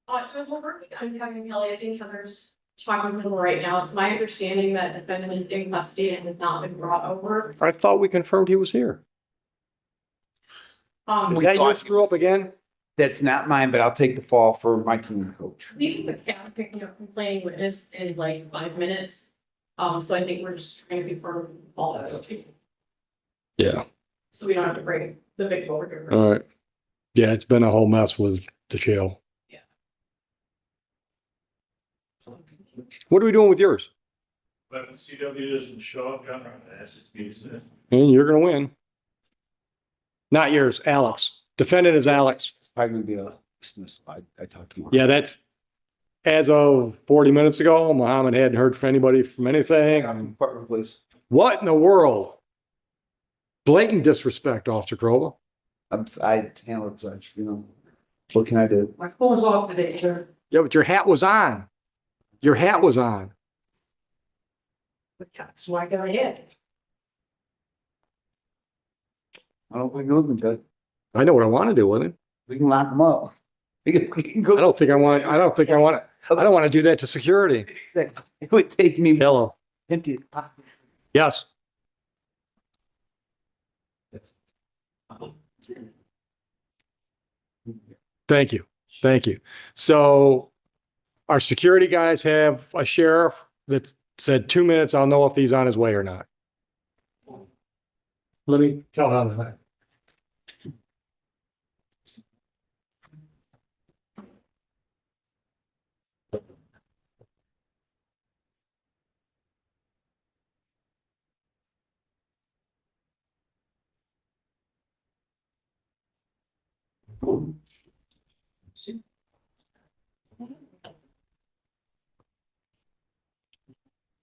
Speaker 6: We're working on having Kelly, I think Heather's talking to him right now. It's my understanding that defendant is in custody and has not been brought over.
Speaker 8: I thought we confirmed he was here. Is that your screw up again?
Speaker 4: That's not mine, but I'll take the fall for my team coach.
Speaker 6: Leaving the cab picking up complaining witness in like 5 minutes. So I think we're just trying to confirm all that.
Speaker 8: Yeah.
Speaker 6: So we don't have to bring the victim over here.
Speaker 8: All right. Yeah, it's been a whole mess with the jail.
Speaker 6: Yeah.
Speaker 8: What are we doing with yours?
Speaker 14: But if the CW doesn't show up, I'm gonna ask it to be dismissed.
Speaker 8: And you're gonna win. Not yours, Alex. Defendant is Alex.
Speaker 4: It's probably gonna be a dismissal. I talked to him.
Speaker 8: Yeah, that's as of 40 minutes ago. Mohammed hadn't heard from anybody from anything.
Speaker 4: Please.
Speaker 8: What in the world? Blatant disrespect, Officer Crowell.
Speaker 4: I handle it, so you know. What can I do?
Speaker 21: My phone's off today, sir.
Speaker 8: Yeah, but your hat was on. Your hat was on.
Speaker 21: So I got ahead.
Speaker 4: I don't think moving, Judge.
Speaker 8: I know what I want to do with him.
Speaker 4: We can lock him up. We can go.
Speaker 8: I don't want to do that to security.
Speaker 4: It would take me.
Speaker 8: Hello.
Speaker 4: Empty his pocket.
Speaker 8: Yes. Thank you. Thank you. So our security guys have a sheriff that said 2 minutes. I'll know if he's on his way or not. Let me tell him that.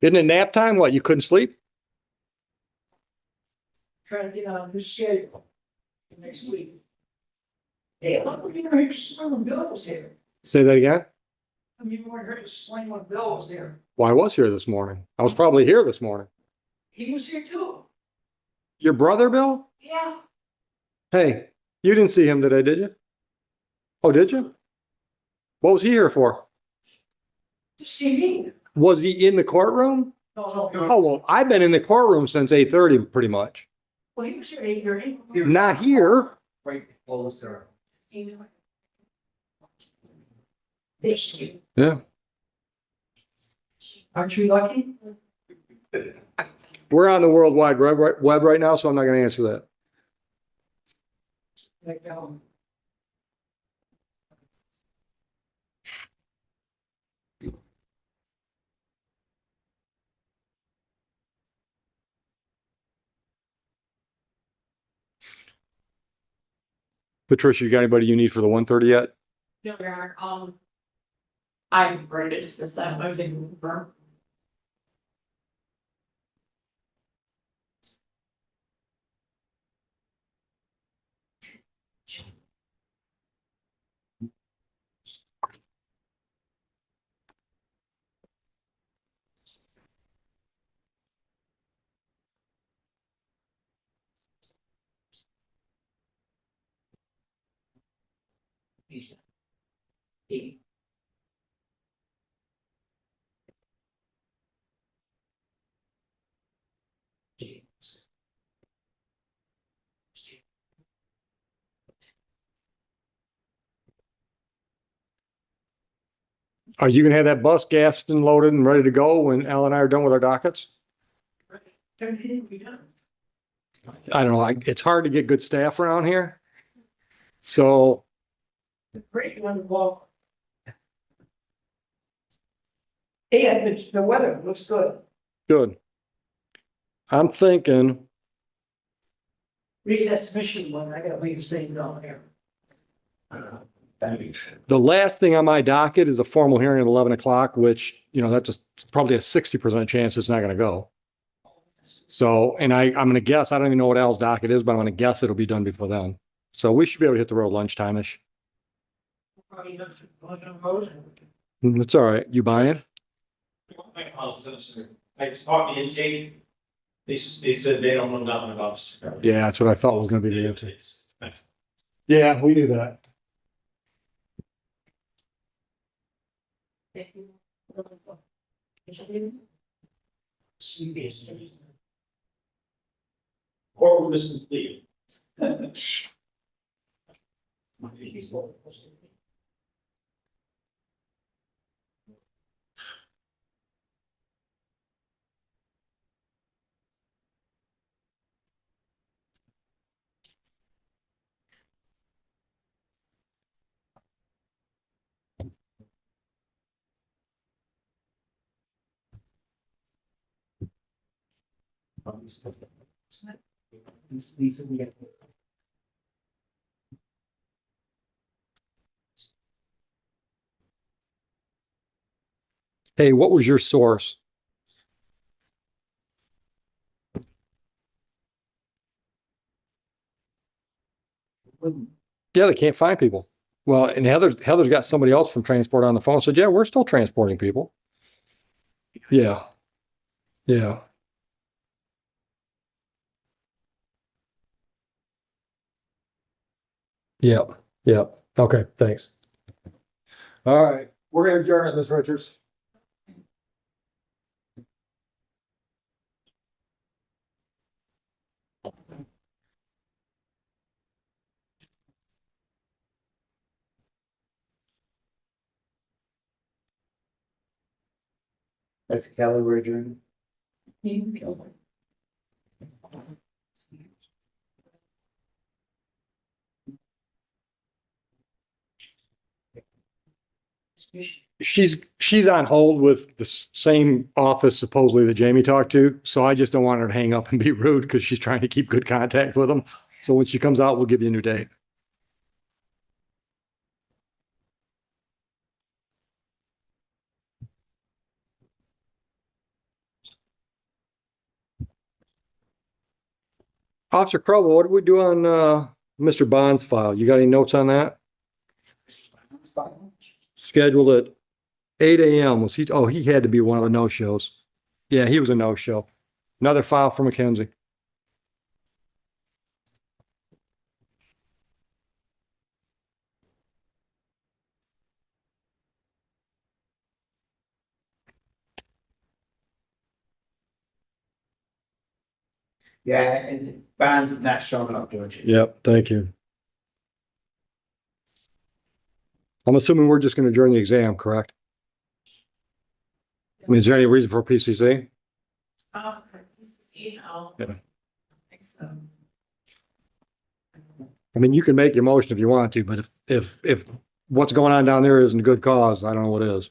Speaker 8: Isn't it nap time? What, you couldn't sleep?
Speaker 21: Trying to get on his schedule for next week. Hey, I'm not even here to explain when Bill was here.
Speaker 8: Say that again?
Speaker 21: I mean, you weren't here to explain when Bill was there.
Speaker 8: Well, I was here this morning. I was probably here this morning.
Speaker 21: He was here too.
Speaker 8: Your brother, Bill?
Speaker 21: Yeah.
Speaker 8: Hey, you didn't see him today, did you? Oh, did you? What was he here for?
Speaker 21: To see me.
Speaker 8: Was he in the courtroom?
Speaker 21: No.
Speaker 8: Oh, well, I've been in the courtroom since 8:30, pretty much.
Speaker 21: Well, he was here 8:30.
Speaker 8: Not here.
Speaker 21: Right, close there. Thank you.
Speaker 8: Yeah.
Speaker 21: Aren't you lucky?
Speaker 8: We're on the World Wide Web right now, so I'm not going to answer that.
Speaker 21: Like,
Speaker 8: Patricia, you got anybody you need for the 1:30 yet?
Speaker 6: No, Your Honor, I'm ready to dismiss that. I was able to confirm.
Speaker 8: Are you gonna have that bus gassed and loaded and ready to go when Al and I are done with our dockets?
Speaker 21: Everything we done.
Speaker 8: I don't know, it's hard to get good staff around here. So,
Speaker 21: Great on the wall. And the weather looks good.
Speaker 8: good. I'm thinking,
Speaker 21: Recess Michigan one, I gotta leave the same down here.
Speaker 8: the last thing on my docket is a formal hearing at 11 o'clock, which, that's just probably a 60% chance it's not gonna go. So, and I'm gonna guess, I don't even know what Al's docket is, but I'm gonna guess it'll be done before then. So we should be able to hit the road lunchtime-ish.
Speaker 21: Probably not on the road.
Speaker 8: It's all right. You buying?
Speaker 14: I talked to NJ, they said they don't know nothing about us.
Speaker 8: Yeah, that's what I thought was gonna be the answer. Yeah, we knew that.
Speaker 14: Or this is the.
Speaker 8: Hey, what was your source? Yeah, they can't find people. Well, and Heather's got somebody else from transport on the phone, said, yeah, we're still transporting people. Yeah. Yeah. Yep. Yep. Okay, thanks. All right, we're gonna adjourn it, Ms. Richards.
Speaker 4: That's Kelly, we're adjourned.
Speaker 8: She's on hold with the same office supposedly that Jamie talked to, so I just don't want her to hang up and be rude because she's trying to keep good contact with them. So when she comes out, we'll give you a new date. Officer Crowell, what did we do on Mr. Bond's file? You got any notes on that? Scheduled at 8 a.m. Was he? Oh, he had to be one of the no-shows. Yeah, he was a no-show. Another file for Mackenzie.
Speaker 4: Yeah, and Bonds is not showing up, George.
Speaker 8: Yep, thank you. I'm assuming we're just going to adjourn the exam, correct? I mean, is there any reason for PCC? Yeah. I mean, you can make your motion if you want to, but if what's going on down there isn't a good cause, I don't know what is.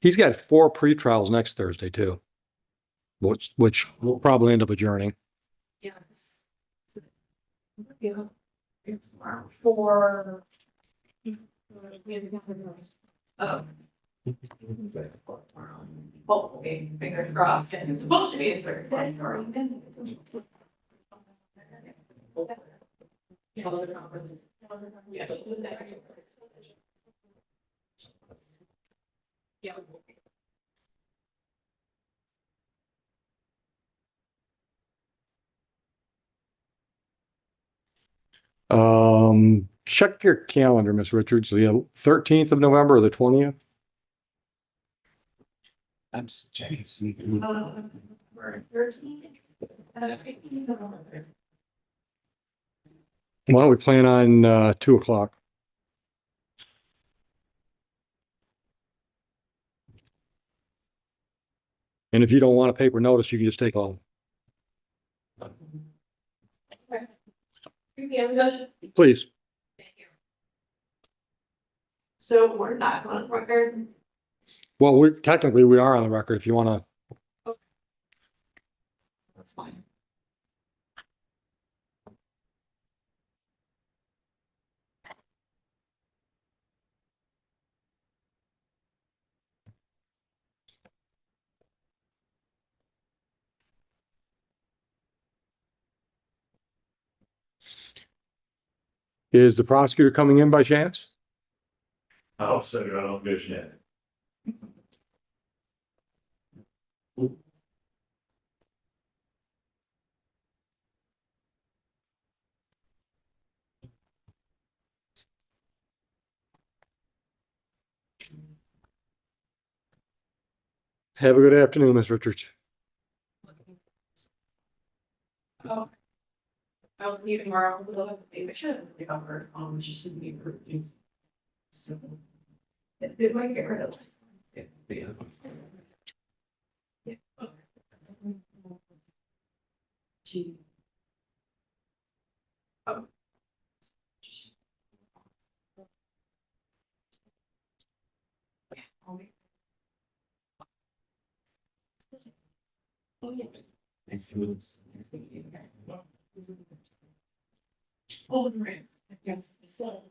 Speaker 8: He's got 4 pretrials next Thursday too. Which will probably end up adjourning.
Speaker 21: Yes. Yeah. It's for. Hopefully, fingers crossed, and it's supposed to be a third one. Yeah. Yeah.
Speaker 8: Check your calendar, Miss Richards, the 13th of November or the 20th.
Speaker 7: I'm checking.
Speaker 8: Why don't we plan on 2 o'clock? And if you don't want a paper notice, you can just take all. Please.
Speaker 21: So we're not going to record.
Speaker 8: Well, we technically we are on the record if you want to.
Speaker 21: That's fine.
Speaker 8: Is the prosecutor coming in by chance?
Speaker 14: I'll set it on vision.
Speaker 8: Have a good afternoon, Ms. Richards.
Speaker 6: Oh. I'll see you tomorrow. Maybe I should have covered, just in the reviews. So. It might get rid of. Yeah. Yeah. Oh. Oh, yeah. Against the cell.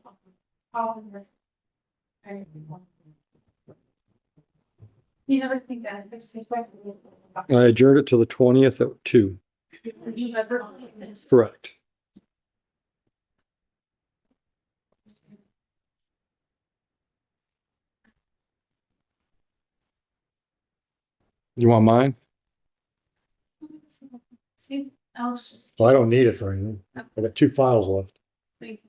Speaker 6: You never think that.
Speaker 8: I adjourned it till the 20th at 2. Correct. You want mine?
Speaker 21: See, I was just.
Speaker 8: Well, I don't need it for anything. I got 2 files left.
Speaker 21: Thank you.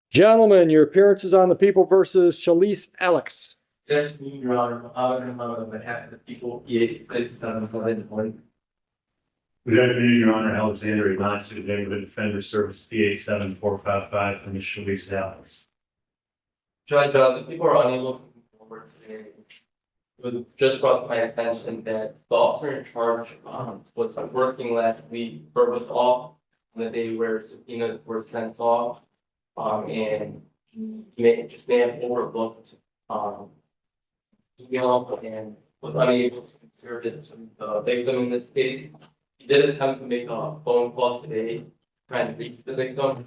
Speaker 8: Gentlemen, your appearances on the People versus Chalice Alex.
Speaker 1: Good afternoon, Your Honor. I was on behalf of the people, PA-67771.
Speaker 14: Good afternoon, Your Honor. Alexander Ignatz, today with the Defender Service PA-7455 from the Shalice Alex.
Speaker 1: Judge, the people are unable to move forward today. It was just brought to my attention that the officer in charge was working last week, or was off on the day where subpoenas were sent off. And just may have overlooked email and was unable to consider it to the victim in this case. He did attempt to make a phone call today, trying to reach the victim.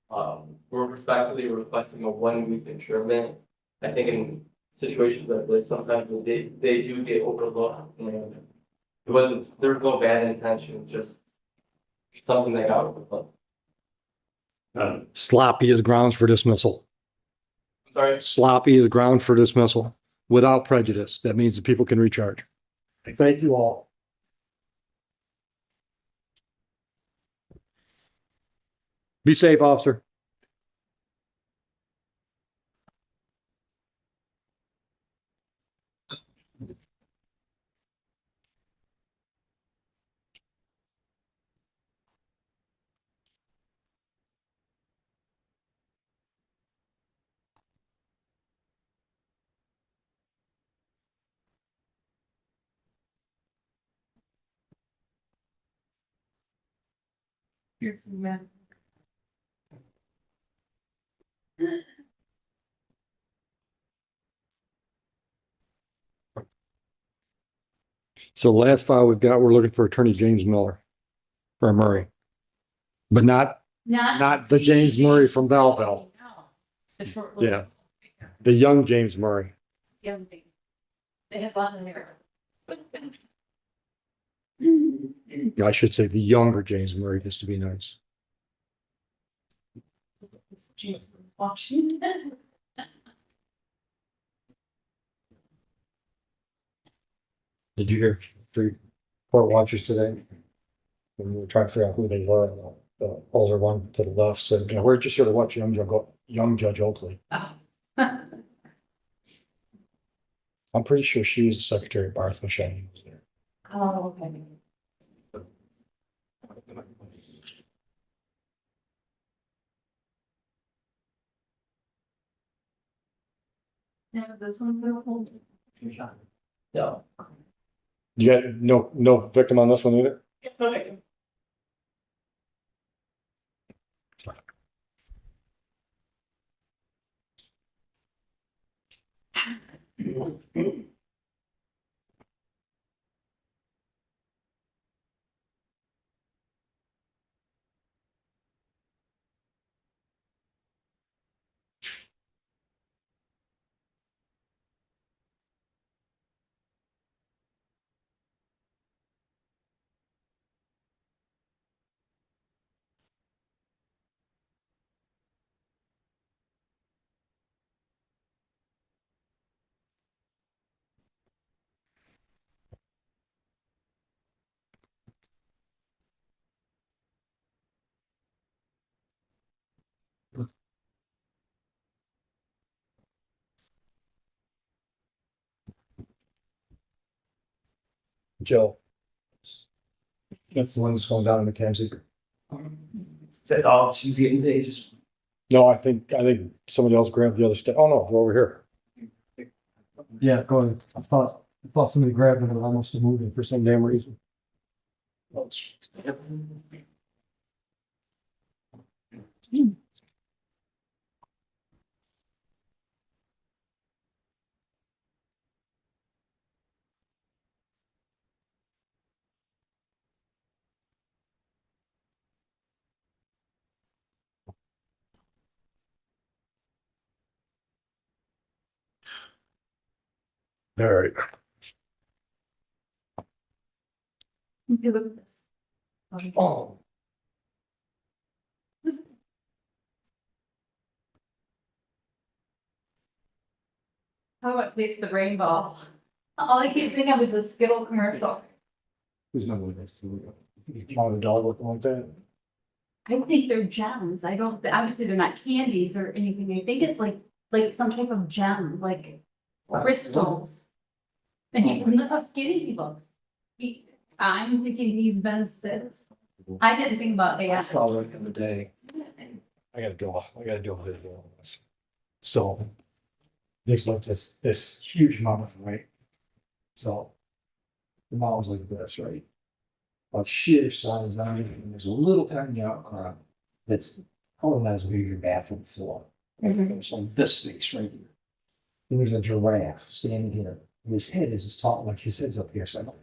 Speaker 1: We're respectfully requesting a 1-week adjournment. I think in situations like this, sometimes they do get overlooked, and it wasn't, there was no bad intention, just something that got overlooked.
Speaker 8: Sloppy is grounds for dismissal.
Speaker 1: Sorry?
Speaker 8: Sloppy is ground for dismissal without prejudice. That means the people can recharge. Thank you all. Be safe, officer.
Speaker 15: You're from that.
Speaker 11: So the last file we've got, we're looking for Attorney James Miller for Murray. But not the James Murray from Belleville.
Speaker 12: No, the short.
Speaker 11: Yeah. The young James Murray.
Speaker 12: Young things. They have lots of hair.
Speaker 11: I should say the younger James Murray, just to be nice.
Speaker 12: James Washington.
Speaker 11: Did you hear three court watchers today? When we were trying to figure out who they were, the older one to the left said, you know, we're just here to watch young Judge Oakley.
Speaker 12: Oh.
Speaker 11: I'm pretty sure she was the secretary of Barth when Shenanigans was there.
Speaker 12: Oh, okay. Now, this one will hold.
Speaker 11: Yeah. You got no victim on this one either?
Speaker 6: Okay.
Speaker 11: Joe. That's the one that's going down in Mackenzie.
Speaker 4: Oh, she's getting just.
Speaker 11: No, I think somebody else grabbed the other step. Oh, no, they're over here. Yeah, go ahead. I thought somebody grabbed it and almost moved it for some damn reason. All right.
Speaker 12: Okay, look at this.
Speaker 11: Oh.
Speaker 12: How about place the rainbow? All I keep thinking of is the Skittle commercial.
Speaker 11: Who's number next to you? You want a dog looking like that?
Speaker 12: I think they're gems. I don't, obviously they're not candies or anything. I think it's like some type of gem, like crystals. And look how skinny he looks. I'm thinking he's been sick. I didn't think about
Speaker 11: I
Speaker 12: AI.
Speaker 11: saw it the other day. I gotta do a video on this. So there's like this huge mountain, right? So the mountain's like this, right? Like sheer size on it, and there's a little tiny outcrop that's probably not as big as your bathroom floor. Right? It's like this space right here. And there's a giraffe standing here. And his head is as tall, like his head's up here, so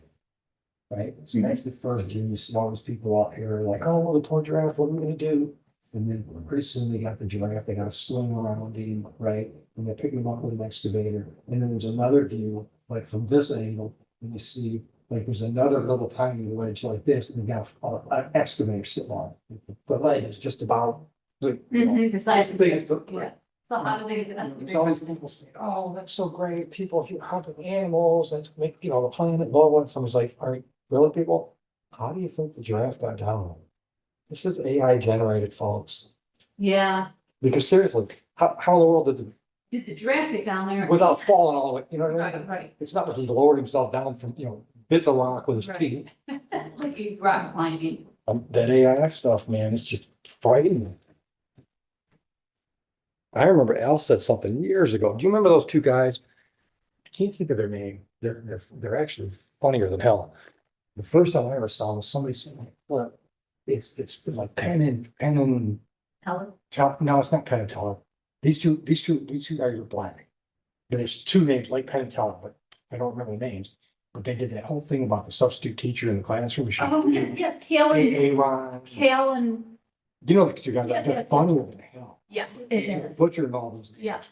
Speaker 11: right? So that's the first view. You see all those people up here like, oh, well, the poor giraffe, what are we gonna do? And then pretty soon they got the giraffe, they got a sling around him, right? And they're picking him up with an excavator. And then there's another view, like from this angle, and you see like there's another little tiny ledge like this, and they got an excavator sitting on it. The ledge is just about like, you know,
Speaker 12: The size
Speaker 11: as big as the,
Speaker 12: Yeah. So how do they get the
Speaker 11: there's always
Speaker 12: excavator?
Speaker 11: people saying, oh, that's so great. People helping animals, that's make, you know, the planet, blah, blah. And someone's like, all right, really, people? How do you think the giraffe got down? This is AI generated, folks.
Speaker 12: Yeah.
Speaker 11: Because seriously, how in the world
Speaker 12: Did the giraffe get down there?
Speaker 11: without falling all the way, you know what I mean?
Speaker 12: Right.
Speaker 11: It's not like he lowered himself down from, you know, bit the rock with his
Speaker 12: Right.
Speaker 11: teeth.
Speaker 12: Like he's rock climbing.
Speaker 11: That AI stuff, man, it's just frightening. I remember Al said something years ago. Do you remember those two guys? I can't think of their name. They're actually funnier than hell. The first time I ever saw them was somebody said, well, It's like Penn and
Speaker 12: Tell
Speaker 11: no, it's not Penn and Teller. These two guys are black. There's two names like Penn and Teller, but I don't remember the names. But they did that whole thing about the substitute teacher in the classroom.
Speaker 12: Oh, yes, Kale and,
Speaker 11: Aaron.
Speaker 12: Kale and,
Speaker 11: You know, the two guys,
Speaker 12: Yes,
Speaker 11: they're
Speaker 12: yes,
Speaker 11: funnier than hell.
Speaker 12: yes, it is,
Speaker 11: Butcher and all those.
Speaker 12: yes.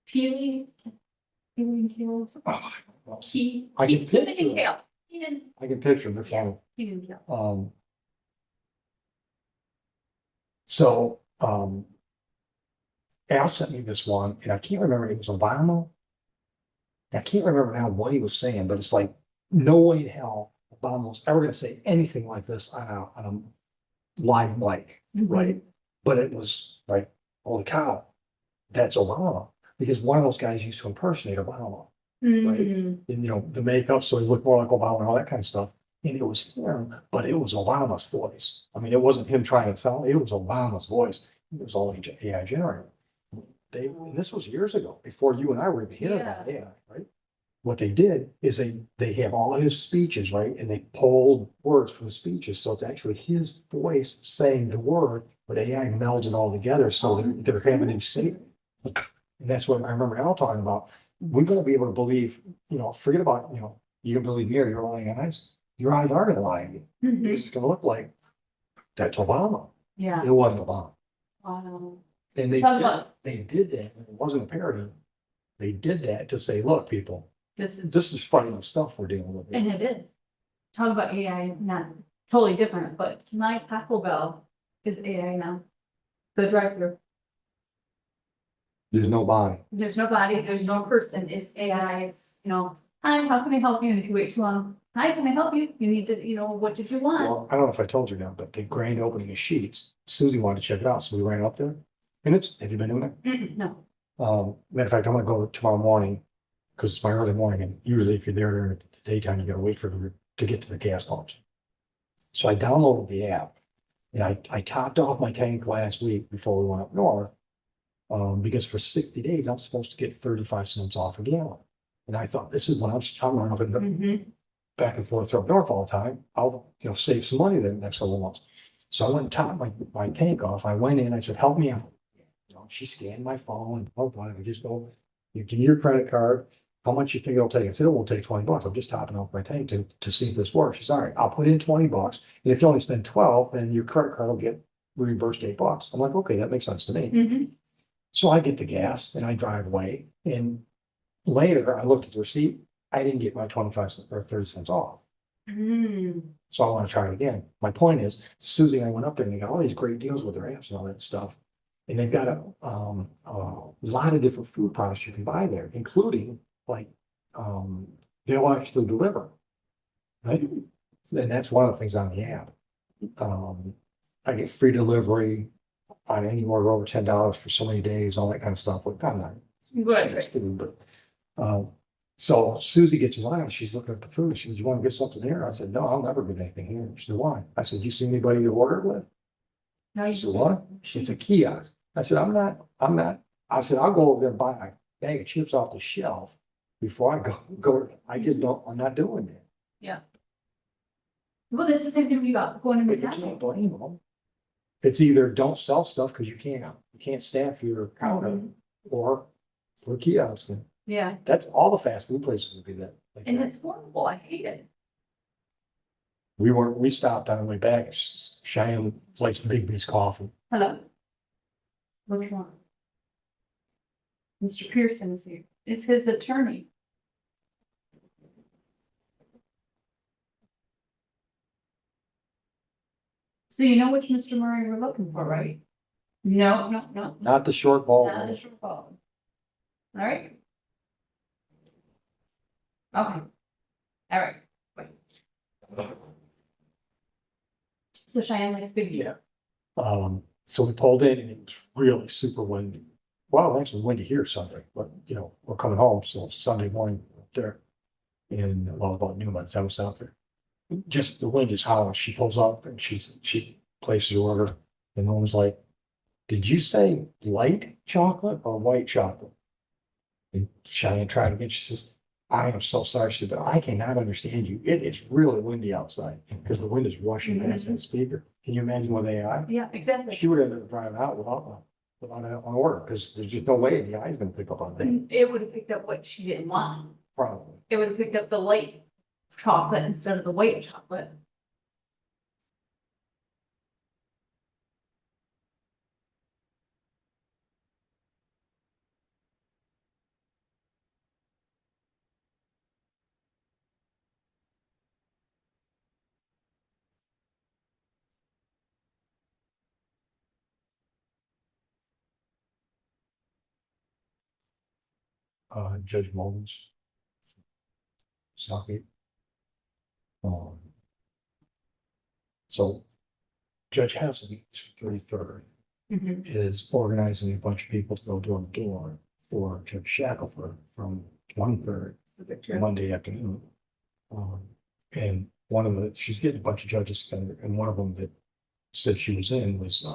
Speaker 12: Peely. Peely and Kale.
Speaker 11: Oh,
Speaker 12: Key.
Speaker 11: I can
Speaker 12: Keenan
Speaker 11: picture
Speaker 12: and
Speaker 11: them.
Speaker 12: Kale. Keenan.
Speaker 11: I can picture them, they're funny.
Speaker 12: Keenan and Kale.
Speaker 11: So, Al sent me this one, and I can't remember, it was Obama. I can't remember now what he was saying, but it's like, no way in hell Obama was ever gonna say anything like this on a live mic, right? But it was like, holy cow, that's Obama, because one of those guys used to impersonate Obama, right? And you know, the makeup, so he looked more like Obama and all that kind of stuff. And it was him, but it was Obama's voice. I mean, it wasn't him trying to tell, it was Obama's voice. It was all AI generated. And this was years ago, before you and I were even hearing about AI, right? What they did is they have all his speeches, right? And they pulled words from the speeches. So it's actually his voice saying the word, but AI melds it all together. So they're having him say it. And that's what I remember Al talking about. We're gonna be able to believe, you know, forget about, you know, you can believe me or your lying eyes. Your eyes are gonna lie to you. It's gonna look like that's Obama.
Speaker 12: Yeah.
Speaker 11: It wasn't Obama.
Speaker 12: Wow.
Speaker 11: And
Speaker 12: Talk about-
Speaker 11: they did that. It wasn't a parody. They did that to say, look, people,
Speaker 12: This
Speaker 11: is frightening stuff we're dealing with.
Speaker 12: And it is. Talk about AI, not totally different, but my Taco Bell is AI now. The drive-through.
Speaker 11: There's no body.
Speaker 12: There's nobody, there's no person, it's AI, it's, you know, hi, how can I help you? And if you wait too long, hi, can I help you? You need to, you know, what did you want?
Speaker 11: Well, I don't know if I told you now, but the grand opening of Sheets, Susie wanted to check it out, so we ran up there. And have you been doing it?
Speaker 12: No.
Speaker 11: Matter of fact, I'm gonna go tomorrow morning, because it's my early morning, and usually if you're there during the daytime, you gotta wait to get to the gas pumps. So I downloaded the app, and I topped off my tank last week before we went up north. Because for 60 days, I'm supposed to get 35 cents off a gallon. And I thought, this is when I'm running up and back and forth up north all the time. I'll, you know, save some money the next couple of months. So I went and topped my tank off. I went in, I said, help me out. You know, she scanned my phone, I just go, you give me your credit card. How much you think it'll take? I said, it won't take $20. I'm just topping off my tank to see if this works. She said, all right, I'll put in $20. And if you only spend 12, then your credit card will get reimbursed $8. I'm like, okay, that makes sense to me. So I get the gas and I drive away. And later I looked at the receipt. I didn't get my 25 cents or 30 cents off. So I want to try it again. My point is, Susie and I went up there and they got all these great deals with their apps and all that stuff. And they've got a lot of different food products you can buy there, including like, they'll actually deliver. Right? And that's one of the things on the app. I get free delivery on any order over $10 for so many days, all that kind of stuff. Like, I'm not.
Speaker 12: Right.
Speaker 11: Food, but, so Susie gets in line, she's looking at the food. She says, you want to get something here? I said, no, I'll never get anything here. She said, why? I said, you see anybody you ordered with?
Speaker 12: No,
Speaker 11: She said, what? It's a kiosk. I said, I'm not. I said, I'll go over there and buy a bag of chips off the shelf before I go. I just don't, I'm not doing that.
Speaker 12: Yeah. Well, that's the same thing we got going in
Speaker 11: But you
Speaker 12: McDonald's.
Speaker 11: can't blame them. It's either don't sell stuff because you can't staff your counter or put a kiosk in.
Speaker 12: Yeah,
Speaker 11: That's all the fast food places would be that. like
Speaker 12: and
Speaker 11: that.
Speaker 12: it's horrible, I hate it.
Speaker 11: We stopped on the way back. Cheyenne likes Big B's coffee.
Speaker 12: Hello? Which one? Mr. Pearson is here, is his attorney. So you know which Mr. Murray we're looking for, right? No.
Speaker 11: Not the short ball.
Speaker 12: Not the short ball. All right. Okay. All right. Wait. So Cheyenne likes Big B.
Speaker 11: So we pulled in and it was really super windy. Well, actually windy here Sunday, but you know, we're coming home, so it's Sunday morning up there. And well, about noon by the time I was out there. Just the wind is howling. She pulls up and she places the order and one was like, did you say light chocolate or white chocolate? And Cheyenne tried again. She says, I am so sorry, she said, I cannot understand you. It is really windy outside because the wind is rushing past that speaker. Can you imagine what they are?
Speaker 13: Yeah, exactly.
Speaker 11: She would have been driving out without an order, because there's just no way the eye's gonna pick up on that,
Speaker 13: And it would have picked up what she didn't want.
Speaker 11: probably.
Speaker 13: It would have picked up the light chocolate instead of the white chocolate.
Speaker 11: Judge Mullins. Socket. So Judge Hasley, 33rd, is organizing a bunch of people to go door to door for Judge Shackelford from 23rd, Monday afternoon. And she's getting a bunch of judges together, and one of them that said she was in was,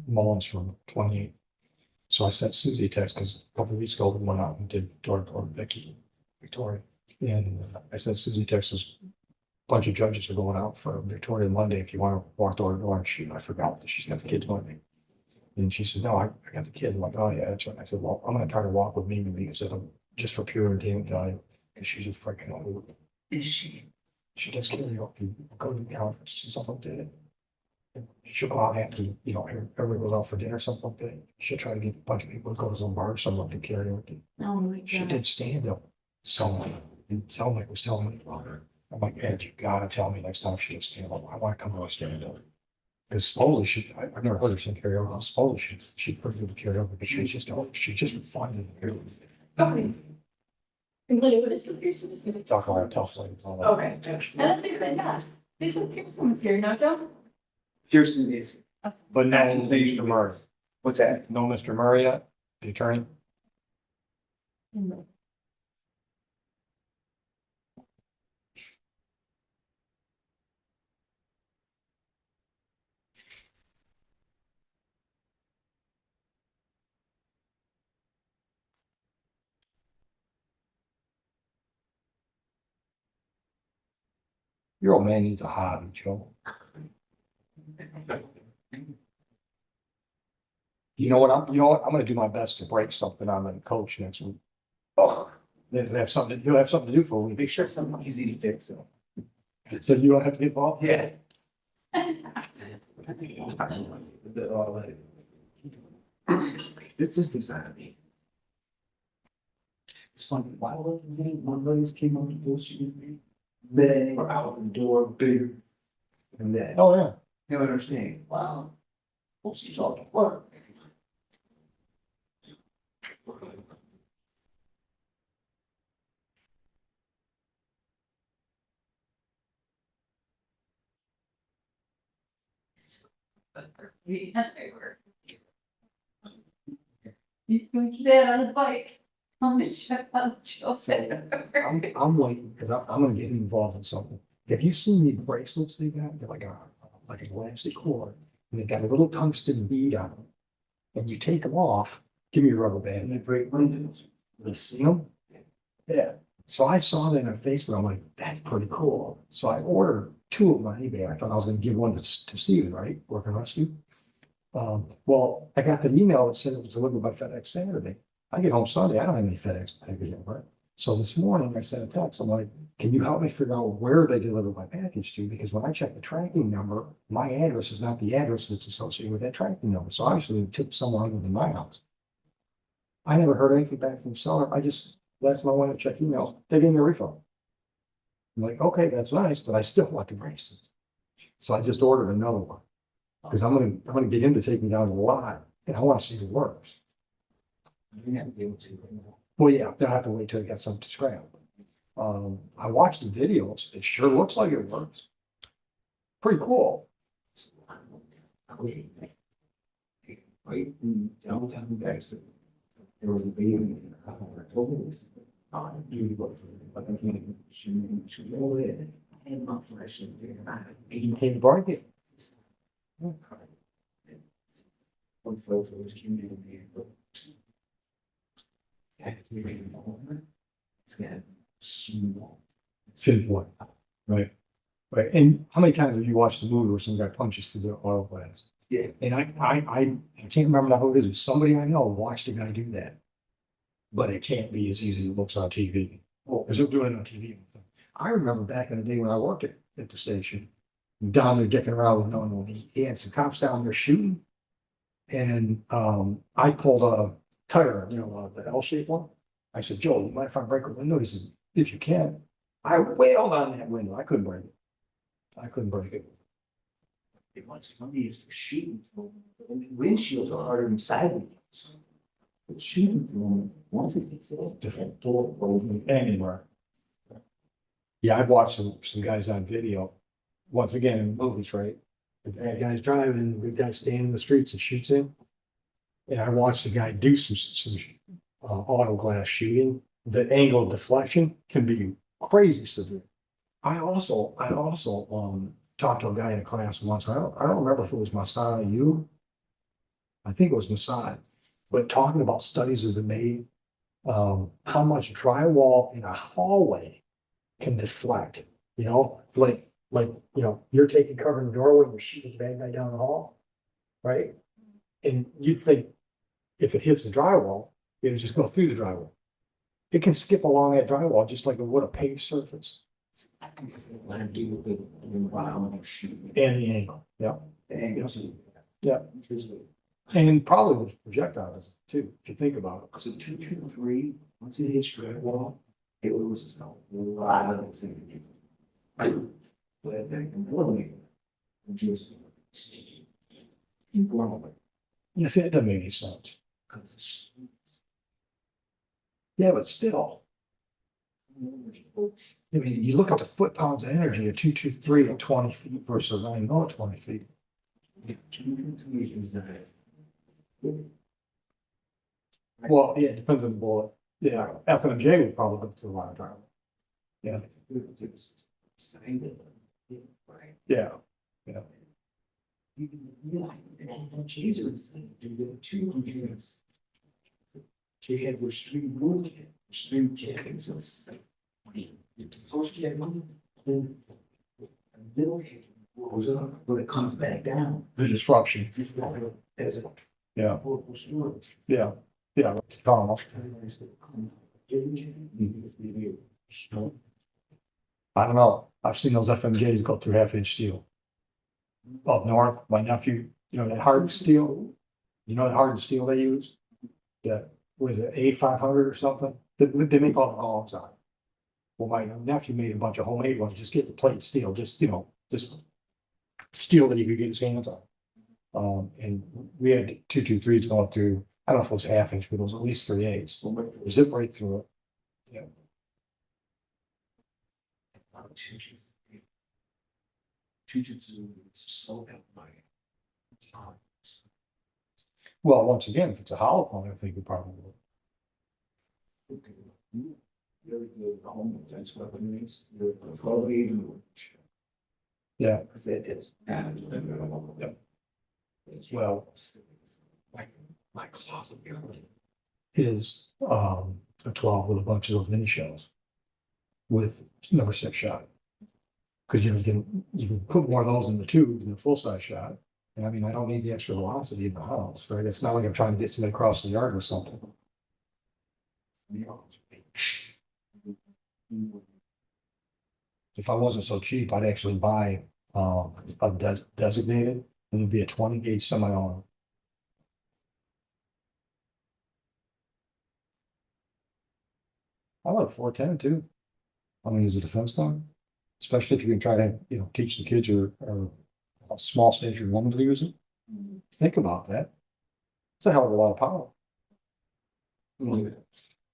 Speaker 11: Mullins from 28th. So I sent Susie a text, because a couple of weeks ago, we went out and did door to door Victoria. And I sent Susie a text, says, bunch of judges are going out for Victoria Monday if you want to walk door to door. And I forgot that she's got the kids Monday. And she said, no, I got the kids. I'm like, oh yeah, that's right. I said, well, I'm gonna try to walk with Mimi because it'll just for pure entertainment value, because she's a freaking old.
Speaker 13: Is she?
Speaker 11: She does karaoke, go to conferences and stuff like that. She'll go out after, everybody goes out for dinner or something like that. She'll try to get a bunch of people to go to some bar or something to karaoke.
Speaker 13: Oh my God.
Speaker 11: She did stand up somewhere, and Selma was telling me about her. I'm like, Ed, you gotta tell me next time she does stand up. I wanna come to a stand up. Because supposedly I've never heard her sing karaoke. Supposedly she's pretty good at karaoke, but she's just fun.
Speaker 6: Okay. Including what is Pearson is gonna.
Speaker 11: Talk about a tough lady.
Speaker 6: Okay.
Speaker 13: And then they said yes. They said Pearson's here, no, Joe?
Speaker 9: Pearson is.
Speaker 11: But no Mr. Murray.
Speaker 9: What's that?
Speaker 11: No Mr. Murray yet, the attorney. Your old man needs a hobby, Joe. You know what? I'm gonna do my best to break something on the coach next week. Oh, then he'll have something to do for a week.
Speaker 9: Make sure it's something easy to fix.
Speaker 11: So you don't have to get involved?
Speaker 9: Yeah. This is exactly. It's funny, why would my brothers came on the bullshit with me? Bang, or out the door bigger than that.
Speaker 11: Oh, yeah.
Speaker 9: You understand? Wow. Well, she's all the work.
Speaker 13: Yeah, they were. He's going dead on his bike. I'm gonna check out Joe.
Speaker 11: I'm waiting, because I'm gonna get involved in something. Have you seen the bracelets they got? They're like a elastic cord, and they've got a little tungsten bead on them. And you take them off, give me a rubber band.
Speaker 9: And they break windows.
Speaker 11: You see them? Yeah. So I saw that on Facebook. I'm like, that's pretty cool. So I ordered 2 of them on eBay. I thought I was gonna give one to Steven, right? Working rescue. Well, I got the email that said it was delivered by FedEx Saturday. I get home Sunday, I don't have any FedEx package right? So this morning I sent a text. I'm like, can you help me figure out where they delivered my package to? Because when I check the tracking number, my address is not the address that's associated with that tracking number. So obviously it took somewhere other than my house. I never heard anything back from the seller. Last time I went to check emails, they gave me a refund. I'm like, okay, that's nice, but I still want the bracelets. So I just ordered another one. Because I'm gonna get him to take me down to the lot, and I want to see if it works.
Speaker 9: You have to be able to.
Speaker 11: Well, yeah, they'll have to wait till they got something to scrap. I watched the videos. It sure looks like it works. Pretty cool.
Speaker 9: Right in downtown Baxter, there was a baby in the car. I told him this. I knew what for, but I can't. She go ahead. I had my flesh in there, and
Speaker 11: You can't break it.
Speaker 9: one fell for his community, but.
Speaker 4: It's got small.
Speaker 11: Pinpoint, right? Right, and how many times have you watched a movie where some guy punches through the auto glass?
Speaker 4: Yeah.
Speaker 11: And I can't remember now who it is, it's somebody I know watched a guy do that. But it can't be as easy as it looks on TV. Oh, because they're doing it on TV. I remember back in the day when I worked at the station, down there dicking around with no one, he had some cops down there shooting. And I pulled a tire, the L-shaped one. I said, Joe, you mind if I break a window? He said, if you can. I wailed on that window. I couldn't break it. I couldn't break it.
Speaker 4: What's funny is for shooting film, and the windshields are harder than side windows. But shooting film, once it hits it, different bullet holes
Speaker 11: Anywhere. Yeah, I've watched some guys on video, once again in movies, right? The bad guy's driving, the guy standing in the streets and shoots him. And I watched the guy do some auto glass shooting. The angle of deflection can be crazy severe. I also talked to a guy in a class once. I don't remember if it was Masada or you. I think it was Masada, but talking about studies that have been made, how much drywall in a hallway can deflect, you're taking cover in the doorway and you're shooting the bad guy down the hall, right? And you'd think if it hits the drywall, it'll just go through the drywall. It can skip along that drywall just like it would a paved surface.
Speaker 4: I think it's what I do with the environmental shooting.
Speaker 11: And the angle, yeah.
Speaker 4: The angle.
Speaker 11: Yeah. And probably with projectiles too, if you think about it.
Speaker 4: So 223, once it hits drywall, it loses a lot of its energy. But an millimeter, just
Speaker 11: You see, it doesn't make any sense. Yeah, but still. I mean, you look at the foot pounds of energy at 223 at 20 feet versus I know at 20 feet. Well, yeah, it depends on the bullet. Yeah, FMJ would probably go through a lot of driving. Yeah. Yeah. Yeah.
Speaker 4: She had those string wood, string cans, and stuff. It's supposed to get money, then the middle goes up, but it comes back down.
Speaker 11: The disruption.
Speaker 4: As a
Speaker 11: Yeah.
Speaker 4: storage.
Speaker 11: Yeah. Yeah. It's normal. I don't know. I've seen those FMJs go through 1/2 inch steel. Up north, my nephew, that hardened steel, that hardened steel they use? That was it A500 or something? They make all the gongs on it. Well, my nephew made a bunch of homemade ones, just get the plate steel, just steel that he could get his hands on. And we had 223s going through, I don't know if it was 1/2 inch, but it was at least 3/8. Zip right through it. Yeah. Well, once again, if it's a hollow point, I think it probably would.
Speaker 4: Really good home defense weaponries, really probably even with.
Speaker 11: Yeah.
Speaker 4: Because that is.
Speaker 11: Yep. Well, my closet is a 12 with a bunch of those mini shells with number 6 shot. Cause you can put more of those in the tube than the full size shot. And I mean, I don't need the extra velocity in the house, right? It's not like I'm trying to get somebody across the yard or something. If I wasn't so cheap, I'd actually buy a designated, and it'd be a 20 gauge semi-auto. I like a 410 too. I mean, as a defense gun, especially if you can try to, teach the kids or a small station woman to use it. Think about that. It's a hell of a lot of power. And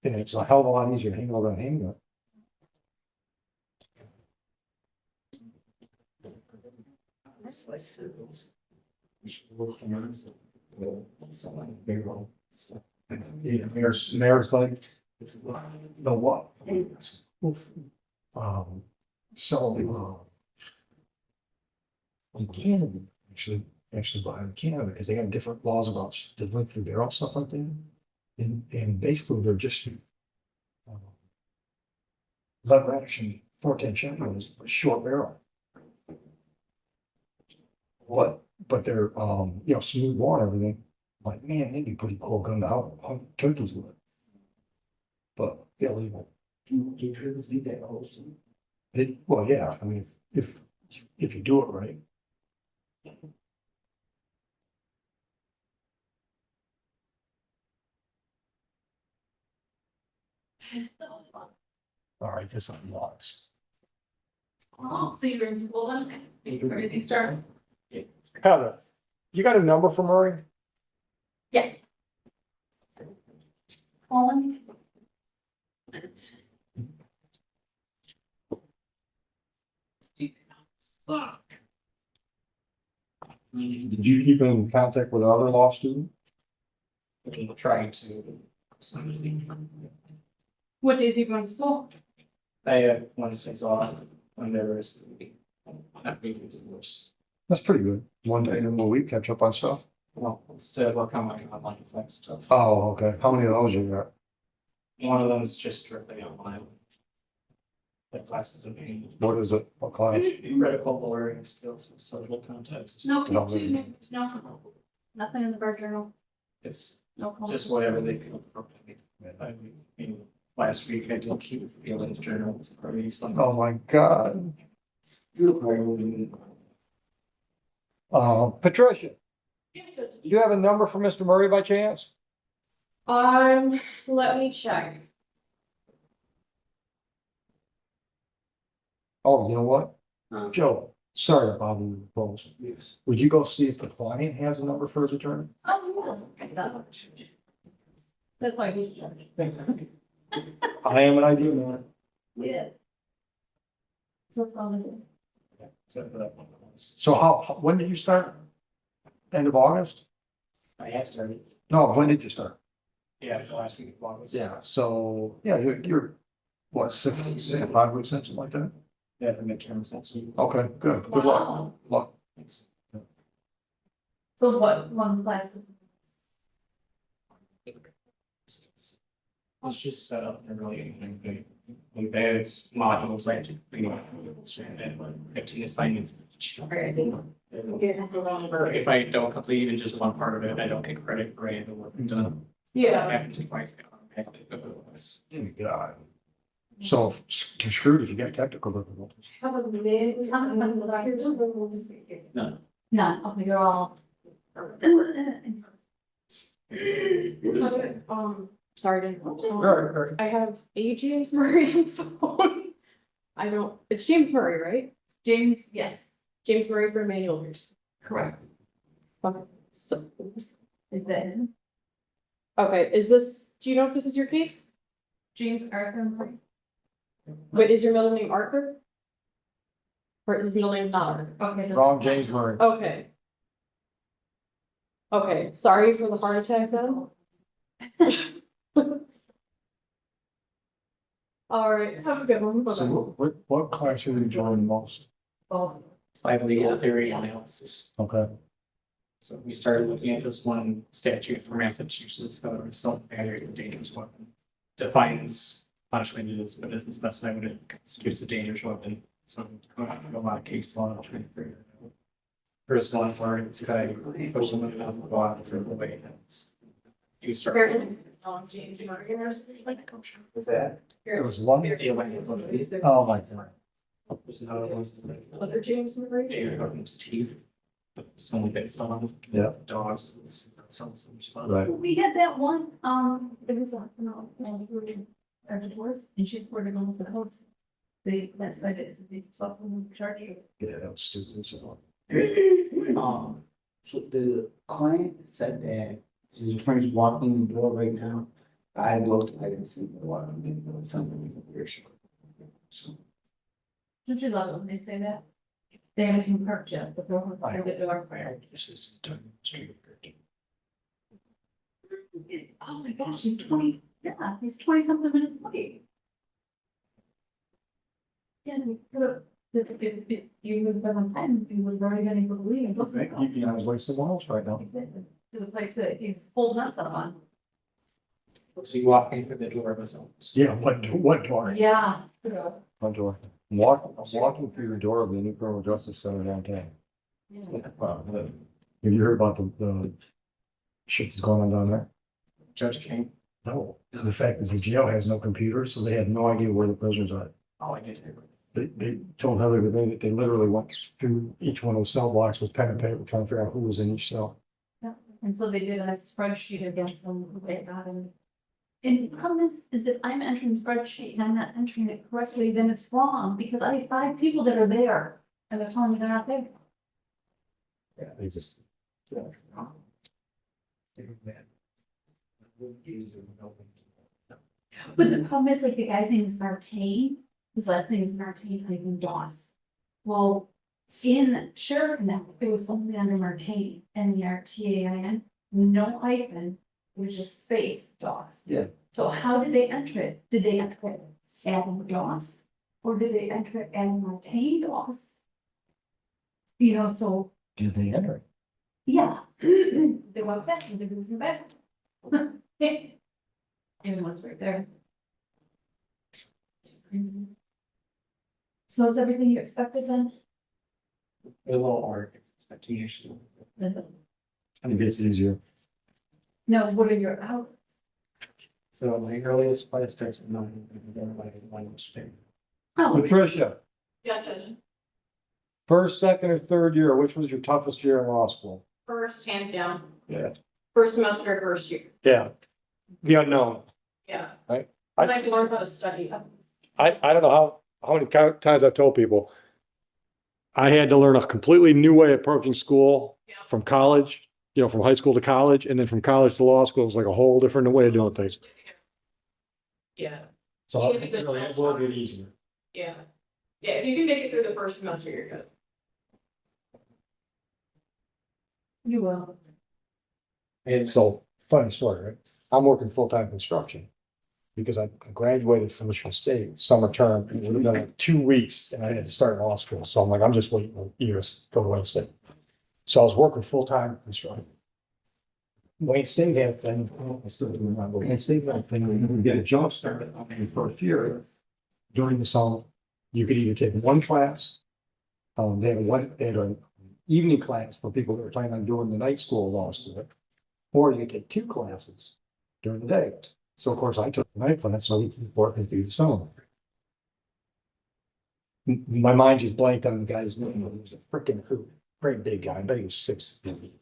Speaker 11: it's a hell of a lot easier to handle than a handgun. Yeah, Mayor's like, no what? So in Canada, actually buy in Canada because they have different laws about delivering through barrel stuff like that. And basically they're just lever action 410 Chevy is a short barrel. But they're, you know, smooth bore and everything. Like, man, they'd be pretty cool gun to how turkeys would. But illegal.
Speaker 4: Do trailers need that close to?
Speaker 11: Well, yeah, I mean, if you do it right. All right, this is lots.
Speaker 12: Oh, so you're in school then? Where did you start?
Speaker 11: Heather, you got a number for Murray?
Speaker 12: Yeah. Colin?
Speaker 11: Did you keep in contact with other law students?
Speaker 9: Trying to.
Speaker 12: What days are you going to school?
Speaker 9: I have Wednesdays off when there is. That weekends of course.
Speaker 11: That's pretty good. One day in a week, catch up on stuff.
Speaker 9: Well, instead work on my online class stuff.
Speaker 11: Oh, okay. How many of those you got?
Speaker 9: One of them is just strictly online. The classes are being.
Speaker 11: What is it? What class?
Speaker 9: Critical lawyering skills in social context.
Speaker 12: No, no, nothing in the bird journal.
Speaker 9: It's
Speaker 12: No.
Speaker 9: just whatever they feel appropriate. I mean, last week I did keep feelings journal. It's pretty something.
Speaker 11: Oh, my God. Patricia, you have a number for Mr. Murray by chance?
Speaker 6: Let me check.
Speaker 11: Oh, you know what? Joe, sorry to bother you, folks.
Speaker 4: Yes.
Speaker 11: Would you go see if the client has a number for his attorney?
Speaker 12: Oh, that's okay. That's why we.
Speaker 9: Thanks.
Speaker 11: I am an idea man.
Speaker 12: Yeah. So it's all in.
Speaker 9: Except for that one.
Speaker 11: So when did you start? End of August?
Speaker 9: I have started.
Speaker 11: No, when did you start?
Speaker 9: Yeah, the last week of August.
Speaker 11: Yeah, so, yeah, you're what, 6 weeks, 5 weeks, something like that?
Speaker 9: Yeah, the midterms next week.
Speaker 11: Okay, good luck. Luck.
Speaker 9: Thanks.
Speaker 12: So what one class is?
Speaker 9: It's just set up and really, like there's modules like, you know, and like 15 assignments each. If I don't complete even just one part of it, I don't get credit for any of the work I've done.
Speaker 6: Yeah.
Speaker 9: That happens twice.
Speaker 11: Oh, God. So you're screwed if you get technical difficulties.
Speaker 9: None.
Speaker 12: None, okay, you're all.
Speaker 6: Sorry to interrupt.
Speaker 11: Right.
Speaker 6: I have a James Murray on phone. I don't, it's James Murray, right?
Speaker 12: James, yes,
Speaker 6: James Murray for Emmanuel Pierce.
Speaker 12: correct.
Speaker 6: Okay, so,
Speaker 12: Is that him?
Speaker 6: okay, is this, do you know if this is your case?
Speaker 12: James Arthur Murray?
Speaker 6: Wait, is your middle name Arthur? Or his middle name is not Arthur?
Speaker 12: Okay.
Speaker 11: Wrong James Murray.
Speaker 6: Okay. Okay, sorry for the heart attack then. All right, have a good one. Bye-bye.
Speaker 11: So what class are you enjoying most?
Speaker 9: Like legal theory analysis.
Speaker 11: Okay.
Speaker 9: So we started looking at this one statute for Massachusetts, called assault battery is a dangerous weapon. Defines punishment it is, but doesn't specify what it constitutes a dangerous weapon. So I'm going through a lot of case law, trying to figure it out. First one where it's guy push someone off the block for the way that's. You start.
Speaker 6: Apparently.
Speaker 11: Was that? It was one? Oh, my God.
Speaker 6: Other James Murray?
Speaker 9: His teeth. Someone bit someone.
Speaker 11: Yeah.
Speaker 9: Dogs. Some stuff.
Speaker 11: Right.
Speaker 12: We had that one, it was, a divorce, and she swore to go with the host. They classified it as a big 12 charge.
Speaker 11: Yeah, that was stupid. So.
Speaker 4: So the client said that his attorney's walking the door right now. I looked, I didn't see the walking in, but it's something very short. So.
Speaker 12: Don't you love it when they say that? They haven't even parked yet, but they're on the door.
Speaker 11: This is done straight.
Speaker 12: Oh my gosh, he's 20, yeah, he's 20 something minutes late. Yeah, if you would have been on time, you would have already been able to leave and go somewhere else.
Speaker 11: I was way somewhere else right now.
Speaker 12: Exactly, to the place that he's holding us up on.
Speaker 9: So you walk in through the door of his office.
Speaker 11: Yeah, what door?
Speaker 13: Yeah.
Speaker 11: What door? I'm walking through the door of the new criminal justice center downtown. Have you heard about the shit that's going on down there?
Speaker 9: Judge King.
Speaker 11: No, the fact that the jail has no computers, so they had no idea where the prisoners are.
Speaker 9: Oh, I did hear.
Speaker 11: They told Heather today that they literally went through each one of those cell blocks with pen and paper, trying to figure out who was in each cell.
Speaker 13: Yeah, and so they did a spreadsheet against them, who they got in. And the problem is if I'm entering spreadsheet and I'm not entering it correctly, then it's wrong, because I have 5 people that are there, and they're telling me they're not there.
Speaker 11: Yeah, they just.
Speaker 13: But the problem is, like, the guy's name is Martain, his last name is Martain Doss. Well, in Sheriff Connect, it was only under Martain, Martain, no hyphen, it was just space Doss.
Speaker 11: Yeah.
Speaker 13: So how did they enter it? Did they enter it Adam Doss? Or did they enter it Adam Martain Doss? You know, so,
Speaker 11: Did they enter it?
Speaker 13: yeah, they went back, and they was in back. Everyone's right there. So is everything you expected then?
Speaker 9: It was a little hard expectation.
Speaker 11: I think it's easier.
Speaker 13: No, what are your hours?
Speaker 9: So my earliest flight starts at 9, and then by Wednesday.
Speaker 13: Oh,
Speaker 11: Patricia,
Speaker 6: Yes, Judge.
Speaker 11: first, second, or third year, which was your toughest year in law school?
Speaker 6: First, hands down,
Speaker 11: Yeah.
Speaker 6: first semester, first year,
Speaker 11: Yeah. The unknown.
Speaker 6: yeah.
Speaker 11: Right.
Speaker 6: I like to learn how to study.
Speaker 8: I don't know how many times I've told people. I had to learn a completely new way of approaching school from college, from high school to college, and then from college to law school. It's like a whole different way of doing things.
Speaker 6: Yeah,
Speaker 11: So
Speaker 6: You
Speaker 11: I
Speaker 6: get
Speaker 11: think
Speaker 6: this
Speaker 11: really it will get easier.
Speaker 6: yeah. Yeah, if you can make it through the first semester, you're good.
Speaker 13: you will.
Speaker 8: And so, funny story, right? I'm working full-time construction because I graduated from Michigan State summer term, and it would have been like 2 weeks, and I had to start law school. So I'm like, I'm just waiting for years to go to Wayne State. So I was working full-time construction. Wayne State had a thing, I still do remember, Wayne State had a thing where you could get a job started in your first year during the summer. You could either take one class, they had an evening class for people that were planning on doing the night school law school, or you could take 2 classes during the day. So of course I took the night class, so we could work through the summer. My mind just blanked on the guy's name. He was a freaking great big guy. I bet he was 60,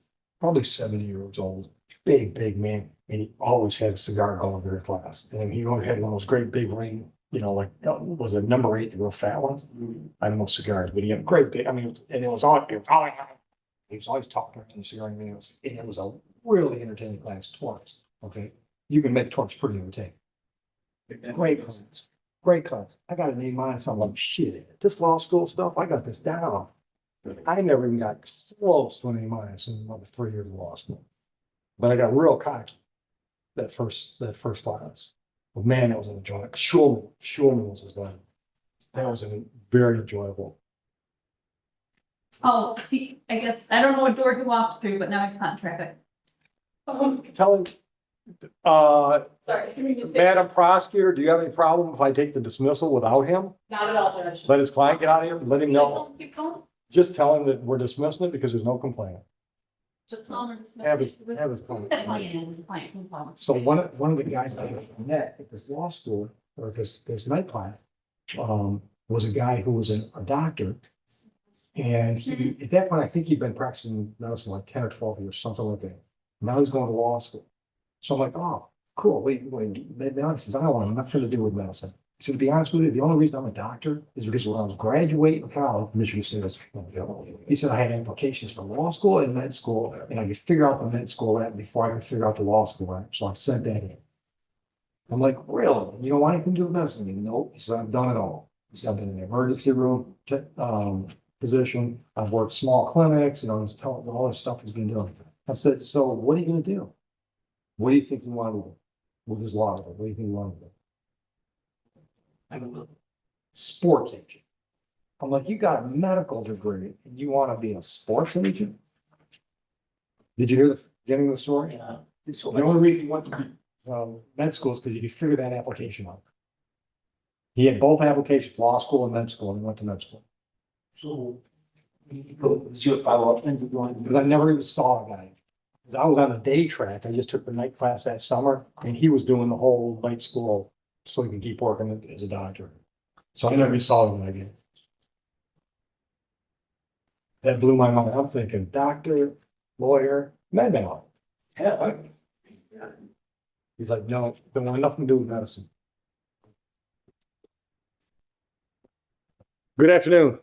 Speaker 8: probably 70 years old. Big man. And he always had a cigar going during class. And he always had one of those great big ring, was it number 8, the real fat ones? I don't know cigars, but he had a great big, and it was all he was always talking in the cigar, and it was a really entertaining class, twice. Okay. You can make torch pretty entertaining. Great class. Great class. I got an A-, so I'm like, shit, this law school stuff, I got this down. I never even got close to an A- in another 3 years of law school. But I got real cocky that first class. But man, that was an enjoyable. Schulman was his name. That was very enjoyable.
Speaker 13: Oh, I guess, I don't know what door he walked through, but now he's caught in traffic.
Speaker 8: Tell him,
Speaker 6: Sorry.
Speaker 8: Madam Prosecutor, do you have any problem if I take the dismissal without him?
Speaker 6: Not at all, Judge.
Speaker 8: Let his client get out of here, let him know.
Speaker 13: Keep going.
Speaker 8: Just tell him that we're dismissing it because there's no complaint.
Speaker 13: Just tell him. it's not-
Speaker 8: Have his client. So one of the guys I met at this law school, or this night class, was a guy who was a doctor. And he, at that point, I think he'd been practicing medicine like 10 or 12 years, something like that. Now he's going to law school. So I'm like, oh, cool. Wait, he says, I don't want nothing to do with medicine. He said, to be honest with you, the only reason I'm a doctor is because when I was graduating college, Michigan State, he said I had applications for law school and med school, and I could figure out the med school that before I could figure out the law school that. So I sent that in. I'm like, really? You don't want anything to do with medicine? He said, nope. He said, I've done it all. He said, I've been in the emergency room position. I've worked small clinics, all this stuff he's been doing. I said, so what are you going to do? What do you think you want to do with his law? What do you think you want to do? I don't know. Sports agent. I'm like, you got a medical degree and you want to be a sports agent? Did you hear the beginning of the story? Yeah. The only reason he went to
Speaker 11: med schools, because you could figure that application out. He had both applications, law school and med school, and went to med school.
Speaker 4: So. Did you follow up things going?
Speaker 11: Because I never even saw a guy. 'Cause I was on the day track, I just took the night class that summer, and he was doing the whole night school so he could keep working as a doctor. So I never saw him again. That blew my mind. I'm thinking doctor, lawyer, med man. He's like, no, don't want nothing to do with medicine. Good afternoon.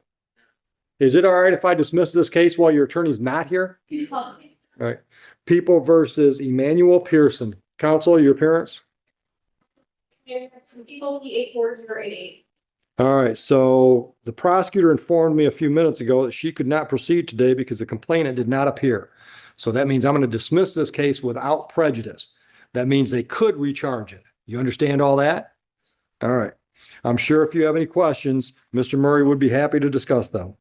Speaker 11: Is it all right if I dismiss this case while your attorney's not here?
Speaker 12: Can you call me?
Speaker 11: All right. People versus Emmanuel Pearson. Counsel, your appearance?
Speaker 6: People, the 84088.
Speaker 11: All right, so the prosecutor informed me a few minutes ago that she could not proceed today because the complainant did not appear. So that means I'm going to dismiss this case without prejudice. That means they could recharge it. You understand all that? All right. I'm sure if you have any questions, Mr. Murray would be happy to discuss them.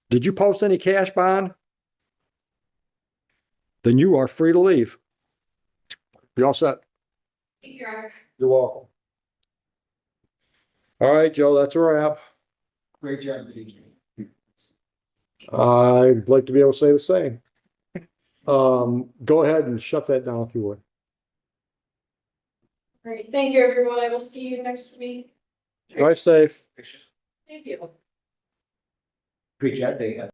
Speaker 11: Did you post any cash bond? Then you are free to leave. You all set?
Speaker 6: Thank you, Your Honor.
Speaker 11: You're welcome. All right, Joe, that's a wrap.
Speaker 4: Great job, BJ.
Speaker 11: I'd like to be able to say the same. Go ahead and shut that down if you would.
Speaker 6: All right, thank you, everyone. I will see you next week.
Speaker 11: Drive safe.
Speaker 6: Thank you.
Speaker 4: Great job, Dave.